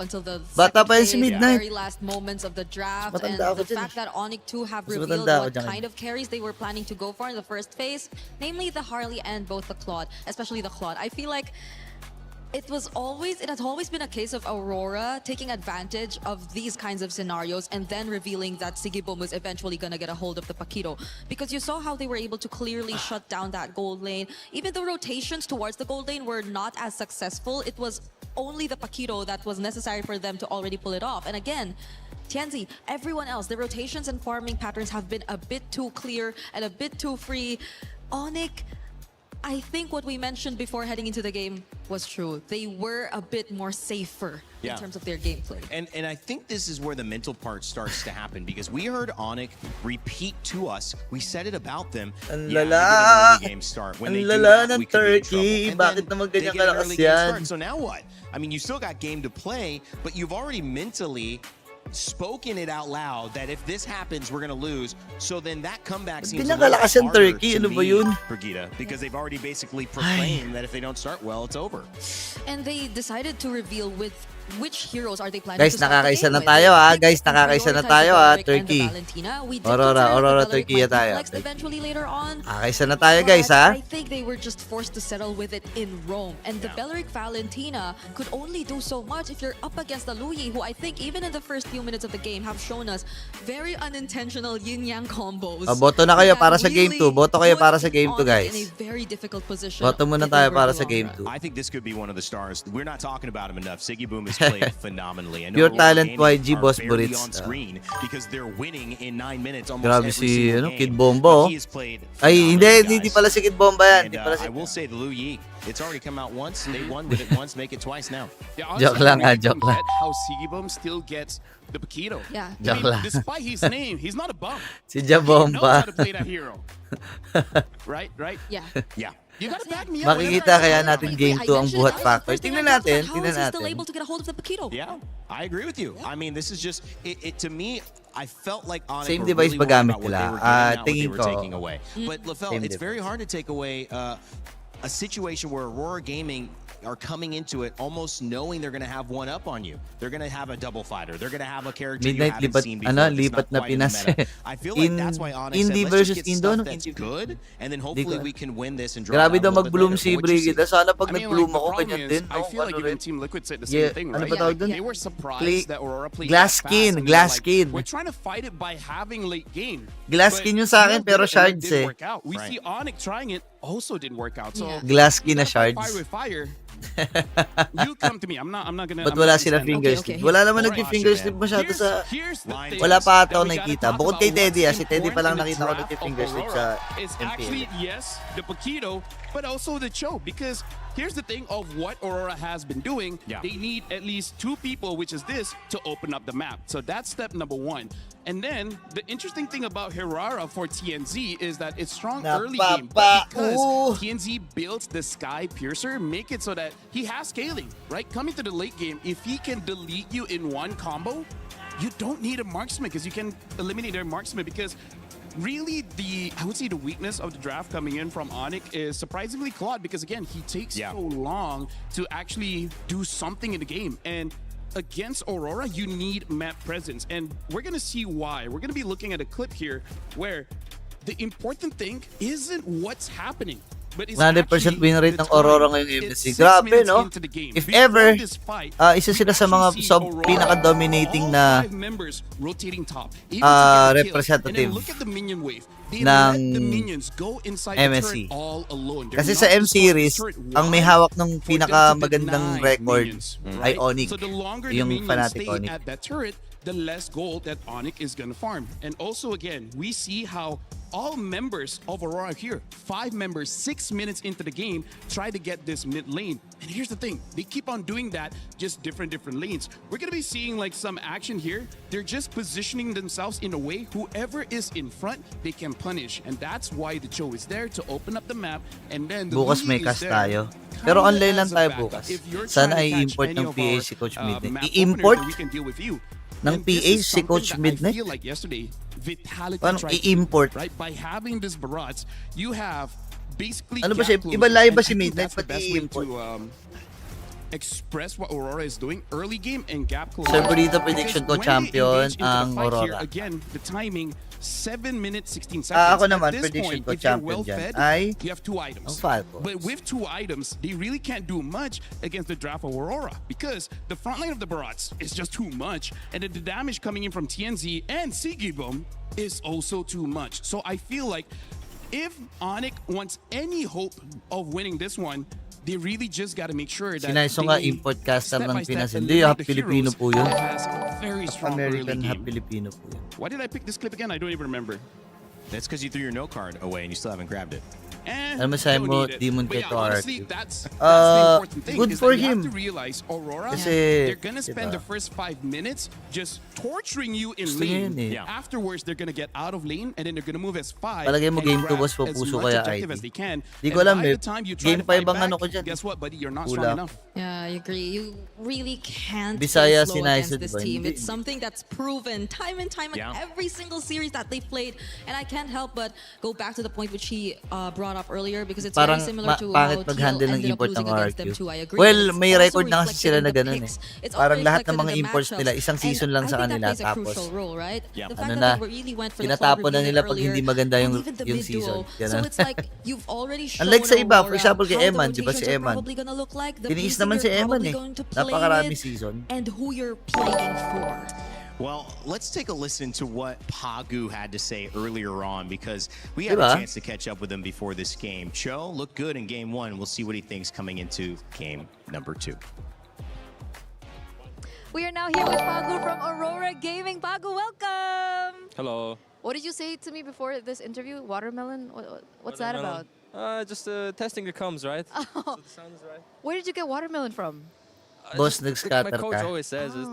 Speaker 2: Bata pa yan si Midnight.
Speaker 6: Very last moments of the draft, and
Speaker 2: matanda ako
Speaker 6: the
Speaker 2: dyan
Speaker 6: fact that Onyx 2 have
Speaker 2: Mas
Speaker 6: revealed
Speaker 2: matanda ako
Speaker 6: what
Speaker 2: dyan.
Speaker 6: kind of carries they were planning to go for in the first phase, namely the Harley and both the Claude, especially the Claude. I feel like it has always been a case of Aurora taking advantage of these kinds of scenarios and then revealing that Sigibom was eventually going to get a hold of the Paquito. Because you saw how they were able to clearly shut down that gold lane. Even the rotations towards the gold lane were not as successful. It was only the Paquito that was necessary for them to already pull it off. And again, Tianzi, everyone else, the rotations and farming patterns have been a bit too clear and a bit too free. Onyx, I think what we mentioned before heading into the game was true. They were a bit more safer in terms of their gameplay.
Speaker 1: And I think this is where the mental part starts to happen because we heard Onyx repeat to us. We said it about them.
Speaker 2: Ang
Speaker 1: Yeah,
Speaker 2: lala.
Speaker 1: they get an early game start. When
Speaker 2: Ang
Speaker 1: they do
Speaker 2: lala
Speaker 1: that,
Speaker 2: ng
Speaker 1: we could be in
Speaker 2: Turkey.
Speaker 1: trouble. And
Speaker 2: Bakit
Speaker 1: then
Speaker 2: naman
Speaker 1: they
Speaker 2: ganyan
Speaker 1: get an
Speaker 2: kalakas
Speaker 1: early game
Speaker 2: yan?
Speaker 1: start. So now what? I mean, you still got game to play, but you've already mentally spoken it out loud that if this happens, we're going to lose. So then that comeback seems a little
Speaker 2: Pinakalakas yung
Speaker 1: harder
Speaker 2: Turkey.
Speaker 1: to
Speaker 2: Ano ba
Speaker 1: me,
Speaker 2: yun?
Speaker 1: Brigida, because they've already basically proclaimed that if they don't start well, it's over.
Speaker 6: And they decided to reveal with which heroes are they planning
Speaker 2: Guys,
Speaker 6: to start the
Speaker 2: nakakaisa
Speaker 6: game
Speaker 2: na
Speaker 6: with.
Speaker 2: tayo
Speaker 6: They
Speaker 2: ha.
Speaker 6: did
Speaker 2: Guys, nakakaisa na
Speaker 6: prioritize
Speaker 2: tayo
Speaker 6: the
Speaker 2: ha.
Speaker 6: Belleric and the
Speaker 2: Turkey.
Speaker 6: Valentina. We did consider that
Speaker 2: Aurora
Speaker 6: the Belleric
Speaker 2: Turkey
Speaker 6: might be
Speaker 2: tayo.
Speaker 6: flexed eventually later on.
Speaker 2: Nakakaisa na tayo guys
Speaker 6: But
Speaker 2: ha.
Speaker 6: I think they were just forced to settle with it in Rome. And the Belleric Valentina could only do so much if you're up against the Luyi, who I think even in the first few minutes of the game have shown us very unintentional yin-yang combos.
Speaker 2: Boto na kayo para sa game 2.
Speaker 6: really
Speaker 2: Boto kayo para sa game 2
Speaker 6: Onyx
Speaker 2: guys.
Speaker 6: in a very difficult position.
Speaker 2: Boto muna tayo para sa game 2.
Speaker 1: I think this could be one of the stars. We're not talking about him enough. Siggy Boom has played phenomenally. I know
Speaker 2: Pure
Speaker 1: Aurora
Speaker 2: talent
Speaker 1: Gaming
Speaker 2: YG
Speaker 1: are
Speaker 2: Boss
Speaker 1: barely
Speaker 2: Burits.
Speaker 1: on screen because they're winning in 9 minutes almost
Speaker 2: Grabe
Speaker 1: every
Speaker 2: si
Speaker 1: single
Speaker 2: Kid
Speaker 1: game.
Speaker 2: Bomba
Speaker 1: But
Speaker 2: oh.
Speaker 1: he has played
Speaker 2: Ay,
Speaker 1: phenomenally,
Speaker 2: hindi
Speaker 1: guys.
Speaker 2: pala si Kid Bomba yan.
Speaker 1: And,
Speaker 2: Hindi pala si
Speaker 1: I will say the Lu Yi, it's already come out once. They won with it once, make it twice now.
Speaker 17: Yeah,
Speaker 2: Joke
Speaker 17: honestly,
Speaker 2: lang,
Speaker 17: I really
Speaker 2: joke
Speaker 17: don't
Speaker 2: lang.
Speaker 17: get how Sigibum still gets the Paquito.
Speaker 6: Yeah.
Speaker 17: I
Speaker 2: Joke
Speaker 17: mean,
Speaker 2: lang.
Speaker 17: despite his name, he's not a bum.
Speaker 2: Si
Speaker 17: He knows
Speaker 2: Jabomba.
Speaker 17: how to play that hero. Right?
Speaker 6: Yeah.
Speaker 1: Yeah.
Speaker 17: You gotta back me up.
Speaker 2: Makikita kaya natin game 2 ang buhat factor. Tingnan natin,
Speaker 6: How
Speaker 2: tingnan
Speaker 6: is he still
Speaker 2: natin.
Speaker 6: able to get a hold of the Paquito?
Speaker 1: Yeah, I agree with you. I mean, this is just it to me. I felt like Onyx
Speaker 2: Same
Speaker 1: were
Speaker 2: device
Speaker 1: really
Speaker 2: ba
Speaker 1: worried
Speaker 2: gamit
Speaker 1: about what
Speaker 2: nila?
Speaker 1: they were giving, not what they
Speaker 2: Tingin
Speaker 1: were
Speaker 2: ko,
Speaker 1: taking away. But LaFell,
Speaker 2: same
Speaker 1: it's very
Speaker 2: device.
Speaker 1: hard to take away a situation where Aurora Gaming are coming into it almost knowing they're going to have one up on you. They're going to have a double fighter. They're going to have a character
Speaker 2: Midnight
Speaker 1: you haven't seen before. That's
Speaker 2: lipat
Speaker 1: not
Speaker 2: na
Speaker 1: quite in the
Speaker 2: Pinas.
Speaker 1: meta. I feel like that's why Onyx said,
Speaker 2: Indie
Speaker 1: let's
Speaker 2: versus
Speaker 1: just get
Speaker 2: Indo,
Speaker 1: stuff
Speaker 2: no?
Speaker 1: that's good, and then hopefully we can win this and draw
Speaker 2: Grabe
Speaker 1: it
Speaker 2: daw
Speaker 1: out a little bit
Speaker 2: mag-bloom
Speaker 1: later.
Speaker 2: si
Speaker 1: But what you see-
Speaker 2: Brigida. Sana pag
Speaker 17: I mean,
Speaker 2: nag-bloom
Speaker 17: like,
Speaker 2: ako,
Speaker 17: the problem
Speaker 2: ganyan
Speaker 17: is,
Speaker 2: din.
Speaker 17: I feel like
Speaker 2: Ano
Speaker 17: even
Speaker 2: rin.
Speaker 17: Team Liquid said the
Speaker 2: Yeah,
Speaker 17: same thing,
Speaker 2: ano
Speaker 17: right?
Speaker 2: ba tawag dun?
Speaker 17: They were surprised
Speaker 2: Clay-
Speaker 17: that Aurora played
Speaker 2: Glass
Speaker 17: that fast,
Speaker 2: skin,
Speaker 17: and they're
Speaker 2: glass
Speaker 17: like,
Speaker 2: skin.
Speaker 17: We're trying to fight it by having late game.
Speaker 2: Glass
Speaker 17: But
Speaker 2: skin yung sa akin,
Speaker 17: Teal
Speaker 2: pero
Speaker 17: did it and it
Speaker 2: shards
Speaker 17: didn't
Speaker 2: eh.
Speaker 17: work out. We
Speaker 1: Right.
Speaker 17: see Onyx trying it, also didn't work out. So
Speaker 2: Glass skin na
Speaker 17: you gotta fight
Speaker 2: shards.
Speaker 17: Fire with fire. You come to me. I'm not gonna.
Speaker 2: Ba't
Speaker 17: I'm
Speaker 2: wala
Speaker 17: not
Speaker 2: sila
Speaker 17: gonna stand
Speaker 2: finger
Speaker 17: up.
Speaker 2: slip? Wala naman
Speaker 17: Alright.
Speaker 2: nag-finger slip masyado
Speaker 17: Here's-
Speaker 2: sa...
Speaker 17: here's the thing
Speaker 2: Wala pa ata
Speaker 17: that
Speaker 2: ako
Speaker 17: we gotta
Speaker 2: nakikita.
Speaker 17: talk
Speaker 2: Bukod
Speaker 17: about
Speaker 2: kay Teddy
Speaker 17: what's
Speaker 2: si Teddy pa lang
Speaker 17: important in the
Speaker 2: nakita ko
Speaker 17: draft of
Speaker 2: nag-finger slip
Speaker 17: Aurora
Speaker 2: sa
Speaker 17: is
Speaker 2: MPL.
Speaker 17: actually, yes, the Paquito, but also the Cho, because here's the thing of what Aurora has been doing.
Speaker 1: Yeah.
Speaker 17: They need at least 2 people, which is this, to open up the map. So that's step number 1. And then the interesting thing about Herrera for TNZ is that it's strong early game, but because TNZ builds the Sky Piercer, make it so that he has scaling, right? Coming to the late game, if he can delete you in one combo, you don't need a marksman because you can eliminate their marksman because really I would say the weakness of the draft coming in from Onyx is surprisingly Claude because again, he takes so long to actually do something in the game. And against Aurora, you need map presence. And we're going to see why. We're going to be looking at a clip here where the important thing isn't what's happening.
Speaker 2: 100% win rate ng Aurora ngayong MSC. Grabe, no? If ever, isa sila sa mga pinaka-dominating na representative ng MSC. Kasi sa M-Series, ang may hawak ng pinaka-magandang record ay Onyx. Yung Fnatic Onyx.
Speaker 17: The less gold that Onyx is going to farm. And also, again, we see how all members of Aurora here, 5 members, 6 minutes into the game, try to get this mid lane. And here's the thing, they keep on doing that, just different lanes. We're going to be seeing like some action here. They're just positioning themselves in a way, whoever is in front, they can punish. And that's why the Cho is there to open up the map. And then the
Speaker 2: bukas may cast tayo. Pero online lang tayo bukas. Sana i-import ng PH si Coach Midnight. I-import ng PH si Coach Midnight? Paano i-import?
Speaker 17: By having this barrage, you have basically
Speaker 2: ano ba siya? Iba live ba si Midnight? Pati i-import?
Speaker 17: Express what Aurora is doing early game and gap close.
Speaker 2: Sir Burrito, prediction ko champion ang Aurora.
Speaker 17: Again, the timing 7 minutes 16 seconds.
Speaker 2: Ako naman, prediction ko champion dyan ay
Speaker 17: you have 2 items.
Speaker 2: ang Falcons.
Speaker 17: But with 2 items, they really can't do much against the draft of Aurora because the front line of the Barats is just too much, and then the damage coming in from TNZ and Sigibum is also too much. So I feel like if Onyx wants any hope of winning this one, they really just got to make sure that
Speaker 2: Sinaiso nga import caster ng Pinas. Hindi, half Filipino po yun. American half Filipino po yun.
Speaker 17: Why did I pick this clip again? I don't even remember.
Speaker 1: That's because you threw your no card away and you still haven't grabbed it.
Speaker 2: Ano masahe mo, Demon kay
Speaker 17: honestly,
Speaker 2: RQ?
Speaker 17: that's the important thing.
Speaker 2: Good for
Speaker 17: you
Speaker 2: him.
Speaker 17: have to realize Aurora,
Speaker 2: Kasi,
Speaker 17: they're gonna spend the first 5 minutes just torturing you in
Speaker 2: Gusto
Speaker 17: lane.
Speaker 2: yun eh.
Speaker 17: Afterwards, they're gonna get out of lane and then they're gonna move as 5.
Speaker 2: Palagay mo game 2 boss po puso kaya ID. Di ko alam eh. Game 5 ang ano ko dyan.
Speaker 17: Guess what, buddy? You're not strong enough.
Speaker 6: Yeah, I agree. You really can't
Speaker 2: Bisaya
Speaker 6: play slow against
Speaker 2: Sinaiso,
Speaker 6: this
Speaker 2: diba?
Speaker 6: team.
Speaker 2: Hindi.
Speaker 6: It's something that's proven time and time in every single series that they played. And I can't help but go back to the point which he brought up earlier because it's very similar to how
Speaker 2: pangit mag-handle
Speaker 6: TL
Speaker 2: ng
Speaker 6: ended up
Speaker 2: import
Speaker 6: losing
Speaker 2: ng
Speaker 6: against
Speaker 2: RQ.
Speaker 6: them too. I agree.
Speaker 2: Well,
Speaker 6: It's
Speaker 2: may
Speaker 6: also
Speaker 2: record na kasi
Speaker 6: reflected
Speaker 2: sila
Speaker 6: in
Speaker 2: na
Speaker 6: the
Speaker 2: ganun eh.
Speaker 6: picks. It's
Speaker 2: Parang
Speaker 6: also
Speaker 2: lahat ng
Speaker 6: reflected
Speaker 2: mga
Speaker 6: in the
Speaker 2: imports
Speaker 6: matchups.
Speaker 2: nila, isang season lang
Speaker 6: And
Speaker 2: sa
Speaker 6: I think
Speaker 2: kanila.
Speaker 6: that plays a
Speaker 2: Tapos,
Speaker 6: crucial role, right? The fact
Speaker 2: ano
Speaker 6: that
Speaker 2: na,
Speaker 6: they really went for the
Speaker 2: tinatapon na
Speaker 6: clever
Speaker 2: nila
Speaker 6: read
Speaker 2: pag
Speaker 6: earlier,
Speaker 2: hindi maganda
Speaker 6: and
Speaker 2: yung
Speaker 6: even the
Speaker 2: yung
Speaker 6: mid
Speaker 2: season.
Speaker 6: duo.
Speaker 2: Ganun.
Speaker 6: So it's like you've already shown
Speaker 2: Unlike sa iba, for
Speaker 6: Aurora
Speaker 2: example kay
Speaker 6: how the
Speaker 2: Eman, di ba si
Speaker 6: rotations are
Speaker 2: Eman?
Speaker 6: probably gonna look like, the
Speaker 2: Tiniis
Speaker 6: pacing
Speaker 2: naman si
Speaker 6: you're
Speaker 2: Eman
Speaker 6: probably
Speaker 2: eh.
Speaker 6: going to play
Speaker 2: Napakarami
Speaker 6: with,
Speaker 2: season.
Speaker 6: and who you're playing for.
Speaker 1: Well, let's take a listen to what Pagu had to say earlier on because we had
Speaker 2: Diba?
Speaker 1: a chance to catch up with him before this game. Cho looked good in game 1. We'll see what he thinks coming into game number 2.
Speaker 5: We are now here with Pagu from Aurora Gaming. Pagu, welcome!
Speaker 18: Hello.
Speaker 5: What did you say to me before this interview? Watermelon? What's that about?
Speaker 18: Just testing the comms, right?
Speaker 5: Oh.
Speaker 18: So the sound is right.
Speaker 5: Where did you get watermelon from?
Speaker 2: Boss,
Speaker 18: My
Speaker 2: nag-scatter
Speaker 18: coach
Speaker 2: ka.
Speaker 18: always says it.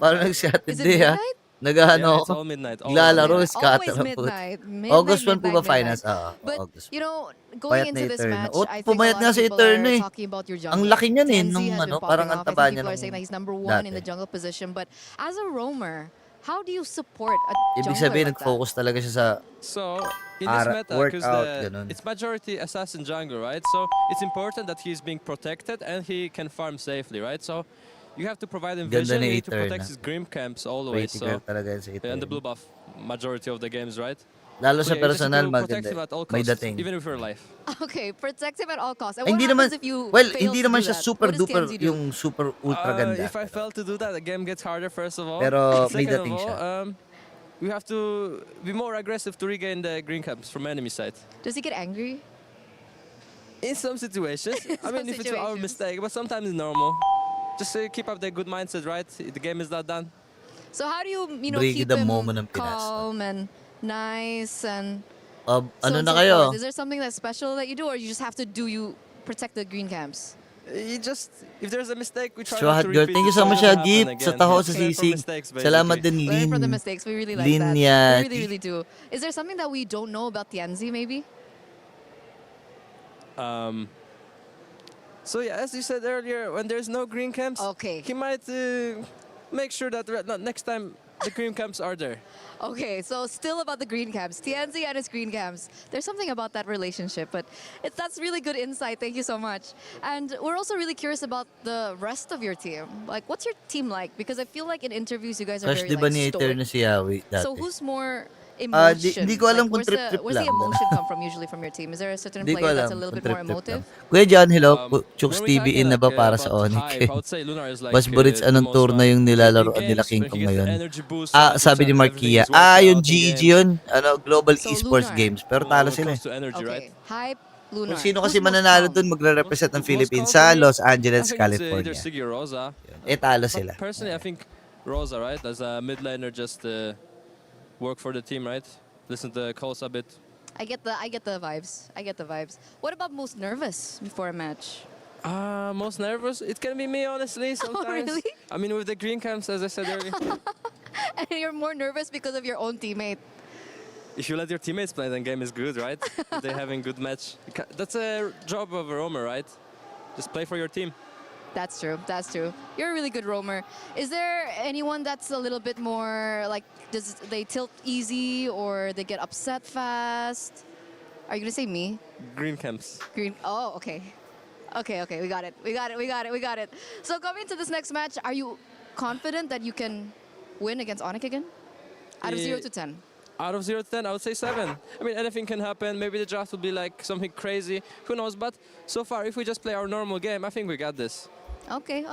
Speaker 2: Paano nag-scatter?
Speaker 5: Is it
Speaker 2: Hindi ha.
Speaker 5: midnight?
Speaker 2: Nag-ano
Speaker 18: Yeah,
Speaker 2: ako.
Speaker 18: it's all midnight.
Speaker 2: Lalaro,
Speaker 5: Always
Speaker 2: scatter lang po.
Speaker 5: midnight.
Speaker 2: August 1 po ba
Speaker 5: Midnight.
Speaker 2: finals?
Speaker 5: But,
Speaker 2: August.
Speaker 5: you know,
Speaker 2: Payat
Speaker 5: going
Speaker 2: na
Speaker 5: into this
Speaker 2: Eterna.
Speaker 5: match,
Speaker 2: Oh,
Speaker 5: I think a
Speaker 2: pumayat
Speaker 5: lot
Speaker 2: nga
Speaker 5: of
Speaker 2: si
Speaker 5: people
Speaker 2: Eterna
Speaker 5: are
Speaker 2: eh.
Speaker 5: talking about your jungle.
Speaker 2: Ang laki niyan eh,
Speaker 5: TNZ
Speaker 2: nung
Speaker 5: has been
Speaker 2: ano,
Speaker 5: popping
Speaker 2: parang
Speaker 5: off.
Speaker 2: ang
Speaker 5: I think
Speaker 2: taba niya
Speaker 5: people are
Speaker 2: nung
Speaker 5: saying that he's number 1 in the
Speaker 2: dati.
Speaker 5: jungle position. But as a roamer, how do you support a
Speaker 2: Ibig
Speaker 5: jungler
Speaker 2: sabihin,
Speaker 5: like that?
Speaker 2: nag-focus talaga siya sa
Speaker 18: So in this meta, because
Speaker 2: workout, ganun.
Speaker 18: it's majority assassin jungle, right? So it's important that he's being protected and he can farm safely, right? So you have to provide him
Speaker 2: Ganda
Speaker 18: vision.
Speaker 2: ni
Speaker 18: You need to protect
Speaker 2: Eterna.
Speaker 18: his Grim camps all the way.
Speaker 2: Critical
Speaker 18: So
Speaker 2: talaga yun sa
Speaker 18: and the
Speaker 2: Eterna.
Speaker 18: blue buff, majority of the games, right?
Speaker 2: Lalo
Speaker 18: So
Speaker 2: sa
Speaker 18: yeah, you just
Speaker 2: personal,
Speaker 18: have to protect
Speaker 2: maganda.
Speaker 18: him at all
Speaker 2: May
Speaker 18: costs,
Speaker 2: dating.
Speaker 18: even if you're alive.
Speaker 5: Okay, protect him at all costs. And
Speaker 2: Ay,
Speaker 5: what
Speaker 2: hindi
Speaker 5: happens
Speaker 2: naman,
Speaker 5: if you
Speaker 2: well,
Speaker 5: fail
Speaker 2: hindi
Speaker 5: to
Speaker 2: naman
Speaker 5: do
Speaker 2: siya
Speaker 5: that?
Speaker 2: super
Speaker 5: What does
Speaker 2: duper,
Speaker 5: TNZ do?
Speaker 2: yung super ultra ganda.
Speaker 18: If I fail to do that, the game gets harder, first of all.
Speaker 2: Pero may
Speaker 18: Second of
Speaker 2: dating
Speaker 18: all,
Speaker 2: siya.
Speaker 18: we have to be more aggressive to regain the green camps from enemy side.
Speaker 5: Does he get angry?
Speaker 18: In some situations, I mean, if it's our
Speaker 5: situations.
Speaker 18: mistake, but sometimes it's normal. Just keep up the good mindset, right? The game is not done.
Speaker 5: So how do you
Speaker 2: Brigi
Speaker 5: keep
Speaker 2: the
Speaker 5: him
Speaker 2: moment ng Pinas.
Speaker 5: calm and nice and
Speaker 2: Ano
Speaker 5: so on
Speaker 2: na
Speaker 5: so
Speaker 2: kayo?
Speaker 5: forth? Is there something that's special that you do, or you just have to protect the green camps?
Speaker 18: You just, if there's a mistake, we try
Speaker 2: Swahat
Speaker 18: not to
Speaker 2: girl,
Speaker 18: repeat
Speaker 2: thank you
Speaker 18: it
Speaker 2: so
Speaker 18: so it
Speaker 2: much
Speaker 18: doesn't
Speaker 2: Jeep
Speaker 18: happen
Speaker 2: sa
Speaker 18: again.
Speaker 2: taho
Speaker 18: Just
Speaker 2: sa
Speaker 18: learn from
Speaker 2: sisig.
Speaker 18: mistakes,
Speaker 2: Salamat
Speaker 18: basically.
Speaker 2: din
Speaker 5: Learn
Speaker 2: Lin.
Speaker 5: from the mistakes. We really like
Speaker 2: Lin
Speaker 5: that.
Speaker 2: Yati.
Speaker 5: We really, really do. Is there something that we don't know about Tianzi, maybe?
Speaker 18: So yeah, as you said earlier, when there's no green camps,
Speaker 5: okay,
Speaker 18: he might make sure that next time the green camps are there.
Speaker 5: Okay, so still about the green camps. TNZ and his green camps. There's something about that relationship, but that's really good insight. Thank you so much. And we're also really curious about the rest of your team. Like, what's your team like? Because I feel like in interviews, you guys are
Speaker 2: Crush
Speaker 5: very
Speaker 2: di ba
Speaker 5: like
Speaker 2: ni Aether na
Speaker 5: stoic.
Speaker 2: si Yawi dati?
Speaker 5: So who's more emotion?
Speaker 2: Di ko alam kung
Speaker 5: Like,
Speaker 2: trip-trip
Speaker 5: where's the
Speaker 2: lang.
Speaker 5: emotion come from usually from your team? Is there a certain
Speaker 2: Di ko
Speaker 5: player
Speaker 2: alam
Speaker 5: that's a little
Speaker 2: kung
Speaker 5: bit more
Speaker 2: trip-trip
Speaker 5: emotive?
Speaker 2: lang. Kuya John, hello. Chooks
Speaker 18: When
Speaker 2: TV
Speaker 18: we're talking
Speaker 2: in na ba
Speaker 18: like,
Speaker 2: para
Speaker 18: about
Speaker 2: sa Onyx?
Speaker 18: hype, I would say Lunar is like
Speaker 2: Mas Burits,
Speaker 18: the
Speaker 2: anong
Speaker 18: most
Speaker 2: tour na yung
Speaker 18: fun
Speaker 2: nilalaroan
Speaker 18: games
Speaker 2: nila
Speaker 18: when
Speaker 2: King
Speaker 18: he
Speaker 2: Kong
Speaker 18: gets the
Speaker 2: ngayon?
Speaker 18: energy boost,
Speaker 2: Sabi ni Mark
Speaker 18: everything
Speaker 2: Kia.
Speaker 18: is worked
Speaker 2: Yung
Speaker 18: out in
Speaker 2: GEG
Speaker 18: games.
Speaker 2: yun. Global
Speaker 5: So,
Speaker 2: Esports
Speaker 5: Lunar.
Speaker 2: Games. Pero talo sila eh.
Speaker 18: To energy, right?
Speaker 5: Okay, hype, Lunar.
Speaker 2: Kung sino kasi
Speaker 5: Who's most
Speaker 2: mananalo
Speaker 5: calm?
Speaker 2: dun, magre-represent ng
Speaker 18: Most
Speaker 2: Philippines
Speaker 18: calm
Speaker 2: sa
Speaker 18: for me,
Speaker 2: Los Angeles,
Speaker 18: I think it's either
Speaker 2: California.
Speaker 18: Siggy or Rosa.
Speaker 2: Talo
Speaker 18: But
Speaker 2: sila.
Speaker 18: personally, I think Rosa, right? As a mid laner, just work for the team, right? Listen to calls a bit.
Speaker 5: I get the vibes. I get the vibes. What about most nervous before a match?
Speaker 18: Most nervous? It can be me, honestly, sometimes.
Speaker 5: really?
Speaker 18: I mean, with the green camps, as I said earlier.
Speaker 5: And you're more nervous because of your own teammate.
Speaker 18: If you let your teammates play, then game is good, right? If they're having good match. That's a job of a roamer, right? Just play for your team.
Speaker 5: That's true. That's true. You're a really good roamer. Is there anyone that's a little bit more like, does they tilt easy or they get upset fast? Are you gonna say me?
Speaker 18: Green camps.
Speaker 5: Green. Oh, okay. Okay. We got it. We got it. So coming to this next match, are you confident that you can win against Onyx again? Out of 0 to 10.
Speaker 18: Out of 0 to 10, I would say 7. I mean, anything can happen. Maybe the draft will be like something crazy. Who knows? But so far, if we just play our normal game, I think we got this.
Speaker 5: Okay.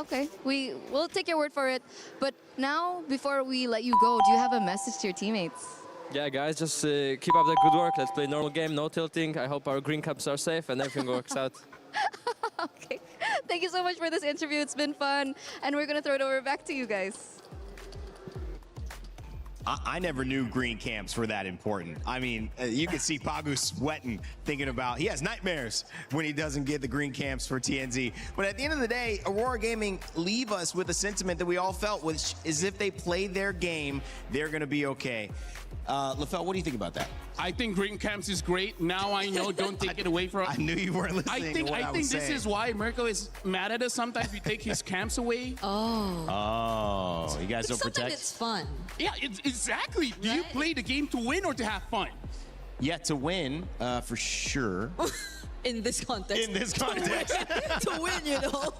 Speaker 5: We'll take your word for it. But now, before we let you go, do you have a message to your teammates?
Speaker 18: Yeah, guys, just keep up the good work. Let's play normal game, no tilting. I hope our green caps are safe and everything works out.
Speaker 5: Okay. Thank you so much for this interview. It's been fun. And we're going to throw it over back to you guys.
Speaker 1: I never knew green camps were that important. I mean, you can see Pagu sweating, thinking about, he has nightmares when he doesn't get the green camps for TNZ. But at the end of the day, Aurora Gaming leave us with a sentiment that we all felt, which is if they play their game, they're going to be okay. LaFell, what do you think about that?
Speaker 17: I think green camps is great. Now I know, don't take it away from.
Speaker 1: I knew you weren't listening.
Speaker 17: I think this is why Mirko is mad at us. Sometimes we take his camps away.
Speaker 1: Oh, you guys don't
Speaker 6: Sometimes
Speaker 1: protect?
Speaker 6: it's fun.
Speaker 17: Yeah, exactly. Do you play the game to win or to have fun?
Speaker 1: Yeah, to win, for sure.
Speaker 6: In this context.
Speaker 1: In this context.
Speaker 6: To win, you know.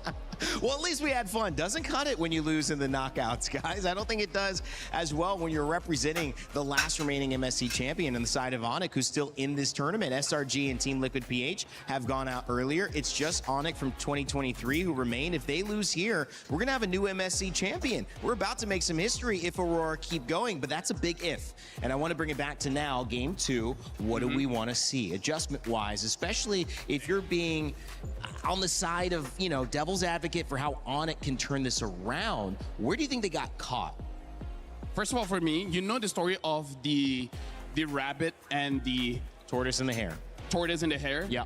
Speaker 1: Well, at least we had fun. Doesn't cut it when you lose in the knockouts, guys. I don't think it does as well when you're representing the last remaining MSC champion on the side of Onyx, who's still in this tournament. SRG and Team Liquid PH have gone out earlier. It's just Onyx from 2023 who remain. If they lose here, we're going to have a new MSC champion. We're about to make some history if Aurora keep going, but that's a big if. And I want to bring it back to now, game 2. What do we want to see adjustment-wise, especially if you're being on the side of, you know, devil's advocate for how Onyx can turn this around? Where do you think they got caught?
Speaker 17: First of all, for me, you know the story of the rabbit and the
Speaker 1: tortoise and the hare.
Speaker 17: Tortoise and the hare?
Speaker 1: Yeah.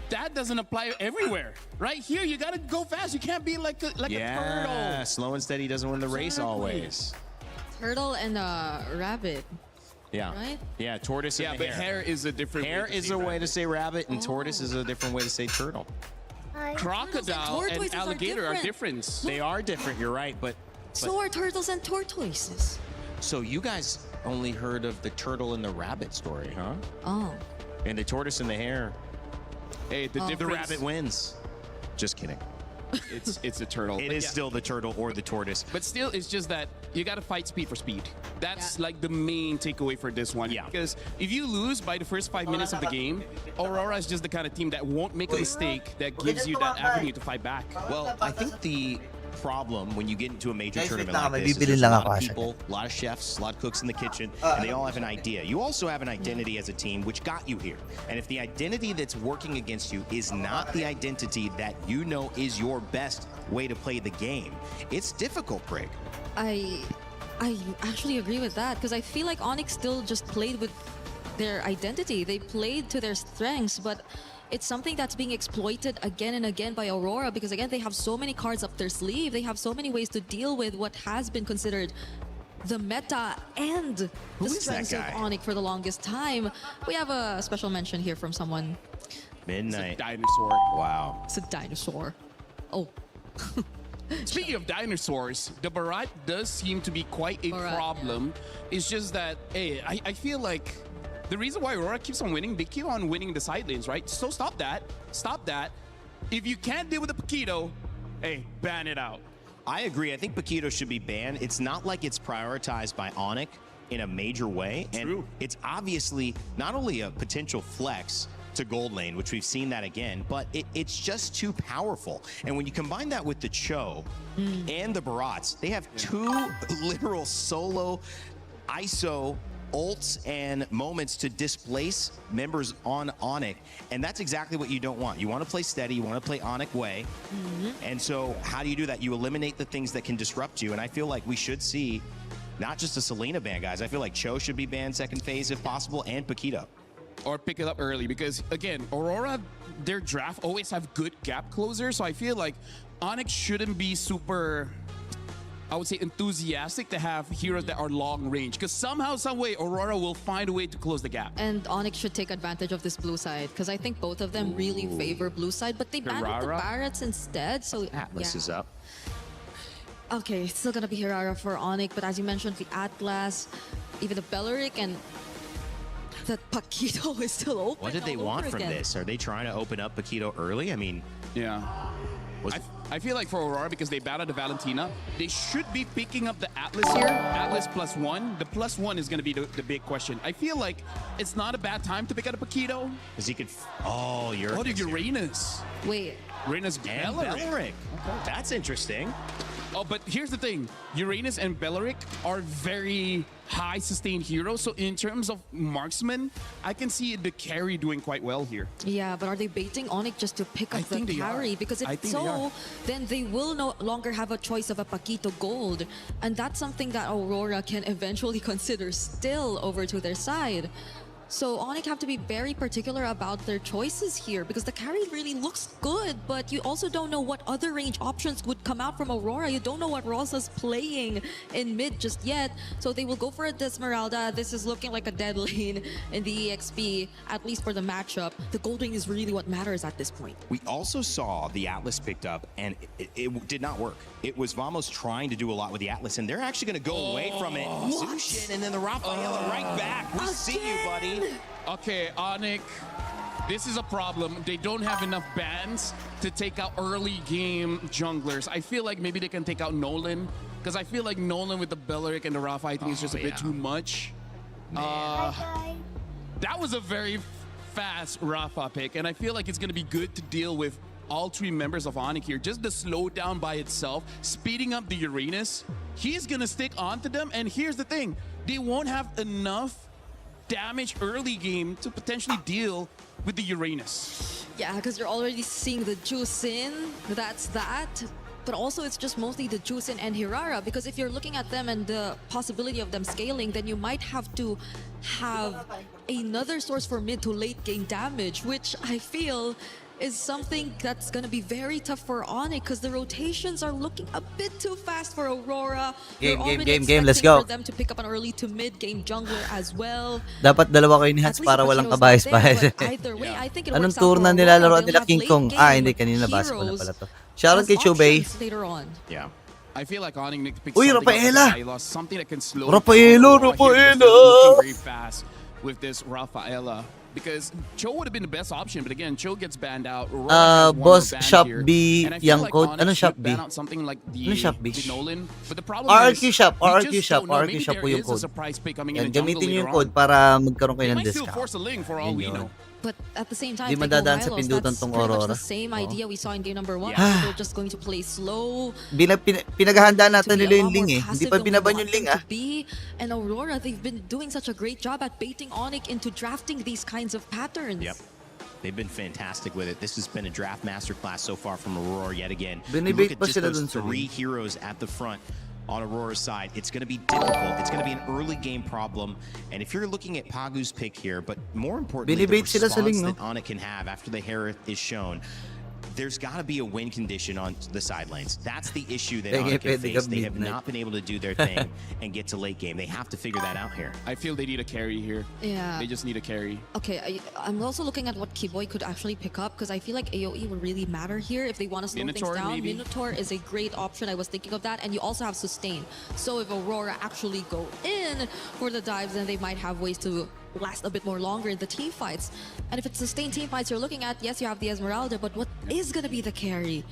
Speaker 17: That doesn't apply everywhere. Right here, you gotta go fast. You can't be like a turtle.
Speaker 1: Slow and steady doesn't win the race always.
Speaker 6: Turtle and rabbit.
Speaker 1: Yeah.
Speaker 6: Right?
Speaker 1: Yeah, tortoise and the
Speaker 17: but hare is a different
Speaker 1: hare
Speaker 17: way to
Speaker 1: is
Speaker 17: say
Speaker 1: a way
Speaker 17: rabbit.
Speaker 1: to say rabbit, and tortoise is a different way to say turtle.
Speaker 17: Crocodile and
Speaker 6: tortoises are
Speaker 17: alligator are
Speaker 6: different.
Speaker 17: different.
Speaker 1: They are different, you're right, but
Speaker 6: So are turtles and tortoises.
Speaker 1: so you guys only heard of the turtle and the rabbit story, huh?
Speaker 6: Oh.
Speaker 1: And the tortoise and the hare.
Speaker 17: Hey, the
Speaker 1: The
Speaker 17: difference.
Speaker 1: rabbit wins. Just kidding.
Speaker 17: It's a turtle.
Speaker 1: It
Speaker 17: But
Speaker 1: is
Speaker 17: yeah.
Speaker 1: still the turtle or the tortoise.
Speaker 17: But still, it's just that you gotta fight speed for speed. That's like the main takeaway for this one.
Speaker 1: Yeah.
Speaker 17: Because if you lose by the first 5 minutes of the game, Aurora is just the kind of team that won't make a mistake that gives you that avenue to fight back.
Speaker 1: Well, I think the problem when you get into a major
Speaker 2: Guys,
Speaker 1: tournament
Speaker 2: wait lang,
Speaker 1: like
Speaker 2: may
Speaker 1: this is
Speaker 2: bibili
Speaker 1: there's a
Speaker 2: lang
Speaker 1: lot
Speaker 2: ako,
Speaker 1: of
Speaker 2: Asha.
Speaker 1: people, a lot of chefs, a lot of cooks in the kitchen, and they all have an idea. You also have an identity as a team which got you here. And if the identity that's working against you is not the identity that you know is your best way to play the game, it's difficult, Brig.
Speaker 6: I actually agree with that because I feel like Onyx still just played with their identity. They played to their strengths, but it's something that's being exploited again and again by Aurora because again they have so many cards up their sleeve. They have so many ways to deal with what has been considered the meta and
Speaker 1: Who
Speaker 6: the
Speaker 1: is that
Speaker 6: strengths of
Speaker 1: guy?
Speaker 6: Onyx for the longest time. We have a special mention here from someone.
Speaker 1: Midnight.
Speaker 17: Dinosaur.
Speaker 1: Wow.
Speaker 6: It's a dinosaur. Oh.
Speaker 17: Speaking of dinosaurs, the Barat does seem to be quite a problem. It's just that, hey, I feel like the reason why Aurora keeps on winning, they keep on winning the side lanes, right? So stop that. Stop that. If you can't deal with the Paquito, hey, ban it out.
Speaker 1: I agree. I think Paquito should be banned. It's not like it's prioritized by Onic in a major way. And it's obviously not only a potential flex to gold lane, which we've seen that again, but it's just too powerful. And when you combine that with the Cho and the Barats, they have two literal solo ISO ults and moments to displace members on Onic, and that's exactly what you don't want. You want to play steady, you want to play Onic way, and so how do you do that? You eliminate the things that can disrupt you, and I feel like we should see not just a Selena ban, guys. I feel like Cho should be banned second phase if possible, and Paquito.
Speaker 17: Or pick it up early, because again, Aurora, their draft always have good gap closers, so I feel like Onyx shouldn't be super, I would say, enthusiastic to have heroes that are long range, because somehow, some way, Aurora will find a way to close the gap.
Speaker 6: And Onyx should take advantage of this blue side, because I think both of them really favor blue side, but they banned the Barretts instead, so
Speaker 1: Atlas is up.
Speaker 6: Okay, it's still gonna be Hirara for Onyx, but as you mentioned, the Atlas, even the Belleric, and the Paquito is still open.
Speaker 1: What did they want from this? Are they trying to open up Paquito early? I mean,
Speaker 17: yeah. I feel like for Aurora, because they battled the Valentina, they should be picking up the Atlas here. Atlas +1. The +1 is going to be the big question. I feel like it's not a bad time to pick out a Paquito.
Speaker 1: Because he could... Oh, you're...
Speaker 17: Oh, the Uranus.
Speaker 6: Wait.
Speaker 17: Uranus
Speaker 1: and Belleric. Okay. That's interesting.
Speaker 17: Oh, but here's the thing. Uranus and Belleric are very high sustained heroes. So in terms of marksman, I can see the carry doing quite well here.
Speaker 6: Yeah, but are they baiting Onyx just to pick up the carry? Because if so, then they will no longer have a choice of a Paquito Gold. And that's something that Aurora can eventually consider still over to their side. So Onyx have to be very particular about their choices here, because the carry really looks good, but you also don't know what other range options would come out from Aurora. You don't know what Rosa's playing in mid just yet. So they will go for a Esmeralda. This is looking like a dead lane in the EXP, at least for the matchup. The gold ring is really what matters at this point.
Speaker 1: We also saw the Atlas picked up, and it did not work. It was Vamos trying to do a lot with the Atlas, and they're actually going to go away from it. Zushin, and then the Rafaela right back. We see you, buddy.
Speaker 17: Okay, Onyx, this is a problem. They don't have enough bans to take out early game junglers. I feel like maybe they can take out Nolan, because I feel like Nolan with the Belleric and the Rafa, I think is just a bit too much. That was a very fast Rafa pick, and I feel like it's going to be good to deal with all three members of Onyx here. Just the slowdown by itself, speeding up the Uranus, he's going to stick onto them, and here's the thing. They won't have enough damage early game to potentially deal with the Uranus.
Speaker 6: Yeah, because you're already seeing the Juicin, that's that. But also it's just mostly the Juicin and Hirara, because if you're looking at them and the possibility of them scaling, then you might have to have another source for mid to late game damage, which I feel is something that's going to be very tough for Onyx, because the rotations are looking a bit too fast for Aurora.
Speaker 2: Game, let's go.
Speaker 6: For them to pick up an early to mid game jungler as well.
Speaker 2: Dapat dalawa kayo ni Hats para walang kabayas-bayas.
Speaker 6: Either way, I think it
Speaker 2: Anong
Speaker 6: works out
Speaker 2: tour
Speaker 6: for
Speaker 2: na
Speaker 6: Aurora.
Speaker 2: nilalaro
Speaker 6: They'll
Speaker 2: nila
Speaker 6: have
Speaker 2: King
Speaker 6: late
Speaker 2: Kong?
Speaker 6: game
Speaker 2: Hindi, kanina nabasa ko na
Speaker 6: heroes
Speaker 2: pala to. Shoutout kay Chubey.
Speaker 6: Later on.
Speaker 17: Yeah. I feel like Onyx picks
Speaker 2: Uy,
Speaker 17: something
Speaker 2: Rafaela!
Speaker 17: something that can slow
Speaker 2: Rafaela!
Speaker 17: very fast with this Rafaela. Because Cho would have been the best option, but again, Cho gets banned out.
Speaker 2: Boss Shop B Young Code. Ano Shop B?
Speaker 17: Something like
Speaker 2: Ano Shop B?
Speaker 17: the Nolan. But the problem
Speaker 2: RRQ
Speaker 17: is,
Speaker 2: Shop,
Speaker 17: we
Speaker 2: RRQ
Speaker 17: just
Speaker 2: Shop,
Speaker 17: don't know.
Speaker 2: RRQ
Speaker 17: Maybe
Speaker 2: Shop
Speaker 17: there
Speaker 2: po yung
Speaker 17: is a
Speaker 2: code.
Speaker 17: surprise pick coming
Speaker 2: Yan,
Speaker 17: in the jungle
Speaker 2: gamitin niyo yung
Speaker 17: later
Speaker 2: code
Speaker 17: on.
Speaker 2: para magkaroon kayo
Speaker 17: They
Speaker 2: ng
Speaker 17: might still
Speaker 2: discount.
Speaker 17: force a link for all we know.
Speaker 6: But at the same time,
Speaker 2: Di
Speaker 6: they go
Speaker 2: madadaan sa
Speaker 6: Hylos.
Speaker 2: pindutan
Speaker 6: That's
Speaker 2: tong
Speaker 6: pretty much
Speaker 2: Aurora.
Speaker 6: the same idea we saw in game number 1.
Speaker 2: Yeah.
Speaker 6: They're just going to play slow.
Speaker 2: Pinaghahandaan natin nila yung Ling eh. Hindi pa binaban yung Ling ah.
Speaker 6: And Aurora, they've been doing such a great job at baiting Onyx into drafting these kinds of patterns.
Speaker 1: Yep. They've been fantastic with it. This has been a draft masterclass so far from Aurora yet again. You
Speaker 2: Binibait
Speaker 1: look at
Speaker 2: pa
Speaker 1: just
Speaker 2: sila
Speaker 1: those
Speaker 2: dun sa
Speaker 1: three heroes at the front on Aurora's side. It's going to be difficult. It's going to be an early game problem. And if you're looking at Pagu's pick here, but more importantly, the
Speaker 2: Binibait sila sa
Speaker 1: response
Speaker 2: Ling, no?
Speaker 1: that Onyx can have after the Hereth is shown, there's got to be a win condition on the side lanes. That's the issue that Onyx have faced. They have not been able to do their thing and get to late game. They have to figure that out here.
Speaker 17: I feel they need a carry here.
Speaker 6: Yeah.
Speaker 17: They just need a carry.
Speaker 6: Okay, I'm also looking at what Kiboy could actually pick up, because I feel like AoE will really matter here if they want to slow
Speaker 17: Minotaur,
Speaker 6: things down.
Speaker 17: maybe?
Speaker 6: Minotaur is a great option. I was thinking of that. And you also have sustain. So if Aurora actually go in for the dives, then they might have ways to last a bit more longer in the team fights. And if it's sustained team fights you're looking at, yes, you have the Esmeralda, but what is going to be the carry?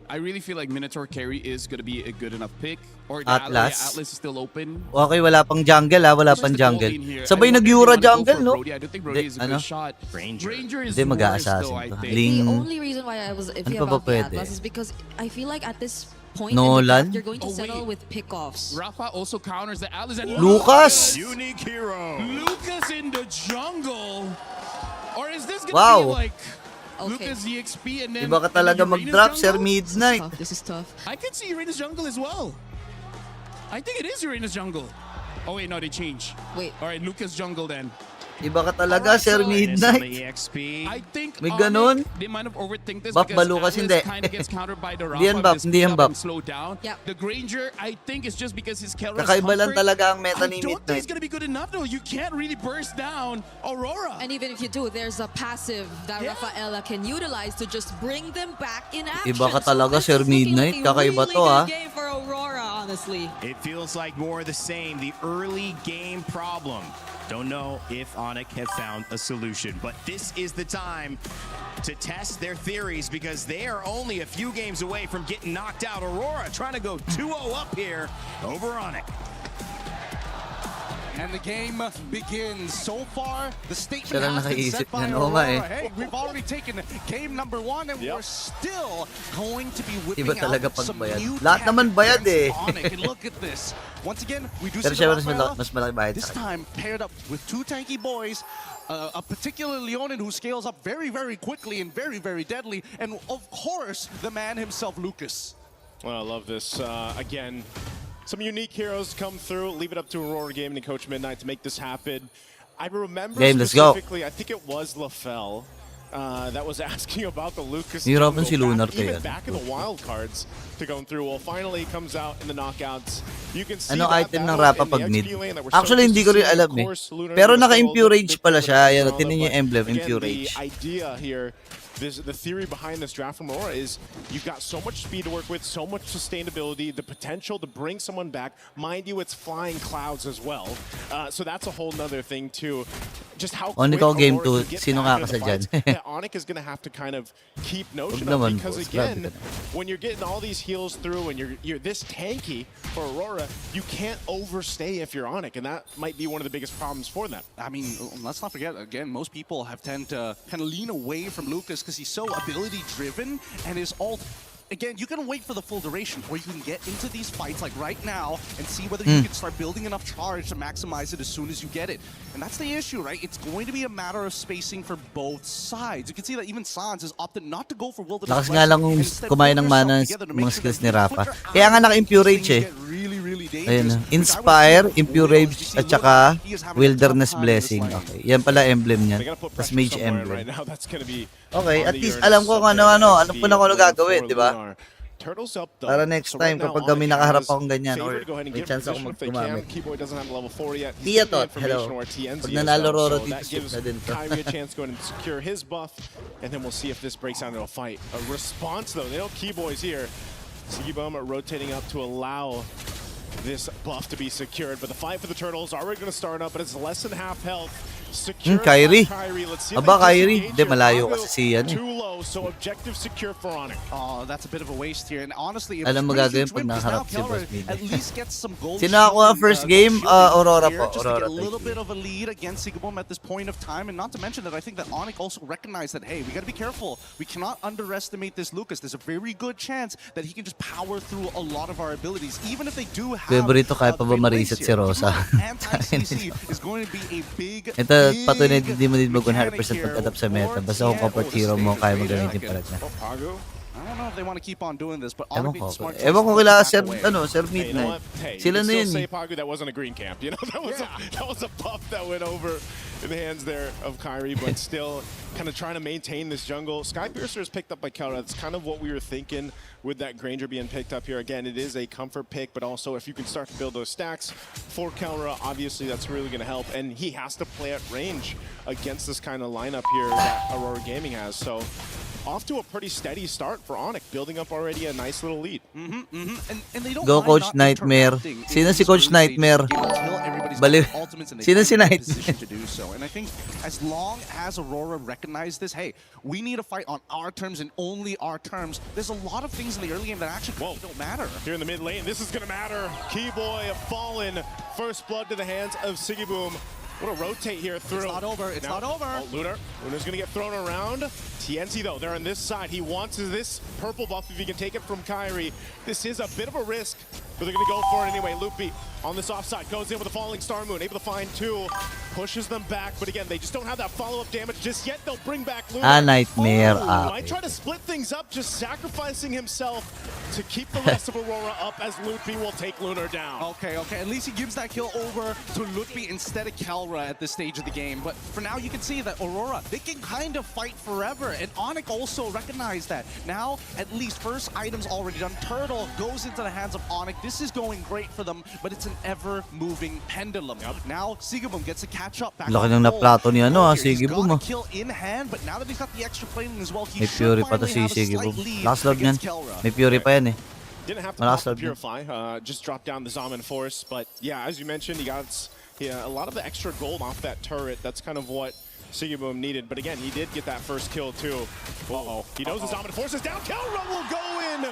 Speaker 17: I really feel like Minotaur carry is going to be a good enough pick. Or the
Speaker 2: Atlas.
Speaker 17: Atlas is still open.
Speaker 2: Okay, wala pang jungle wala pang jungle. Sabay nag-Yura jungle, no?
Speaker 17: I don't think Brody is a good shot. Ranger is
Speaker 2: Hindi
Speaker 17: worse
Speaker 2: mag-a-assassin
Speaker 17: though, I
Speaker 2: to.
Speaker 17: think.
Speaker 6: The only reason why I was iffy
Speaker 2: Ano pa ba
Speaker 6: about the
Speaker 2: pwede?
Speaker 6: Atlas is because I feel like at this point in the
Speaker 2: Nolan?
Speaker 6: draft, you're going to settle with pickoffs.
Speaker 17: Rafa also counters the Atlas and
Speaker 2: Lucas!
Speaker 17: Unique hero. Lucas in the jungle. Or is this going to
Speaker 2: Wow.
Speaker 17: be like Lucas EXP and then
Speaker 2: Iba ka talaga
Speaker 17: and then Uranus
Speaker 2: mag-drop, Sir
Speaker 17: jungle?
Speaker 2: Midnight.
Speaker 6: This is tough.
Speaker 17: I can see Uranus jungle as well. I think it is Uranus jungle. Oh wait, no, they change.
Speaker 6: Wait.
Speaker 17: All right, Lucas jungle then.
Speaker 2: Iba ka talaga, Sir Midnight.
Speaker 17: I think
Speaker 2: May ganon?
Speaker 17: they might have overthink this
Speaker 2: Buff
Speaker 17: because
Speaker 2: Balukas,
Speaker 17: Atlas
Speaker 2: hindi.
Speaker 17: kind of gets countered by the
Speaker 2: Hindi yan
Speaker 17: Rafa.
Speaker 2: buff, hindi yan buff.
Speaker 17: Slow down. The Granger, I think, is just because his Kelra's
Speaker 2: Kakaiba lang
Speaker 17: comfort.
Speaker 2: talaga ang meta ni
Speaker 17: I don't think
Speaker 2: Midnight.
Speaker 17: it's gonna be good enough though. You can't really burst down Aurora.
Speaker 6: And even if you do, there's a passive that Rafaela can utilize to just bring them back in action.
Speaker 2: Iba ka talaga, Sir Midnight. Kakaiba to, ha?
Speaker 6: Game for Aurora, honestly.
Speaker 1: It feels like more of the same, the early game problem. Don't know if Onyx have found a solution, but this is the time to test their theories because they are only a few games away from getting knocked out. Aurora trying to go 2-0 up here over Onyx.
Speaker 7: And the game begins. So far, the statement
Speaker 2: Siya lang
Speaker 7: has been
Speaker 2: nakaisip
Speaker 7: set by
Speaker 2: niyan. Oo nga eh.
Speaker 7: Aurora. Hey, we've already taken game number 1 and we're still going to be whipping
Speaker 2: Iba talaga
Speaker 7: out some
Speaker 2: pagbayad.
Speaker 7: new
Speaker 2: Lahat naman bayad eh.
Speaker 7: Onyx. And look at this. Once again, we do
Speaker 2: Pero
Speaker 7: see
Speaker 2: siya
Speaker 7: the
Speaker 2: mas malaki bayad
Speaker 7: this
Speaker 2: sa kanya.
Speaker 7: time paired up with two tanky boys. A particular Leonin who scales up very, very quickly and very, very deadly. And of course, the man himself, Lucas.
Speaker 11: Well, I love this. Again, some unique heroes come through. Leave it up to Aurora Gaming and Coach Midnight to make this happen. I remember
Speaker 2: Let's go.
Speaker 11: specifically, I think it was LaFell that was asking about the Lucas.
Speaker 2: Hirapan
Speaker 11: jungle
Speaker 2: si Lunar
Speaker 11: back, even
Speaker 2: kaya.
Speaker 11: back in the wild cards to go through. Well, finally he comes out in the knockouts. You can see
Speaker 2: Ano
Speaker 11: that
Speaker 2: item ng
Speaker 11: battle
Speaker 2: Rafa
Speaker 11: in the
Speaker 2: pag mid?
Speaker 11: XP lane that we're so
Speaker 2: Actually, hindi
Speaker 11: used
Speaker 2: ko
Speaker 11: to
Speaker 2: rin
Speaker 11: seeing.
Speaker 2: alam
Speaker 11: Of
Speaker 2: eh.
Speaker 11: course, Lunar
Speaker 2: Pero
Speaker 11: was the
Speaker 2: naka-impurage
Speaker 11: oldest
Speaker 2: pala siya. Ayan,
Speaker 11: Zelda,
Speaker 2: tinan niyo yung
Speaker 11: but
Speaker 2: emblem,
Speaker 11: again,
Speaker 2: impurage.
Speaker 11: The idea here, the theory behind this draft from Aurora is you've got so much speed to work with, so much sustainability, the potential to bring someone back. Mind you, it's flying clouds as well. So that's a whole nother thing too. Just how quick
Speaker 2: Ikaw game
Speaker 11: Aurora
Speaker 2: 2,
Speaker 11: can get
Speaker 2: sino
Speaker 11: back into
Speaker 2: kakasa
Speaker 11: the
Speaker 2: dyan?
Speaker 11: fights that Onyx is going to have to kind of keep notion of,
Speaker 2: naman,
Speaker 11: because
Speaker 2: boss.
Speaker 11: again,
Speaker 2: Grabe ka
Speaker 11: when you're getting all these heals through and you're this tanky for Aurora, you can't overstay if you're Onyx, and that might be one of the biggest problems for them.
Speaker 7: I mean, let's not forget, again, most people have tend to kind of lean away from Lucas because he's so ability-driven and his ult. Again, you can wait for the full duration, or you can get into these fights like right now and see whether you can start building enough charge to maximize it as soon as you get it. And that's the issue, right? It's going to be a matter of spacing for both sides. You can see that even Sans has opted not to go for Wilderness.
Speaker 2: Lakas nga lang kung kumain ng mana mga skills ni Rafa. Kaya nga naka-impurage eh. Ayun, Inspire, Impurage, at saka Wilderness Blessing. Okay, yan pala emblem niya. Tapos Mage Emblem. Okay, at least alam ko kung ano-ano. Alam ko na kung ano gagawin, di ba? Para next time, kapag kami nakaharap akong ganyan, or may chance ako mag-gumamit. Tia to, hello. Pag nanalo Roro dito, shoot na din to.
Speaker 11: Kyrie a chance to go and secure his buff, and then we'll see if this breaks out into a fight. A response, though. They know Keyboy's here. Sigiboma rotating up to allow this buff to be secured, but the fight for the Turtles already going to start up, but it's less than half health.
Speaker 2: Kyrie. Aba, Kyrie. Hindi, malayo kasi siya eh.
Speaker 11: Too low, so objective secure for Onyx.
Speaker 7: Oh, that's a bit of a waste here. And honestly,
Speaker 2: alam mo gagawin pag nakaharap si Boss
Speaker 7: at least get some gold.
Speaker 2: Sino ako ang first game? Aurora po. Aurora.
Speaker 7: A little bit of a lead against Sigabom at this point of time, and not to mention that I think that Onyx also recognized that, hey, we got to be careful. We cannot underestimate this Lucas. There's a very good chance that he can just power through a lot of our abilities, even if they do have.
Speaker 2: Favorito kaya pa ba ma-reset si Rosa?
Speaker 7: Anti-CC is going to be a big.
Speaker 2: Ito, patuloy hindi mo din mag 100% mag-adapt sa meta. Basta kung comfort hero mo, kaya mag-gamitin pala niya.
Speaker 7: don't know if they want to keep on doing this, but
Speaker 2: Ewan
Speaker 7: Onyx
Speaker 2: ko.
Speaker 7: made the smart
Speaker 2: Ewan ko
Speaker 7: choice to
Speaker 2: kila
Speaker 7: back
Speaker 2: Sir,
Speaker 7: away.
Speaker 2: Sir
Speaker 11: Hey, you know
Speaker 2: Midnight.
Speaker 11: what? Hey,
Speaker 2: Sila
Speaker 11: you
Speaker 2: na
Speaker 11: can
Speaker 2: yun
Speaker 11: still
Speaker 2: eh.
Speaker 11: say, Pagu, that wasn't a green camp. You know, that was a buff that went over in the hands there of Kyrie, but still kind of trying to maintain this jungle. Skypiercer is picked up by Kelra. That's kind of what we were thinking with that Granger being picked up here. Again, it is a comfort pick, but also if you can start to build those stacks for Kelra, obviously that's really going to help. And he has to play at range against this kind of lineup here that Aurora Gaming has. So off to a pretty steady start for Onyx, building up already a nice little lead.
Speaker 7: And they don't
Speaker 2: Go
Speaker 7: mind
Speaker 2: Coach
Speaker 7: not
Speaker 2: Nightmare.
Speaker 7: interacting in
Speaker 2: Sino si
Speaker 7: these
Speaker 2: Coach
Speaker 7: early stages
Speaker 2: Nightmare?
Speaker 7: of the game until everybody's
Speaker 2: Baliw.
Speaker 7: got ultimates and they
Speaker 2: Sino
Speaker 7: put
Speaker 2: si
Speaker 7: in a
Speaker 2: Nightmare?
Speaker 7: position to do so. And I think as long as Aurora recognize this, hey, we need to fight on our terms and only our terms, there's a lot of things in the early game that actually don't matter.
Speaker 11: Here in the mid lane, this is going to matter. Keyboy fallen. First blood to the hands of Siggy Boom. What a rotate here through.
Speaker 7: It's not over. It's not over.
Speaker 11: Oh, Lunar's going to get thrown around. TNC, though, they're on this side. He wants this purple buff if he can take it from Kyrie. This is a bit of a risk, but they're going to go for it anyway. Loopy on this offside goes in with a falling Star Moon, able to find two, pushes them back. But again, they just don't have that follow-up damage just yet. They'll bring back Lunar.
Speaker 2: Nightmare.
Speaker 11: Might try to split things up, just sacrificing himself to keep the rest of Aurora up as Loopy will take Lunar down.
Speaker 7: Okay. At least he gives that kill over to Lutfi instead of Kelra at this stage of the game. But for now, you can see that Aurora, they can kind of fight forever. And Onyx also recognized that. Now, at least first item's already done. Turtle goes into the hands of Onyx. This is going great for them, but it's an ever-moving pendulum. Now, Sigabum gets a catch-up back.
Speaker 2: Laki ng naplato ni Siggy Boom.
Speaker 7: He's got a kill in hand, but now that he's got the extra plating as well, he
Speaker 2: May
Speaker 7: should
Speaker 2: Fury pa to
Speaker 7: finally
Speaker 2: si
Speaker 7: have a
Speaker 2: Siggy
Speaker 7: slight
Speaker 2: Boom.
Speaker 7: lead
Speaker 2: Last love niyan.
Speaker 7: against Kelra.
Speaker 2: May Fury pa yan eh.
Speaker 11: Didn't have to
Speaker 2: Malakas
Speaker 11: pop the
Speaker 2: love niyan.
Speaker 11: Purify, just drop down the Zaman Force. But yeah, as you mentioned, he got a lot of the extra gold off that turret. That's kind of what Siggy Boom needed. But again, he did get that first kill too. He knows the Zaman Force is down. Kelra will go in.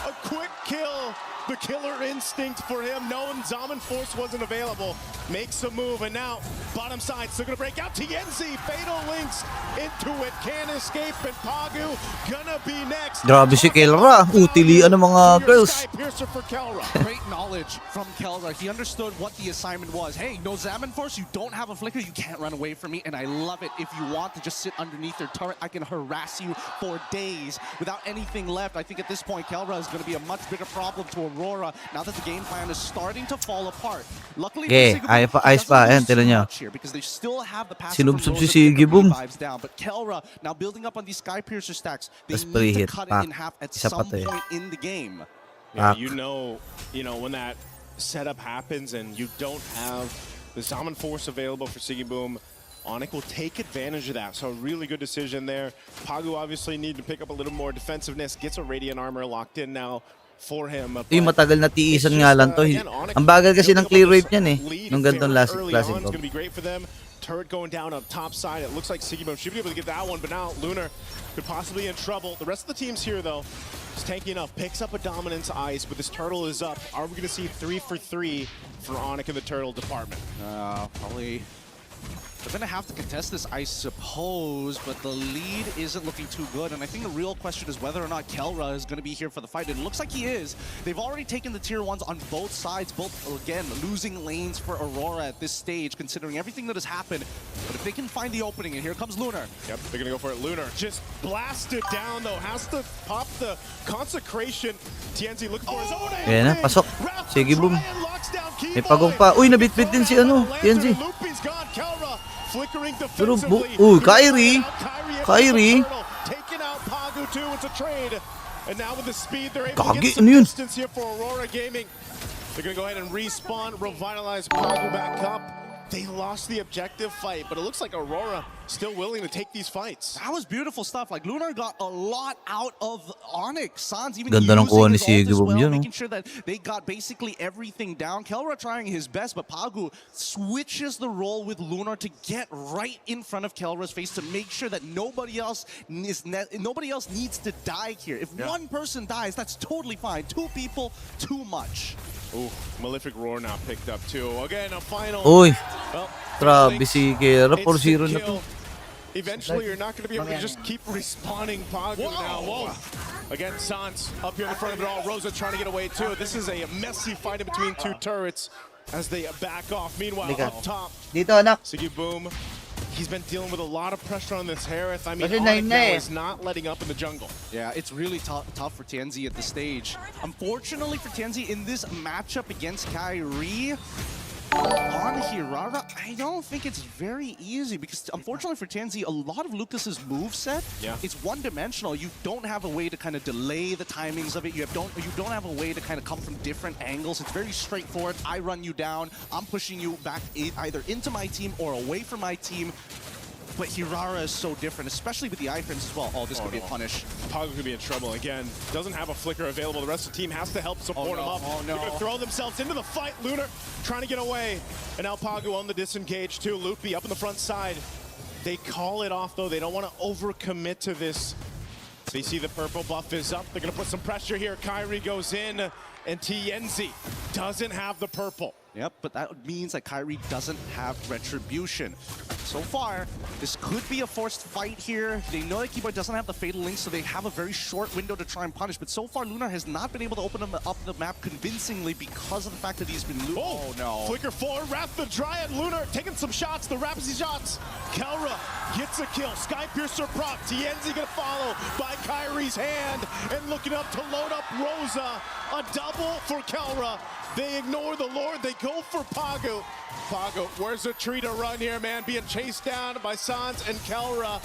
Speaker 11: A quick kill. The killer instinct for him, knowing Zaman Force wasn't available. Makes a move, and now bottom side still gonna break out. TNC, Fatal Links into it, can't escape, and Pagu gonna be next.
Speaker 2: Grabe si Kelra. Utilian ng mga girls.
Speaker 7: Great knowledge from Kelra. He understood what the assignment was. Hey, no Zaman Force, you don't have a flicker, you can't run away from me, and I love it. If you want to just sit underneath their turret, I can harass you for days without anything left. I think at this point, Kelra is gonna be a much bigger problem to Aurora now that the game plan is starting to fall apart. Luckily,
Speaker 2: Ayos pa. Ayan, tira niya.
Speaker 7: because they still have the passive
Speaker 2: Sinubsob
Speaker 7: from
Speaker 2: si
Speaker 7: Rosa to
Speaker 2: Siggy
Speaker 7: get the
Speaker 2: Boom.
Speaker 7: revives down. But Kelra now building up on these Skypiercer stacks. They
Speaker 2: Tas
Speaker 7: need to
Speaker 2: pre-hit,
Speaker 7: cut
Speaker 2: pak.
Speaker 7: it in half at
Speaker 2: Isa pa
Speaker 7: some
Speaker 2: to eh.
Speaker 7: point in the game.
Speaker 11: Yeah,
Speaker 2: Pak.
Speaker 11: you know when that setup happens and you don't have the Zaman Force available for Siggy Boom, Onyx will take advantage of that. So a really good decision there. Pagu obviously need to pick up a little more defensiveness. Gets a Radiant Armor locked in now for him.
Speaker 2: Yung matagal na tiisan nga lang to. Ang bagal kasi ng clear rate niyan eh. Nung ganitong classic
Speaker 11: It's
Speaker 2: comp.
Speaker 11: going to be great for them. Turret going down up top side. It looks like Siggy Boom should be able to get that one, but now Lunar could possibly be in trouble. The rest of the teams here, though, is tanky enough. Picks up a dominance ice, but this turtle is up. Are we going to see 3 for 3 for Onyx in the turtle department?
Speaker 7: Probably. They're going to have to contest this, I suppose, but the lead isn't looking too good. And I think the real question is whether or not Kelra is going to be here for the fight. And it looks like he is. They've already taken the tier 1s on both sides, both, again, losing lanes for Aurora at this stage, considering everything that has happened. But if they can find the opening, and here comes Lunar.
Speaker 11: Yep, they're going to go for it. Lunar just blasted down, though. Has to pop the consecration. TNC looking for his own aim.
Speaker 2: Ayan na, pasok. Siggy Boom. May pagong pa. Uy, nabitbit din si TNC.
Speaker 11: Loopy's gone. Kelra flickering
Speaker 2: Pero,
Speaker 11: defensively.
Speaker 2: Kyrie.
Speaker 11: Taking out Pagu too. It's a trade. And now with the speed, they're able to
Speaker 2: Kagi,
Speaker 11: get some
Speaker 2: ano yun?
Speaker 11: distance here for Aurora Gaming. They're going to go ahead and respawn, revitalize Pagu back up. They lost the objective fight, but it looks like Aurora still willing to take these fights.
Speaker 7: That was beautiful stuff. Like, Lunar got a lot out of Onyx. Sans even
Speaker 2: Ganda ng kuha ni
Speaker 7: using his
Speaker 2: Siggy
Speaker 7: ult as
Speaker 2: Boom
Speaker 7: well,
Speaker 2: dyan,
Speaker 7: making sure that they got basically everything down. Kelra trying his best, but Pagu switches the role with Lunar to get right in front of Kelra's face to make sure that nobody else needs to die here. If one person dies, that's totally fine. 2 people, too much.
Speaker 11: Ooh, Malefic Roar now picked up too. Again, a final.
Speaker 2: Uy,
Speaker 11: Well,
Speaker 2: grabe si Kelra.
Speaker 11: it's
Speaker 2: 4-0
Speaker 11: the
Speaker 2: na to.
Speaker 11: kill. Eventually, you're not going to be able to just keep respawning Pagu now. Whoa. Again, Sans up here in the front of it all. Rosa trying to get away too. This is a messy fight in between 2 turrets as they back off. Meanwhile, up top,
Speaker 2: Dito, anak.
Speaker 11: Siggy Boom He's been dealing with a lot of pressure on this Harith. I mean,
Speaker 2: Kasi
Speaker 11: Onyx
Speaker 2: nine
Speaker 11: now
Speaker 2: na eh.
Speaker 11: is not letting up in the jungle.
Speaker 7: Yeah, it's really tough for TNZ at this stage. Unfortunately for TNZ in this matchup against Kyrie, on Hirara, I don't think it's very easy because unfortunately for TNZ, a lot of Lucas's moveset, it's one-dimensional. You don't have a way to kind of delay the timings of it. You don't have a way to kind of come from different angles. It's very straightforward. I run you down. I'm pushing you back either into my team or away from my team. But Hirara is so different, especially with the iframes as well. Oh, this could be a punish.
Speaker 11: Pagu could be in trouble again. Doesn't have a flicker available. The rest of the team has to help support him up.
Speaker 7: Oh, no.
Speaker 11: They're going to throw themselves into the fight. Lunar trying to get away. And now Pagu on the disengage too. Loopy up in the front side. They call it off though. They don't want to overcommit to this. They see the purple buff is up. They're going to put some pressure here. Kyrie goes in and TNZ doesn't have the purple.
Speaker 7: Yep, but that means that Kyrie doesn't have Retribution. So far, this could be a forced fight here. They know that Keyboy doesn't have the Fatal Link, so they have a very short window to try and punish. But so far, Lunar has not been able to open up the map convincingly because of the fact that he's been
Speaker 11: Oh no. Flicker forward, Wrath the Dryad, Lunar taking some shots, the Rapsy shots. Kelra gets a kill, Skypiercer proc, TNZ gonna follow by Kyrie's hand, and looking up to load up Rosa. A double for Kelra. They ignore the Lord, they go for Pagu. Pagu, where's the tree to run here, man? Being chased down by Sans and Kelra.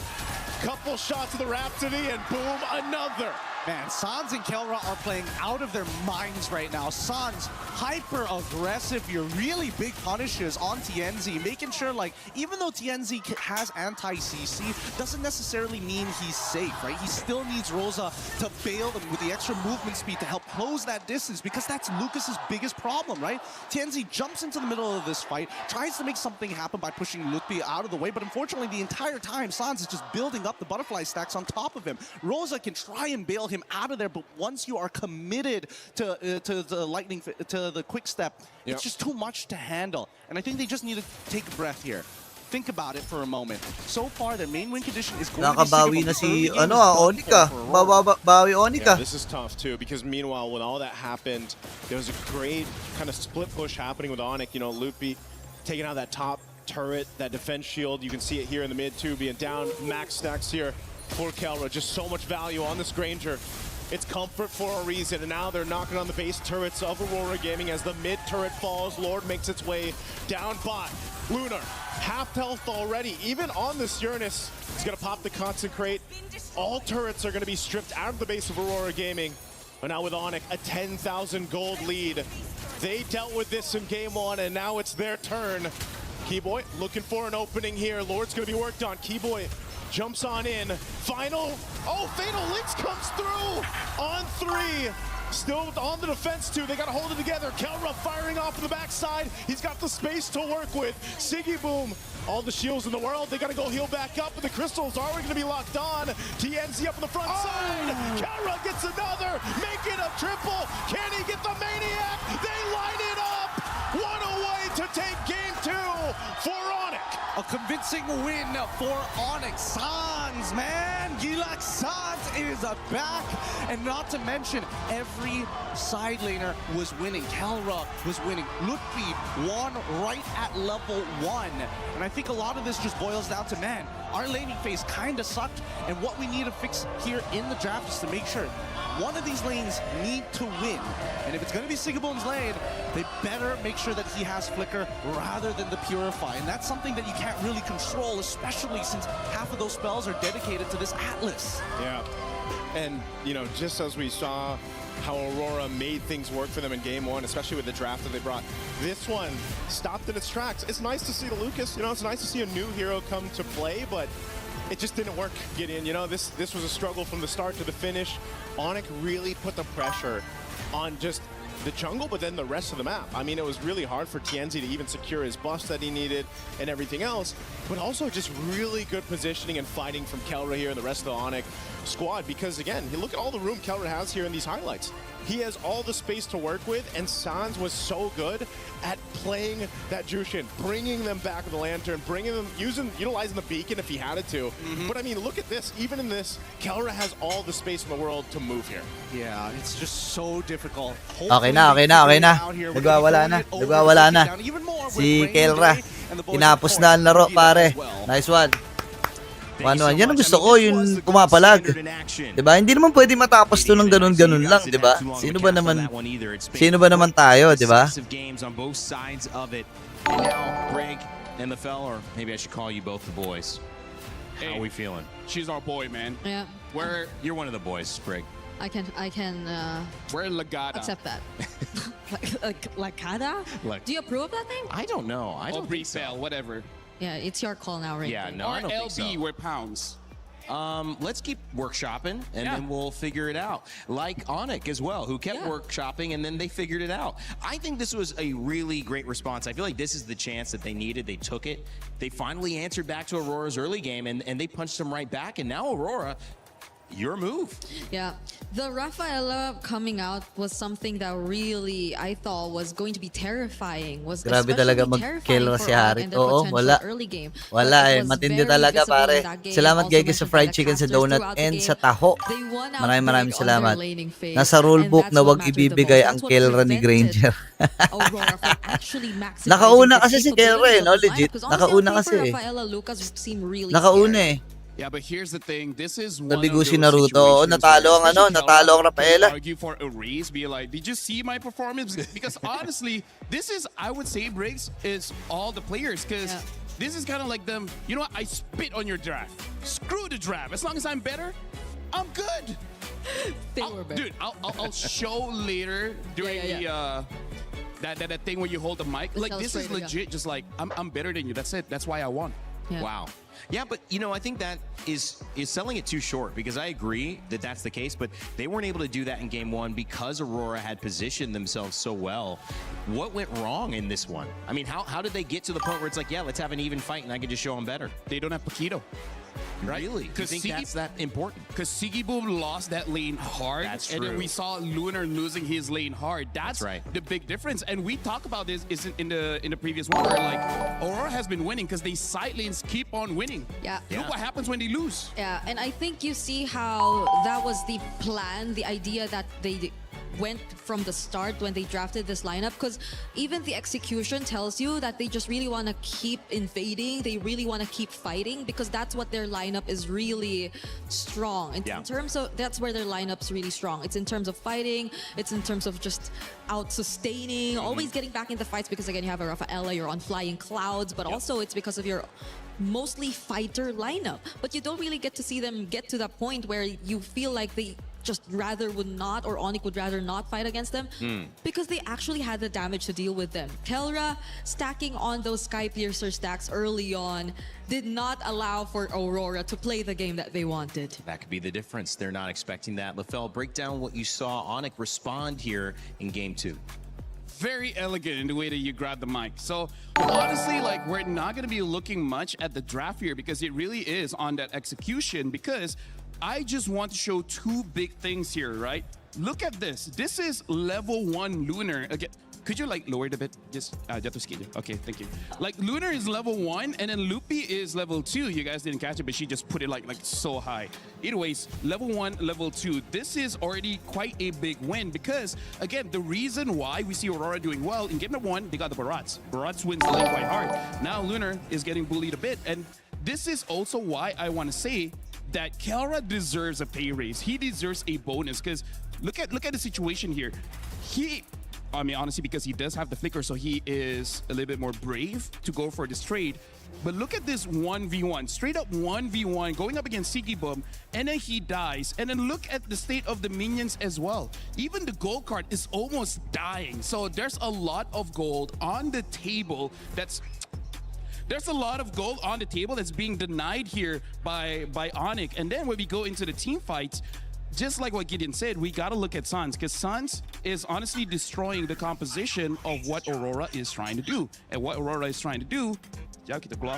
Speaker 11: Couple shots of the Rhapsody, and boom, another.
Speaker 7: Man, Sans and Kelra are playing out of their minds right now. Sans, hyper-aggressive, your really big punishes on TNZ, making sure, like, even though TNZ has anti-CC, doesn't necessarily mean he's safe, right? He still needs Rosa to bail them with the extra movement speed to help close that distance, because that's Lucas's biggest problem, right? TNZ jumps into the middle of this fight, tries to make something happen by pushing Lutfi out of the way, but unfortunately, the entire time, Sans is just building up the butterfly stacks on top of him. Rosa can try and bail him out of there, but once you are committed to the lightning, to the quick step, it's just too much to handle. And I think they just need to take a breath here. Think about it for a moment. So far, their main win condition is going
Speaker 2: Nakabawi
Speaker 7: to
Speaker 2: na si
Speaker 7: be
Speaker 2: Onika. Bawi Onika.
Speaker 11: Yeah, this is tough too, because meanwhile, when all that happened, there was a great kind of split push happening with Onyx. You know, Loopy taking out that top turret, that defense shield. You can see it here in the mid too, being down. Max stacks here for Kelra. Just so much value on this Granger. It's comfort for a reason, and now they're knocking on the base turrets of Aurora Gaming as the mid turret falls. Lord makes its way down bot. Lunar, half health already. Even on this Uranus, he's gonna pop the Consecrate. All turrets are gonna be stripped out of the base of Aurora Gaming. But now with Onyx, a 10,000 gold lead. They dealt with this in game one, and now it's their turn. Keyboy looking for an opening here. Lord's gonna be worked on. Keyboy jumps on in. Final. Oh, Fatal Links comes through on 3. Still on the defense too. They got to hold it together. Kelra firing off in the backside. He's got the space to work with. Siggy Boom. All the shields in the world. They got to go heal back up. And the crystals are going to be locked on. TNZ up on the front side. Kelra gets another. Make it a triple. Can he get the Maniac? They line it up. What a way to take game 2 for Onyx.
Speaker 7: A convincing win for Onyx. Sans, man! Gilak Sans is back! And not to mention, every side laner was winning. Kelra was winning. Lutfi won right at level 1. And I think a lot of this just boils down to, man, our laning phase kind of sucked. And what we need to fix here in the draft is to make sure one of these lanes need to win. And if it's going to be Sigaboom's lane, they better make sure that he has Flicker rather than the Purify. And that's something that you can't really control, especially since half of those spells are dedicated to this Atlas.
Speaker 11: Yeah. And, you know, just as we saw how Aurora made things work for them in game 1, especially with the draft that they brought, this one stopped in its tracks. It's nice to see the Lucas, you know, it's nice to see a new hero come to play, but it just didn't work, Gideon. You know, this was a struggle from the start to the finish. Onyx really put the pressure on just the jungle, but then the rest of the map. I mean, it was really hard for TNZ to even secure his buffs that he needed and everything else, but also just really good positioning and fighting from Kelra here and the rest of the Onyx squad, because again, you look at all the room Kelra has here in these highlights. He has all the space to work with, and Sans was so good at playing that Jushin, bringing them back with the Lantern, bringing them, utilizing the beacon if he had it to. But I mean, look at this. Even in this, Kelra has all the space in the world to move here.
Speaker 7: Yeah, it's just so difficult.
Speaker 2: Okay na. Nagwawala na. Si Kelra. Tinapos na ang laro, pare. Nice one. 1-1. Yan ang gusto ko, yung pumapalag. Diba? Hindi naman pwede matapos to ng ganun-ganun lang, diba? Sino ba naman tayo, diba?
Speaker 1: And the fella, or maybe I should call you both the boys. How are we feeling?
Speaker 17: She's our boy, man.
Speaker 6: Yeah.
Speaker 1: You're one of the boys, Sprig.
Speaker 6: I can
Speaker 17: We're Lagada.
Speaker 6: accept that. like Kada? Do you approve of that thing?
Speaker 1: I don't know. I don't think so.
Speaker 17: Whatever.
Speaker 6: Yeah, it's your call now, right?
Speaker 1: Yeah, no,
Speaker 17: Or
Speaker 1: I don't
Speaker 17: LB,
Speaker 1: think so.
Speaker 17: we're pounds.
Speaker 1: Let's keep workshopping, and then we'll figure it out. Like Onik as well, who kept workshopping, and then they figured it out. I think this was a really great response. I feel like this is the chance that they needed. They took it. They finally answered back to Aurora's early game, and they punched them right back. And now Aurora, your move.
Speaker 6: Yeah, the Rafaela coming out was something that really I thought was going to be terrifying. Was
Speaker 2: Grabe talaga mag-kill si Harit. Oo, wala.
Speaker 6: Early game.
Speaker 2: Wala eh. Matindi talaga, pare. Salamat Gege sa fried chicken, sa donut, and sa taho. Maraming salamat. Nasa rulebook na wag ibibigay ang Kelra ni Granger. Nakauna kasi si Kelra eh, no? Legit. Nakauna kasi eh. Nakauna eh.
Speaker 17: Yeah, but here's the thing. This is one
Speaker 2: Nabigo
Speaker 17: of
Speaker 2: si
Speaker 17: those
Speaker 2: Naruto.
Speaker 17: situations
Speaker 2: Natalo ang Rafaela.
Speaker 17: argue for a raise, be like, did you see my performance? Because honestly, this is, I would say, Briggs, is all the players. Because this is kind of like them, you know what? I spit on your draft. Screw the draft. As long as I'm better, I'm good. Dude, I'll show later during the that thing where you hold the mic. Like, this is legit just like, I'm better than you. That's it. That's why I won.
Speaker 6: Yeah.
Speaker 1: Wow. Yeah, but I think that is selling it too short, because I agree that that's the case, but they weren't able to do that in game one because Aurora had positioned themselves so well. What went wrong in this one? I mean, how did they get to the point where it's like, yeah, let's have an even fight and I can just show them better?
Speaker 17: They don't have Paquito. Right?
Speaker 1: Really? Do you think that's that important?
Speaker 17: Because Sigiboom lost that lane hard.
Speaker 1: That's
Speaker 17: and then
Speaker 1: true.
Speaker 17: we saw Lunar losing his lane hard. That's
Speaker 1: right.
Speaker 17: The big difference. And we talked about this in the previous one where like Aurora has been winning because they side lanes keep on winning.
Speaker 6: Yeah.
Speaker 17: Look what happens when they lose.
Speaker 6: Yeah, and I think you see how that was the plan, the idea that they went from the start when they drafted this lineup, because even the execution tells you that they just really want to keep invading, they really want to keep fighting, because that's what their lineup is really strong. In terms of, that's where their lineup's really strong. It's in terms of fighting, it's in terms of just out-sustaining, always getting back into fights, because again, you have a Rafaela, you're on flying clouds, but also it's because of your mostly fighter lineup. But you don't really get to see them get to that point where you feel like they just rather would not, or Onik would rather not fight against them, because they actually had the damage to deal with them. Kelra stacking on those Sky Piercer stacks early on did not allow for Aurora to play the game that they wanted.
Speaker 1: That could be the difference. They're not expecting that. LaFell, break down what you saw Onik respond here in game two.
Speaker 17: Very elegant in the way that you grab the mic. So honestly, like, we're not going to be looking much at the draft here, because it really is on that execution, because I just want to show two big things here, right? Look at this. This is level 1 Lunar. Again, could you like lower it a bit? Just okay, thank you. Like, Lunar is level 1 and then Loopy is level 2. You guys didn't catch it, but she just put it like so high. Anyways, level 1, level 2. This is already quite a big win, because again, the reason why we see Aurora doing well in game number 1, they got the Barats. Barats wins the lane quite hard. Now Lunar is getting bullied a bit, and this is also why I want to say that Kelra deserves a pay raise. He deserves a bonus, because look at the situation here. I mean, honestly, because he does have the flicker, so he is a little bit more brave to go for this trade. But look at this 1v1, straight up 1v1, going up against Sigibum, and then he dies. And then look at the state of the minions as well. Even the gold card is almost dying. So there's a lot of gold on the table There's a lot of gold on the table that's being denied here by Onik. And then when we go into the team fights, just like what Gideon said, we got to look at Suns, because Suns is honestly destroying the composition of what Aurora is trying to do. And what Aurora is trying to do,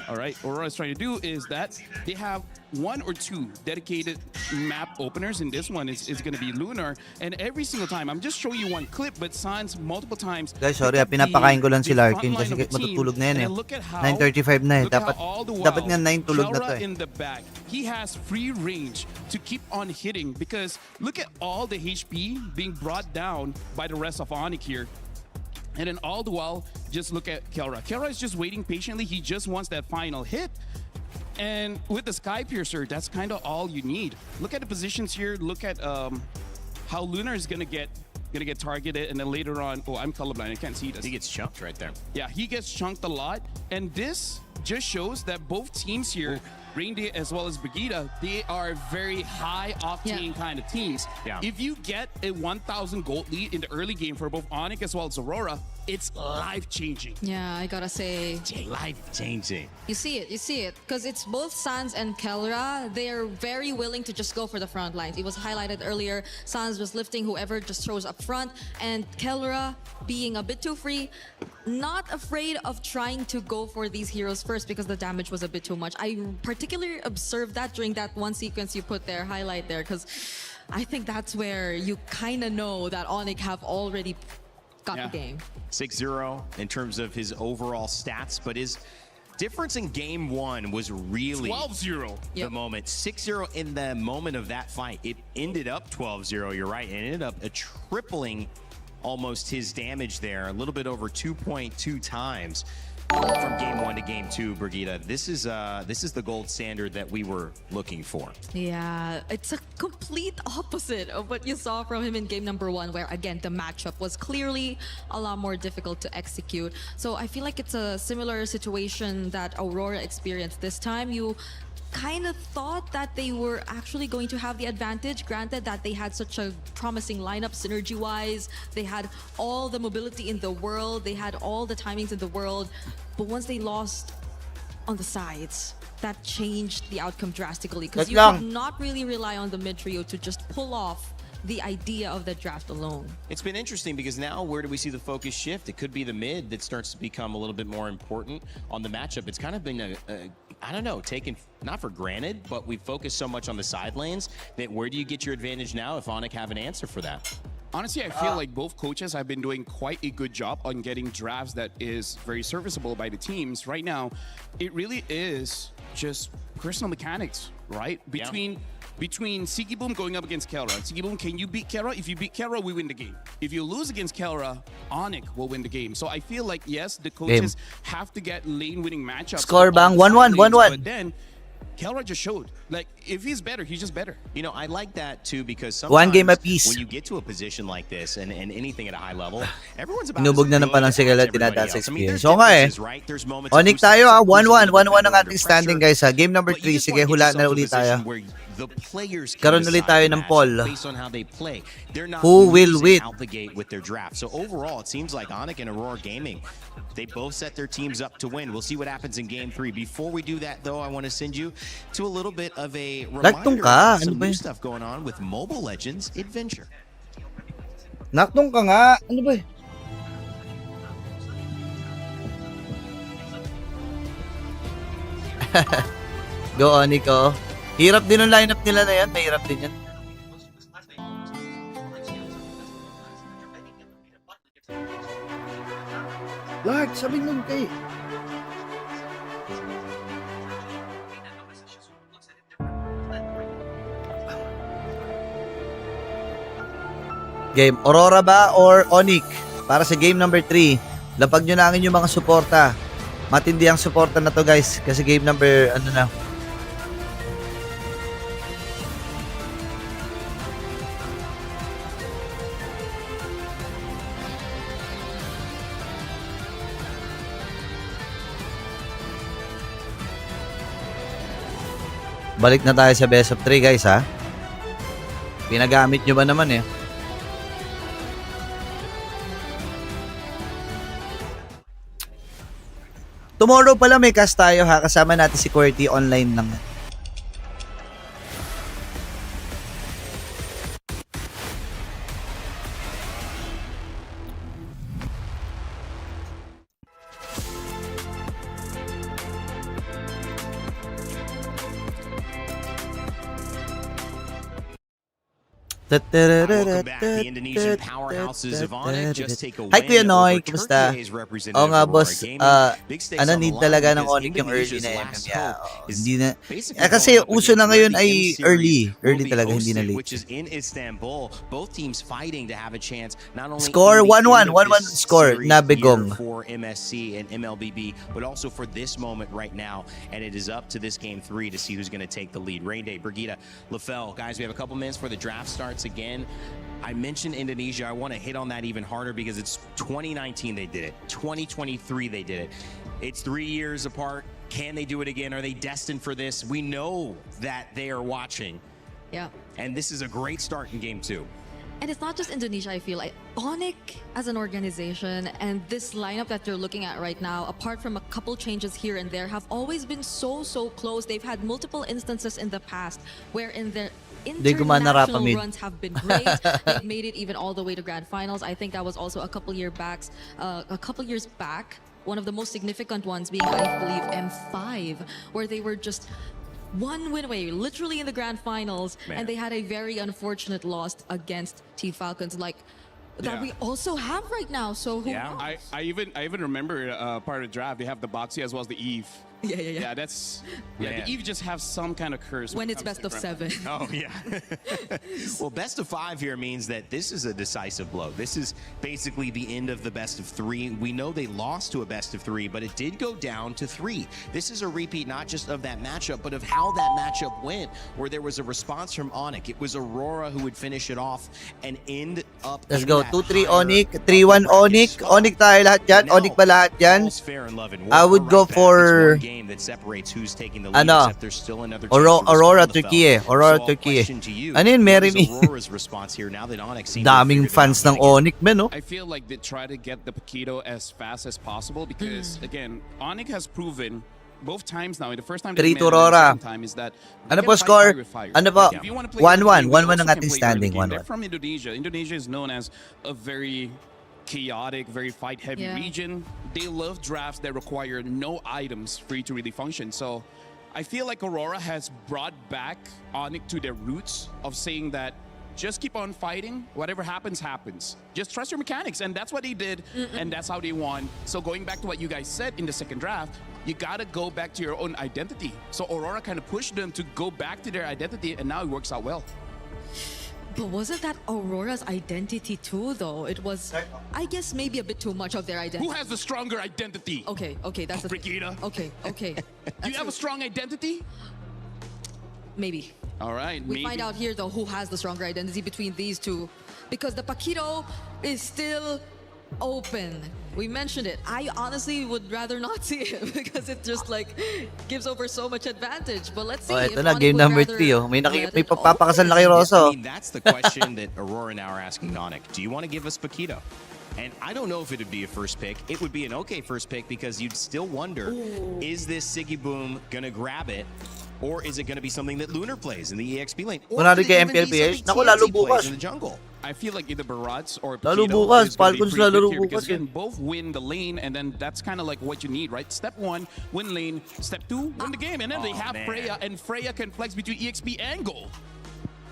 Speaker 17: all right, Aurora is trying to do is that they have 1 or 2 dedicated map openers. And this one is going to be Lunar. And every single time, I'm just showing you one clip, but Suns multiple times.
Speaker 2: Guys, sorry, pinapakain ko lang si Larkin kasi matutulog na yan eh. 9:35 na eh. Dapat nga 9 tulog na to eh.
Speaker 17: In the back, he has free range to keep on hitting, because look at all the HP being brought down by the rest of Onik here. And then all the while, just look at Kelra. Kelra is just waiting patiently. He just wants that final hit. And with the Sky Piercer, that's kind of all you need. Look at the positions here. Look at how Lunar is gonna get targeted, and then later on, oh, I'm colorblind. I can't see this.
Speaker 1: He gets chunked right there.
Speaker 17: Yeah, he gets chunked a lot, and this just shows that both teams here, Reindeer as well as Brigitte, they are very high octane kind of teams.
Speaker 1: Yeah.
Speaker 17: If you get a 1,000 gold lead in the early game for both Onyx as well as Aurora, it's life-changing.
Speaker 6: Yeah, I gotta say.
Speaker 1: Life-changing.
Speaker 6: You see it, because it's both Sans and Kelra. They are very willing to just go for the front lines. It was highlighted earlier. Sans was lifting whoever just throws up front, and Kelra being a bit too free, not afraid of trying to go for these heroes first because the damage was a bit too much. I particularly observed that during that one sequence you put there, highlight there, because I think that's where you kind of know that Onyx have already got the game.
Speaker 1: 6-0 in terms of his overall stats, but his difference in game one was really
Speaker 17: 12-0.
Speaker 1: The moment. 6-0 in the moment of that fight. It ended up 12-0, you're right. It ended up tripling almost his damage there, a little bit over 2.2 times from game one to game two, Brigitte. This is the gold standard that we were looking for.
Speaker 6: Yeah, it's a complete opposite of what you saw from him in game number one, where again the matchup was clearly a lot more difficult to execute. So I feel like it's a similar situation that Aurora experienced this time. You kind of thought that they were actually going to have the advantage, granted that they had such a promising lineup synergy-wise. They had all the mobility in the world, they had all the timings in the world, but once they lost on the sides, that changed the outcome drastically, because you could not really rely on the mid trio to just pull off the idea of the draft alone.
Speaker 1: It's been interesting because now where do we see the focus shift? It could be the mid that starts to become a little bit more important on the matchup. It's kind of been I don't know, taken not for granted, but we focus so much on the side lanes that where do you get your advantage now if Onyx have an answer for that?
Speaker 17: Honestly, I feel like both coaches have been doing quite a good job on getting drafts that is very serviceable by the teams. Right now, it really is just personal mechanics, right? Between Sigiboom going up against Kelra. Sigiboom, can you beat Kelra? If you beat Kelra, we win the game. If you lose against Kelra, Onyx will win the game. So I feel like, yes, the coaches have to get lane-winning matchups.
Speaker 2: Score bang, 1-1, 1-1.
Speaker 17: But then, Kelra just showed, like, if he's better, he's just better.
Speaker 1: You know, I like that too, because sometimes
Speaker 2: one game apiece,
Speaker 1: when you get to a position like this and anything at a high level, everyone's about
Speaker 2: inubog na ng palang si Kelra, tinataas experience. So nga eh,
Speaker 1: right?
Speaker 2: Onyx tayo 1-1, 1-1 ang ating standing guys ha. Game number 3, sige, hula na ulit tayo.
Speaker 1: The players
Speaker 2: karon ulit tayo ng poll.
Speaker 1: Based on how they play. They're not
Speaker 2: who will win
Speaker 1: out the gate with their draft. So overall, it seems like Onyx and Aurora Gaming, they both set their teams up to win. We'll see what happens in game 3. Before we do that, though, I want to send you to a little bit of a reminder of some new stuff going on with Mobile Legends Adventure.
Speaker 2: Naktong ka nga. Ano ba? Go Onyx, oh. Hirap din ang lineup nila na yan. Mahirap din yan. Lord, sabihin nun kay. Game, Aurora ba or Onyx? Para sa game number 3. Lapag nyo na ang inyong mga suporta. Matindi ang suporta na to guys. Kasi game number, ano na. Balik na tayo sa best of 3 guys ha. Pinagamit nyo ba naman eh. Tomorrow pala may cast tayo ha. Kasama natin si QWERTY online lang.
Speaker 1: Welcome back. The Indonesian powerhouses of Onyx just take a
Speaker 2: Hi, Kuya
Speaker 1: win
Speaker 2: Noy.
Speaker 1: over
Speaker 2: Kumusta?
Speaker 1: Turkey's representative
Speaker 2: Oo nga,
Speaker 1: Aurora
Speaker 2: boss.
Speaker 1: Gaming. Big stakes
Speaker 2: Ano,
Speaker 1: on the
Speaker 2: need
Speaker 1: line
Speaker 2: talaga ng
Speaker 1: because
Speaker 2: Onyx yung early
Speaker 1: Indonesia's
Speaker 2: na
Speaker 1: last
Speaker 2: MM. Yeah,
Speaker 1: hope is
Speaker 2: hindi na.
Speaker 1: basically
Speaker 2: Kasi
Speaker 1: going up
Speaker 2: uso na
Speaker 1: against
Speaker 2: ngayon
Speaker 1: where
Speaker 2: ay
Speaker 1: the M series
Speaker 2: early.
Speaker 1: will
Speaker 2: Early
Speaker 1: be
Speaker 2: talaga, hindi na
Speaker 1: hosted,
Speaker 2: late.
Speaker 1: which is in Istanbul. Both teams fighting to have a chance not only
Speaker 2: Score
Speaker 1: in the
Speaker 2: 1-1,
Speaker 1: end of
Speaker 2: 1-1
Speaker 1: this
Speaker 2: score,
Speaker 1: series
Speaker 2: Nabigong.
Speaker 1: here for MSC and MLBB, but also for this moment right now. And it is up to this game 3 to see who's going to take the lead. Rain Day, Brigida, LaFell. Guys, we have a couple minutes before the draft starts again. I mentioned Indonesia. I want to hit on that even harder because it's 2019 they did it. 2023 they did it. It's 3 years apart. Can they do it again? Are they destined for this? We know that they are watching.
Speaker 6: Yeah.
Speaker 1: And this is a great start in game 2.
Speaker 6: And it's not just Indonesia, I feel like. Onyx as an organization and this lineup that you're looking at right now, apart from a couple changes here and there, have always been so close. They've had multiple instances in the past wherein their international runs have been great. They've made it even all the way to grand finals. I think that was also a couple years back. One of the most significant ones being, I believe, M5, where they were just one win away, literally in the grand finals, and they had a very unfortunate loss against T-Falcons, that we also have right now. So who knows?
Speaker 17: I even remember part of the draft. They have the Boxy as well as the Eve.
Speaker 6: Yeah.
Speaker 17: The Eve just have some kind of curse
Speaker 6: when it's best of 7.
Speaker 1: Oh yeah. Well, best of 5 here means that this is a decisive blow. This is basically the end of the best of 3. We know they lost to a best of 3, but it did go down to 3. This is a repeat not just of that matchup, but of how that matchup went, where there was a response from Onyx. It was Aurora who would finish it off and end up.
Speaker 2: Let's go. 2-3 Onyx, 3-1 Onyx. Onyx tayo lahat dyan. Onyx ba lahat dyan? I would go for
Speaker 1: that separates who's taking the lead, except there's still another
Speaker 2: Aurora Turkey. Aurora Turkey. Ano yun, marry me? Daming fans ng Onyx, men, no?
Speaker 17: I feel like they try to get the Paquito as fast as possible because, again, Onyx has proven both times now, the first time
Speaker 2: 3 to Aurora.
Speaker 17: time is that
Speaker 2: ano po score? Ano po? 1-1. 1-1 ang ating standing. 1-1.
Speaker 17: They're from Indonesia. Indonesia is known as a very chaotic, very fight-heavy region. They love drafts that require no items for you to really function. So I feel like Aurora has brought back Onyx to their roots of saying that just keep on fighting. Whatever happens, happens. Just trust your mechanics. And that's what they did, and that's how they won. So going back to what you guys said in the second draft, you gotta go back to your own identity. So Aurora kind of pushed them to go back to their identity, and now it works out well.
Speaker 6: But wasn't that Aurora's identity too, though? It was, I guess, maybe a bit too much of their identity.
Speaker 17: Who has the stronger identity?
Speaker 6: Okay, that's
Speaker 17: Brigida.
Speaker 6: Okay.
Speaker 17: Do you have a strong identity?
Speaker 6: Maybe.
Speaker 17: All right,
Speaker 6: we find out here, though, who has the stronger identity between these two. Because the Paquito is still open. We mentioned it. I honestly would rather not see it because it just gives over so much advantage. But let's see.
Speaker 2: Ito na, game number 3. May papakasal na kay Rosso.
Speaker 1: I mean, that's the question that Aurora now are asking Onyx. Do you want to give us Paquito? And I don't know if it would be a first pick. It would be an okay first pick because you'd still wonder, is this Siggy Boom going to grab it? Or is it going to be something that Lunar plays in the EXP lane? Or
Speaker 2: Kunwari kay MPLPH, naku, lalo bukas.
Speaker 1: In the jungle.
Speaker 17: I feel like either Barats or
Speaker 2: lalo
Speaker 17: Paquito
Speaker 2: bukas,
Speaker 17: is going to be
Speaker 2: Falcons
Speaker 17: pretty
Speaker 2: lalo
Speaker 17: good here
Speaker 2: bukas
Speaker 17: because again, both win the lane, and then that's kind of like what you need, right? Step 1, win lane. Step 2, win the game, and then they have Freya, and Freya can flex between EXP and Gold.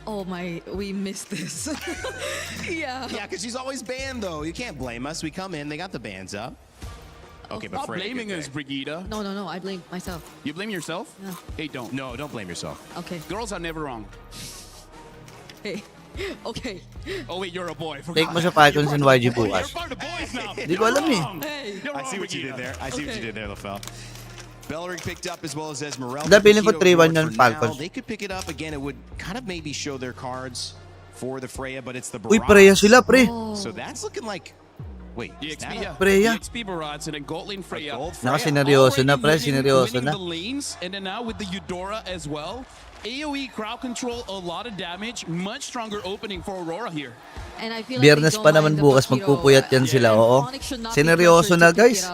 Speaker 6: Oh my, we missed this. Yeah,
Speaker 1: because she's always banned, though. You can't blame us. We come in, they got the bans up. Okay, but
Speaker 17: Stop blaming us, Brigida.
Speaker 6: No, I blame myself.
Speaker 17: You blame yourself?
Speaker 6: No.
Speaker 17: Hey, don't.
Speaker 1: No, don't blame yourself.
Speaker 6: Okay.
Speaker 17: Girls are never wrong.
Speaker 6: Hey. Okay.
Speaker 17: Oh wait, you're a boy.
Speaker 2: Take mo sa Falcons and YG bukas.
Speaker 17: You're part of the boys now.
Speaker 2: Hindi ko alam eh.
Speaker 1: I see what you did there. I see what you did there, LaFell. Bellering picked up as well as Esmeralda.
Speaker 2: Feeling ko 3-1 yung Falcons.
Speaker 1: They could pick it up again. It would kind of maybe show their cards for the Freya, but it's the
Speaker 2: Uy, Freya sila, pre.
Speaker 1: So that's looking like. Wait,
Speaker 2: Freya?
Speaker 17: EXP Barats and then Gold Lane Freya.
Speaker 2: Naka-sineryoso na, pre. Sineryoso na.
Speaker 17: The lanes, and then now with the Eudora as well. AoE crowd control, a lot of damage, much stronger opening for Aurora here.
Speaker 6: And I feel like
Speaker 2: Biyernes pa naman bukas magpupuyat yan sila, oo. Sineryoso na, guys.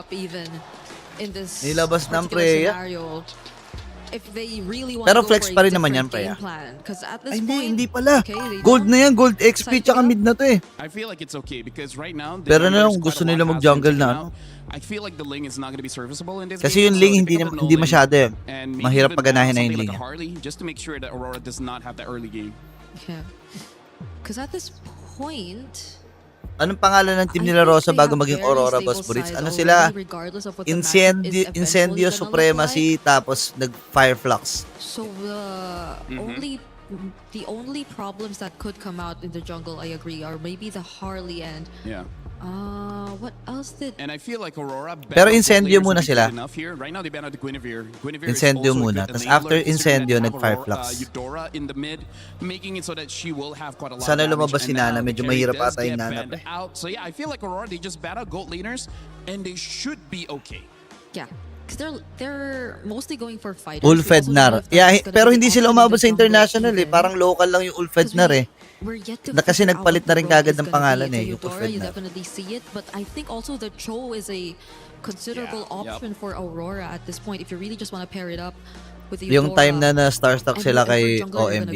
Speaker 2: Nilabas ng Freya. Pero flex pa rin naman yan, Freya. Ay, hindi pala. Gold na yan, gold XP tsaka mid na to eh.
Speaker 17: I feel like it's okay because right now
Speaker 2: pero na kung gusto nila mag-jungle na, ano?
Speaker 17: I feel like the Ling is not going to be serviceable in this
Speaker 2: kasi
Speaker 17: game.
Speaker 2: yung Ling hindi masyado eh. Mahirap paganahin na yung Ling.
Speaker 17: Harley, just to make sure that Aurora does not have the early game.
Speaker 6: Yeah. Because at this point,
Speaker 2: Anong pangalan ng team nila Rosa bago maging Aurora, Boss Burits? Ano sila? Incendio Supremacy, tapos nag-Fireflux.
Speaker 6: So the only problems that could come out in the jungle, I agree, are maybe the Harley and what else did?
Speaker 17: And I feel like Aurora.
Speaker 2: Pero Incendio muna sila.
Speaker 17: Right now they banned out the Guinevere.
Speaker 2: Incendio muna. Tapos after Incendio, nag-Fireflux.
Speaker 17: Eudora in the mid, making it so that she will have quite a lot
Speaker 2: Sana
Speaker 17: of damage.
Speaker 2: lumabas si Nana. Medyo mahirap ata yung Nana.
Speaker 17: So yeah, I feel like Aurora, they just ban out gold laners, and they should be okay.
Speaker 6: Yeah. Because they're mostly going for fighters.
Speaker 2: Ulfednar. Yeah, pero hindi sila umabot sa international eh. Parang local lang yung Ulfednar eh. Kasi nagpalit na rin kagad ng pangalan eh, yung
Speaker 6: Eudora, you
Speaker 2: Ulfednar.
Speaker 6: definitely see it, but I think also the Cho is a considerable option for Aurora at this point if you really just want to pair it up with the
Speaker 2: Yung time na na-starstruck sila kay OMB.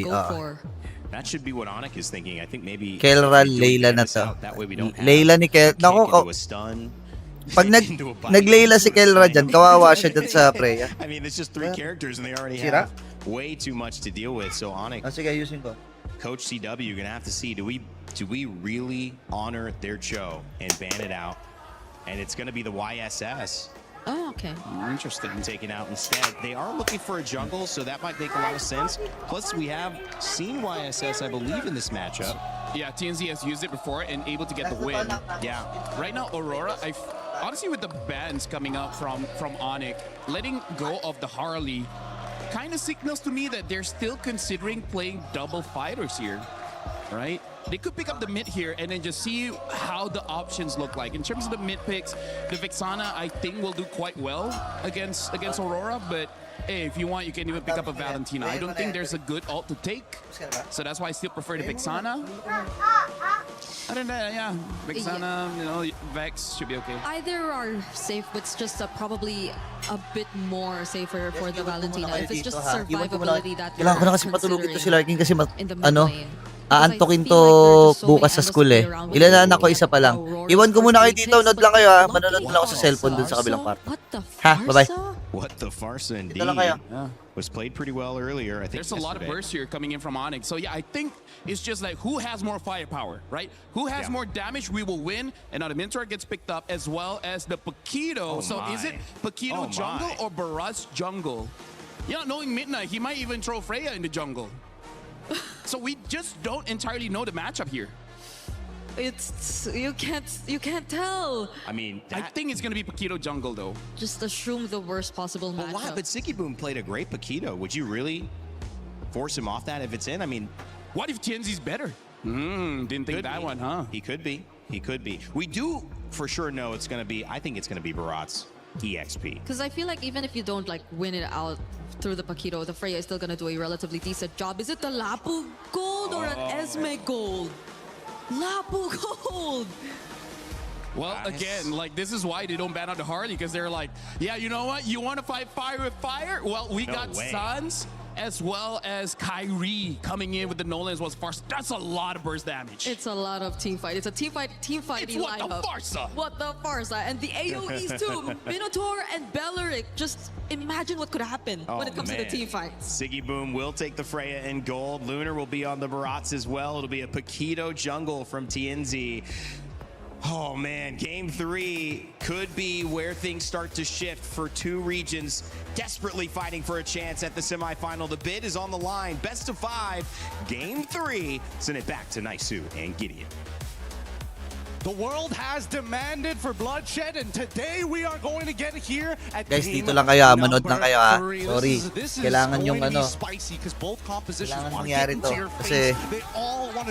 Speaker 1: That should be what Onic is thinking. I think maybe
Speaker 2: Kelra, Layla na to.
Speaker 1: That way we don't have
Speaker 2: Layla ni Kel. Nako, pag nag-Layla si Kelra dyan, kawawa siya dyan sa Freya.
Speaker 1: I mean, it's just 3 characters and they already have way too much to deal with. So Onic,
Speaker 2: sige, ayusin ko.
Speaker 1: Coach CW, you're gonna have to see, do we really honor their Cho and ban it out? And it's gonna be the YSS.
Speaker 6: Oh, okay.
Speaker 1: Interesting. Taken out instead. They are looking for a jungle, so that might make a lot of sense. Plus, we have seen YSS, I believe, in this matchup.
Speaker 17: Yeah, TNZ has used it before and able to get the win.
Speaker 1: Yeah.
Speaker 17: Right now, Aurora, honestly, with the bans coming up from Onic, letting go of the Harley kind of signals to me that they're still considering playing double fighters here, right? They could pick up the mid here and then just see how the options look like. In terms of the mid picks, the Vexana, I think, will do quite well against Aurora, but hey, if you want, you can even pick up a Valentina. I don't think there's a good ult to take, so that's why I still prefer the Vexana. Other than that, yeah, Vexana, you know, Vex should be okay.
Speaker 6: Either are safe, but it's just probably a bit more safer for the Valentina. If it's just survivability that
Speaker 2: Kailangan ko na kasi patulogin to si Larkin kasi aantokin to
Speaker 6: like
Speaker 2: bukas sa school eh. Ilan na ako, isa pa lang. Iwan ko muna kayo dito, nod lang kayo ha. Manonood lang ako sa cellphone dun sa kabilang part. Ha, bye-bye.
Speaker 1: What the farsa indeed. Was played pretty well earlier. I think
Speaker 17: there's a lot of bursts here coming in from Onyx. So yeah, I think it's just like who has more firepower, right? Who has more damage, we will win. And now the Minotaur gets picked up as well as the Paquito. Is it Paquito jungle or Baraz jungle? Yeah, knowing Midnight, he might even throw Freya in the jungle. So we just don't entirely know the matchup here.
Speaker 6: You can't tell.
Speaker 1: I mean,
Speaker 17: I think it's gonna be Paquito jungle though.
Speaker 6: Just assume the worst possible matchup.
Speaker 1: Why? But Sicky Boom played a great Paquito. Would you really force him off that if it's in? I mean,
Speaker 17: what if TNZ's better? Didn't think that one, huh?
Speaker 1: He could be. He could be. We do for sure know it's gonna be. I think it's gonna be Barat's EXP.
Speaker 6: Because I feel like even if you don't like win it out through the Paquito, the Freya is still gonna do a relatively decent job. Is it the Lapu gold or an Esme gold? Lapu gold!
Speaker 17: Well, again, like this is why they don't ban out the Harley, because they're like, yeah, you know what? You want to fight fire with fire? Well, we got Suns as well as Kyrie coming in with the Nolan as well as Farsa. That's a lot of burst damage.
Speaker 6: It's a lot of team fight. It's a team fight
Speaker 17: it's what the Farsa.
Speaker 6: What the Farsa. And the AoEs too. Minotaur and Belleric. Just imagine what could happen when it comes to the team fights.
Speaker 1: Siggy Boom will take the Freya in gold. Lunar will be on the Barats as well. It'll be a Paquito jungle from TNZ. Oh man, game 3 could be where things start to shift for 2 regions desperately fighting for a chance at the semifinal. The bid is on the line. Best of 5, game 3. Send it back to Naisu and Gideon.
Speaker 16: The world has demanded for bloodshed, and today we are going to get here at
Speaker 2: guys, dito lang kayo, manood lang kayo ha. Sorry, kailangan yung kailangan mangyari to. Kasi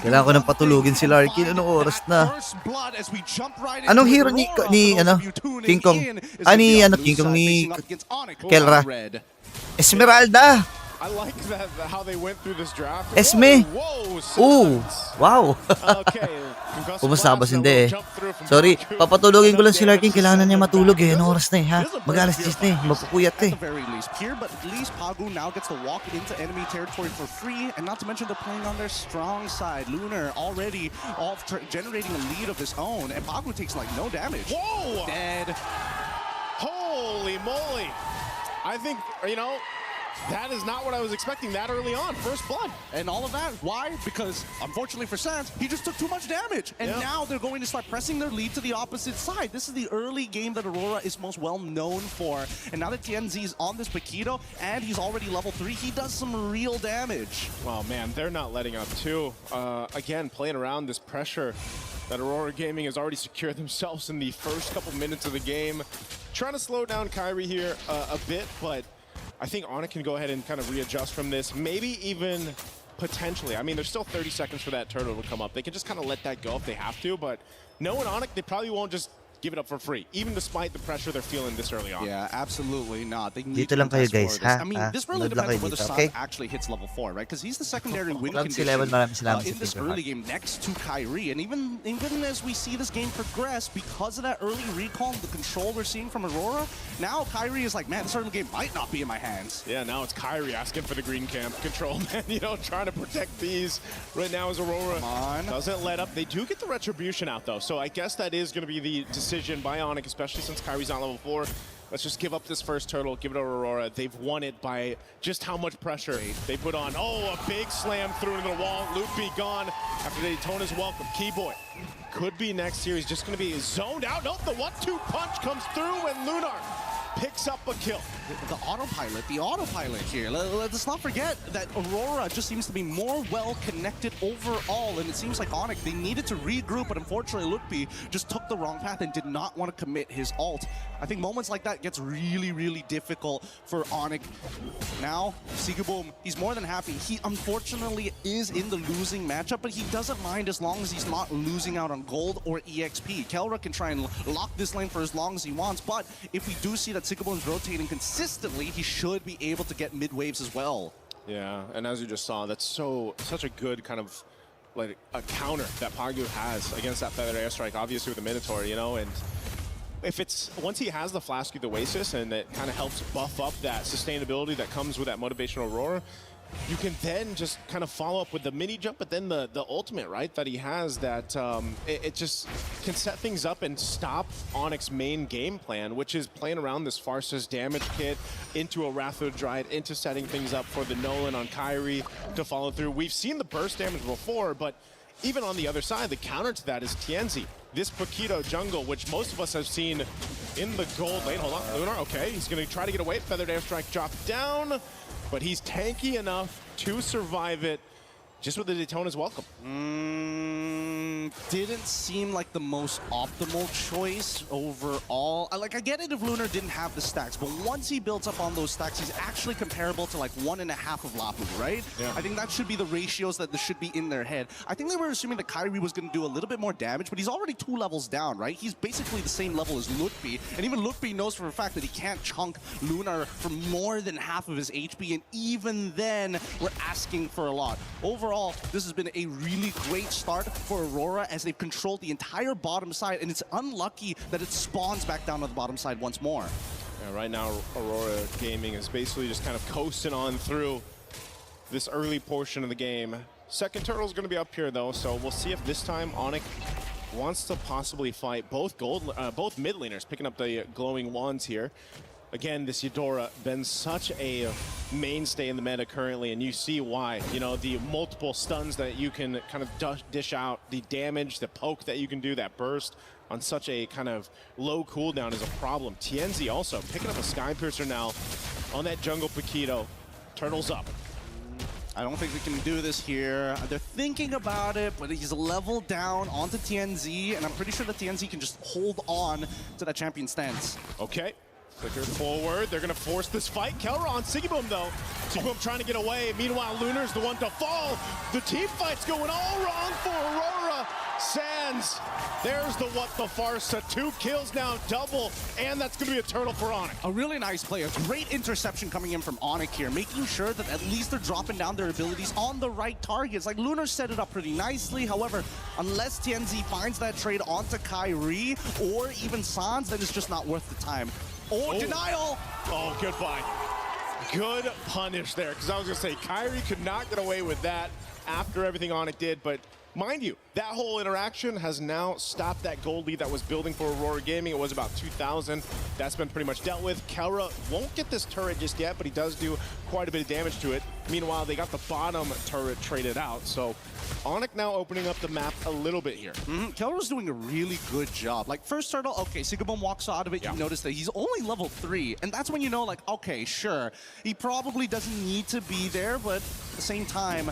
Speaker 2: kailangan ko nang patulugin si Larkin. Anong oras na? Anong hero ni King Kong? King Kong ni Kelra? Esmeralda!
Speaker 11: I like how they went through this draft.
Speaker 2: Esme!
Speaker 11: Ooh,
Speaker 2: wow! Kumusta ba hindi eh? Sorry, papatulogin ko lang si Larkin. Kailangan na niya matulog eh. Anong oras na eh, ha? Mag-alas 10 na eh. Magpupuyat eh.
Speaker 7: But at least Pagu now gets to walk into enemy territory for free, and not to mention they're playing on their strong side. Lunar already generating a lead of his own, and Pagu takes like no damage.
Speaker 11: Whoa!
Speaker 7: Dead.
Speaker 11: Holy moly! I think, you know, That is not what I was expecting that early on. First blood.
Speaker 7: And all of that, why? Because, unfortunately for Sans, he just took too much damage. And now they're going to start pressing their lead to the opposite side. This is the early game that Aurora is most well known for. And now that TNZ is on this Paquito, and he's already level 3, he does some real damage.
Speaker 11: Oh man, they're not letting up too. Again, playing around this pressure that Aurora Gaming has already secured themselves in the first couple minutes of the game. Trying to slow down Kyrie here a bit, but I think Onyx can go ahead and kind of readjust from this. Maybe even potentially. I mean, there's still 30 seconds for that turtle to come up. They can just kind of let that go if they have to, but knowing Onyx, they probably won't just give it up for free, even despite the pressure they're feeling this early on.
Speaker 7: Yeah, absolutely not. They need
Speaker 2: Dito lang kayo guys, ha?
Speaker 7: I mean, this really depends on whether Sans actually hits level 4, right? Because he's the secondary win condition in this early game next to Kyrie. And even as we see this game progress, because of that early recall, the control we're seeing from Aurora, now Kyrie is like, man, this early game might not be in my hands.
Speaker 11: Yeah, now it's Kyrie asking for the green camp control, man. You know, trying to protect these right now as Aurora doesn't let up. They do get the retribution out, though, so I guess that is going to be the decision by Onyx, especially since Kyrie's on level 4. Let's just give up this first turtle, give it to Aurora. They've won it by just how much pressure they put on. Oh, a big slam through into the wall. Loopy gone after Daytona's welcome. Keyboy could be next here. He's just going to be zoned out. Nope, the 1-2 punch comes through and Lunar picks up a kill.
Speaker 7: The autopilot here. Let's not forget that Aurora just seems to be more well-connected overall, and it seems like Onyx, they needed to regroup, but unfortunately Lutpi just took the wrong path and did not want to commit his ult. I think moments like that gets really, really difficult for Onyx. Now, Sigaboom, he's more than happy. He unfortunately is in the losing matchup, but he doesn't mind as long as he's not losing out on gold or EXP. Kelra can try and lock this lane for as long as he wants, but if we do see that Sigaboom's rotating consistently, he should be able to get mid waves as well.
Speaker 11: Yeah, and as you just saw, that's such a good kind of like a counter that Pagu has against that feathered airstrike, obviously with the Minotaur, you know, and if it's once he has the Flask of the Oasis and it kind of helps buff up that sustainability that comes with that motivational Aurora, you can then just kind of follow up with the mini jump, but then the ultimate, right, that he has that it just can set things up and stop Onyx's main game plan, which is playing around this Farsa's damage kit into a Wrath of the Dryad, into setting things up for the Nolan on Kyrie to follow through. We've seen the burst damage before, but even on the other side, the counter to that is Tienzi. This Paquito jungle, which most of us have seen in the gold lane. Hold on, Lunar, okay, he's gonna try to get away. Feathered airstrike dropped down, but he's tanky enough to survive it just with the Daytona's welcome.
Speaker 7: Didn't seem like the most optimal choice overall. I get it if Lunar didn't have the stacks, but once he builds up on those stacks, he's actually comparable to like 1.5 of Lapu, right?
Speaker 11: Yeah.
Speaker 7: I think that should be the ratios that should be in their head. I think they were assuming that Kyrie was going to do a little bit more damage, but he's already 2 levels down, right? He's basically the same level as Lutpi, and even Lutpi knows for a fact that he can't chunk Lunar for more than half of his HP, and even then, we're asking for a lot. Overall, this has been a really great start for Aurora as they've controlled the entire bottom side, and it's unlucky that it spawns back down to the bottom side once more.
Speaker 11: Yeah, right now, Aurora Gaming is basically just kind of coasting on through this early portion of the game. Second turtle's going to be up here, though, so we'll see if this time Onyx wants to possibly fight both mid laners, picking up the glowing wands here. Again, this Eudora been such a mainstay in the meta currently, and you see why. You know, the multiple stuns that you can kind of dish out, the damage, the poke that you can do, that burst on such a kind of low cooldown is a problem. Tienzi also picking up a Sky Piercer now on that jungle Paquito. Turtle's up.
Speaker 7: I don't think we can do this here. They're thinking about it, but he's leveled down onto TNZ, and I'm pretty sure that TNZ can just hold on to that champion stance.
Speaker 11: Okay. Flicker forward. They're going to force this fight. Kelra on Sigaboom, though. Sigaboom trying to get away. Meanwhile, Lunar's the one to fall. The team fight's going all wrong for Aurora. Sans. There's the what the Farsa. 2 kills now, double. And that's going to be a turtle for Onyx.
Speaker 7: A really nice play. A great interception coming in from Onyx here, making sure that at least they're dropping down their abilities on the right targets. Like, Lunar set it up pretty nicely. However, unless TNZ finds that trade onto Kyrie or even Sans, then it's just not worth the time. Oh, denial!
Speaker 11: Oh, goodbye. Good punish there, because I was going to say, Kyrie could not get away with that after everything Onyx did, but Mind you, that whole interaction has now stopped that gold lead that was building for Aurora Gaming. It was about 2,000. That's been pretty much dealt with. Kelra won't get this turret just yet, but he does do quite a bit of damage to it. Meanwhile, they got the bottom turret traded out. So Onyx now opening up the map a little bit here.
Speaker 7: Kelra's doing a really good job. Like, first turtle, okay, Sigabum walks out of it, you notice that he's only level 3, and that's when you know, like, okay, sure, he probably doesn't need to be there, but at the same time,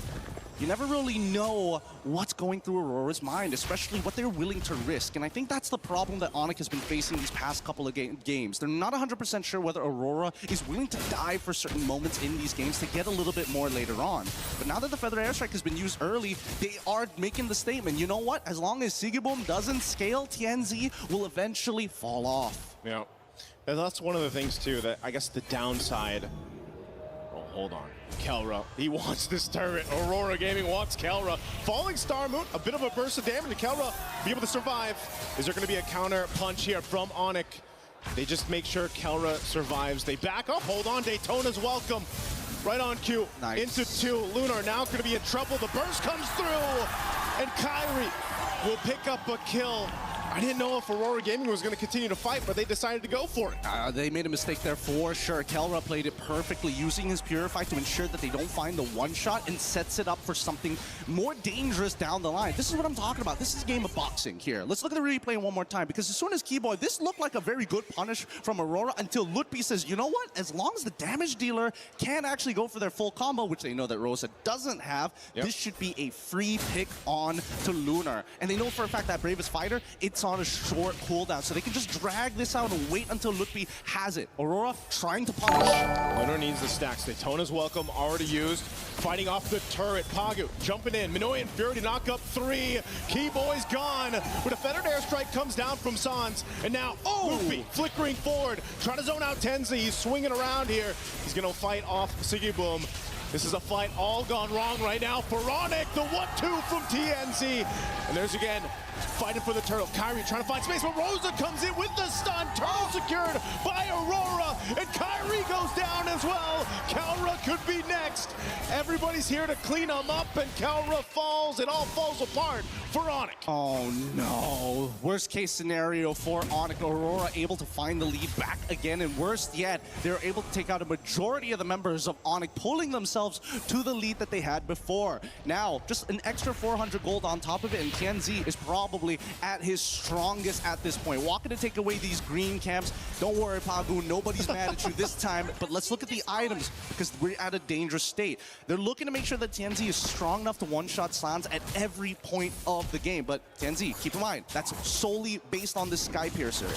Speaker 7: you never really know what's going through Aurora's mind, especially what they're willing to risk. And I think that's the problem that Onyx has been facing these past couple of games. They're not 100% sure whether Aurora is willing to die for certain moments in these games to get a little bit more later on. But now that the Feather Airstrike has been used early, they are making the statement, you know what? As long as Sigibum doesn't scale, TNZ will eventually fall off.
Speaker 11: Yeah, and that's one of the things too, that I guess the downside. Oh, hold on. Kelra, he wants this turret. Aurora Gaming wants Kelra. Falling Star Moon, a bit of a burst of damage. Kelra be able to survive. Is there going to be a counter punch here from Onyx? They just make sure Kelra survives. They back up. Hold on, Daytona's welcome. Right on cue.
Speaker 7: Nice.
Speaker 11: Into 2. Lunar now going to be in trouble. The burst comes through. And Kyrie will pick up a kill. I didn't know if Aurora Gaming was going to continue to fight, but they decided to go for it.
Speaker 7: They made a mistake there for sure. Kelra played it perfectly, using his Purify to ensure that they don't find the one-shot and sets it up for something more dangerous down the line. This is what I'm talking about. This is a game of boxing here. Let's look at the replay one more time, because as soon as Keyboy, this looked like a very good punish from Aurora until Lutpi says, you know what? As long as the damage dealer can actually go for their full combo, which they know that Rosa doesn't have, this should be a free pick on to Lunar. And they know for a fact that Bravest Fighter, it's on a short cooldown, so they can just drag this out and wait until Lutpi has it. Aurora trying to punish.
Speaker 11: Lunar needs the stacks. Daytona's welcome, already used. Fighting off the turret. Pagu jumping in. Minoy and Fury to knock up 3. Keyboy's gone. But a Feathered Airstrike comes down from Sans. And now, Lutpi flickering forward. Trying to zone out Tenzi. He's swinging around here. He's going to fight off Sigiboom. This is a fight all gone wrong right now for Onyx. The 1-2 from TNZ. And there's again, fighting for the turtle. Kyrie trying to find space, but Rosa comes in with the stun. Turtle secured by Aurora, and Kyrie goes down as well. Kelra could be next. Everybody's here to clean them up, and Kelra falls. It all falls apart for Onyx.
Speaker 7: Oh no. Worst case scenario for Onyx. Aurora able to find the lead back again, and worst yet, they're able to take out a majority of the members of Onyx, pulling themselves to the lead that they had before. Now, just an extra 400 gold on top of it, and TNZ is probably at his strongest at this point. Walking to take away these green camps. Don't worry, Pagu, nobody's mad at you this time, but let's look at the items, because we're at a dangerous state. They're looking to make sure that TNZ is strong enough to one-shot Slans at every point of the game, but TNZ, keep in mind, that's solely based on this Sky Piercer.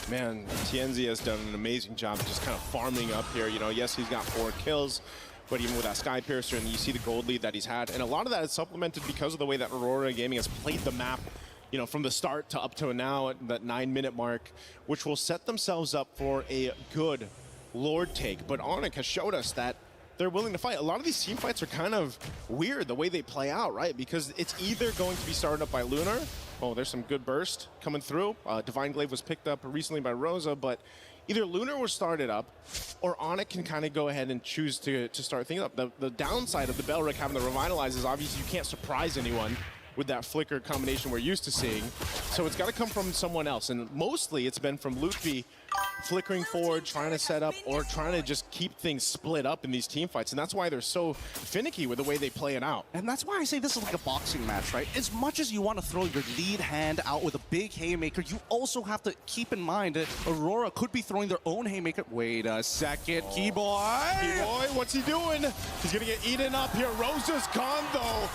Speaker 11: Man, TNZ has done an amazing job of just kind of farming up here. You know, yes, he's got 4 kills, but even with that Sky Piercer, and you see the gold lead that he's had, and a lot of that is supplemented because of the way that Aurora Gaming has played the map, you know, from the start to up to now at that 9-minute mark, which will set themselves up for a good Lord take. But Onyx has showed us that they're willing to fight. A lot of these team fights are kind of weird the way they play out, right? Because it's either going to be started up by Lunar. Oh, there's some good burst coming through. Divine Glaive was picked up recently by Rosa, but either Lunar will start it up, or Onyx can kind of go ahead and choose to start things up. The downside of the Belric having the Revitalize is obviously you can't surprise anyone with that flicker combination we're used to seeing. So it's got to come from someone else, and mostly it's been from Lutfi flickering forward, trying to set up, or trying to just keep things split up in these team fights, and that's why they're so finicky with the way they play it out.
Speaker 7: And that's why I say this is like a boxing match, right? As much as you want to throw your lead hand out with a big haymaker, you also have to keep in mind that Aurora could be throwing their own haymaker. Wait a second, Keyboy!
Speaker 11: Keyboy, what's he doing? He's gonna get eaten up here. Rosa's gone though.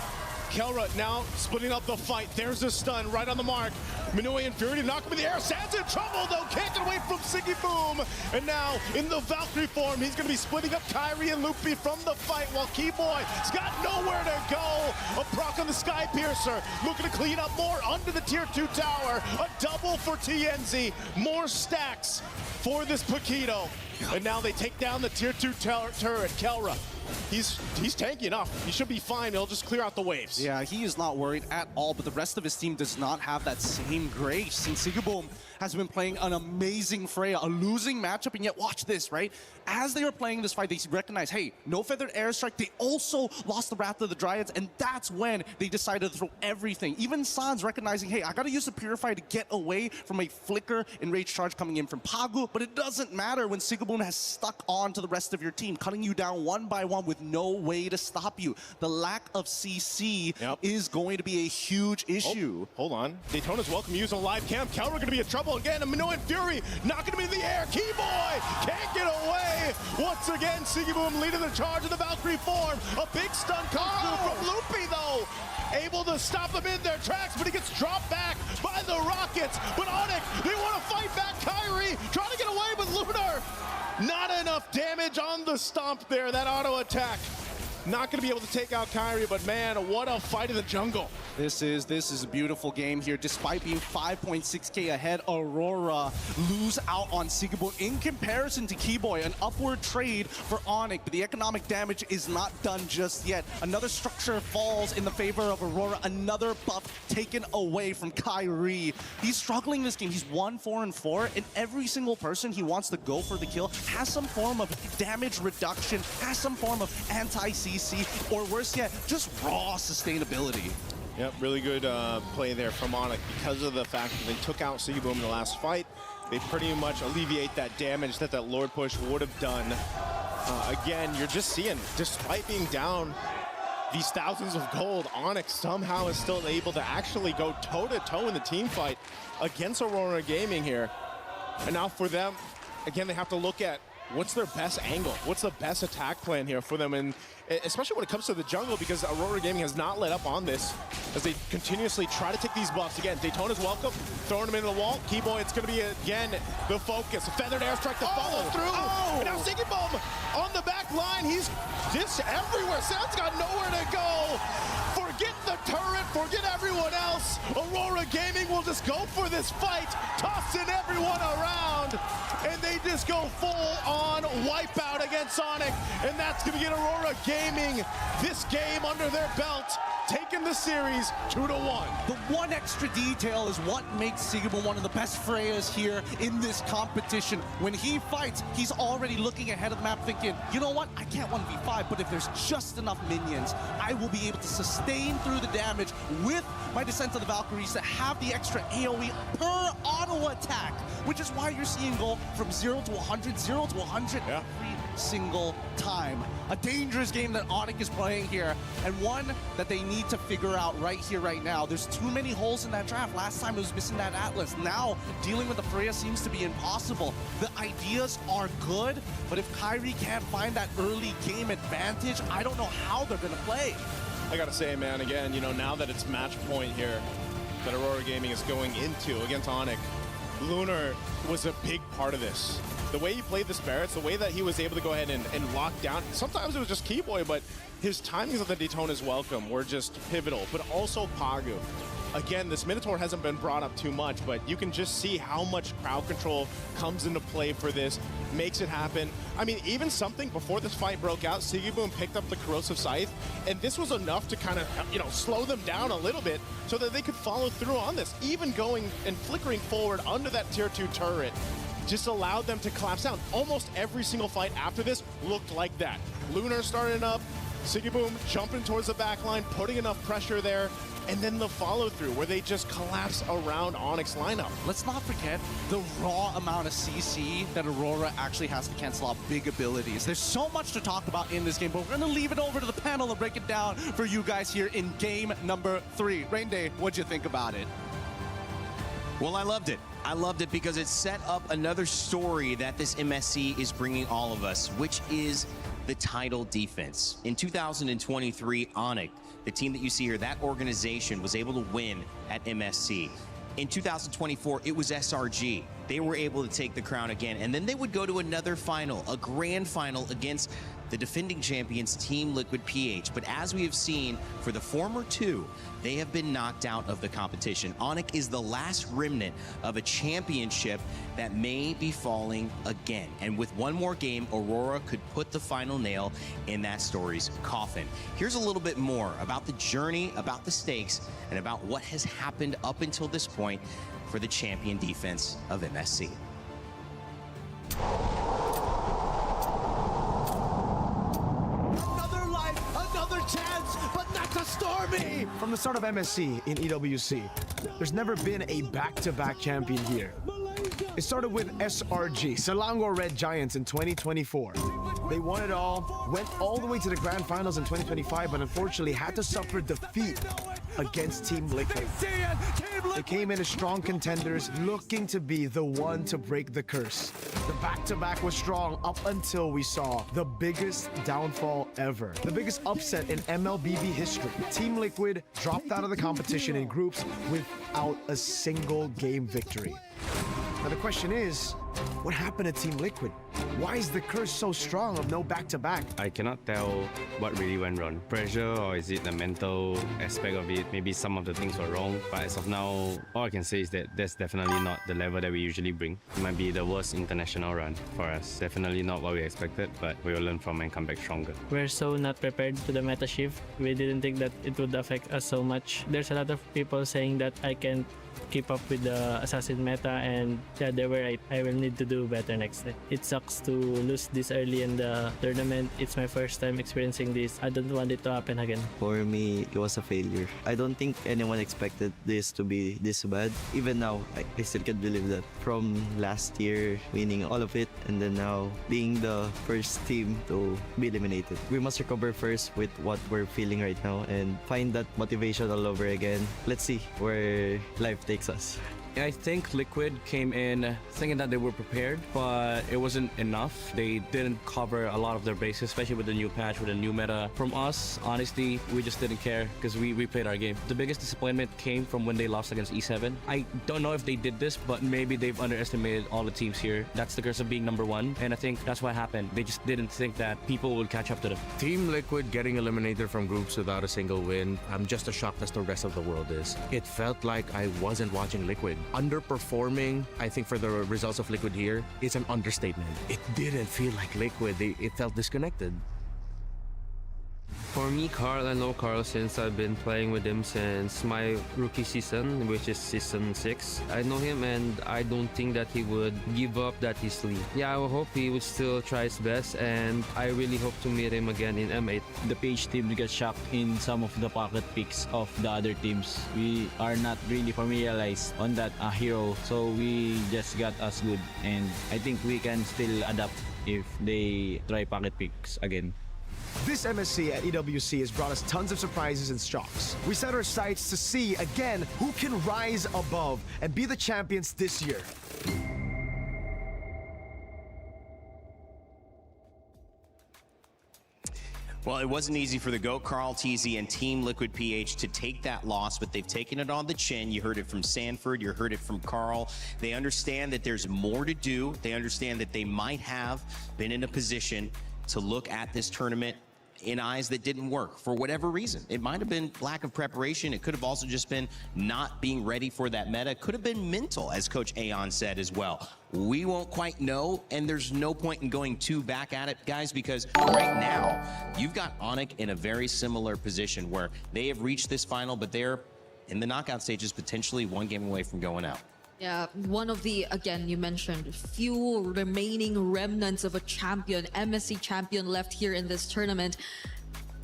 Speaker 11: Kelra now splitting up the fight. There's a stun right on the mark. Minoy and Fury to knock him in the air. Sans in trouble though. Can't get away from Sigiboom. And now in the Valkyrie form, he's going to be splitting up Kyrie and Lutfi from the fight while Keyboy's got nowhere to go. A proc on the Sky Piercer. Looking to clean up more under the tier 2 tower. A double for TNZ. More stacks for this Paquito. And now they take down the tier 2 turret, Kelra. He's tanky enough. He should be fine. He'll just clear out the waves.
Speaker 7: Yeah, he is not worried at all, but the rest of his team does not have that same grace. And Sigiboom has been playing an amazing Freya, a losing matchup, and yet watch this, right? As they were playing this fight, they recognized, hey, no feathered airstrike. They also lost the Wrath of the Dryads, and that's when they decided to throw everything. Even Sans recognizing, hey, I gotta use the Purify to get away from a flicker enraged charge coming in from Pagu, but it doesn't matter when Sigaboon has stuck on to the rest of your team, cutting you down one by one with no way to stop you. The lack of CC is going to be a huge issue.
Speaker 11: Oh, hold on. Daytona's welcome using a live cam. Kelra going to be in trouble again. A Minoan Fury not going to be in the air. Keyboy can't get away. Once again, Sigaboom leading the charge in the Valkyrie form. A big stun comes through from Loopy, though. Able to stop them in their tracks, but he gets dropped back by the Rockets. But Onyx, they want to fight back. Kyrie trying to get away with Lunar. Not enough damage on the stomp there, that auto attack. Not going to be able to take out Kyrie, but man, what a fight in the jungle.
Speaker 7: This is a beautiful game here. Despite being 5.6k ahead, Aurora lose out on Sigaboon in comparison to Keyboy. An upward trade for Onyx, but the economic damage is not done just yet. Another structure falls in the favor of Aurora. Another buff taken away from Kyrie. He's struggling this game. He's 1-4-4, and every single person he wants to go for the kill has some form of damage reduction, has some form of anti-CC, or worse yet, just raw sustainability.
Speaker 11: Yep, really good play there from Onyx because of the fact that they took out Sigaboom in the last fight. They pretty much alleviate that damage that Lord Push would have done. Again, you're just seeing, despite being down these thousands of gold, Onyx somehow is still able to actually go toe-to-toe in the team fight against Aurora Gaming here. And now for them, again, they have to look at what's their best angle? What's the best attack plan here for them? And especially when it comes to the jungle, because Aurora Gaming has not let up on this as they continuously try to take these buffs. Again, Daytona's welcome, throwing him into the wall. Keyboy, it's going to be, again, the focus. A feathered airstrike to follow through. And now Sigaboom on the back line. He's just everywhere. Sound's got nowhere to go. Forget the turret, forget everyone else. Aurora Gaming will just go for this fight, tossing everyone around, and they just go full-on wipeout against Sonic, and that's going to get Aurora Gaming this game under their belt, taking the series 2-1.
Speaker 7: The one extra detail is what makes Sigaboom one of the best Freyas here in this competition. When he fights, he's already looking ahead of the map thinking, you know what, I can't 1v5, but if there's just enough minions, I will be able to sustain through the damage with my Descent of the Valkyries to have the extra AoE per auto attack, which is why you're seeing go from 0 to 100, 0 to 100 every single time. A dangerous game that Onyx is playing here, and one that they need to figure out right here, right now. There's too many holes in that draft. Last time it was missing that Atlas. Now, dealing with the Freya seems to be impossible. The ideas are good, but if Kyrie can't find that early game advantage, I don't know how they're gonna play.
Speaker 11: I gotta say, man, again, you know, now that it's match point here that Aurora Gaming is going into against Onyx, Lunar was a big part of this. The way he played the Barretts, the way that he was able to go ahead and lock down, sometimes it was just Keyboy, but his timings of the Daytona's welcome were just pivotal, but also Pagu. Again, this Minotaur hasn't been brought up too much, but you can just see how much crowd control comes into play for this, makes it happen. I mean, even something before this fight broke out, Sigaboom picked up the Corrosive Scythe, and this was enough to kind of, you know, slow them down a little bit so that they could follow through on this. Even going and flickering forward under that tier 2 turret just allowed them to collapse down. Almost every single fight after this looked like that. Lunar starting up, Sigaboom jumping towards the back line, putting enough pressure there, and then the follow-through where they just collapse around Onyx lineup.
Speaker 7: Let's not forget the raw amount of CC that Aurora actually has to cancel out big abilities. There's so much to talk about in this game, but we're gonna leave it over to the panel and break it down for you guys here in game number 3. Rain Day, what'd you think about it?
Speaker 1: Well, I loved it. I loved it because it set up another story that this MSC is bringing all of us, which is the title defense. In 2023, Onyx, the team that you see here, that organization was able to win at MSC. In 2024, it was SRG. They were able to take the crown again, and then they would go to another final, a grand final against the defending champions, Team Liquid PH. But as we have seen for the former two, they have been knocked out of the competition. Onyx is the last remnant of a championship that may be falling again. And with one more game, Aurora could put the final nail in that story's coffin. Here's a little bit more about the journey, about the stakes, and about what has happened up until this point for the champion defense of MSC.
Speaker 16: Another life, another chance, but not to Stormy! From the start of MSC in EWC, there's never been a back-to-back champion here. It started with SRG, Selangor Red Giants in 2024. They won it all, went all the way to the grand finals in 2025, but unfortunately had to suffer defeat against Team Liquid. They came in as strong contenders, looking to be the one to break the curse. The back-to-back was strong up until we saw the biggest downfall ever. The biggest upset in MLBB history. Team Liquid dropped out of the competition in groups without a single game victory. Now the question is, what happened to Team Liquid? Why is the curse so strong of no back-to-back?
Speaker 4: I cannot tell what really went wrong. Pressure, or is it the mental aspect of it? Maybe some of the things were wrong. But as of now, all I can say is that that's definitely not the level that we usually bring. It might be the worst international run for us. Definitely not what we expected, but we will learn from and come back stronger.
Speaker 12: We're so not prepared to the meta shift. We didn't think that it would affect us so much. There's a lot of people saying that I can't keep up with the assassin meta, and yeah, they were right. I will need to do better next time. It sucks to lose this early in the tournament. It's my first time experiencing this. I don't want it to happen again.
Speaker 23: For me, it was a failure. I don't think anyone expected this to be this bad. Even now, I still can't believe that. From last year, winning all of it, and then now being the first team to be eliminated. We must recover first with what we're feeling right now and find that motivation all over again. Let's see where life takes us.
Speaker 20: I think Liquid came in thinking that they were prepared, but it wasn't enough. They didn't cover a lot of their bases, especially with the new patch, with the new meta. From us, honestly, we just didn't care because we played our game. The biggest disappointment came from when they lost against E7. I don't know if they did this, but maybe they've underestimated all the teams here. That's the curse of being number one, and I think that's what happened. They just didn't think that people would catch up to them.
Speaker 24: Team Liquid getting eliminated from groups without a single win, I'm just as shocked as the rest of the world is. It felt like I wasn't watching Liquid. Underperforming, I think, for the results of Liquid here is an understatement. It didn't feel like Liquid. It felt disconnected.
Speaker 18: For me, Carl, I know Carl since I've been playing with him since my rookie season, which is season 6. I know him and I don't think that he would give up that easily. Yeah, I hope he would still try his best, and I really hope to meet him again in M8.
Speaker 25: The PH team got shocked in some of the pocket picks of the other teams. We are not really familiarized on that hero, so we just got us good, and I think we can still adapt if they try pocket picks again.
Speaker 16: This MSC at EWC has brought us tons of surprises and shocks. We set our sights to see, again, who can rise above and be the champions this year.
Speaker 1: Well, it wasn't easy for the GOAT, Carl TZ, and Team Liquid PH to take that loss, but they've taken it on the chin. You heard it from Sanford, you heard it from Carl. They understand that there's more to do. They understand that they might have been in a position to look at this tournament in eyes that didn't work for whatever reason. It might have been lack of preparation. It could have also just been not being ready for that meta. It could have been mental, as Coach Aon said as well. We won't quite know, and there's no point in going too back at it, guys, because right now, you've got Onyx in a very similar position where they have reached this final, but they're in the knockout stages, potentially one game away from going out.
Speaker 6: Yeah, one of the, again, you mentioned, few remaining remnants of a champion, MSC champion left here in this tournament.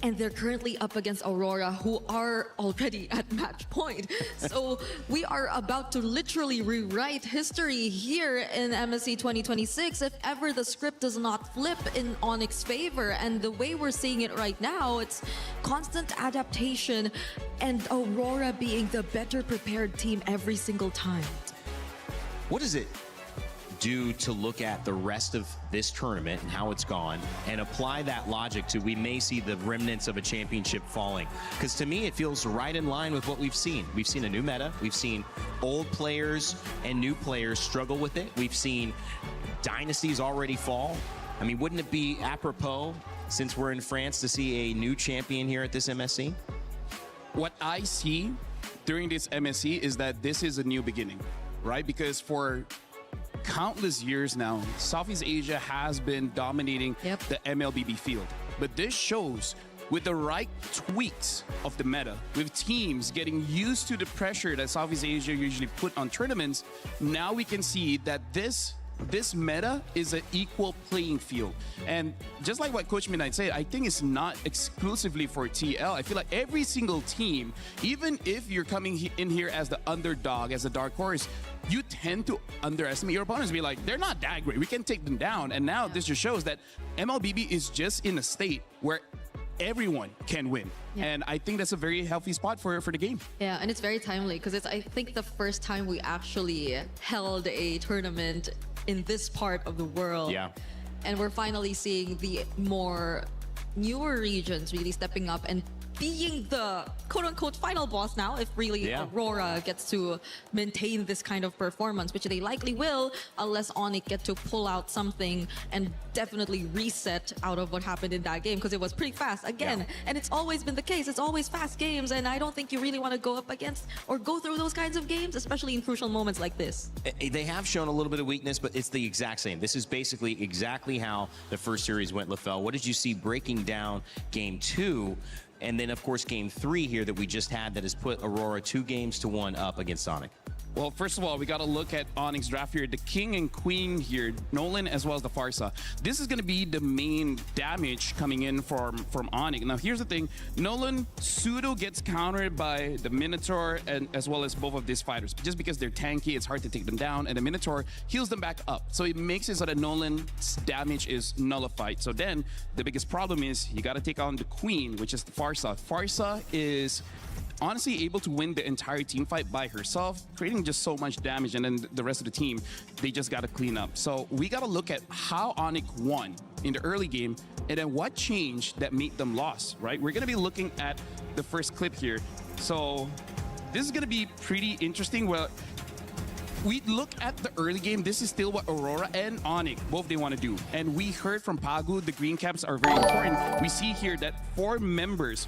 Speaker 6: And they're currently up against Aurora, who are already at match point. So we are about to literally rewrite history here in MSC 2026 if ever the script does not flip in Onyx's favor. And the way we're seeing it right now, it's constant adaptation and Aurora being the better prepared team every single time.
Speaker 1: What does it do to look at the rest of this tournament and how it's gone and apply that logic to we may see the remnants of a championship falling? Because to me, it feels right in line with what we've seen. We've seen a new meta. We've seen old players and new players struggle with it. We've seen dynasties already fall. I mean, wouldn't it be apropos, since we're in France, to see a new champion here at this MSC?
Speaker 17: What I see during this MSC is that this is a new beginning, right? Because for countless years now, Southeast Asia has been dominating the MLBB field. But this shows with the right tweaks of the meta, with teams getting used to the pressure that Southeast Asia usually put on tournaments, now we can see that this meta is an equal playing field. And just like what Coach Midnight said, I think it's not exclusively for TL. I feel like every single team, even if you're coming in here as the underdog, as a dark horse, you tend to underestimate your opponents. Be like, they're not that great. We can take them down. And now this just shows that MLBB is just in a state where everyone can win.
Speaker 6: Yeah.
Speaker 17: And I think that's a very healthy spot for the game.
Speaker 6: Yeah, and it's very timely because it's, I think, the first time we actually held a tournament in this part of the world.
Speaker 1: Yeah.
Speaker 6: And we're finally seeing the more newer regions really stepping up and being the quote-unquote final boss now, if really Aurora gets to maintain this kind of performance, which they likely will, unless Onyx get to pull out something and definitely reset out of what happened in that game, because it was pretty fast again. And it's always been the case. It's always fast games, and I don't think you really want to go up against or go through those kinds of games, especially in crucial moments like this.
Speaker 1: They have shown a little bit of weakness, but it's the exact same. This is basically exactly how the first series went, LaFell. What did you see breaking down game 2? And then, of course, game 3 here that we just had that has put Aurora 2-1 up against Sonic.
Speaker 17: Well, first of all, we got to look at Onyx draft here. The king and queen here, Nolan as well as the Farsa. This is going to be the main damage coming in from Onyx. Now, here's the thing. Nolan pseudo gets countered by the Minotaur and as well as both of these fighters. Just because they're tanky, it's hard to take them down. And the Minotaur heals them back up. So it makes it so that Nolan's damage is nullified. So then the biggest problem is you got to take on the queen, which is the Farsa. Farsa is honestly able to win the entire team fight by herself, creating just so much damage, and then the rest of the team, they just got to clean up. So we got to look at how Onyx won in the early game, and then what changed that made them lost, right? We're going to be looking at the first clip here. So this is going to be pretty interesting. Well, we look at the early game, this is still what Aurora and Onyx, both they want to do. And we heard from Pagu, the green caps are very important. We see here that four members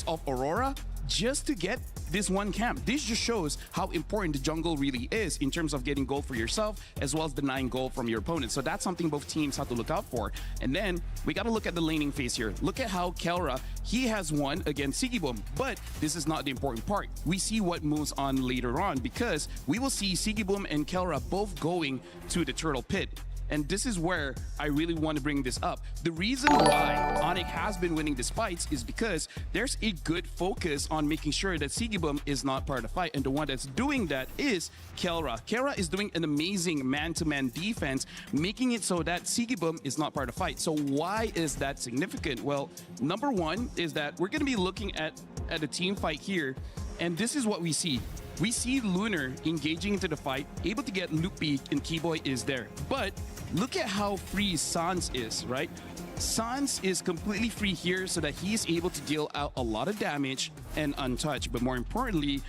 Speaker 17: of Aurora just to get this one camp. This just shows how important the jungle really is in terms of getting gold for yourself as well as denying gold from your opponent. So that's something both teams have to look out for. And then we got to look at the laning phase here. Look at how Kelra, he has won against Sigibum, but this is not the important part. We see what moves on later on because we will see Sigibum and Kelra both going to the turtle pit. And this is where I really want to bring this up. The reason why Onyx has been winning these fights is because there's a good focus on making sure that Sigibum is not part of the fight. And the one that's doing that is Kelra. Kelra is doing an amazing man-to-man defense, making it so that Sigibum is not part of the fight. So why is that significant? Well, number one is that we're going to be looking at a team fight here. And this is what we see. We see Lunar engaging into the fight, able to get Loopy, and Keyboy is there. But look at how free Sans is, right? Sans is completely free here so that he's able to deal out a lot of damage and untouched. But more importantly,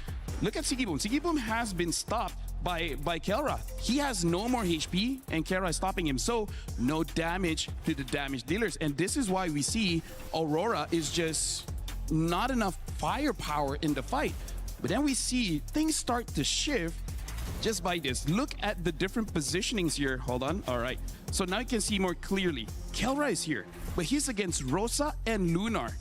Speaker 17: look at Sigibum. Sigibum has been stopped by Kelra. He has no more HP and Kelra is stopping him. So no damage to the damage dealers. And this is why we see Aurora is just not enough firepower in the fight. But then we see things start to shift just by this. Look at the different positionings here. Hold on. All right. So now you can see more clearly. Kelra is here, but he's against Rosa and Lunar.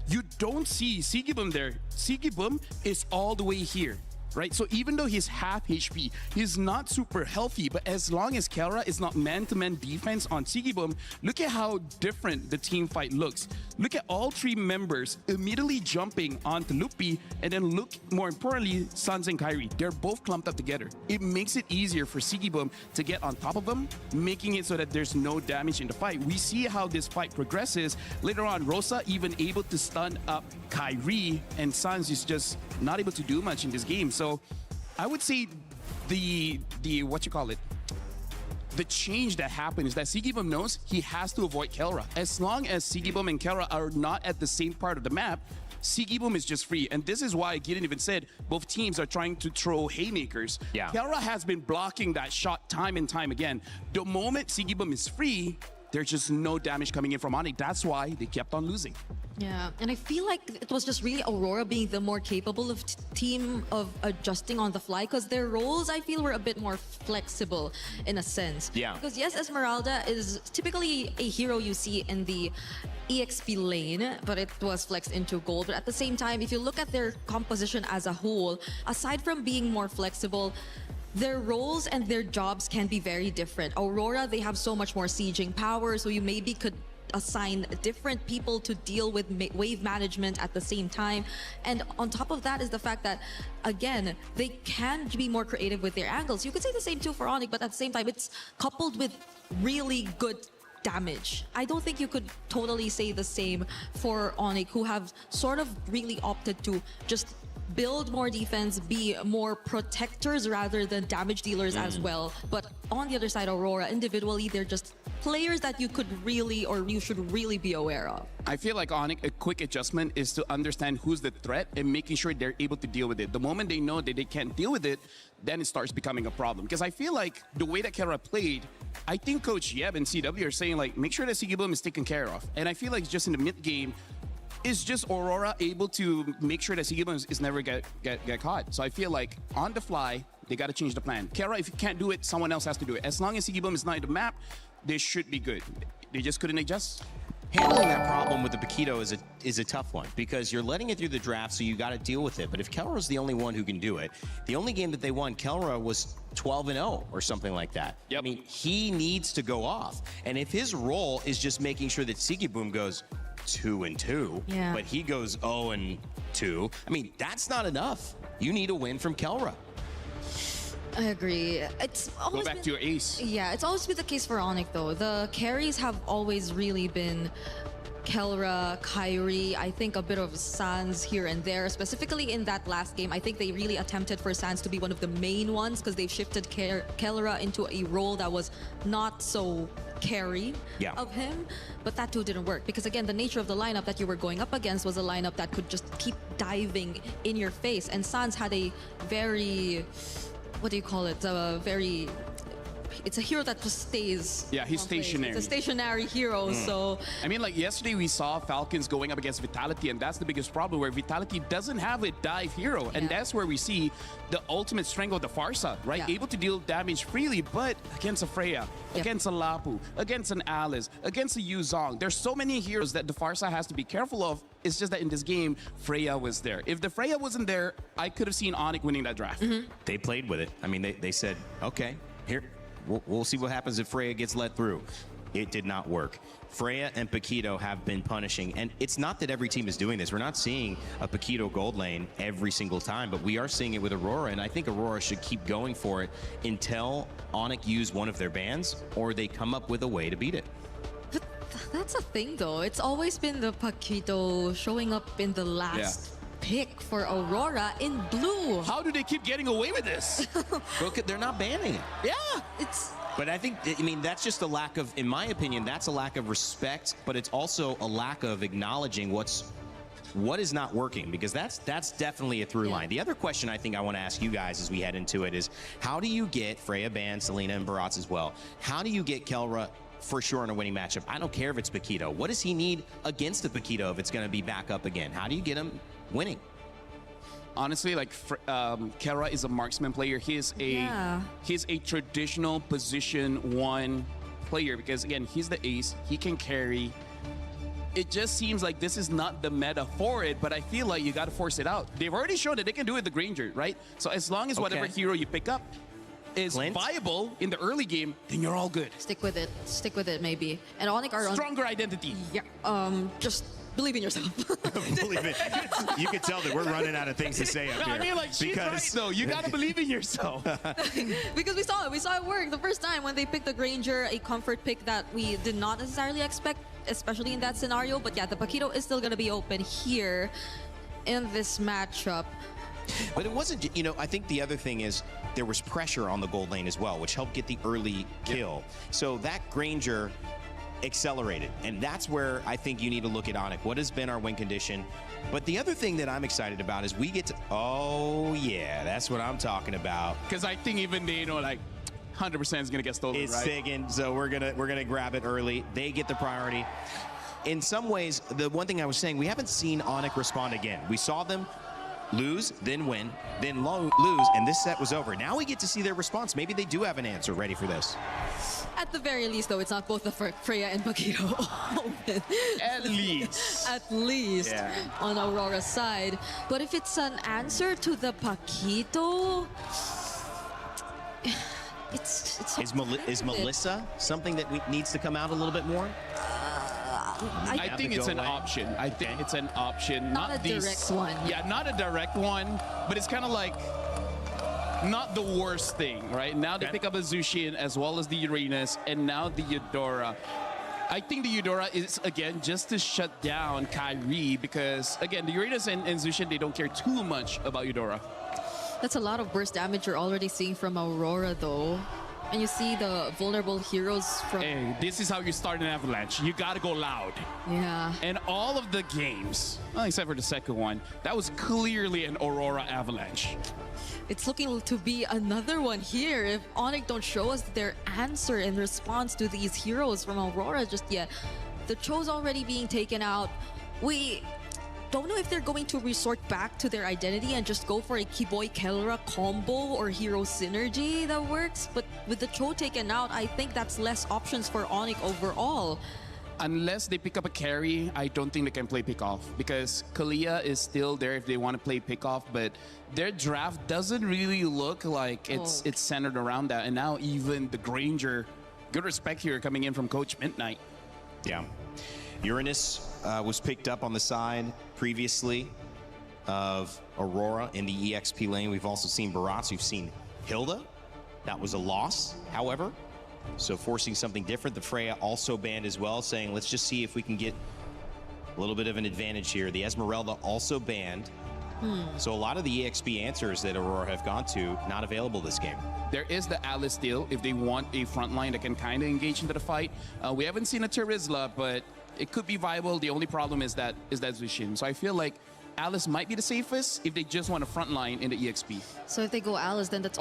Speaker 17: You don't see Sigibum there. Sigibum is all the way here. Right? So even though he's half HP, he's not super healthy, but as long as Kelra is not man-to-man defense on Sigibum, look at how different the team fight looks. Look at all three members immediately jumping onto Loopy, and then look, more importantly, Sans and Kyrie. They're both clumped up together. It makes it easier for Sigibum to get on top of them, making it so that there's no damage in the fight. We see how this fight progresses. Later on, Rosa even able to stun up Kyrie, and Sans is just not able to do much in this game. So I would say the change that happened is that Sigibum knows he has to avoid Kelra. As long as Sigibum and Kelra are not at the same part of the map, Sigibum is just free. And this is why Gideon even said both teams are trying to throw haymakers. Yeah. Kelra has been blocking that shot time and time again. The moment Sigibum is free, there's just no damage coming in from Onyx. That's why they kept on losing.
Speaker 6: Yeah, and I feel like it was just really Aurora being the more capable of team of adjusting on the fly, because their roles, I feel, were a bit more flexible in a sense.
Speaker 1: Yeah.
Speaker 6: Because yes, Esmeralda is typically a hero you see in the EXP lane, but it was flexed into gold. But at the same time, if you look at their composition as a whole, aside from being more flexible, their roles and their jobs can be very different. Aurora, they have so much more sieging power, so you maybe could assign different people to deal with wave management at the same time. And on top of that is the fact that, again, they can be more creative with their angles. You could say the same too for Onyx, but at the same time, it's coupled with really good damage. I don't think you could totally say the same for Onyx, who have sort of really opted to just build more defense, be more protectors rather than damage dealers as well. But on the other side, Aurora, individually, they're just players that you could really, or you should really be aware of.
Speaker 17: I feel like Onyx, a quick adjustment is to understand who's the threat and making sure they're able to deal with it. The moment they know that they can't deal with it, then it starts becoming a problem. Because I feel like the way that Kara played, I think Coach Yeb and CW are saying, like, make sure that Sigibum is taken care of. And I feel like just in the mid game, is just Aurora able to make sure that Sigibum is never get caught. So I feel like on the fly, they got to change the plan. Kara, if you can't do it, someone else has to do it. As long as Sigibum is not in the map, they should be good. They just couldn't adjust.
Speaker 1: Handling that problem with the Paquito is a tough one, because you're letting it through the draft, so you got to deal with it. But if Kelra's the only one who can do it, the only game that they won, Kelra was 12-0 or something like that.
Speaker 17: Yep.
Speaker 1: I mean, he needs to go off. And if his role is just making sure that Sigibum goes 2-2,
Speaker 6: Yeah.
Speaker 1: but he goes 0-2, I mean, that's not enough. You need a win from Kelra.
Speaker 6: I agree. It's always
Speaker 17: Go back to your ace.
Speaker 6: Yeah, it's always been the case for Onyx though. The carries have always really been Kelra, Kyrie, I think a bit of Sans here and there. Specifically in that last game, I think they really attempted for Sans to be one of the main ones, because they've shifted Kelra into a role that was not so carry of him. But that too didn't work, because again, the nature of the lineup that you were going up against was a lineup that could just keep diving in your face. And Sans had a very, what do you call it? It's a hero that just stays.
Speaker 17: Yeah, he's stationary.
Speaker 6: It's a stationary hero, so.
Speaker 17: I mean, like yesterday we saw Falcons going up against Vitality, and that's the biggest problem, where Vitality doesn't have a dive hero. And that's where we see the ultimate strength of the Farsa, right?
Speaker 6: Yeah.
Speaker 17: Able to deal damage freely, but against a Freya, against a Lapu, against an Alice, against a Yuzong. There's so many heroes that the Farsa has to be careful of. It's just that in this game, Freya was there. If the Freya wasn't there, I could have seen Onyx winning that draft.
Speaker 1: They played with it. I mean, they said, okay, here, we'll see what happens if Freya gets let through. It did not work. Freya and Paquito have been punishing, and it's not that every team is doing this. We're not seeing a Paquito gold lane every single time, but we are seeing it with Aurora, and I think Aurora should keep going for it until Onyx use one of their bans, or they come up with a way to beat it.
Speaker 6: That's a thing though. It's always been the Paquito showing up in the last pick for Aurora in blue.
Speaker 17: How do they keep getting away with this?
Speaker 1: Look, they're not banning it.
Speaker 17: Yeah.
Speaker 1: But I think, I mean, that's just a lack of, in my opinion, that's a lack of respect, but it's also a lack of acknowledging what is not working, because that's definitely a through line. The other question I think I want to ask you guys as we head into it is, how do you get Freya banned, Selena and Barats as well? How do you get Kelra for sure in a winning matchup? I don't care if it's Paquito. What does he need against the Paquito if it's going to be back up again? How do you get him winning?
Speaker 17: Honestly, like Kara is a marksman player. He's a traditional position 1 player, because again, he's the ace. He can carry. It just seems like this is not the meta for it, but I feel like you got to force it out. They've already shown that they can do it with the Granger, right? So as long as whatever hero you pick up is viable in the early game, then you're all good.
Speaker 6: Stick with it. Stick with it, maybe. And Onyx are
Speaker 17: stronger identity.
Speaker 6: Yeah. Just believe in yourself.
Speaker 1: Believe it. You can tell that we're running out of things to say up here.
Speaker 17: I mean, like, she's right, though. You got to believe in yourself.
Speaker 6: Because we saw it work the first time when they picked the Granger, a comfort pick that we did not necessarily expect, especially in that scenario. But yeah, the Paquito is still going to be open here in this matchup.
Speaker 1: But it wasn't, you know, I think the other thing is there was pressure on the gold lane as well, which helped get the early kill. So that Granger accelerated, and that's where I think you need to look at Onyx. What has been our win condition? But the other thing that I'm excited about is we get to, oh yeah, that's what I'm talking about.
Speaker 17: Because I think even they know, like, 100% is gonna get stolen.
Speaker 1: It's
Speaker 17: right?
Speaker 1: Sigan, so we're gonna grab it early. They get the priority. in some ways, the one thing I was saying, we haven't seen Onic respond again. We saw them lose, then win, then lose, and this set was over. Now we get to see their response. Maybe they do have an answer ready for this.
Speaker 6: At the very least, though, it's not both the Freya and Paquito open.
Speaker 17: At least.
Speaker 6: At least on Aurora's side. But if it's an answer to the Paquito, it's
Speaker 1: Is Melissa something that needs to come out a little bit more?
Speaker 17: I think it's an option. I think it's an option.
Speaker 6: Not a direct one.
Speaker 17: Yeah, not a direct one, but it's kind of like not the worst thing, right? Now they pick up a Zushin as well as the Uranus, and now the Eudora. I think the Eudora is, again, just to shut down Kyrie because, again, the Uranus and Zushin, they don't care too much about Eudora.
Speaker 6: That's a lot of burst damage you're already seeing from Aurora, though. And you see the vulnerable heroes from...
Speaker 17: Hey, this is how you start an avalanche. You gotta go loud.
Speaker 6: Yeah.
Speaker 17: And all of the games, well, except for the second one, that was clearly an Aurora avalanche.
Speaker 6: It's looking to be another one here if Onic don't show us their answer in response to these heroes from Aurora just yet. The Cho's already being taken out. We don't know if they're going to resort back to their identity and just go for a Kiboy Kelra combo or hero synergy that works. But with the Cho taken out, I think that's less options for Onic overall.
Speaker 17: Unless they pick up a carry, I don't think they can play pickoff because Kalia is still there if they want to play pickoff, but their draft doesn't really look like it's centered around that. And now even the Granger, good respect here coming in from Coach Midnight.
Speaker 1: Yeah. Uranus was picked up on the side previously of Aurora in the EXP lane. We've also seen Barats. We've seen Hilda. That was a loss, however. So forcing something different. The Freya also banned as well, saying let's just see if we can get a little bit of an advantage here. The Esmeralda also banned. So a lot of the EXP answers that Aurora have gone to, not available this game.
Speaker 17: There is the Alice still, if they want a front line that can kind of engage into the fight. We haven't seen a Terizla, but it could be viable. The only problem is that Zushin. So I feel like Alice might be the safest if they just want a front line in the EXP.
Speaker 6: So if they go Alice, then that's...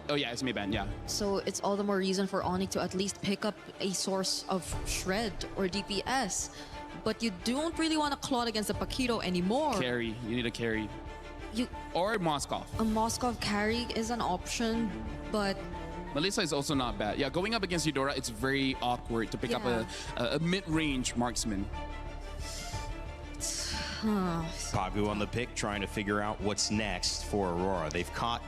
Speaker 17: Oh yeah, it's Mayban, yeah.
Speaker 6: So it's all the more reason for Onic to at least pick up a source of shred or DPS. But you don't really want to claw against the Paquito anymore.
Speaker 17: Carry, you need a carry. Or Moskov.
Speaker 6: A Moskov carry is an option, but...
Speaker 17: Melissa is also not bad. Yeah, going up against Eudora, it's very awkward to pick up a mid-range marksman.
Speaker 1: Pagu on the pick, trying to figure out what's next for Aurora. They've caught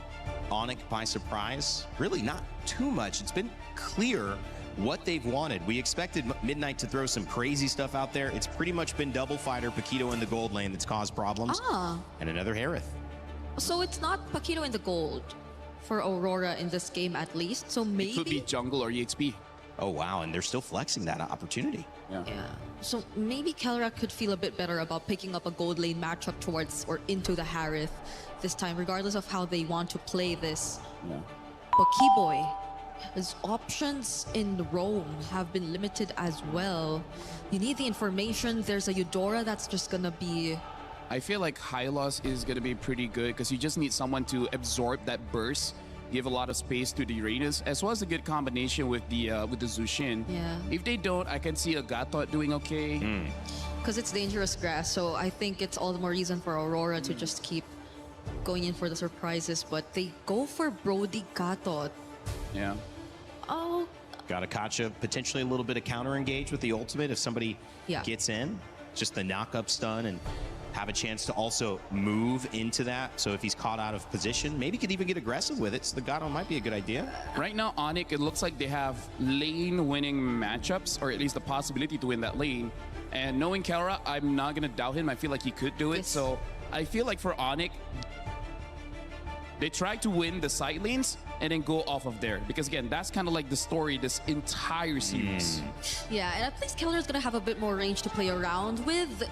Speaker 1: Onic by surprise. Really not too much. It's been clear what they've wanted. We expected Midnight to throw some crazy stuff out there. It's pretty much been double fighter, Paquito in the gold lane that's caused problems. And another Harith.
Speaker 6: So it's not Paquito in the gold for Aurora in this game at least. So maybe...
Speaker 17: It could be jungle or EXP.
Speaker 1: Oh, wow. And they're still flexing that opportunity.
Speaker 17: Yeah.
Speaker 6: So maybe Kelra could feel a bit better about picking up a gold lane matchup towards or into the Harith this time, regardless of how they want to play this.
Speaker 17: Yeah.
Speaker 6: But Keyboy, his options in Rome have been limited as well. You need the information. There's a Eudora that's just gonna be...
Speaker 17: I feel like Hylos is gonna be pretty good because you just need someone to absorb that burst, give a lot of space to the Uranus, as well as a good combination with the Zushin.
Speaker 6: Yeah.
Speaker 17: If they don't, I can see a Gatot doing okay.
Speaker 6: Because it's dangerous grass, so I think it's all the more reason for Aurora to just keep going in for the surprises, but they go for Brody Gatot.
Speaker 17: Yeah.
Speaker 6: Oh.
Speaker 1: Got a Kacha, potentially a little bit of counter engage with the ultimate if somebody gets in. Just the knock-up stun and have a chance to also move into that. So if he's caught out of position, maybe could even get aggressive with it. So the Gato might be a good idea.
Speaker 17: Right now, Onic, it looks like they have lane-winning matchups, or at least the possibility to win that lane. And knowing Kelra, I'm not going to doubt him. I feel like he could do it. So I feel like for Onic, they try to win the side lanes and then go off of there. Because again, that's kind of like the story this entire series.
Speaker 6: Yeah, and at least Kelra's going to have a bit more range to play around with.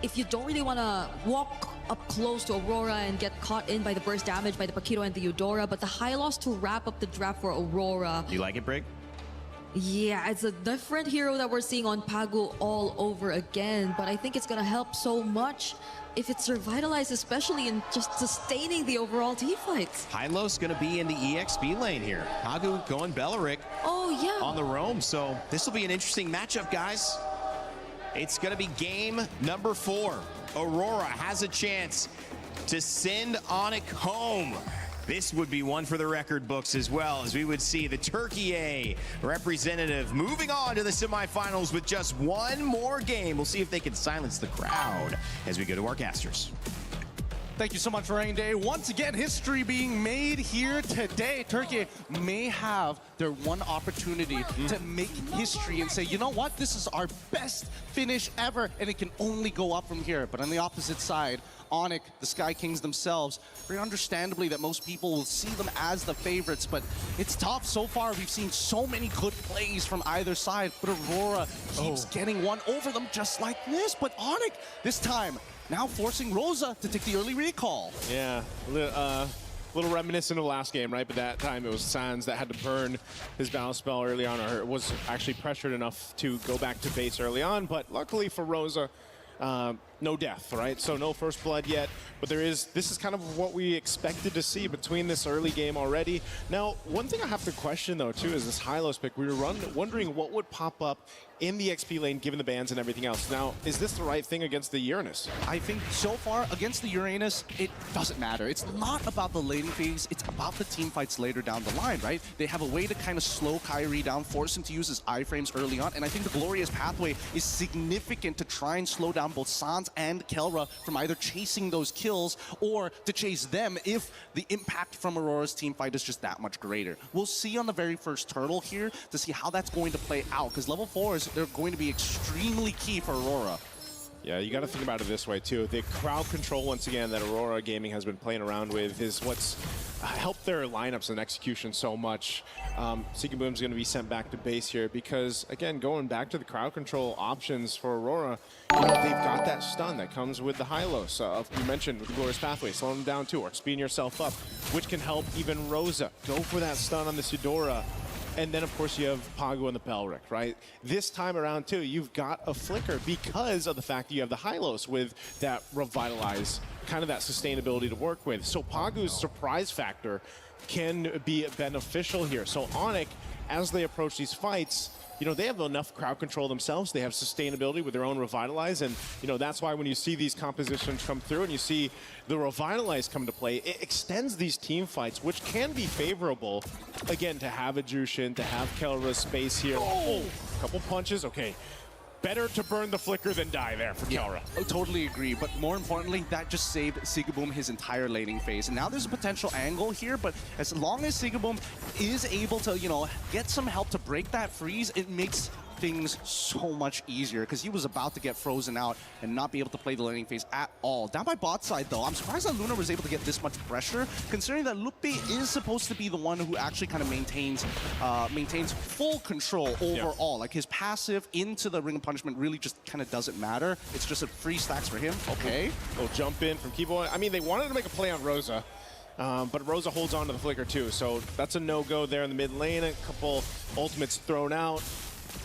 Speaker 6: If you don't really want to walk up close to Aurora and get caught in by the burst damage by the Paquito and the Eudora, but the Hylos to wrap up the draft for Aurora.
Speaker 1: You like it, Brig?
Speaker 6: Yeah, it's a different hero that we're seeing on Pagu all over again, but I think it's going to help so much if it's revitalized, especially in just sustaining the overall team fights.
Speaker 1: Hylos going to be in the EXP lane here. Pagu going Belleric
Speaker 6: on
Speaker 1: the roam, so this will be an interesting matchup, guys. It's going to be game number 4. Aurora has a chance to send Onyx home. This would be one for the record books as well, as we would see the Turkey A representative moving on to the semifinals with just one more game. We'll see if they can silence the crowd as we go to our casters.
Speaker 7: Thank you so much, Rain Day. Once again, history being made here today. Turkey may have their one opportunity to make history and say, you know what, this is our best finish ever, and it can only go up from here. But on the opposite side, Onyx, the Sky Kings themselves, very understandably that most people will see them as the favorites, but it's tough. So far, we've seen so many good plays from either side, but Aurora keeps getting one over them just like this. But Onyx, this time, now forcing Rosa to take the early recall.
Speaker 11: Yeah, a little reminiscent of last game, right? But that time it was Sans that had to burn his battle spell early on, or was actually pressured enough to go back to base early on. But luckily for Rosa, no death, right? So no first blood yet, but this is kind of what we expected to see between this early game already. Now, one thing I have to question though too is this Hylos pick. We were wondering what would pop up in the XP lane given the bans and everything else. Now, is this the right thing against the Uranus?
Speaker 7: I think so far against the Uranus, it doesn't matter. It's not about the laning phase, it's about the team fights later down the line, right? They have a way to kind of slow Kyrie down, force him to use his iframes early on, and I think the Glorious Pathway is significant to try and slow down both Sans and Kelra from either chasing those kills or to chase them if the impact from Aurora's team fight is just that much greater. We'll see on the very first turtle here to see how that's going to play out, because level 4s, they're going to be extremely key for Aurora.
Speaker 11: Yeah, you got to think about it this way too. The crowd control, once again, that Aurora Gaming has been playing around with is what's helped their lineups and execution so much. Sigaboom's going to be sent back to base here because, again, going back to the crowd control options for Aurora, you know, they've got that stun that comes with the Hylos. You mentioned with the Glorious Pathway, slowing them down too, or speeding yourself up, which can help even Rosa. Go for that stun on the Eudora. And then, of course, you have Pagu and the Belric, right? This time around, too, you've got a Flicker because of the fact that you have the Hylos with that Revitalize, kind of that sustainability to work with. So Pagu's surprise factor can be beneficial here. So Onyx, as they approach these fights, you know, they have enough crowd control themselves. They have sustainability with their own Revitalize. And, you know, that's why when you see these compositions come through and you see the Revitalize come to play, it extends these team fights, which can be favorable, again, to have a Jushin, to have Kelra's space here. Oh, a couple punches. Okay. Better to burn the Flicker than die there for Kelra.
Speaker 7: I totally agree, but more importantly, that just saved Sigaboom his entire laning phase. And now there's a potential angle here, but as long as Sigaboom is able to, you know, get some help to break that freeze, it makes things so much easier because he was about to get frozen out and not be able to play the laning phase at all. Down by bot side though, I'm surprised that Luna was able to get this much pressure considering that Lupe is supposed to be the one who actually kind of maintains full control overall. Like his passive into the Ring of Punishment really just kind of doesn't matter. It's just a free stacks for him. Okay.
Speaker 11: Oh, jump in from Keyboy. I mean, they wanted to make a play on Rosa. But Rosa holds on to the Flicker too, so that's a no-go there in the mid lane. A couple ultimates thrown out.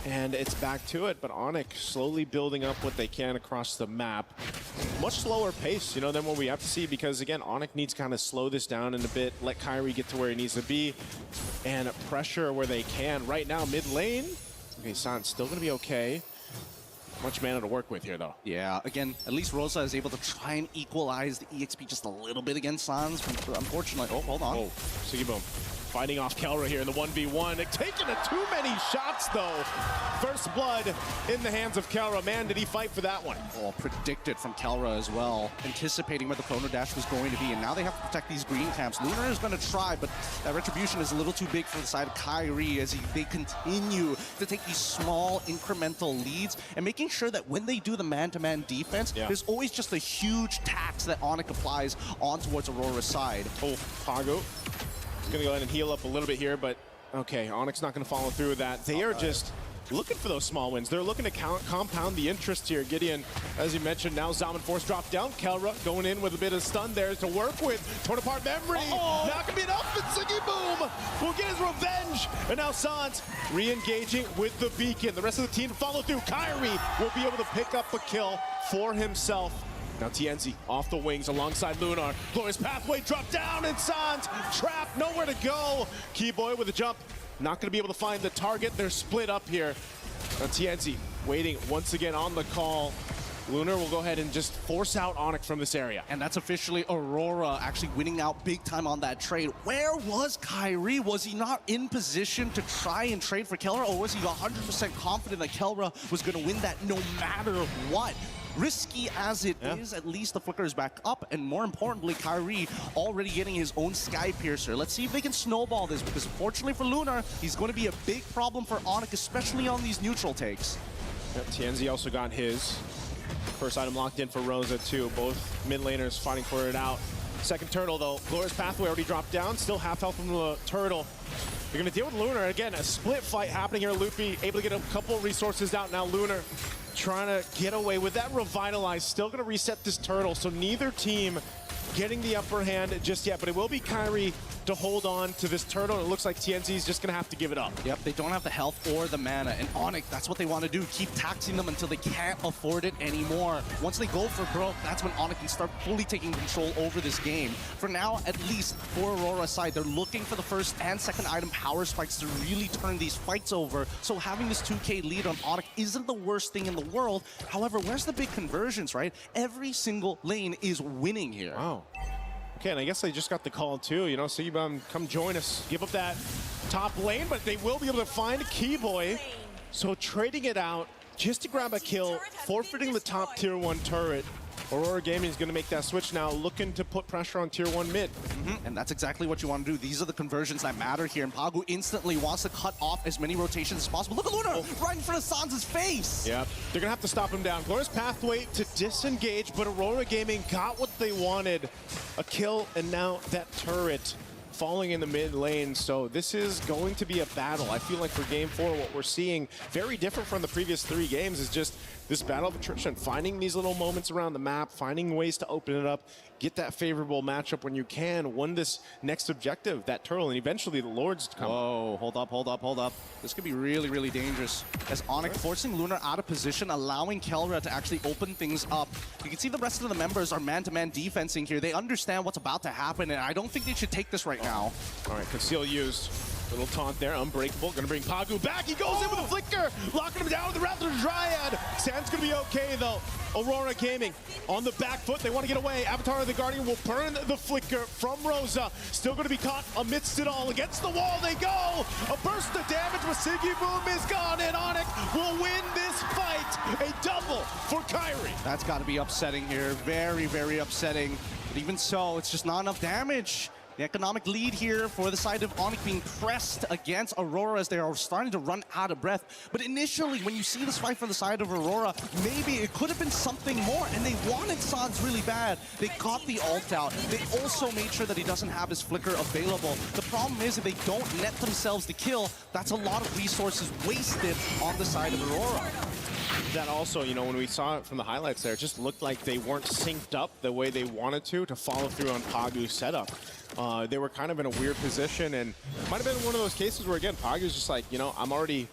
Speaker 11: And it's back to it, but Onyx slowly building up what they can across the map. Much slower pace, you know, than what we have to see because, again, Onyx needs to kind of slow this down in a bit, let Kyrie get to where he needs to be, and pressure where they can. Right now, mid lane, okay, San's still going to be okay. Much mana to work with here, though.
Speaker 7: Yeah, again, at least Rosa is able to try and equalize the EXP just a little bit against Sans. Unfortunately, oh, hold on.
Speaker 11: Oh, Sigaboom fighting off Kelra here in the 1v1. Taking it too many shots, though. First blood in the hands of Kelra. Man, did he fight for that one.
Speaker 7: Oh, predicted from Kelra as well. Anticipating where the Chrono Dash was going to be. And now they have to protect these green camps. Lunar is going to try, but that Retribution is a little too big for the side of Kyrie as they continue to take these small incremental leads and making sure that when they do the man-to-man defense, there's always just a huge tax that Onyx applies on towards Aurora's side.
Speaker 11: Oh, Pago. Going to go ahead and heal up a little bit here, but okay, Onyx not going to follow through with that. They are just looking for those small wins. They're looking to compound the interest here. Gideon, as you mentioned, now Zaman Force dropped down. Kelra going in with a bit of stun there to work with. Torn apart memory. Not going to be enough, and Sigaboom will get his revenge. And now Sans re-engaging with the beacon. The rest of the team follow through. Kyrie will be able to pick up a kill for himself. Now TNZ off the wings alongside Lunar. Glorious Pathway dropped down and Sans trapped, nowhere to go. Keyboy with a jump, not going to be able to find the target. They're split up here. Now TNZ waiting once again on the call. Lunar will go ahead and just force out Onyx from this area.
Speaker 7: And that's officially Aurora actually winning out big time on that trade. Where was Kyrie? Was he not in position to try and trade for Kelra, or was he 100% confident that Kelra was going to win that no matter what? Risky as it is, at least the flicker is back up, and more importantly, Kyrie already getting his own Sky Piercer. Let's see if they can snowball this, because unfortunately for Lunar, he's going to be a big problem for Onyx, especially on these neutral takes.
Speaker 11: Yep, TNZ also got his. First item locked in for Rosa too. Both mid laners fighting for it out. Second turtle though. Glorious Pathway already dropped down. Still half health from the turtle. You're gonna deal with Lunar again. A split fight happening here. Loopy able to get a couple resources out now. Lunar trying to get away with that revitalize. Still gonna reset this turtle. So neither team getting the upper hand just yet, but it will be Kyrie to hold on to this turtle. It looks like TNZ is just gonna have to give it up.
Speaker 7: Yep, they don't have the health or the mana, and Onyx, that's what they want to do, keep taxing them until they can't afford it anymore. Once they go for broke, that's when Onyx can start fully taking control over this game. For now, at least for Aurora's side, they're looking for the first and second item power spikes to really turn these fights over. So having this 2K lead on Onyx isn't the worst thing in the world. However, where's the big conversions, right? Every single lane is winning here.
Speaker 11: Wow. Okay, and I guess they just got the call too, you know, so you come join us, give up that top lane, but they will be able to find Keyboy. So trading it out just to grab a kill, forfeiting the top tier 1 turret. Aurora Gaming is going to make that switch now, looking to put pressure on tier 1 mid.
Speaker 7: And that's exactly what you want to do. These are the conversions that matter here, and Pagu instantly wants to cut off as many rotations as possible. Look at Lunar right in front of Sansa's face.
Speaker 11: Yep, they're going to have to stop him down. Glorious Pathway to disengage, but Aurora Gaming got what they wanted. A kill, and now that turret falling in the mid lane. So this is going to be a battle. I feel like for game 4, what we're seeing, very different from the previous 3 games, is just this battle of attrition, finding these little moments around the map, finding ways to open it up, get that favorable matchup when you can, win this next objective, that turtle, and eventually the Lords come.
Speaker 7: Whoa, hold up, hold up, hold up. This could be really, really dangerous. As Onyx forcing Lunar out of position, allowing Kelra to actually open things up. You can see the rest of the members are man-to-man defensing here. They understand what's about to happen, and I don't think they should take this right now.
Speaker 11: All right, Conceal used. Little taunt there, Unbreakable, gonna bring Pagu back. He goes in with a flicker, locking him down with the Raptor Dryad. Sand's gonna be okay though. Aurora Gaming on the back foot, they want to get away. Avatar of the Guardian will burn the flicker from Rosa. Still gonna be caught amidst it all. Against the wall they go. A burst of damage, but Siggy Boom is gone, and Onyx will win this fight. A double for Kyrie.
Speaker 7: That's gotta be upsetting here. Very, very upsetting. But even so, it's just not enough damage. The economic lead here for the side of Onyx being pressed against Aurora as they are starting to run out of breath. But initially, when you see this fight from the side of Aurora, maybe it could have been something more, and they wanted Sans really bad. They got the ult out. They also made sure that he doesn't have his flicker available. The problem is if they don't net themselves the kill, that's a lot of resources wasted on the side of Aurora.
Speaker 11: That also, you know, when we saw it from the highlights there, it just looked like they weren't synced up the way they wanted to follow through on Pagu's setup. They were kind of in a weird position, and it might have been one of those cases where, again, Pagu's just like, you know, I'm already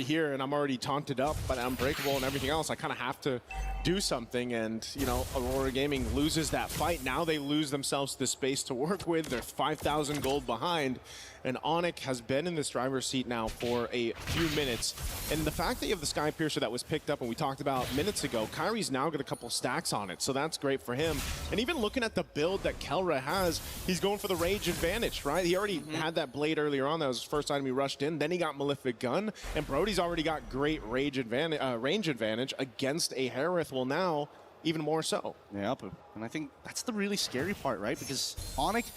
Speaker 11: here and I'm already taunted up, but I'm breakable and everything else. I kind of have to do something, and, you know, Aurora Gaming loses that fight. Now they lose themselves the space to work with. They're 5,000 gold behind, and Onyx has been in this driver's seat now for a few minutes. And the fact that you have the Sky Piercer that was picked up and we talked about minutes ago, Kyrie's now got a couple stacks on it, so that's great for him. And even looking at the build that Kelra has, he's going for the Rage Advantage, right? He already had that blade earlier on. That was his first item he rushed in. Then he got Malefic Gun, and Brody's already got great range advantage against a Harith. Well, now, even more so.
Speaker 7: Yep, and I think that's the really scary part, right? Because Onyx,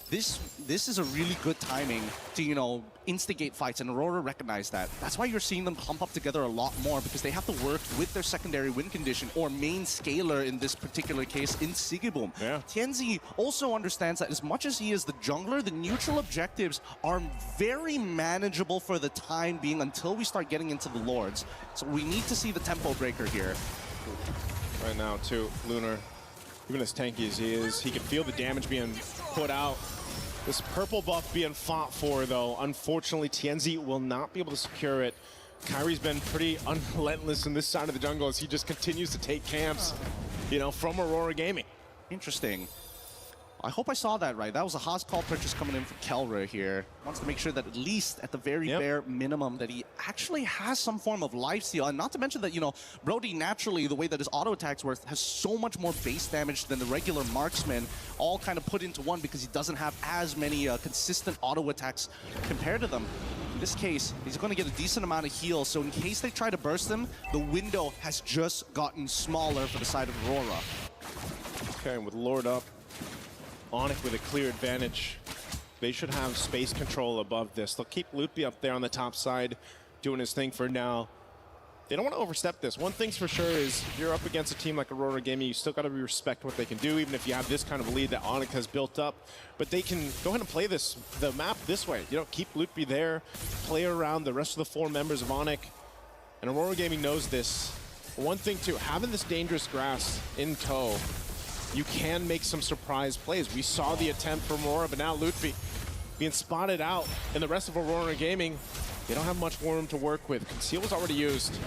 Speaker 7: this is a really good timing to, you know, instigate fights, and Aurora recognized that. That's why you're seeing them clump up together a lot more, because they have to work with their secondary win condition or main scaler in this particular case in Sigiboom.
Speaker 11: Yeah.
Speaker 7: TNZ also understands that as much as he is the jungler, the neutral objectives are very manageable for the time being until we start getting into the Lords. So we need to see the tempo breaker here.
Speaker 11: Right now, too, Lunar, even as tanky as he is, he can feel the damage being put out. This purple buff being fought for, though, unfortunately, TNZ will not be able to secure it. Kyrie's been pretty unrelentless in this side of the jungle as he just continues to take camps, you know, from Aurora Gaming.
Speaker 7: Interesting. I hope I saw that right. That was a Haas call purchase coming in for Kelra here. Wants to make sure that at least at the very bare minimum that he actually has some form of lifesteal. And not to mention that, you know, Brody naturally, the way that his auto attacks work, has so much more base damage than the regular marksman, all kind of put into one because he doesn't have as many consistent auto attacks compared to them. In this case, he's going to get a decent amount of heal, so in case they try to burst him, the window has just gotten smaller for the side of Aurora.
Speaker 11: Okay, with Lord up, Onyx with a clear advantage. They should have space control above this. They'll keep Loopy up there on the top side, doing his thing for now. They don't want to overstep this. One thing's for sure is if you're up against a team like Aurora Gaming, you still got to respect what they can do, even if you have this kind of lead that Onyx has built up. But they can go ahead and play the map this way. You know, keep Loopy there, play around the rest of the 4 members of Onyx. And Aurora Gaming knows this. One thing too, having this dangerous grass in tow, you can make some surprise plays. We saw the attempt from Aurora, but now Lutfi being spotted out, and the rest of Aurora Gaming, they don't have much more room to work with. Conceal was already used.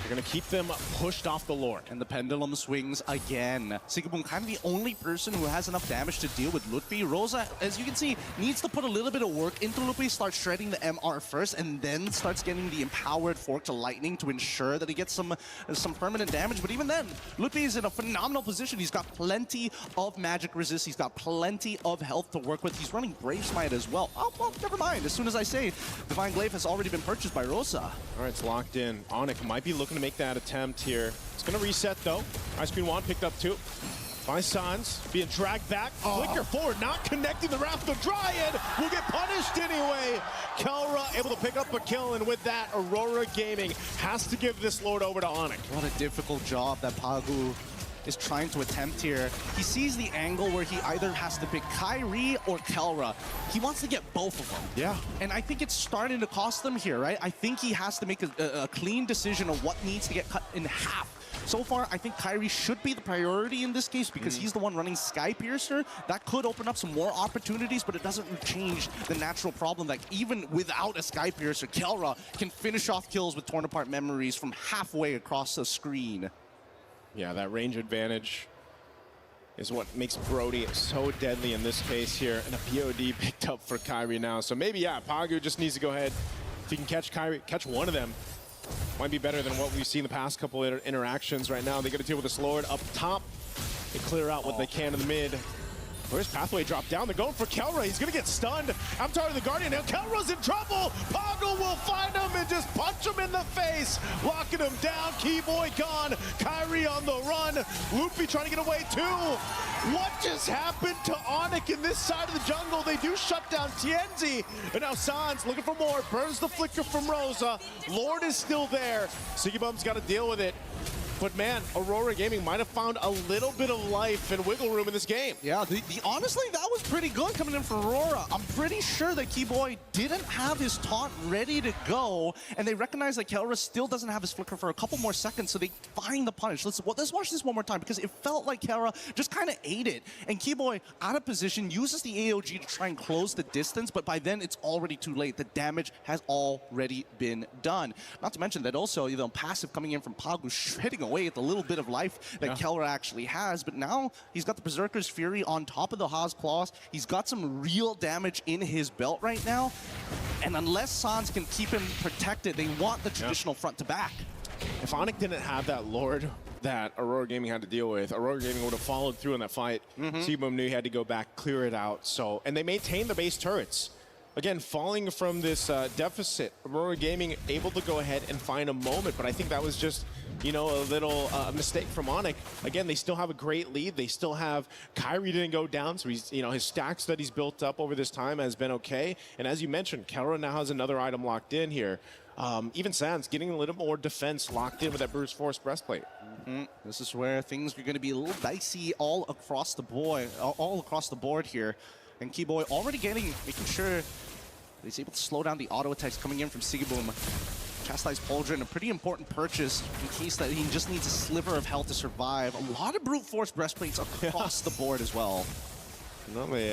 Speaker 11: They're going to keep them pushed off the Lord.
Speaker 7: And the pendulum swings again. Sigiboom kind of the only person who has enough damage to deal with Lutfi. Rosa, as you can see, needs to put a little bit of work into Lutfi, start shredding the MR first, and then starts getting the empowered fork to lightning to ensure that he gets some permanent damage. But even then, Lutfi is in a phenomenal position. He's got plenty of magic resist. He's got plenty of health to work with. He's running Brave Smite as well. Oh, well, never mind. As soon as I say, Divine Glaive has already been purchased by Rosa.
Speaker 11: All right, it's locked in. Onyx might be looking to make that attempt here. It's going to reset, though. Ice Queen Wand picked up 2. By Sans, being dragged back. Flicker forward, not connecting the Wrath of the Dryad. Will get punished anyway. Kelra able to pick up a kill, and with that, Aurora Gaming has to give this Lord over to Onyx.
Speaker 7: What a difficult job that Pagu is trying to attempt here. He sees the angle where he either has to pick Kyrie or Kelra. He wants to get both of them.
Speaker 11: Yeah.
Speaker 7: And I think it's starting to cost them here, right? I think he has to make a clean decision of what needs to get cut in half. So far, I think Kyrie should be the priority in this case because he's the one running Sky Piercer. That could open up some more opportunities, but it doesn't change the natural problem that even without a Sky Piercer, Kelra can finish off kills with Torn Apart Memories from halfway across the screen.
Speaker 11: Yeah, that range advantage is what makes Brody so deadly in this case here. And a POD picked up for Kyrie now. So maybe, yeah, Pagu just needs to go ahead. If he can catch Kyrie, catch one of them, might be better than what we've seen the past couple interactions right now. They got to deal with this Lord up top. They clear out what they can in the mid. Where's Pathway drop down? They're going for Kelra. He's going to get stunned. I'm tired of the Guardian. Now Kelra's in trouble. Pagu will find him and just punch him in the face. Locking him down. Keyboy gone. Kyrie on the run. Loopy trying to get away too. What just happened to Onyx in this side of the jungle? They do shut down Tienzi. And now Sans looking for more. Burns the flicker from Rosa. Lord is still there. Sigibum's got to deal with it. But man, Aurora Gaming might have found a little bit of life and wiggle room in this game.
Speaker 7: Yeah, honestly, that was pretty good coming in for Aurora. I'm pretty sure that Keyboy didn't have his taunt ready to go, and they recognize that Kelra still doesn't have his flicker for a couple more seconds, so they find the punish. Let's watch this one more time, because it felt like Kelra just kind of ate it. And Keyboy, out of position, uses the AOG to try and close the distance, but by then it's already too late. The damage has already been done. Not to mention that also, you know, passive coming in from Pagu, shredding away at the little bit of life that Kelra actually has, but now he's got the Berserker's Fury on top of the Haas Claws. He's got some real damage in his belt right now, and unless Sans can keep him protected, they want the traditional front to back.
Speaker 11: If Onyx didn't have that Lord that Aurora Gaming had to deal with, Aurora Gaming would have followed through in that fight. Seaboom knew he had to go back, clear it out. So, and they maintained the base turrets. Again, falling from this deficit, Aurora Gaming able to go ahead and find a moment, but I think that was just, you know, a little mistake from Onyx. Again, they still have a great lead. They still have Kyrie didn't go down, so he's, you know, his stacks that he's built up over this time has been okay. And as you mentioned, Kelra now has another item locked in here. Even Sans getting a little more defense locked in with that Bruce Force breastplate.
Speaker 7: This is where things are going to be a little dicey all across the board here. And Keyboy already making sure he's able to slow down the auto attacks coming in from Sigiboom. Chastise Pauldron, a pretty important purchase in case that he just needs a sliver of health to survive. A lot of brute force breastplates across the board as well.
Speaker 11: No, they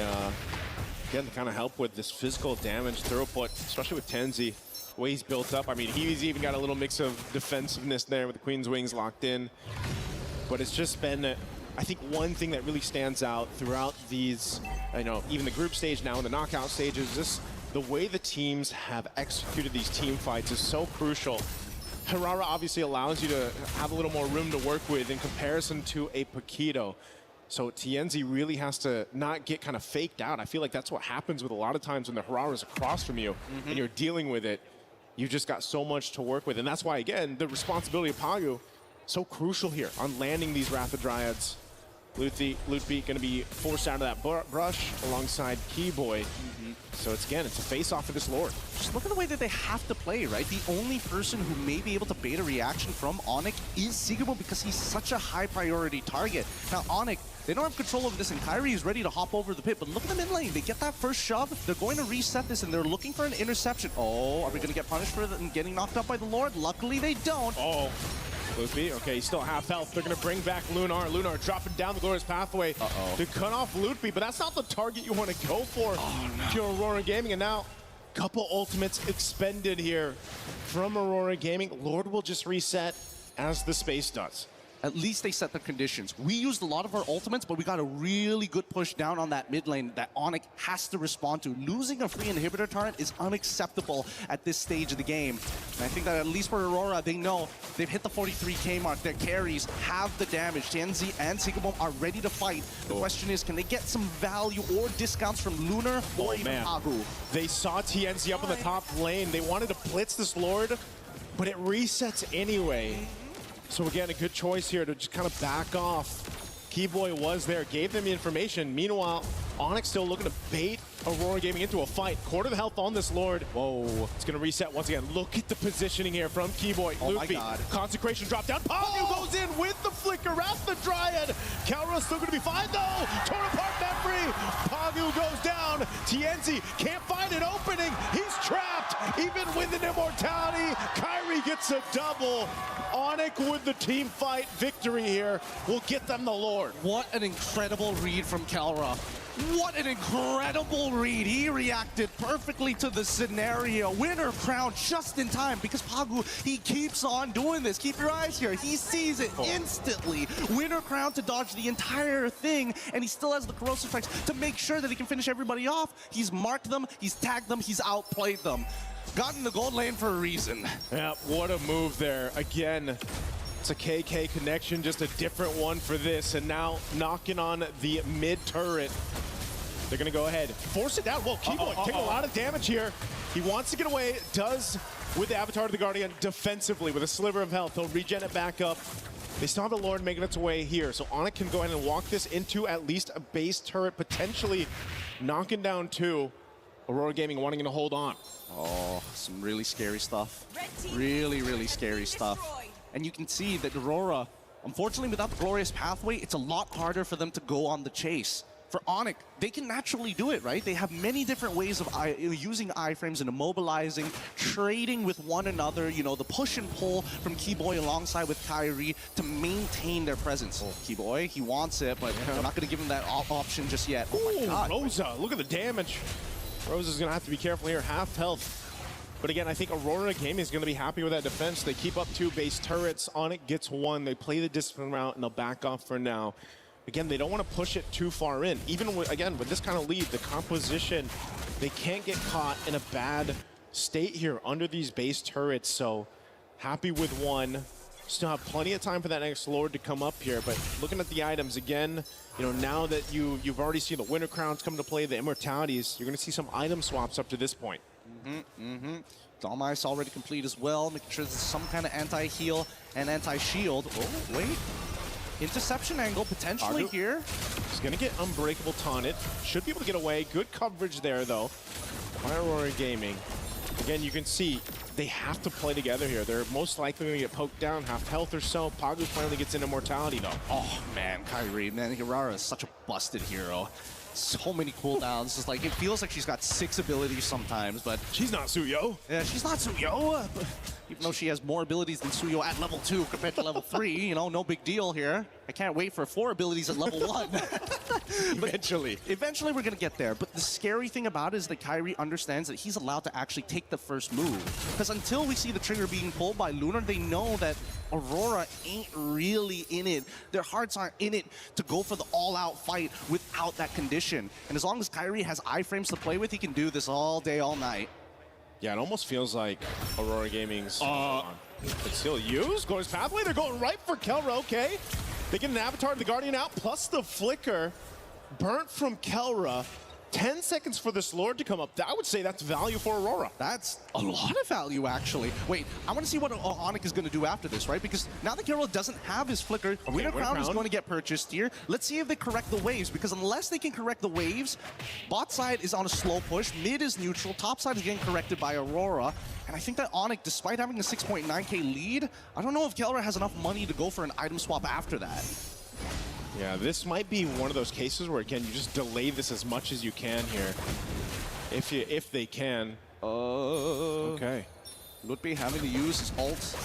Speaker 11: again kind of help with this physical damage throughput, especially with Tenzi. The way he's built up. I mean, he's even got a little mix of defensive there with the Queen's Wings locked in. But it's just been I think one thing that really stands out throughout these, even the group stage now and the knockout stages, just the way the teams have executed these team fights is so crucial. Herrera obviously allows you to have a little more room to work with in comparison to a Paquito. So TNZ really has to not get kind of faked out. I feel like that's what happens with a lot of times when the Herrera's across from you and you're dealing with it. You've just got so much to work with. And that's why, again, the responsibility of Pagu so crucial here on landing these Rapid Dryads. Lutfi going to be forced out of that brush alongside Keyboy. So it's a face-off for this Lord.
Speaker 7: Just look at the way that they have to play, right? The only person who may be able to bait a reaction from Onyx is Sigurbo because he's such a high-priority target. Now, Onyx, they don't have control over this, and Kyrie is ready to hop over the pit. But look at the mid lane. They get that first shove. They're going to reset this, and they're looking for an interception. Oh, are we going to get punished for getting knocked up by the Lord? Luckily, they don't.
Speaker 11: Oh. Lutfi, okay, he's still half health. They're going to bring back Lunar. Lunar dropping down the Glorious Pathway to cut off Lutfi, but that's not the target you want to go for if you're Aurora Gaming. And now, couple ultimates expended here from Aurora Gaming. Lord will just reset as the space does.
Speaker 7: At least they set the conditions. We used a lot of our ultimates, but we got a really good push down on that mid lane that Onyx has to respond to. Losing a free inhibitor turret is unacceptable at this stage of the game. And I think that at least for Aurora, they know they've hit the 43k mark. Their carries have the damage. TNZ and Sigabom are ready to fight. The question is, can they get some value or discounts from Lunar or even Pagu?
Speaker 11: They saw TNZ up in the top lane. They wanted to blitz this Lord, but it resets anyway. So again, a good choice here to just kind of back off. Keyboy was there, gave them the information. Meanwhile, Onyx still looking to bait Aurora Gaming into a fight. Quarter the health on this Lord. Whoa. It's going to reset once again. Look at the positioning here from Keyboy.
Speaker 7: Oh my
Speaker 11: Luffy,
Speaker 7: God.
Speaker 11: Consecration drop down. Pagu goes in with the flicker at the Dryad. Calra's still going to be fine though. Torn apart memory. Pagu goes down. TNZ can't find an opening. He's trapped. Even with an immortality, Kyrie gets a double. Onyx with the team fight victory here will get them the Lord.
Speaker 7: What an incredible read from Calra. What an incredible read. He reacted perfectly to the scenario. Winner crown just in time because Pagu, he keeps on doing this. Keep your eyes here. He sees it instantly. Winner crown to dodge the entire thing, and he still has the corrosive strikes to make sure that he can finish everybody off. He's marked them, he's tagged them, he's outplayed them. Got in the gold lane for a reason.
Speaker 11: Yeah, what a move there. Again, it's a KK connection, just a different one for this. And now knocking on the mid turret. They're going to go ahead, force it down. Whoa, Keyboy taking a lot of damage here. He wants to get away, does with the Avatar of the Guardian defensively with a sliver of health. He'll regen it back up. They still have the Lord making its way here. So Onyx can go ahead and walk this into at least a base turret, potentially knocking down two. Aurora Gaming wanting to hold on.
Speaker 7: Oh, some really scary stuff. Really, really scary stuff. And you can see that Aurora, unfortunately without the Glorious Pathway, it's a lot harder for them to go on the chase. For Onyx, they can naturally do it, right? They have many different ways of using iframes and immobilizing, trading with one another, the push and pull from Keyboy alongside with Kyrie to maintain their presence. Keyboy, he wants it, but they're not going to give him that option just yet. Oh my God.
Speaker 11: Rosa, look at the damage. Rosa's going to have to be careful here, half health. But again, I think Aurora Gaming is going to be happy with that defense. They keep up two base turrets. Onyx gets one. They play the discipline route, and they'll back off for now. Again, they don't want to push it too far in. Even with, again, with this kind of lead, the composition, they can't get caught in a bad state here under these base turrets. So happy with one. Still have plenty of time for that next Lord to come up here. But looking at the items again, now that you've already seen the Winter Crowns come to play, the Immortalities, you're going to see some item swaps up to this point.
Speaker 7: Dom-Ice already complete as well, making sure there's some kind of anti-heal and anti-shield. Oh, wait. Interception angle potentially here.
Speaker 11: He's going to get Unbreakable taunted. Should be able to get away. Good coverage there, though, by Aurora Gaming. Again, you can see they have to play together here. They're most likely going to get poked down, half health or so. Pagu finally gets an immortality, though.
Speaker 7: Oh, man, Kyrie. Man, Hirara is such a busted hero. So many cooldowns. It's like, it feels like she's got 6 abilities sometimes, but...
Speaker 11: She's not Suyo.
Speaker 7: Yeah, she's not Suyo. Even though she has more abilities than Suyo at level 2 compared to level 3, no big deal here. I can't wait for 4 abilities at level 1.
Speaker 11: Eventually
Speaker 7: we're going to get there. But the scary thing about it is that Kyrie understands that he's allowed to actually take the first move. Because until we see the trigger being pulled by Lunar, they know that, Aurora ain't really in it. Their hearts aren't in it to go for the all-out fight without that condition. And as long as Kyrie has iframes to play with, he can do this all day, all night.
Speaker 11: Yeah, it almost feels like Aurora Gaming's it's still used. Glorious Pathway, they're going right for Kelra, okay. They get an Avatar of the Guardian out, plus the Flicker. Burnt from Kelra. 10 seconds for this Lord to come up. I would say that's value for Aurora.
Speaker 7: That's a lot of value, actually. Wait, I want to see what Onic is going to do after this, right? Because now that Kelra doesn't have his Flicker, Winter Crown is going to get purchased here. Let's see if they correct the waves, because unless they can correct the waves, bot side is on a slow push, mid is neutral, top side is getting corrected by Aurora. And I think that Onic, despite having a 6.9k lead, I don't know if Kelra has enough money to go for an item swap after that.
Speaker 11: Yeah, this might be one of those cases where, again, you just delay this as much as you can here. If they can.
Speaker 7: Okay. Lutfi having to use his ult.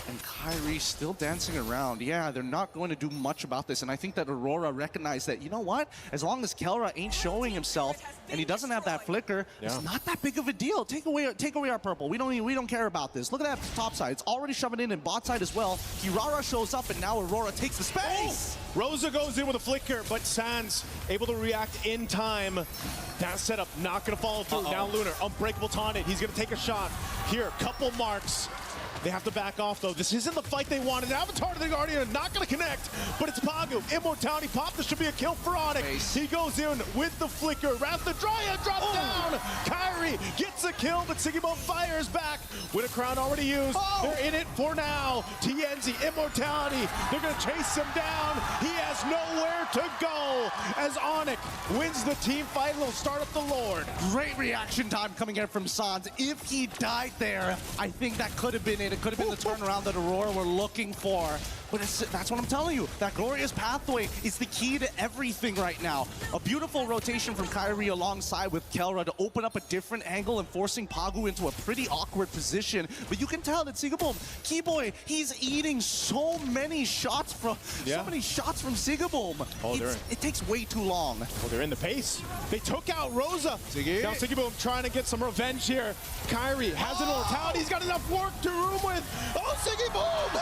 Speaker 7: And Kyrie still dancing around. Yeah, they're not going to do much about this. And I think that Aurora recognized that, you know what? As long as Kelra ain't showing himself and he doesn't have that Flicker, it's not that big of a deal. Take away our purple. We don't care about this. Look at that top side. It's already shoving in bot side as well. Kirara shows up and now Aurora takes the space.
Speaker 11: Oh! Rosa goes in with a Flicker, but Sans able to react in time. That setup not going to follow through. Now Lunar, unbreakable taunted. He's going to take a shot. Here, couple marks. They have to back off, though. This isn't the fight they wanted. Avatar to the Guardian, not going to connect, but it's Pagu. Immortality pop. This should be a kill for Onyx. He goes in with the Flicker. Wrath the Dryad drops down. Kyrie gets a kill, but Sigibone fires back. With a crown already used. They're in it for now. TNZ, Immortality. They're going to chase him down. He has nowhere to go as Onyx wins the team fight. He'll start up the Lord.
Speaker 7: Great reaction time coming in from Sans. If he died there, I think that could have been it. It could have been the turnaround that Aurora were looking for. But that's what I'm telling you. That glorious pathway is the key to everything right now. A beautiful rotation from Kyrie alongside with Kelra to open up a different angle and forcing Pagu into a pretty awkward position. But you can tell that Sigibome, Keyboy, he's eating so many shots from Sigibome. It takes way too long.
Speaker 11: Well, they're in the pace. They took out Rosa. Now Sigibome trying to get some revenge here. Kyrie has an immortality. He's got enough work to room with. Oh, Sigibome!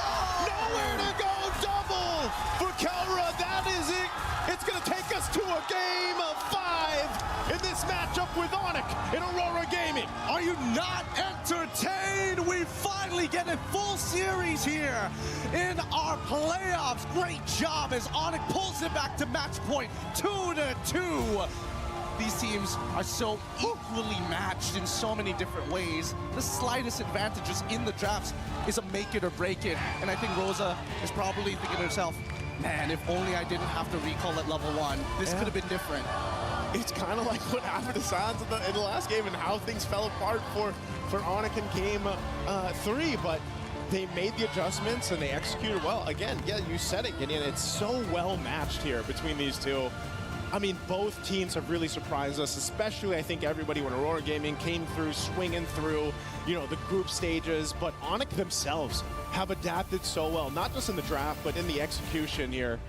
Speaker 11: Nowhere to go. Double for Kelra. That is it. It's going to take us to a game of 5 in this matchup with Onyx in Aurora Gaming.
Speaker 7: Are you not entertained? We finally get a full series here in our playoffs. Great job as Onyx pulls it back to match point 2-2. These teams are so equally matched in so many different ways. The slightest advantages in the drafts is a make it or break it. And I think Rosa is probably thinking to herself, man, if only I didn't have to recall at level 1, this could have been different.
Speaker 11: It's kind of like what happened to Sans in the last game and how things fell apart for Onyx in game 3, but they made the adjustments and they executed well. Again, yeah, you said it, Gideon. It's so well matched here between these two. I mean, both teams have really surprised us, especially, I think, everybody when Aurora Gaming came through, swinging through, you know, the group stages. But Onyx themselves have adapted so well, not just in the draft, but in the execution here.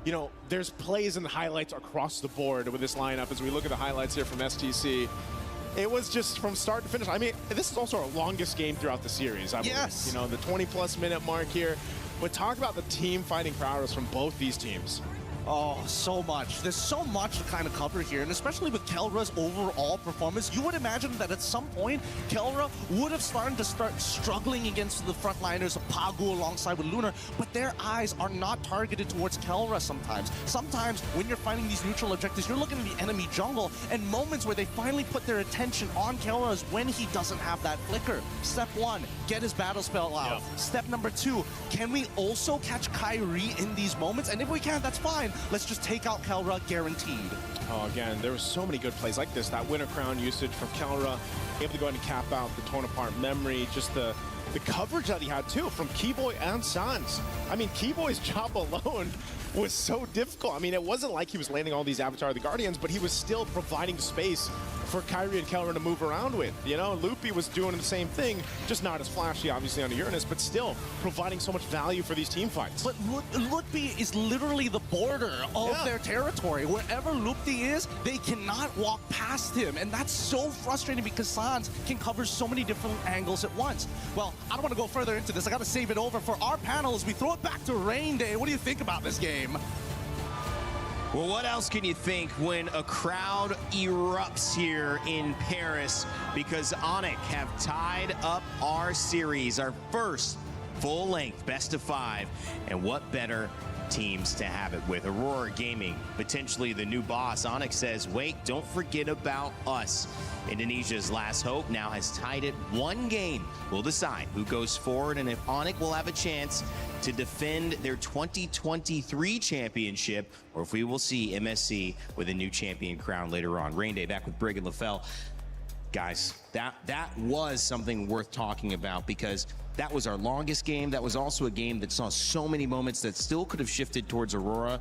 Speaker 11: You know, there's plays and highlights across the board with this lineup as we look at the highlights here from STC. It was just from start to finish. I mean, this is also our longest game throughout the series, I believe. Yes. You know, the 20-plus minute mark here. But talk about the team fighting prowess from both these teams.
Speaker 7: Oh, so much. There's so much to kind of cover here, and especially with Kelra's overall performance, you would imagine that at some point, Kelra would have started to struggling against the frontliners of Pagu alongside with Lunar, but their eyes are not targeted towards Kelra sometimes. Sometimes, when you're fighting these neutral objectives, you're looking at the enemy jungle, and moments where they finally put their attention on Kelra is when he doesn't have that Flicker. Step 1, get his battle spell out. Yep. Step number 2, can we also catch Kyrie in these moments? And if we can, that's fine. Let's just take out Kelra, guaranteed.
Speaker 11: Oh, again, there were so many good plays like this. That Winter Crown usage from Kelra, able to go ahead and cap out the torn apart memory, just the coverage that he had too from Keyboy and Sans. I mean, Keyboy's job alone was so difficult. I mean, it wasn't like he was landing all these Avatar of the Guardians, but he was still providing space for Kyrie and Keller to move around with. You know, Loopy was doing the same thing, just not as flashy, obviously, on Uranus, but still providing so much value for these team fights.
Speaker 7: But Loopy is literally the border of their territory. Wherever Loopy is, they cannot walk past him. And that's so frustrating because Sans can cover so many different angles at once. Well, I don't want to go further into this. I got to save it over for our panel as we throw it back to Rain Day. What do you think about this game?
Speaker 1: Well, what else can you think when a crowd erupts here in Paris because Onyx have tied up our series, our first full-length best-of-5, and what better teams to have it with? Aurora Gaming, potentially the new boss. Onyx says, wait, don't forget about us. Indonesia's last hope now has tied it. One game will decide who goes forward and if Onyx will have a chance to defend their 2023 championship, or if we will see MSC with a new champion crown later on. Rain Day back with Brig and LaFell. Guys, that was something worth talking about because that was our longest game. That was also a game that saw so many moments that still could have shifted towards Aurora,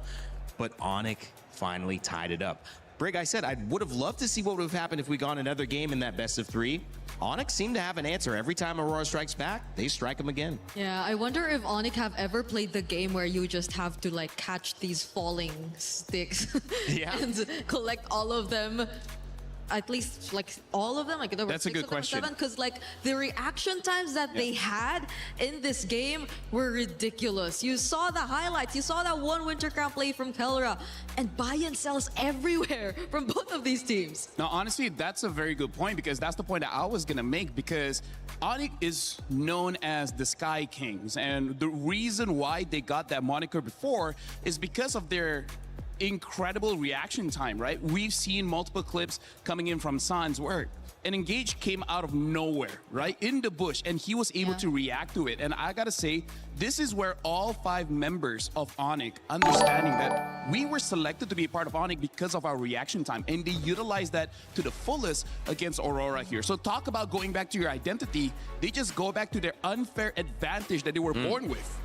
Speaker 1: but Onyx finally tied it up. Brig, I said I would have loved to see what would have happened if we got another game in that best of 3. Onyx seemed to have an answer. Every time Aurora strikes back, they strike them again.
Speaker 6: Yeah, I wonder if Onyx have ever played the game where you just have to like catch these falling sticks and collect all of them. At least like all of them, like there were
Speaker 17: That's a good question.
Speaker 6: Because like the reaction times that they had in this game were ridiculous. You saw the highlights, you saw that one Wintercraft play from Kelra, and buy and sells everywhere from both of these teams.
Speaker 17: Now, honestly, that's a very good point because that's the point that I was gonna make because Onyx is known as the Sky Kings, and the reason why they got that moniker before is because of their incredible reaction time, right? We've seen multiple clips coming in from Sans where an engage came out of nowhere, right? In the bush, and he was able to react to it. And I gotta say, this is where all 5 members of Onyx understanding that we were selected to be a part of Onyx because of our reaction time, and they utilized that to the fullest against Aurora here. So talk about going back to your identity. They just go back to their unfair advantage that they were born with.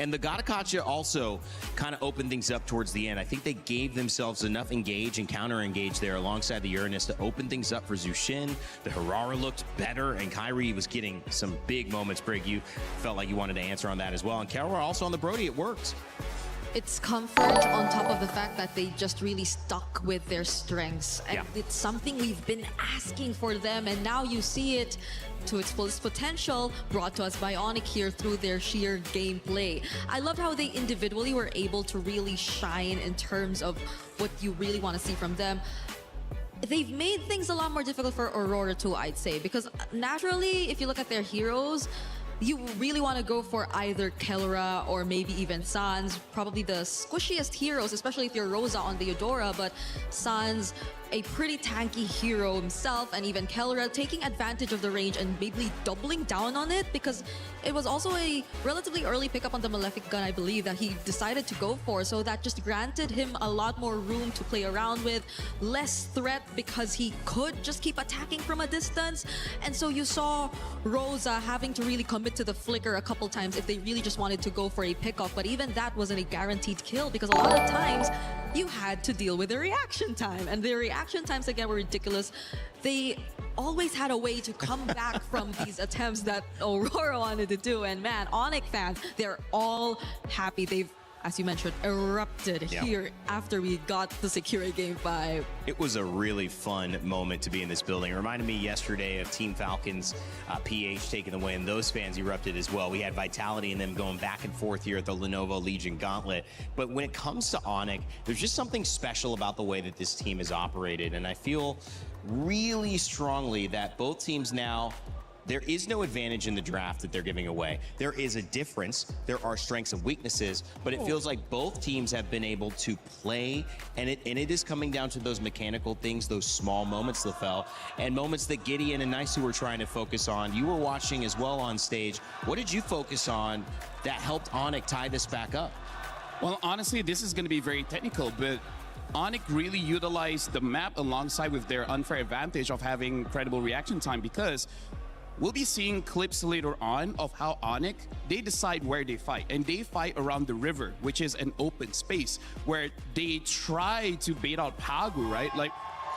Speaker 1: And the Gatakacha also kind of opened things up towards the end. I think they gave themselves enough engage and counter-engage there alongside the Uranus to open things up for Zushin. The Harara looked better, and Kyrie was getting some big moments. Brig, you felt like you wanted to answer on that as well. And Kelra also on the Brody, it worked.
Speaker 6: It's comfort on top of the fact that they just really stuck with their strengths. And it's something we've been asking for them, and now you see it to its fullest potential, brought to us by Onyx here through their sheer gameplay. I loved how they individually were able to really shine in terms of what you really want to see from them. They've made things a lot more difficult for Aurora too, I'd say, because naturally, if you look at their heroes, you really want to go for either Kelra or maybe even Sans, probably the squishiest heroes, especially if you're Rosa on the Eudora, but Sans, a pretty tanky hero himself, and even Kelra taking advantage of the range and maybe doubling down on it because it was also a relatively early pickup on the Malefic gun, I believe, that he decided to go for. So that just granted him a lot more room to play around with, less threat because he could just keep attacking from a distance. And so you saw Rosa having to really commit to the flicker a couple times if they really just wanted to go for a pickoff. But even that wasn't a guaranteed kill because a lot of times you had to deal with the reaction time, and the reaction times again were ridiculous. They always had a way to come back from these attempts that Aurora wanted to do, and man, Onyx fans, they're all happy. They've, as you mentioned, erupted here after we got the Secure Game 5.
Speaker 1: It was a really fun moment to be in this building. It reminded me yesterday of Team Falcons, PH taking the win. Those fans erupted as well. We had vitality in them going back and forth here at the Lenovo Legion Gauntlet. But when it comes to Onyx, there's just something special about the way that this team is operated. And I feel really strongly that both teams now, there is no advantage in the draft that they're giving away. There is a difference. There are strengths and weaknesses, but it feels like both teams have been able to play, and it is coming down to those mechanical things, those small moments, LaFell, and moments that Gideon and Nice were trying to focus on. You were watching as well on stage. What did you focus on that helped Onyx tie this back up?
Speaker 17: Well, honestly, this is going to be very technical, but Onyx really utilized the map alongside with their unfair advantage of having credible reaction time, because we'll be seeing clips later on of how Onyx, they decide where they fight, and they fight around the river, which is an open space where they try to bait out Pagu, right? Like,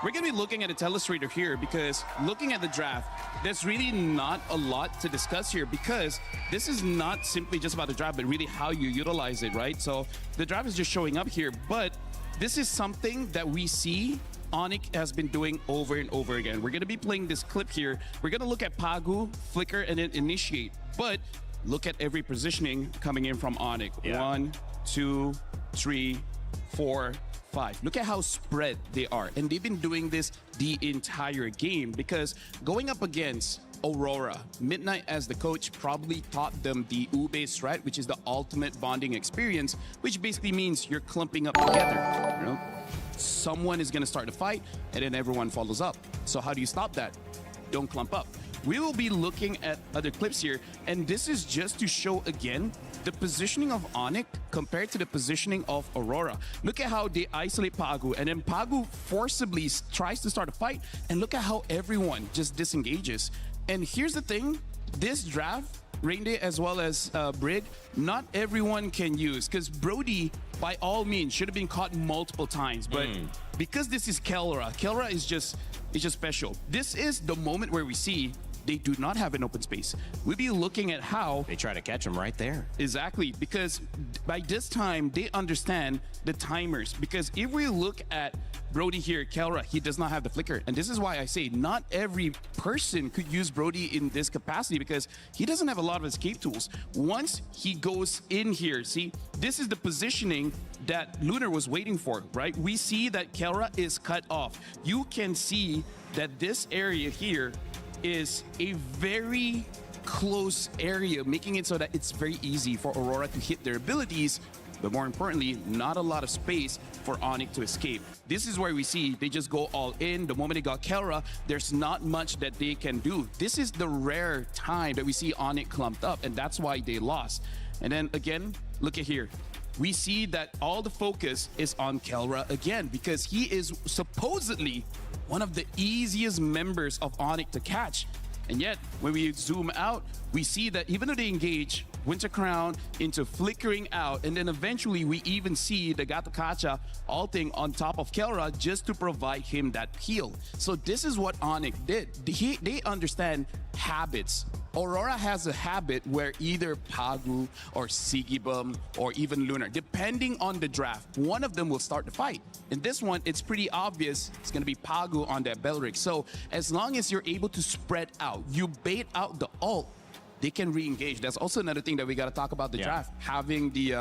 Speaker 17: we're going to be looking at a telestrator here because looking at the draft, there's really not a lot to discuss here because this is not simply just about the draft, but really how you utilize it, right? So the draft is just showing up here, but this is something that we see Onyx has been doing over and over again. We're going to be playing this clip here. We're going to look at Pagu, flicker, and then initiate. But look at every positioning coming in from Onyx.
Speaker 1: Yeah.
Speaker 17: 1, 2, 3, 4, 5. Look at how spread they are. And they've been doing this the entire game because going up against Aurora, Midnight as the coach probably taught them the Ube strat, which is the ultimate bonding experience, which basically means you're clumping up together. You know? Someone is going to start a fight and then everyone follows up. So how do you stop that? Don't clump up. We will be looking at other clips here, and this is just to show again the positioning of Onyx compared to the positioning of Aurora. Look at how they isolate Pagu, and then Pagu forcibly tries to start a fight, and look at how everyone just disengages. And here's the thing, this draft, Rainday as well as Brig, not everyone can use, because Brody, by all means, should have been caught multiple times, but because this is Kelra is just special. This is the moment where we see they do not have an open space. We'll be looking at how
Speaker 1: they try to catch him right there.
Speaker 17: Exactly, because by this time, they understand the timers. Because if we look at Brody here, Kelra, he does not have the flicker. And this is why I say not every person could use Brody in this capacity because he doesn't have a lot of escape tools. Once he goes in here, see, this is the positioning that Lunar was waiting for, right? We see that Kelra is cut off. You can see that this area here is a very close area, making it so that it's very easy for Aurora to hit their abilities, but more importantly, not a lot of space for Onyx to escape. This is where we see they just go all in. The moment they got Kelra, there's not much that they can do. This is the rare time that we see Onyx clumped up, and that's why they lost. And then again, look at here. We see that all the focus is on Kelra again because he is supposedly one of the easiest members of Onyx to catch. And yet, when we zoom out, we see that even though they engage Winter Crown into flickering out, and then eventually we even see the Gatakacha ulting on top of Kelra just to provide him that heal. So this is what Onyx did. They understand habits. Aurora has a habit where either Pagu or Sigibum or even Lunar, depending on the draft, one of them will start the fight. In this one, it's pretty obvious it's going to be Pagu on that Belric. So as long as you're able to spread out, you bait out the ult, they can re-engage. That's also another thing that we got to talk about the draft. Having the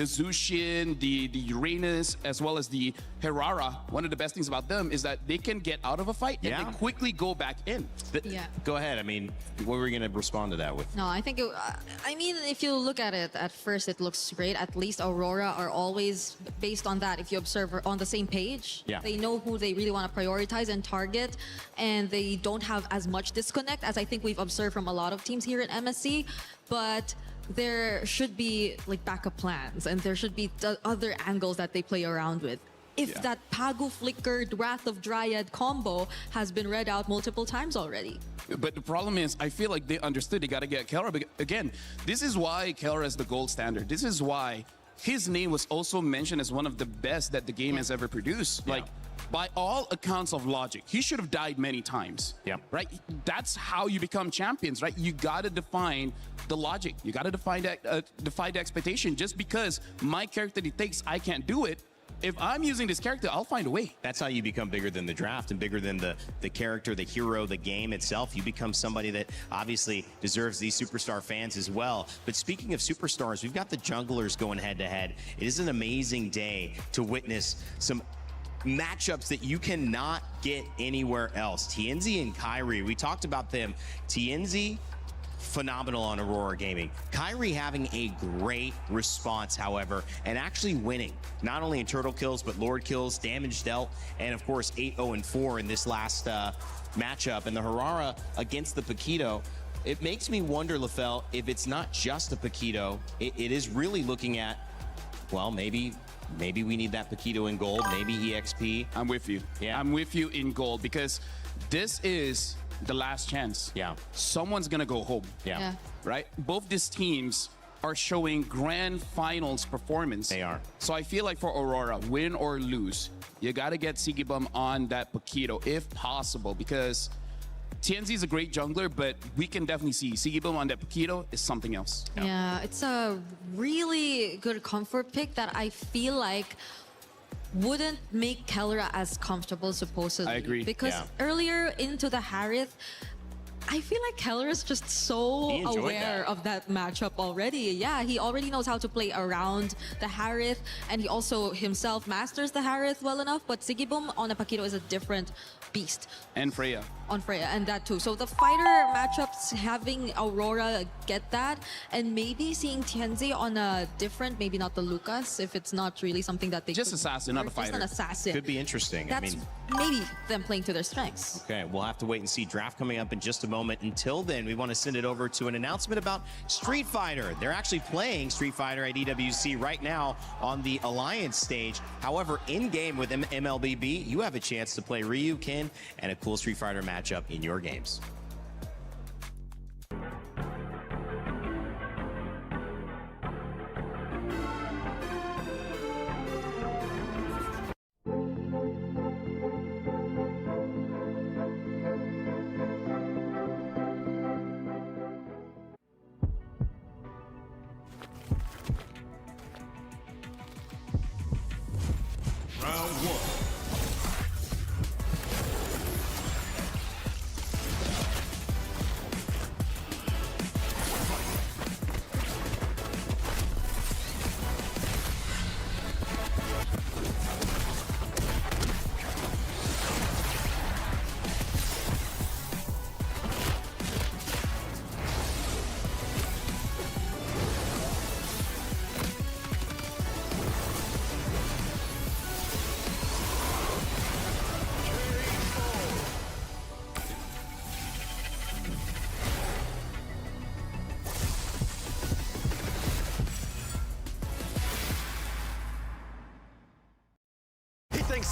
Speaker 17: Zushin, the Uranus, as well as the Herrera, one of the best things about them is that they can get out of a fight and they quickly go back in.
Speaker 1: Go ahead. I mean, what were we going to respond to that with?
Speaker 6: No, I think, I mean, if you look at it, at first it looks great. At least Aurora are always based on that. If you observe on the same page, they know who they really want to prioritize and target, and they don't have as much disconnect as I think we've observed from a lot of teams here in MSC. But there should be like backup plans, and there should be other angles that they play around with. If that Pagu flickered Wrath of Dryad combo has been read out multiple times already.
Speaker 17: But the problem is, I feel like they understood they got to get Kelra. Again, this is why Kelra is the gold standard. This is why his name was also mentioned as one of the best that the game has ever produced. Like, by all accounts of logic, he should have died many times. Right? That's how you become champions, right? You got to define the logic. You got to define the expectation. Just because my character dictates I can't do it, if I'm using this character, I'll find a way.
Speaker 1: That's how you become bigger than the draft and bigger than the character, the hero, the game itself. You become somebody that obviously deserves these superstar fans as well. But speaking of superstars, we've got the junglers going head-to-head. It is an amazing day to witness some matchups that you cannot get anywhere else. TNZ and Kyrie, we talked about them. TNZ, phenomenal on Aurora Gaming. Kyrie having a great response, however, and actually winning, not only in turtle kills, but lord kills, damage dealt, and of course 8-0-4 in this last matchup. And the Herrera against the Paquito, it makes me wonder, LaFell, if it's not just a Paquito, it is really looking at, well, maybe we need that Paquito in gold, maybe EXP.
Speaker 17: I'm with you.
Speaker 1: Yeah.
Speaker 17: I'm with you in gold because this is the last chance.
Speaker 1: Yeah.
Speaker 17: Someone's going to go home.
Speaker 1: Yeah.
Speaker 17: Right? Both these teams are showing grand finals performance.
Speaker 1: They are.
Speaker 17: So I feel like for Aurora, win or lose, you got to get Sigibum on that Paquito if possible, because TNZ is a great jungler, but we can definitely see Sigibum on that Paquito is something else.
Speaker 6: Yeah, it's a really good comfort pick that I feel like wouldn't make Kellra as comfortable supposedly.
Speaker 17: I agree.
Speaker 6: Because earlier into the Harith, I feel like Keller is just so aware of that matchup already. Yeah, he already knows how to play around the Harith, and he also himself masters the Harith well enough, but Sigibum on a Paquito is a different beast.
Speaker 17: And Freya.
Speaker 6: On Freya, and that too. So the fighter matchups, having Aurora get that, and maybe seeing Tianzi on a different, maybe not the Lucas, if it's not really something that they
Speaker 17: just assassin, not a fighter.
Speaker 6: Just an assassin.
Speaker 1: Could be interesting.
Speaker 6: That's maybe them playing to their strengths.
Speaker 1: Okay, we'll have to wait and see. Draft coming up in just a moment. Until then, we want to send it over to an announcement about Street Fighter. They're actually playing Street Fighter at EWC right now on the Alliance stage. However, in-game with MLBB, you have a chance to play Ryu, Ken, and a cool Street Fighter matchup in your games.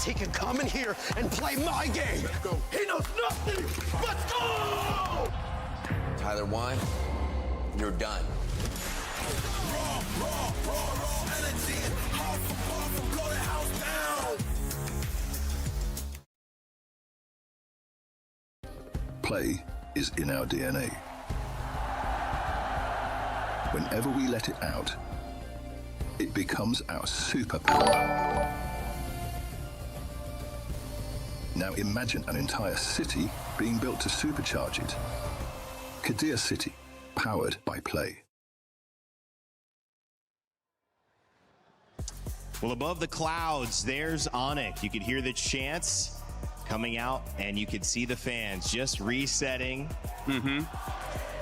Speaker 16: He can come in here and play my game. He knows nothing. Let's go!
Speaker 3: Tyler 1, you're done.
Speaker 9: Play is in our DNA. Whenever we let it out, it becomes our superpower. Now imagine an entire city being built to supercharge it. Kadir City, powered by Play.
Speaker 1: Well, above the clouds, there's Onyx. You could hear the chants coming out, and you could see the fans just resetting.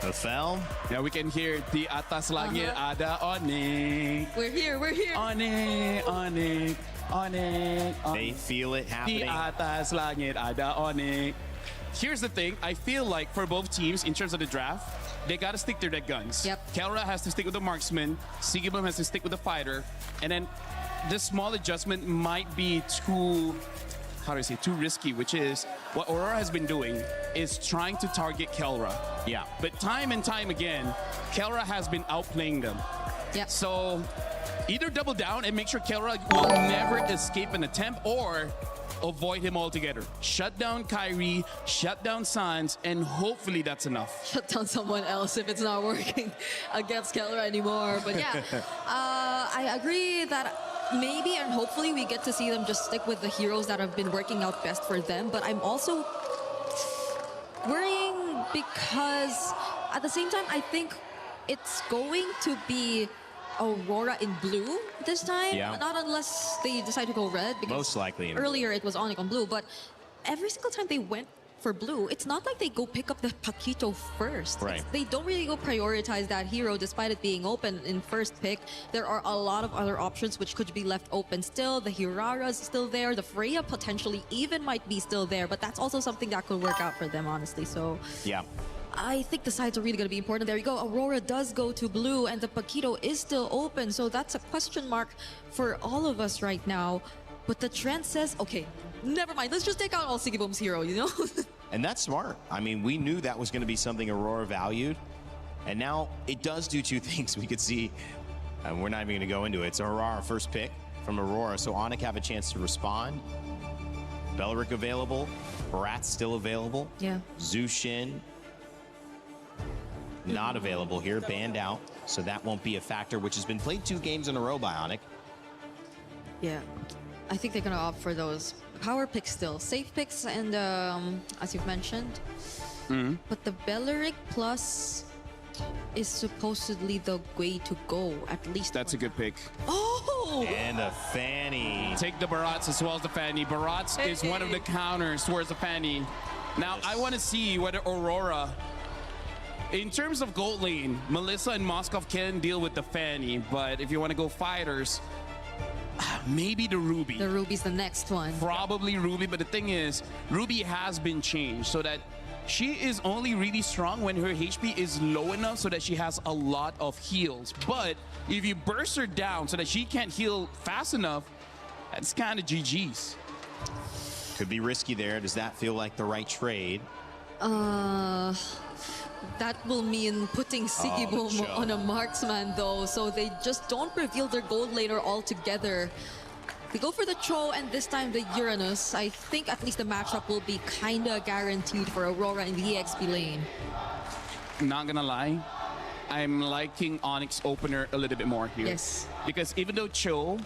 Speaker 1: Rafael?
Speaker 17: Yeah, we can hear Di atas langit ada Onyx.
Speaker 6: We're here, we're here.
Speaker 17: Onyx, Onyx. Onyx.
Speaker 1: They feel it happening.
Speaker 17: Di atas langit ada Onyx. Here's the thing. I feel like for both teams, in terms of the draft, they got to stick to their guns.
Speaker 6: Yep.
Speaker 17: Kellra has to stick with the marksman. Sigibum has to stick with the fighter. And then this small adjustment might be too, how do I say, too risky, which is what Aurora has been doing is trying to target Kellra.
Speaker 1: Yeah.
Speaker 17: But time and time again, Kellra has been outplaying them.
Speaker 6: Yeah.
Speaker 17: So either double down and make sure Kellra will never escape an attempt, or avoid him altogether. Shut down Kyrie, shut down Sans, and hopefully that's enough.
Speaker 6: Shut down someone else if it's not working against Kellra anymore. But yeah, I agree that maybe and hopefully we get to see them just stick with the heroes that have been working out best for them. But I'm also worrying because at the same time, I think it's going to be Aurora in blue this time.
Speaker 1: Yeah.
Speaker 6: Not unless they decide to go red. Because
Speaker 1: most likely.
Speaker 6: earlier it was Onyx on blue, but every single time they went for blue, it's not like they go pick up the Paquito first.
Speaker 1: Right.
Speaker 6: They don't really go prioritize that hero despite it being open in first pick. There are a lot of other options which could be left open still. The Hirara's still there. The Freya potentially even might be still there, but that's also something that could work out for them, honestly. So
Speaker 1: yeah.
Speaker 6: I think the sides are really going to be important. There you go. Aurora does go to blue, and the Paquito is still open. So that's a question mark for all of us right now. But the trend says, okay, never mind. Let's just take out all Sigibum's hero, you know?
Speaker 1: And that's smart. I mean, we knew that was going to be something Aurora valued. And now it does do two things. We could see, and we're not even going to go into it. It's Aurora first pick from Aurora, so Onic have a chance to respond. Belleric available, Barat's still available.
Speaker 6: Yeah.
Speaker 1: Zushin not available here, banned out, so that won't be a factor, which has been played 2 games in a row by Onic.
Speaker 6: Yeah. I think they're going to opt for those power picks still. Safe picks and, as you've mentioned. But the Belleric Plus is supposedly the way to go, at least.
Speaker 17: That's a good pick.
Speaker 6: Oh!
Speaker 1: And a Fanny.
Speaker 17: Take the Barats as well as the Fanny. Barats is one of the counters towards the Fanny. Now, I want to see whether Aurora, in terms of gold lane, Melissa and Moskov can deal with the Fanny, but if you want to go fighters, maybe the Ruby.
Speaker 6: The Ruby's the next one.
Speaker 17: Probably Ruby, but the thing is, Ruby has been changed so that she is only really strong when her HP is low enough so that she has a lot of heals. But if you burst her down so that she can't heal fast enough, that's kind of GG's.
Speaker 1: Could be risky there. Does that feel like the right trade?
Speaker 6: That will mean putting Sigiboom
Speaker 1: Cho.
Speaker 6: on a marksman though, so they just don't reveal their gold laner altogether. They go for the Cho and this time the Uranus. I think at least the matchup will be kinda guaranteed for Aurora in the EXP lane.
Speaker 17: Not gonna lie, I'm liking Onyx opener a little bit more here.
Speaker 6: Yes.
Speaker 17: Because even though Cho,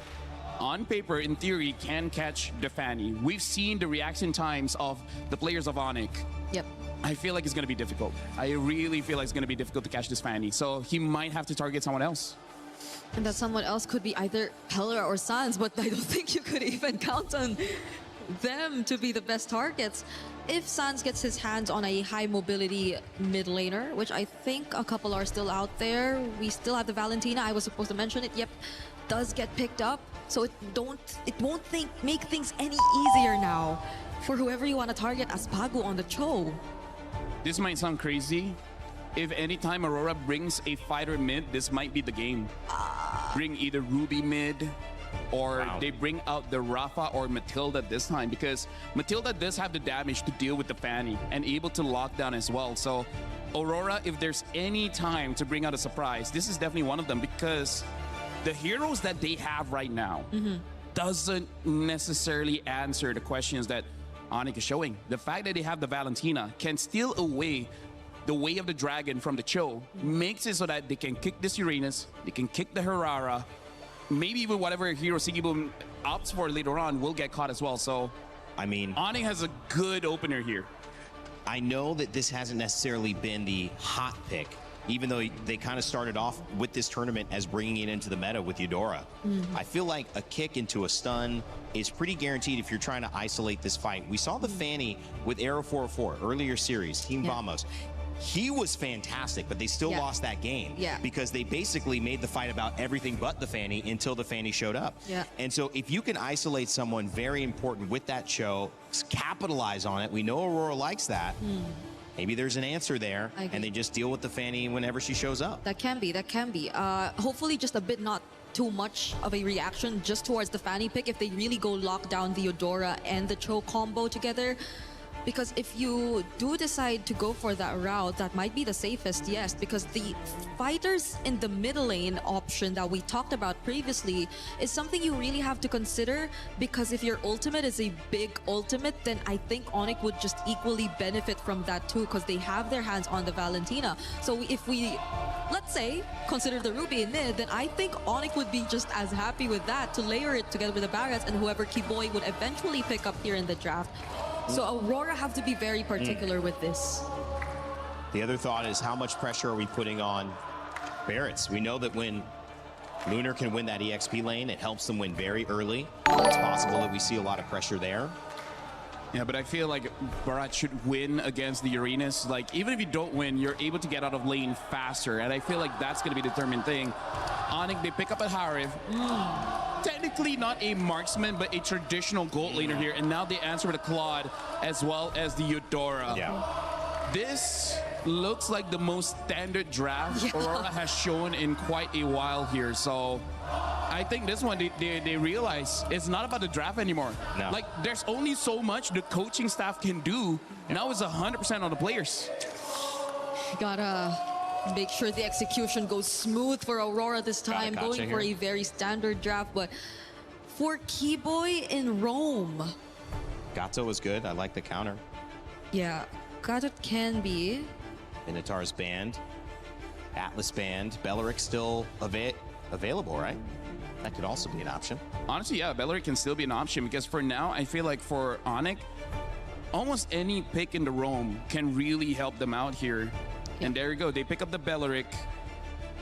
Speaker 17: on paper, in theory, can catch the Fanny, we've seen the reaction times of the players of Onyx.
Speaker 6: Yep.
Speaker 17: I feel like it's going to be difficult. I really feel like it's going to be difficult to catch this Fanny. So he might have to target someone else.
Speaker 6: And that someone else could be either Pelra or Sans, but I don't think you could even count on them to be the best targets. If Sans gets his hands on a high mobility mid laner, which I think a couple are still out there, we still have the Valentina, I was supposed to mention it, yep, does get picked up. So it won't make things any easier now for whoever you want to target as Pagu on the Cho.
Speaker 17: This might sound crazy. If anytime Aurora brings a fighter mid, this might be the game. Bring either Ruby mid, or they bring out the Rafa or Matilda this time, because Matilda does have the damage to deal with the Fanny and able to lock down as well. So Aurora, if there's any time to bring out a surprise, this is definitely one of them, because the heroes that they have right now doesn't necessarily answer the questions that Onyx is showing. The fact that they have the Valentina can steal away the Way of the Dragon from the Cho, makes it so that they can kick this Uranus, they can kick the Herrera, maybe even whatever hero Sigiboom opts for later on will get caught as well. So,
Speaker 1: I mean,
Speaker 17: Onyx has a good opener here.
Speaker 1: I know that this hasn't necessarily been the hot pick, even though they kind of started off with this tournament as bringing it into the meta with Eudora. I feel like a kick into a stun is pretty guaranteed if you're trying to isolate this fight. We saw the Fanny with Arrow 404 earlier series, Team Vamos. He was fantastic, but they still lost that game because they basically made the fight about everything but the Fanny until the Fanny showed up. And so if you can isolate someone very important with that Cho, capitalize on it. We know Aurora likes that. Maybe there's an answer there, and they just deal with the Fanny whenever she shows up.
Speaker 6: That can be. Hopefully just a bit not too much of a reaction just towards the Fanny pick if they really go lock down the Eudora and the Cho combo together. Because if you do decide to go for that route, that might be the safest, yes, because the fighters in the middle lane option that we talked about previously is something you really have to consider, because if your ultimate is a big ultimate, then I think Onyx would just equally benefit from that too, because they have their hands on the Valentina. So if we, let's say, consider the Ruby in mid, then I think Onyx would be just as happy with that to layer it together with the Barats and whoever Kiboy would eventually pick up here in the draft. So Aurora have to be very particular with this.
Speaker 1: The other thought is, how much pressure are we putting on Barretts? We know that when Lunar can win that EXP lane, it helps them win very early. It's possible that we see a lot of pressure there.
Speaker 17: Yeah, but I feel like Barat should win against the Uranus. Like, even if you don't win, you're able to get out of lane faster. And I feel like that's going to be the determined thing. Onyx, they pick up a Harif. Technically not a marksman, but a traditional gold laner here. And now they answer with a Claude as well as the Eudora. This looks like the most standard draft Aurora has shown in quite a while here. So I think this one, they realize it's not about the draft anymore. Like, there's only so much the coaching staff can do. Now it's 100% on the players.
Speaker 6: Gotta Make sure the execution goes smooth for Aurora this time,
Speaker 1: gotcha
Speaker 6: going for
Speaker 1: here.
Speaker 6: a very standard draft, but for Keyboy in Rome,
Speaker 1: Gato was good. I like the counter.
Speaker 6: yeah, Gatot can be.
Speaker 1: Minotaur's banned. Atlas banned. Belleric still available, right? That could also be an option.
Speaker 17: Honestly, yeah, Belleric can still be an option because for now, I feel like for Onyx, almost any pick in the roam can really help them out here. And there you go. They pick up the Belleric.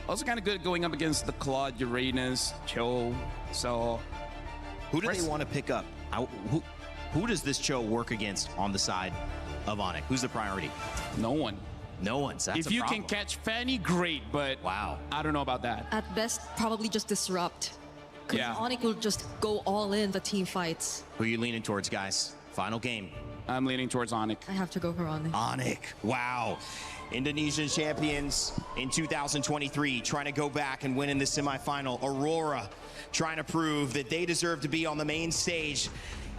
Speaker 17: Also kind of good going up against the Claude, Uranus, Cho. So
Speaker 1: who do they want to pick up? Who does this Cho work against on the side of Onyx? Who's the priority?
Speaker 17: No one.
Speaker 1: No one. So that's
Speaker 17: if
Speaker 1: a
Speaker 17: you
Speaker 1: problem.
Speaker 17: can catch Fanny, great. But
Speaker 1: wow,
Speaker 17: I don't know about that.
Speaker 6: At best, probably just disrupt. Because
Speaker 17: Yeah.
Speaker 6: Onyx will just go all in the team fights.
Speaker 1: Who are you leaning towards, guys? Final game.
Speaker 17: I'm leaning towards Onyx.
Speaker 6: I have to go for Onyx.
Speaker 1: Onyx. Wow. Indonesian champions in 2023 trying to go back and win in the semifinal. Aurora trying to prove that they deserve to be on the main stage.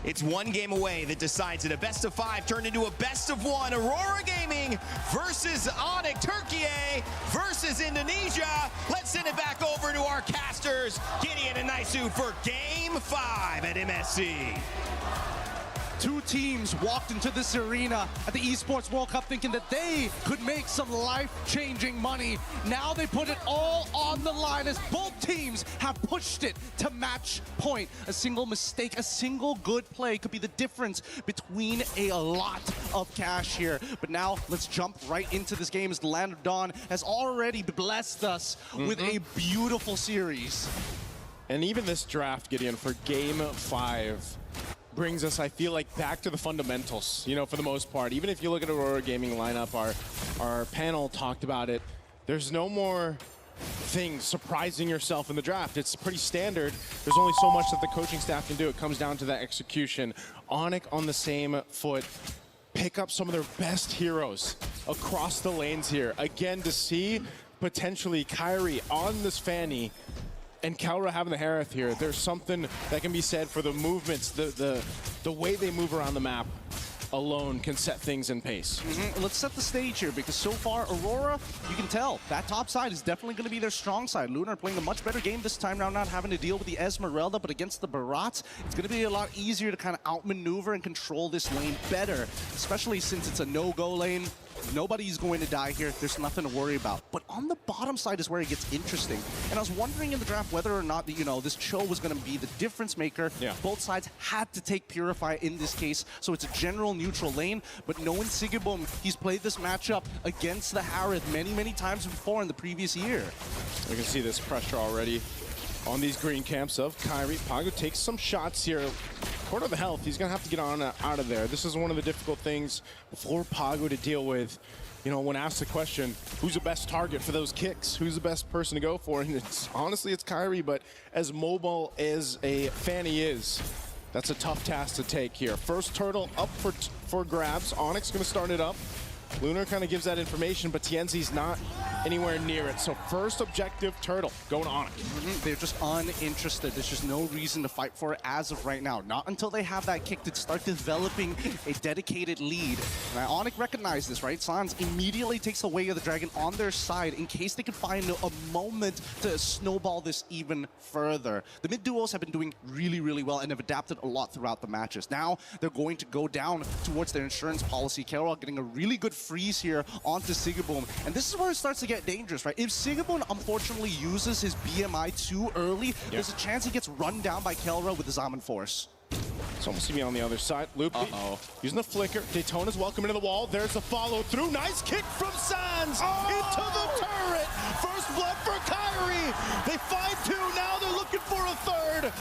Speaker 1: It's one game away that decides it. A best of 5 turned into a best of 1. Aurora Gaming versus Onyx. Turkey versus Indonesia. Let's send it back over to our casters, Gideon and Naisu, for game 5 at MSC.
Speaker 7: Two teams walked into this arena at the Esports World Cup thinking that they could make some life-changing money. Now they put it all on the line as both teams have pushed it to match point. A single mistake, a single good play could be the difference between a lot of cash here. But now let's jump right into this game as the Land of Dawn has already blessed us with a beautiful series.
Speaker 11: And even this draft, Gideon, for game 5 brings us, I feel like, back to the fundamentals, you know, for the most part. Even if you look at Aurora Gaming lineup, our panel talked about it, there's no more things surprising yourself in the draft. It's pretty standard. There's only so much that the coaching staff can do. It comes down to that execution. Onyx on the same foot. Pick up some of their best heroes across the lanes here. Again, to see potentially Kyrie on this Fanny and Kaura having the Harith here, there's something that can be said for the movements, the way they move around the map alone can set things in pace.
Speaker 7: Let's set the stage here because so far Aurora, you can tell that top side is definitely going to be their strong side. Lunar playing a much better game this time around, not having to deal with the Esmeralda, but against the Barats, it's going to be a lot easier to kind of outmaneuver and control this lane better, especially since it's a no-go lane. Nobody's going to die here. There's nothing to worry about. But on the bottom side is where it gets interesting. And I was wondering in the draft whether or not, you know, this Cho was going to be the difference maker.
Speaker 11: Yeah.
Speaker 7: Both sides had to take Purify in this case, so it's a general neutral lane. But knowing Sigibum, he's played this matchup against the Harith many, many times before in the previous year.
Speaker 11: We can see this pressure already on these green camps of Kyrie. Pago takes some shots here. Quarter of the health, he's gonna have to get on out of there. This is one of the difficult things for Pago to deal with. You know, when asked the question, who's the best target for those kicks? Who's the best person to go for? And it's honestly, it's Kyrie, but as mobile as a Fanny is, that's a tough task to take here. First turtle up for grabs. Onyx gonna start it up. Lunar kind of gives that information, but Tienzi's not anywhere near it. So first objective, turtle, going on it.
Speaker 7: They're just uninterested. There's just no reason to fight for it as of right now. Not until they have that kick to start developing a dedicated lead. And Onyx recognized this, right? Sans immediately takes away the dragon on their side in case they can find a moment to snowball this even further. The mid duos have been doing really, really well and have adapted a lot throughout the matches. Now they're going to go down towards their insurance policy. Carol getting a really good freeze here onto Sigibum. And this is where it starts to get dangerous, right? If Sigibum unfortunately uses his BMI too early, there's a chance he gets run down by Kelra with the Zaman Force.
Speaker 11: It's almost to be on the other side. Loop using the flicker. Daytona's welcome into the wall. There's the follow through. Nice kick from Sans into the turret. First blood for Kyrie. They find 2. Now they're looking for a third.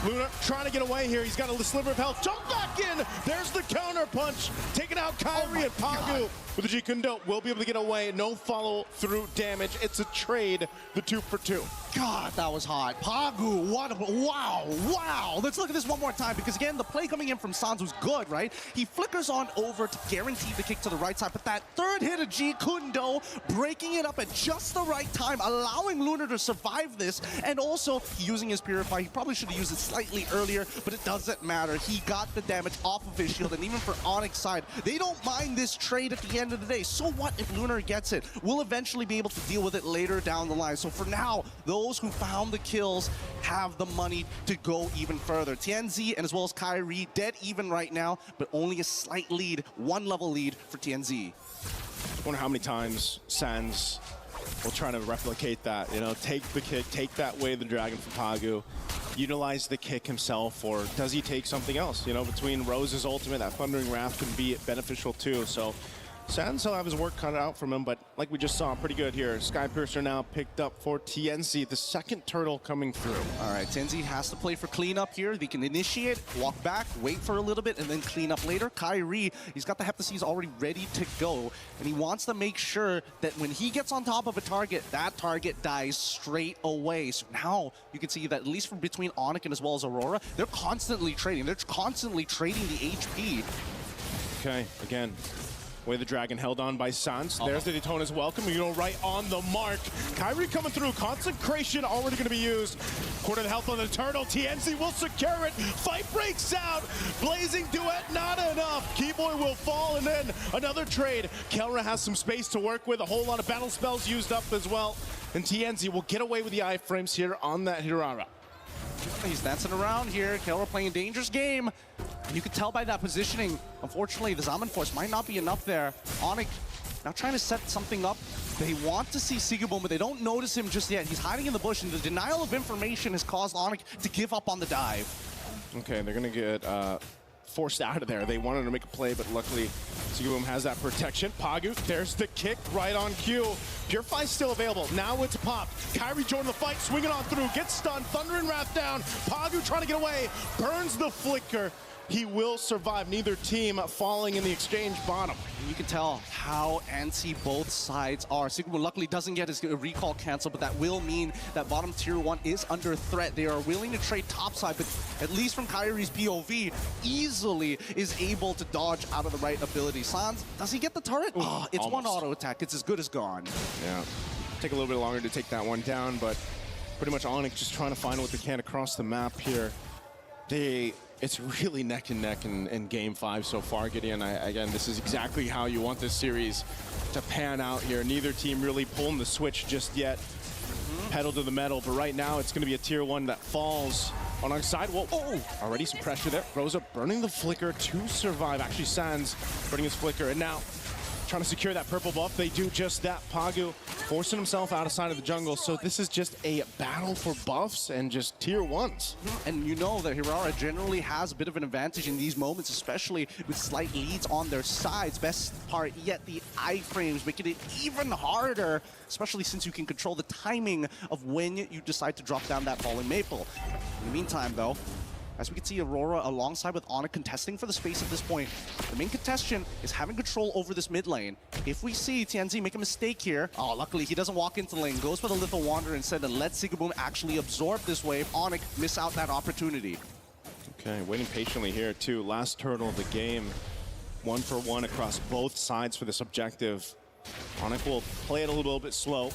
Speaker 11: Luna trying to get away here. He's got a sliver of health. Jump back in. There's the counter punch. Taking out Kyrie and Pagu with the G Kundo. Will be able to get away. No follow through damage. It's a trade. The 2 for 2.
Speaker 7: God, that was hot. Pagu, what a, wow. Let's look at this one more time because again, the play coming in from Sans was good, right? He flickers on over to guarantee the kick to the right side, but that third hit of G Kundo, breaking it up at just the right time, allowing Lunar to survive this, and also using his Purify. He probably should have used it slightly earlier, but it doesn't matter. He got the damage off of his shield, and even for Onyx side, they don't mind this trade at the end of the day, so what if Lunar gets it? We'll eventually be able to deal with it later down the line. So for now, those who found the kills have the money to go even further. TNZ and as well as Kyrie dead even right now, but only a slight lead, 1 level lead for TNZ.
Speaker 11: I wonder how many times Sans will try to replicate that, you know, take the kick, take that way the dragon from Pagu, utilize the kick himself, or does he take something else? You know, between Rose's ultimate, that Thundering Wrath can be beneficial too. So Sans will have his work cut out from him, but like we just saw, pretty good here. Skypiercer now picked up for TNZ, the second turtle coming through.
Speaker 7: All right, TNZ has to play for cleanup here. They can initiate, walk back, wait for a little bit, and then clean up later. Kyrie, he's got the Heptaseas already ready to go, and he wants to make sure that when he gets on top of a target, that target dies straight away. So now you can see that at least from between Onyx and as well as Aurora, they're constantly trading. They're constantly trading the HP.
Speaker 11: Okay, again, way the dragon held on by Sans. There's the Daytona's welcome, you know, right on the mark. Kyrie coming through, consecration already going to be used. Quarter the health on the turtle, TNZ will secure it. Fight breaks out, blazing duet, not enough. Keyboy will fall, and then another trade. Kelra has some space to work with, a whole lot of battle spells used up as well. And TNZ will get away with the iframes here on that Hirara.
Speaker 7: He's dancing around here. Kelra playing a dangerous game. And you can tell by that positioning, unfortunately, the Zaman Force might not be enough there. Onyx now trying to set something up. They want to see Sigurboom, but they don't notice him just yet. He's hiding in the bush, and the denial of information has caused Onyx to give up on the dive.
Speaker 11: Okay, they're going to get forced out of there. They wanted to make a play, but luckily Sigurboom has that protection. Pagu, there's the kick right on cue. Purify's still available. Now it's Pop. Kyrie joined the fight, swinging on through, gets stunned, Thundering Wrath down. Pagu trying to get away, burns the flicker. He will survive. Neither team falling in the exchange bottom.
Speaker 7: And you can tell how antsy both sides are. Sigurboom luckily doesn't get his recall canceled, but that will mean that bottom tier 1 is under threat. They are willing to trade topside, but at least from Kyrie's POV, easily is able to dodge out of the right ability. Sans, does he get the turret? Oh, it's almost. One auto attack. It's as good as gone.
Speaker 11: Yeah, take a little bit longer to take that one down, but pretty much Onyx just trying to find what they can across the map here. It's really neck and neck in Game 5 so far, Gideon. Again, this is exactly how you want this series to pan out here. Neither team really pulling the switch just yet. Pedal to the metal, but right now it's going to be a tier 1 that falls on our side. Whoa, already some pressure there. Rosa burning the flicker to survive. Actually, Sans burning his flicker, and now trying to secure that purple buff. They do just that. Pagu forcing himself out of sight of the jungle. So this is just a battle for buffs and just tier 1s.
Speaker 7: And you know that Hirara generally has a bit of an advantage in these moments, especially with slight leads on their sides. Best part yet, the iframes making it even harder, especially since you can control the timing of when you decide to drop down that falling maple. In the meantime, though, as we can see Aurora alongside with Onyx contesting for the space at this point. The main contestant is having control over this mid lane. If we see TNZ make a mistake here, luckily he doesn't walk into the lane, goes for the Lethal Wanderer instead and lets Sigurboom actually absorb this wave. Onyx miss out that opportunity.
Speaker 11: Okay, waiting patiently here too. Last turtle of the game. 1 for 1 across both sides for this objective. Onyx will play it a little bit slow.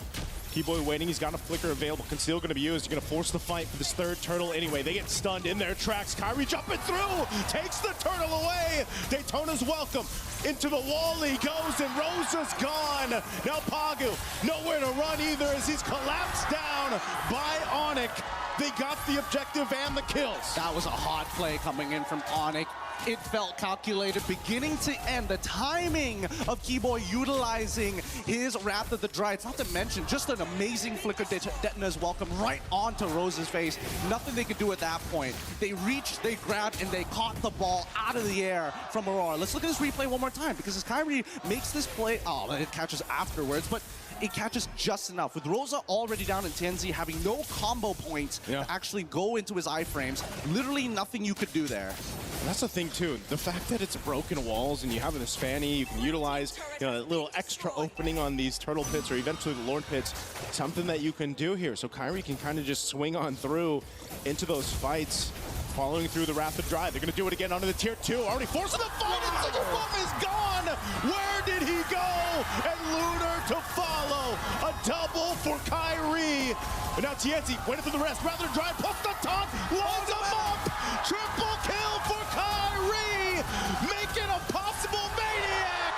Speaker 11: Keyboy waiting, he's got a flicker available. Conceal going to be used. He's going to force the fight for this third turtle anyway. They get stunned in their tracks. Kyrie jumping through, takes the turtle away. Daytona's welcome. Into the wall he goes, and Rosa's gone. Now Pagu, nowhere to run either as he's collapsed down by Onyx. They got the objective and the kills.
Speaker 7: That was a hot play coming in from Onyx. It felt calculated beginning to end. The timing of Keyboy utilizing his Wrath of the Dryad, not to mention just an amazing flicker Detona's welcome right onto Rose's face. Nothing they could do at that point. They reached, they grabbed, and they caught the ball out of the air from Aurora. Let's look at this replay one more time, because as Kyrie makes this play, it catches afterwards, but it catches just enough. With Rosa already down and TNZ having no combo points to actually go into his iframes, literally nothing you could do there.
Speaker 11: And that's the thing too, the fact that it's broken walls and you have this fanny, you can utilize a little extra opening on these turtle pits or eventually the Lord pits, something that you can do here. So Kyrie can kind of just swing on through into those fights, following through the Wrath of Dryad. They're going to do it again onto the tier 2, already forcing the fight, and Sigurboom is gone! Where did he go? And Lunar to follow. A double for Kyrie. And now TNZ waiting for the rest. Rather Dryad plus the taunt, loads him up! Triple kill for Kyrie! Making a possible maniac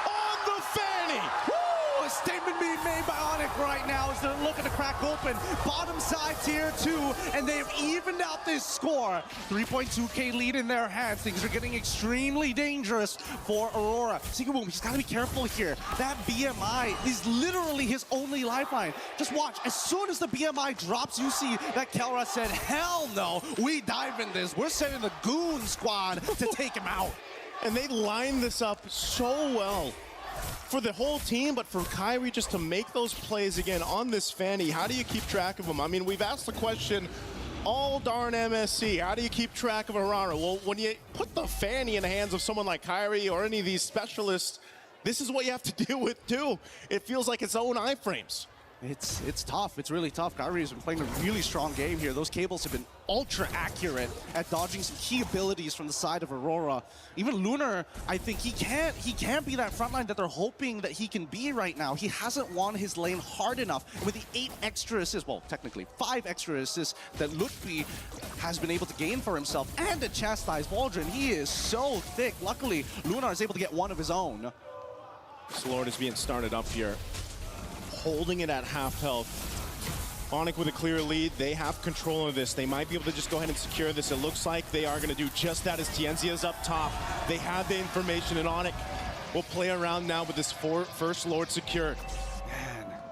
Speaker 11: on the
Speaker 7: crack open. Bottom side tier 2, and they've evened out this score. 3.2k lead in their hands. Things are getting extremely dangerous for Aurora. SigaBoom, he's got to be careful here. That BMI is literally his only lifeline. Just watch. As soon as the BMI drops, you see that Kelra said, hell no, we dive in this. We're sending the goon squad to take him out.
Speaker 11: And they line this up so well for the whole team, but for Kyrie just to make those plays again on this Fanny. How do you keep track of them? I mean, we've asked the question all darn MSC. How do you keep track of Aurora? Well, when you put the Fanny in the hands of someone like Kyrie or any of these specialists, this is what you have to deal with too. It feels like its own iframes.
Speaker 7: It's tough. It's really tough. Kyrie has been playing a really strong game here. Those cables have been ultra accurate at dodging some key abilities from the side of Aurora. Even Lunar, I think he can't be that frontline that they're hoping that he can be right now. He hasn't won his lane hard enough. And with the 8 extra assists, well, technically 5 extra assists that Lutfi has been able to gain for himself and to chastise Waldron, he is so thick. Luckily, Lunar is able to get one of his own.
Speaker 11: This Lord is being started up here, holding it at half health. Onyx with a clear lead. They have control of this. They might be able to just go ahead and secure this. It looks like they are going to do just that as Tienzia is up top. They have the information, and Onyx will play around now with this first Lord secured.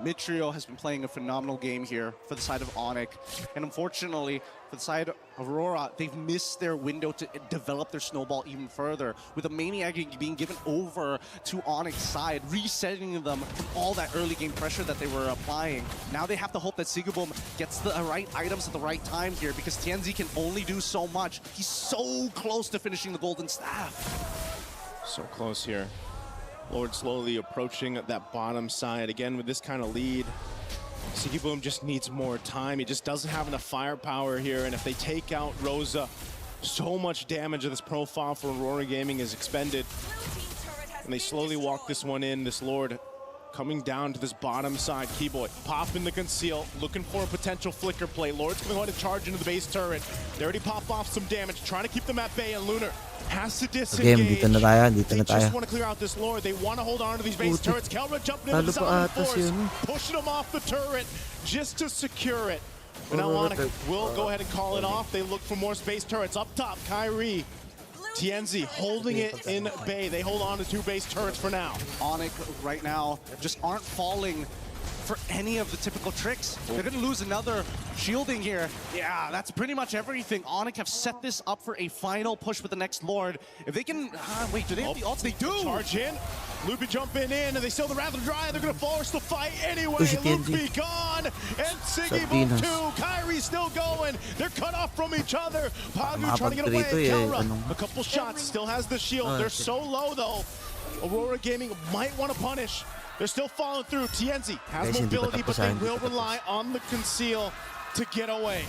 Speaker 7: Mid trio has been playing a phenomenal game here for the side of Onyx. And unfortunately, for the side of Aurora, they've missed their window to develop their snowball even further. With the Maniac being given over to Onyx side, resetting them from all that early game pressure that they were applying. Now they have to hope that SigaBoom gets the right items at the right time here, because Tienzi can only do so much. He's so close to finishing the golden staff.
Speaker 11: So close here. Lord slowly approaching that bottom side. Again, with this kind of lead, SigaBoom just needs more time. He just doesn't have enough firepower here. And if they take out Rosa, so much damage of this profile for Aurora Gaming is expended. And they slowly walk this one in. This Lord coming down to this bottom side. Keyboy popping the conceal, looking for a potential flicker play. Lord's going to go ahead and charge into the base turret. They already pop off some damage, trying to keep them at bay, and Lunar has to disengage.
Speaker 2: Game, dito na tayo,
Speaker 11: They just want to clear out this Lord. They want to hold on to these base turrets. Kelra jumping into the side of the force, pushing them off the turret just to secure it. But now Onyx will go ahead and call it off. They look for more space turrets. Up top, Kyrie. Tienzi holding it in bay. They hold on to 2 base turrets for now.
Speaker 7: Onyx right now just aren't falling for any of the typical tricks. They're going to lose another shielding here. Yeah, that's pretty much everything. Onyx have set this up for a final push with the next Lord. If they can... wait, do they have the ults? They do!
Speaker 11: Charge in. Lupi jumping in, and they still the Wrath of Dry. They're going to force the fight anyway. Lupi gone, and SigaBoom too. Kyrie's still going. They're cut off from each other. Pagu trying to get away. Kelra, a couple shots, still has the shield. They're so low though. Aurora Gaming might want to punish. They're still falling through. Tienzi has mobility, but they will rely on the conceal to get away.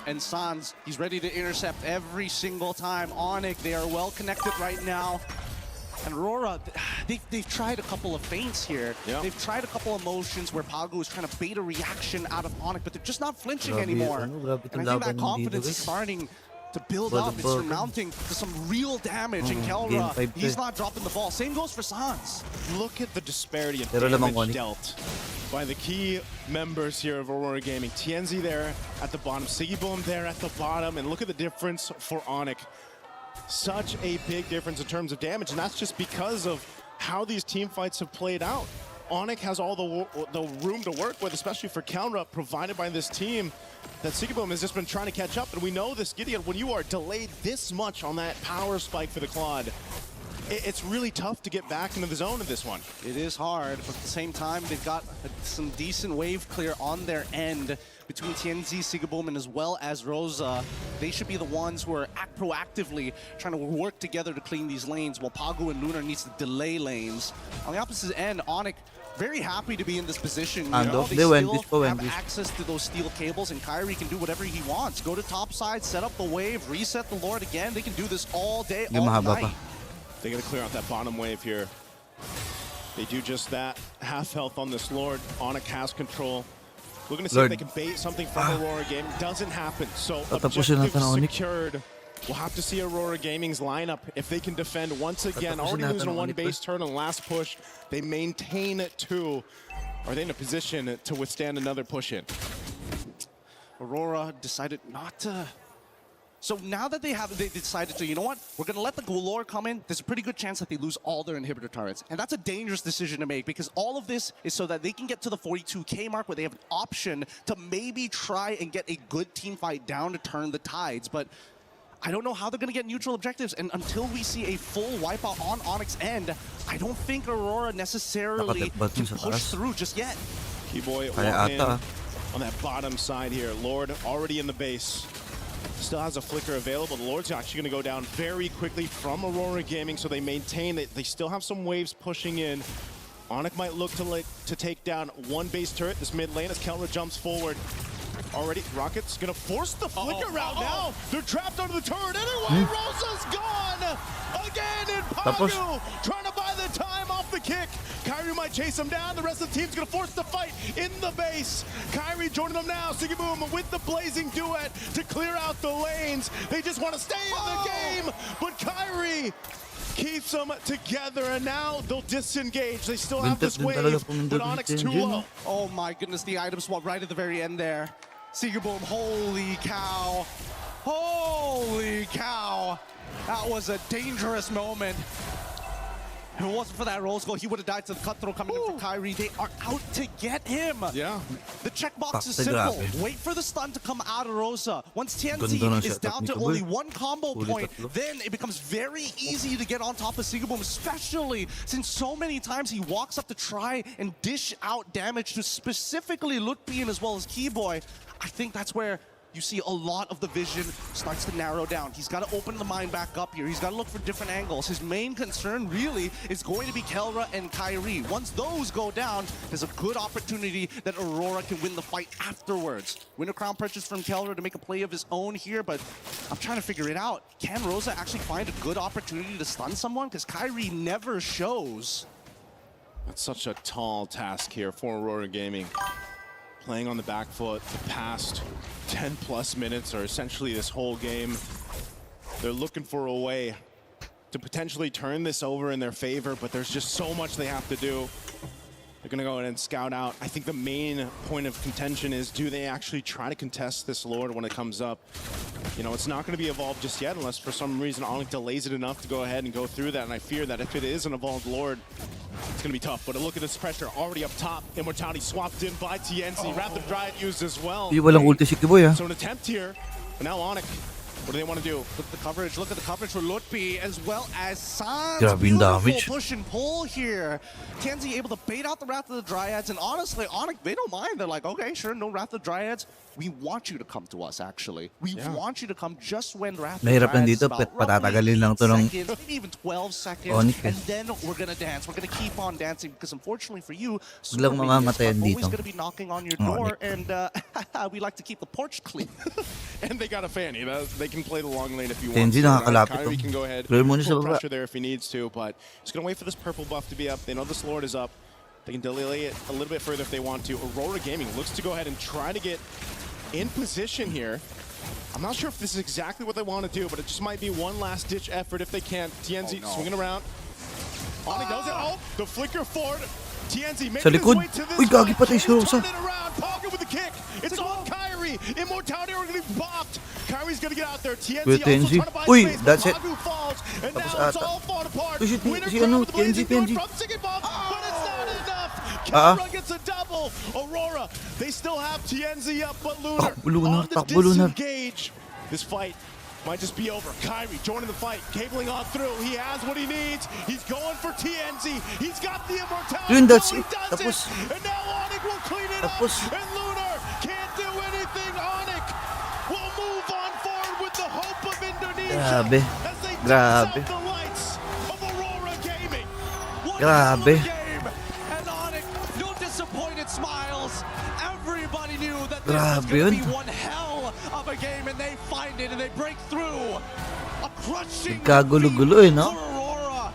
Speaker 7: And Sans, he's ready to intercept every single time. Onyx, they are well connected right now. And Aurora, they've tried a couple of feints here. Yep. They've tried a couple of motions where Pagu is trying to bait a reaction out of Onyx, but they're just not flinching anymore. And I think that confidence is starting to build up. It's surmounting to some real damage. And Kelra, he's not dropping the ball. Same goes for Sans.
Speaker 11: Look at the disparity of damage dealt by the key members here of Aurora Gaming. Tienzi there at the bottom, SigaBoom there at the bottom, and look at the difference for Onyx. Such a big difference in terms of damage, and that's just because of how these team fights have played out. Onyx has all the room to work with, especially for counter-up provided by this team that SigaBoom has just been trying to catch up. And we know this, Gideon, when you are delayed this much on that power spike for the Claude, it's really tough to get back into the zone of this one.
Speaker 7: It is hard, but at the same time, they've got some decent wave clear on their end between Tienzi, SigaBoom, and as well as Rosa. They should be the ones who are proactively trying to work together to clean these lanes, while Pagu and Lunar needs to delay lanes. On the opposite end, Onyx very happy to be in this position. You know, they still have access to those steel cables, and Kyrie can do whatever he wants. Go to top side, set up the wave, reset the Lord again. They can do this all day, all night.
Speaker 11: They gotta clear out that bottom wave here. They do just that. Half health on this Lord. Onyx has control. Looking to see if they can bait something from Aurora game. Doesn't happen. So objective secured We'll have to see Aurora Gaming's lineup if they can defend once again. Already losing one base turn on the last push. They maintain 2. Are they in a position to withstand another push in?
Speaker 7: Aurora decided not to. So now that they decided to, you know what? We're going to let the Galore come in. There's a pretty good chance that they lose all their inhibitor turrets. And that's a dangerous decision to make because all of this is so that they can get to the 42K mark where they have an option to maybe try and get a good team fight down to turn the tides. But I don't know how they're going to get neutral objectives. And until we see a full wipeout on Onyx end, I don't think Aurora necessarily can push through just yet.
Speaker 11: Keyboy walking in on that bottom side here. Lord already in the base. Still has a flicker available. The Lord's actually going to go down very quickly from Aurora Gaming, so they maintain that they still have some waves pushing in. Onyx might look to take down one base turret, this mid lane, as Kelra jumps forward. Already, Rocket's going to force the flicker out now. They're trapped under the turret anyway. Rosa's gone again, and Pagu trying to buy the time off the kick. Kyrie might chase him down. The rest of the team's going to force the fight in the base. Kyrie joining them now. Sigiboom with the blazing duet to clear out the lanes. They just want to stay in the game, but Kyrie keeps them together, and now they'll disengage. They still have this wave, but Onyx too low.
Speaker 7: Oh my goodness, the item swap right at the very end there. Sigiboom, holy cow. Holy cow. That was a dangerous moment. If it wasn't for that Rose goal, he would have died to the cutthroat coming in for Kyrie. They are out to get him.
Speaker 11: Yeah.
Speaker 7: The checkbox is simple. Wait for the stun to come out of Rosa. Once TNT is down to only one combo point, then it becomes very easy to get on top of Sigiboom, especially since so many times he walks up to try and dish out damage to specifically Lutpian as well as Keyboy. I think that's where you see a lot of the vision starts to narrow down. He's got to open the mind back up here. He's got to look for different angles. His main concern really is going to be Kelra and Kyrie. Once those go down, there's a good opportunity that Aurora can win the fight afterwards. Win a crown purchase from Kelra to make a play of his own here, but I'm trying to figure it out. Can Rosa actually find a good opportunity to stun someone? Because Kyrie never shows.
Speaker 11: That's such a tall task here for Aurora Gaming. Playing on the back foot the past 10 plus minutes, or essentially this whole game. They're looking for a way to potentially turn this over in their favor, but there's just so much they have to do. They're gonna go ahead and scout out. I think the main point of contention is, do they actually try to contest this Lord when it comes up? You know, it's not gonna be evolved just yet unless for some reason Onyx delays it enough to go ahead and go through that, and I fear that if it is an evolved Lord, it's gonna be tough. But look at this pressure already up top. Immortality swapped in by TNC. Rapid Dryad used as well.
Speaker 2: Walang ulti si Kiboy, ah.
Speaker 11: So an attempt here, but now Onyx, what do they want to do?
Speaker 7: Look at the coverage. Look at the coverage for Lutpi as well as Sans.
Speaker 2: Beautiful
Speaker 7: push and pull here. TNC able to bait out the Wrath of the Dryads, and honestly, Onyx, they don't mind. They're like, okay, sure, no Wrath of the Dryads. We want you to come to us, actually. We want you to come just when Wrath of the
Speaker 2: Mahirap lang
Speaker 7: Dryads
Speaker 2: dito, patatagalin lang to ng
Speaker 7: seconds, maybe even 12 seconds,
Speaker 2: Onyx.
Speaker 7: and then we're gonna dance. We're gonna keep on dancing because unfortunately for you,
Speaker 2: Biglang mamamatayan
Speaker 7: always
Speaker 2: dito.
Speaker 7: gonna be knocking on your door, and we like to keep the porch clean.
Speaker 11: And they got a Fanny. They can play the long lane if you want.
Speaker 2: TNC nakakalapit
Speaker 11: Kyrie
Speaker 2: to.
Speaker 11: can go ahead,
Speaker 2: Clear muna sa
Speaker 11: pull
Speaker 2: baba.
Speaker 11: pressure there if he needs to, but he's gonna wait for this purple buff to be up. They know this Lord is up. They can delay it a little bit further if they want to. Aurora Gaming looks to go ahead and try to get in position here. I'm not sure if this is exactly what they want to do, but it just might be one last ditch effort if they can. TNZ swinging around. Onyx does it. Oh, the flicker forward. TNZ
Speaker 2: Sa
Speaker 11: making his
Speaker 2: likod.
Speaker 11: way to this
Speaker 2: Uy, gagi
Speaker 11: fight.
Speaker 2: patay si Rosa.
Speaker 11: Turn it around. Pocket with the kick. It's on Kyrie. Immortality are going to be bopped. Kyrie's going to get out there. TNZ
Speaker 2: Wait,
Speaker 11: also
Speaker 2: TNZ.
Speaker 11: trying to buy
Speaker 2: Uy,
Speaker 11: space, but
Speaker 2: that's it.
Speaker 11: Pagu falls, and
Speaker 2: Tapos
Speaker 11: now it's
Speaker 2: ata.
Speaker 11: all falling apart.
Speaker 2: Uy,
Speaker 11: Winner
Speaker 2: si
Speaker 11: crown
Speaker 2: ano,
Speaker 11: with the blazing dude
Speaker 2: TNZ.
Speaker 11: from Sigibomb, but it's not enough.
Speaker 2: Ah.
Speaker 11: Kelra gets a double. Aurora, they still have TNZ up, but Lunar
Speaker 2: Lunar,
Speaker 11: on the
Speaker 2: takbo, Lunar.
Speaker 11: disengage. This fight might just be over. Kyrie joining the fight, cabling on through. He has what he needs. He's going for TNZ. He's got the immortality.
Speaker 2: Yun, that's
Speaker 11: No, he
Speaker 2: it.
Speaker 11: doesn't.
Speaker 2: Tapos.
Speaker 11: And now Onyx will clean it up. And Lunar can't do anything. Onyx will move on forward with the hope of Indonesia.
Speaker 2: Grabe.
Speaker 11: As they
Speaker 2: Grabe.
Speaker 11: the lights of Aurora Gaming.
Speaker 2: Grabe.
Speaker 7: And Onyx, no disappointed smiles. Everybody knew that this was
Speaker 2: Grabe
Speaker 7: going to
Speaker 2: yun.
Speaker 7: be one hell of a game, and they find it and they break through. A crushing
Speaker 2: Nagkagulo-gulo,
Speaker 7: defeat
Speaker 2: no?
Speaker 7: for Aurora.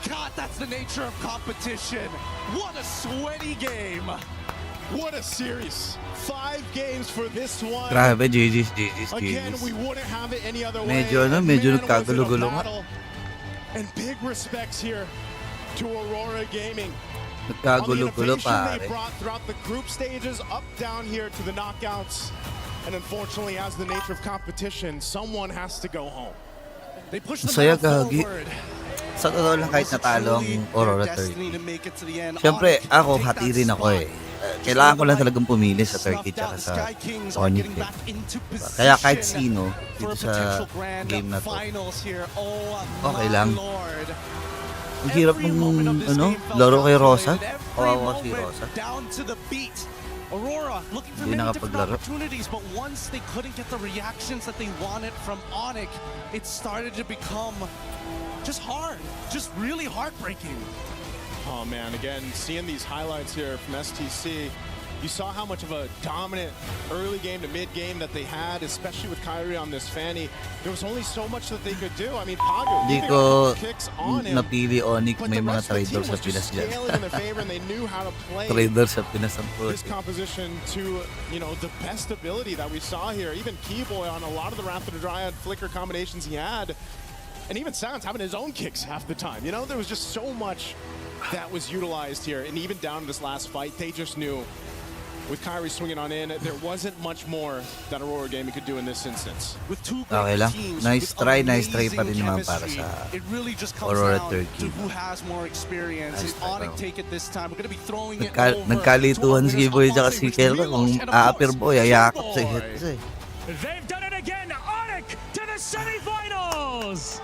Speaker 7: God, that's the nature of competition. What a sweaty game.
Speaker 11: What a series 5 games for this one.
Speaker 2: Grabe, GG's.
Speaker 11: Again, we wouldn't have it any other way.
Speaker 2: Medyo nagkagulo-gulo nga.
Speaker 11: And big respects here to Aurora Gaming.
Speaker 2: Nagkagulo-gulo, pare.
Speaker 11: They brought throughout the group stages, up, down here to the knockouts. And unfortunately, as the nature of competition, someone has to go home. They push them forward.
Speaker 2: Sa totoo lang, kahit natalo ang Aurora 30. Siyempre, ako, hati rin ako eh. Kailangan ko lang talagang pumili sa Turkey tsaka sa Onyx. Kaya kahit sino dito sa game na to, okay lang. Ang hirap ng laro kay Rosa. Kawawa si Rosa.
Speaker 7: Aurora looking for many different opportunities, but once they couldn't get the reactions that they wanted from Onyx, it started to become just hard, just really heartbreaking.
Speaker 11: Oh man, again, seeing these highlights here from STC, you saw how much of a dominant early game to mid game that they had, especially with Kyrie on this Fanny. There was only so much that they could do. I mean, Pago,
Speaker 2: hindi ko napili Onyx, may mga traders sa Pinas dyan. Traders sa Pinas ang
Speaker 11: this composition to, you know, the best ability that we saw here. Even Keyboy on a lot of the Raptor Dryad flicker combinations he had. And even Sounds having his own kicks half the time. You know, there was just so much that was utilized here. And even down to this last fight, they just knew with Kyrie swinging on in, there wasn't much more that Aurora Gaming could do in this instance. With two
Speaker 2: okay lang. Nice try pa rin naman para sa Aurora Turkey.
Speaker 7: Who has more experience? Is Onyx take it this time? We're going to be throwing it
Speaker 2: Nagkalituhan si Boy at si Kelra kung aapir Boy, ayakap sa hit kasi.
Speaker 10: They've done it again. Onyx to the semifinals.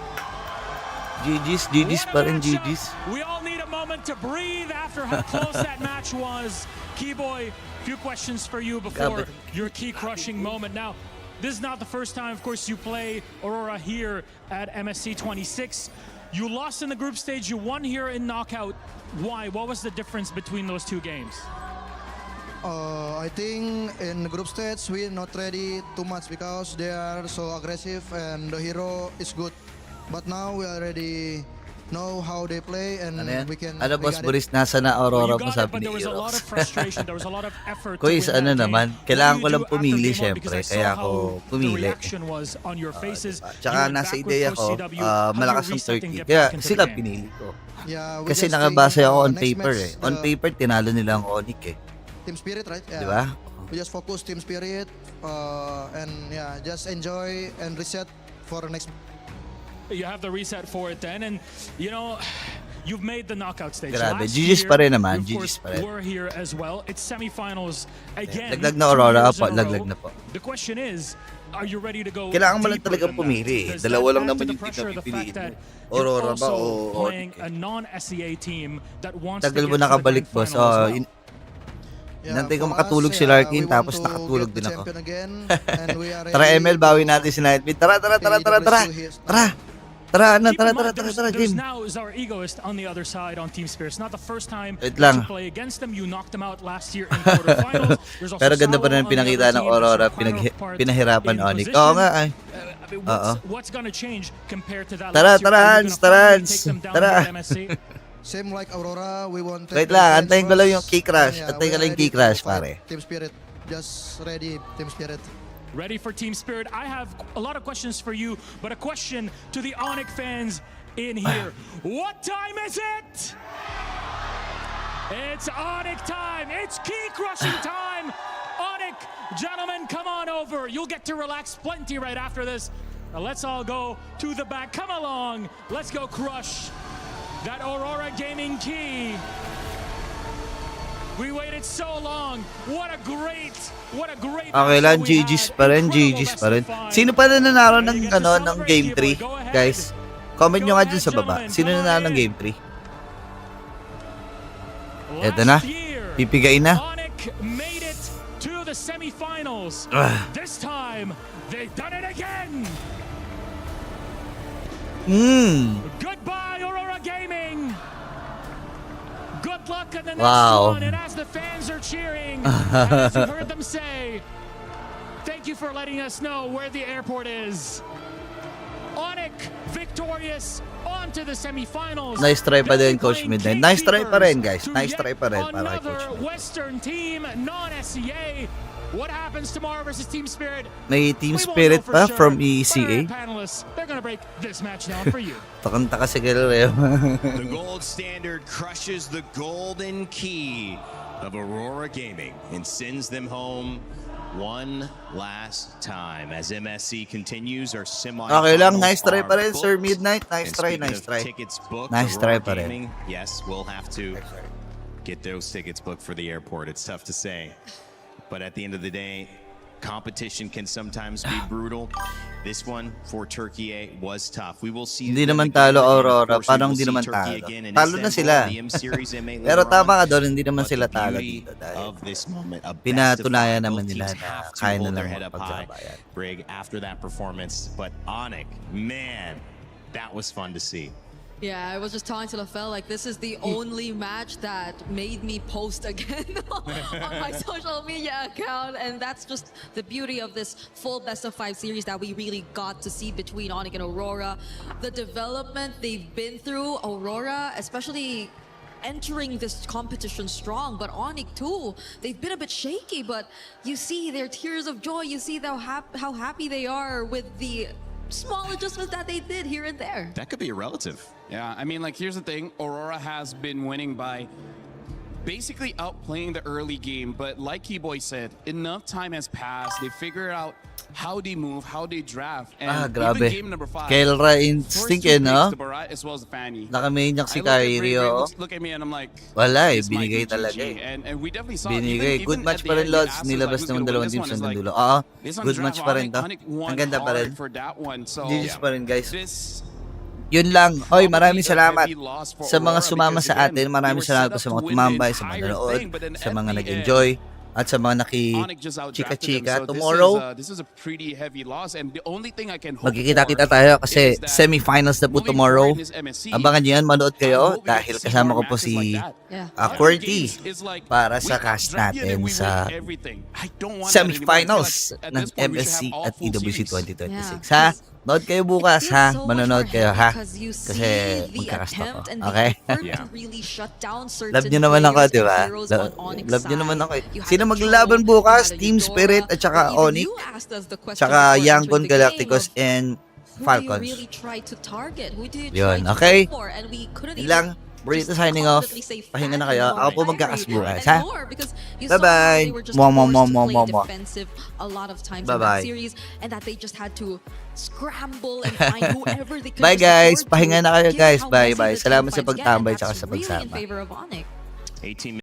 Speaker 2: GG's pa rin, GG's.
Speaker 10: We all need a moment to breathe after how close that match was. Keyboy, few questions for you before your key crushing moment. Now, this is not the first time, of course, you play Aurora here at MSC 26. You lost in the group stage, you won here in knockout. Why? What was the difference between those two games?
Speaker 8: I think in the group stage we're not ready too much because they are so aggressive and the hero is good. But now we already know how they play and we can...
Speaker 2: Ano, Boss Boris, nasa na Aurora mo, sabi ni Erox. Kuis, ano naman, kailangan ko lang pumili, syempre. Kaya ako pumili. Tsaka nasa ideya ko, malakas ng Turkey. Kaya sila pinili ko. Kasi nakabase ako on paper eh. On paper, tinalo nila ang Onyx eh.
Speaker 8: Team spirit, right? Yeah.
Speaker 2: Diba?
Speaker 8: We just focus team spirit and yeah, just enjoy and reset for the next...
Speaker 10: You have the reset for it then, and you know, you've made the knockout stage.
Speaker 2: Grabe, GG's pa rin naman, GG's pa rin.
Speaker 10: We're here as well. It's semifinals again.
Speaker 2: Laglag na Aurora po, laglag na po.
Speaker 10: The question is, are you ready to go?
Speaker 2: Kailangan mo lang talagang pumili. Dalawa lang naman yung team na pipiliin. Aurora ba o
Speaker 10: playing a non-SEA team that wants
Speaker 2: tagal mo nakabalik, boss. Nantay ko makatulog si Larkin, tapos nakatulog din ako. Tara, ML, bawi natin si Nightbeat. Tara, game.
Speaker 10: Now is our egoist on the other side on Team Spirit. It's not the first time
Speaker 2: that
Speaker 10: you play against them. You knocked them out last year in quarterfinals.
Speaker 2: Pero ganda pa rin pinakita ng Aurora, pinahirapan Onyx. Oo nga ay.
Speaker 10: What's gonna change compared to that?
Speaker 2: Tara,
Speaker 8: Same like Aurora, we want...
Speaker 2: Wait lang, antayin ko lang yung key crash. Antayin ko lang yung key crash, pare.
Speaker 8: Team Spirit, just ready, Team Spirit.
Speaker 10: Ready for Team Spirit. I have a lot of questions for you, but a question to the Onyx fans in here. What time is it? It's Onyx time. It's key crushing time. Onyx, gentlemen, come on over. You'll get to relax plenty right after this. Now let's all go to the back. Come along. Let's go crush that Aurora Gaming key. We waited so long. What a great
Speaker 2: okay lang, GG's pa rin. Sino pa na nanalo ng Game 3? Guys, comment nyo nga dyan sa baba. Sino nanalo ng Game 3? Eto na. Pipigain na.
Speaker 10: Onyx made it to the semifinals. This time, they've done it again. Goodbye, Aurora Gaming. Good luck in the next one, and as the fans are cheering, as you heard them say, thank you for letting us know where the airport is. Onyx victorious, on to the semifinals.
Speaker 2: Nice try pa din, Coach Midnight. Nice try pa rin, guys. Nice try pa rin para kay Coach Midnight.
Speaker 10: Western team, non-SCA. What happens tomorrow versus Team Spirit?
Speaker 2: May Team Spirit pa from ECA.
Speaker 10: Panelists, they're gonna break this match down for you.
Speaker 2: Takanta kasi Galileo.
Speaker 1: The gold standard crushes the golden key of Aurora Gaming and sends them home one last time as MSC continues our semi-finals.
Speaker 2: Okay lang, nice try pa rin, Sir Midnight. Nice try, nice try. Nice try pa rin.
Speaker 1: Yes, we'll have to get those tickets booked for the airport. It's tough to say. But at the end of the day, competition can sometimes be brutal. This one for Turkey A was tough. We will see.
Speaker 2: Hindi naman talo Aurora, parang hindi naman talo. Talo na sila. Pero tama ka doon, hindi naman sila talo dito dahil pinatunayan naman nila na kaya na lang magpagsabayan.
Speaker 1: Brig after that performance, but Onic, man, that was fun to see.
Speaker 6: Yeah, I was just talking to LaFell, like, this is the only match that made me post again on my social media account, and that's just the beauty of this full best-of-5 series that we really got to see between Onic and Aurora. The development they've been through, Aurora, especially entering this competition strong, but Onic too, they've been a bit shaky, but you see their tears of joy, you see how happy they are with the small adjustments that they did here and there.
Speaker 1: That could be a relative.
Speaker 17: Yeah, I mean, like, here's the thing. Aurora has been winning by basically outplaying the early game, but like Keyboy said, enough time has passed. They figure out how they move, how they draft. And
Speaker 2: grabe.
Speaker 17: even game number 5,
Speaker 2: Kelra instinct eh, no?
Speaker 17: as well as Fanny.
Speaker 2: Nakamanyak si Kyrie, oh.
Speaker 17: Look at me and I'm like,
Speaker 2: wala eh, binigay talaga eh.
Speaker 17: And we definitely saw
Speaker 2: binigay. Good match pa rin, Lods. Nilabas naman dalawang teams hanggang dulo. Oo, good match pa rin to. Ang ganda pa rin. GG's pa rin, guys. Yun lang. Oy, maraming salamat sa mga sumama sa atin. Maraming salamat sa mga tumambay, sa mga nanood, sa mga nag-enjoy, at sa mga naki-chika-chika. Tomorrow, magkikita-kita tayo kasi semi-finals na po tomorrow. Abangan nyo yan, manood kayo dahil kasama ko po si QWERTY para sa cast natin sa semi-finals ng MSC at EWC 2026. Ha? Nood kayo bukas, ha? Manonood kayo, ha? Kasi magkakast ako. Okay? Love nyo naman ako, di ba? Love nyo naman ako. Sino maglalaban bukas? Team Spirit at saka Onic, tsaka Yangon Galacticos and Falcons. Yun, okay? Yun lang. Burrito signing off. Pahinga na kayo. Ako po magkakas bukas, ha? Bye-bye. Bye-bye. Bye, guys. Pahinga na kayo, guys. Bye-bye. Salamat sa pagtambay at sa pagsama.
Speaker 1: 18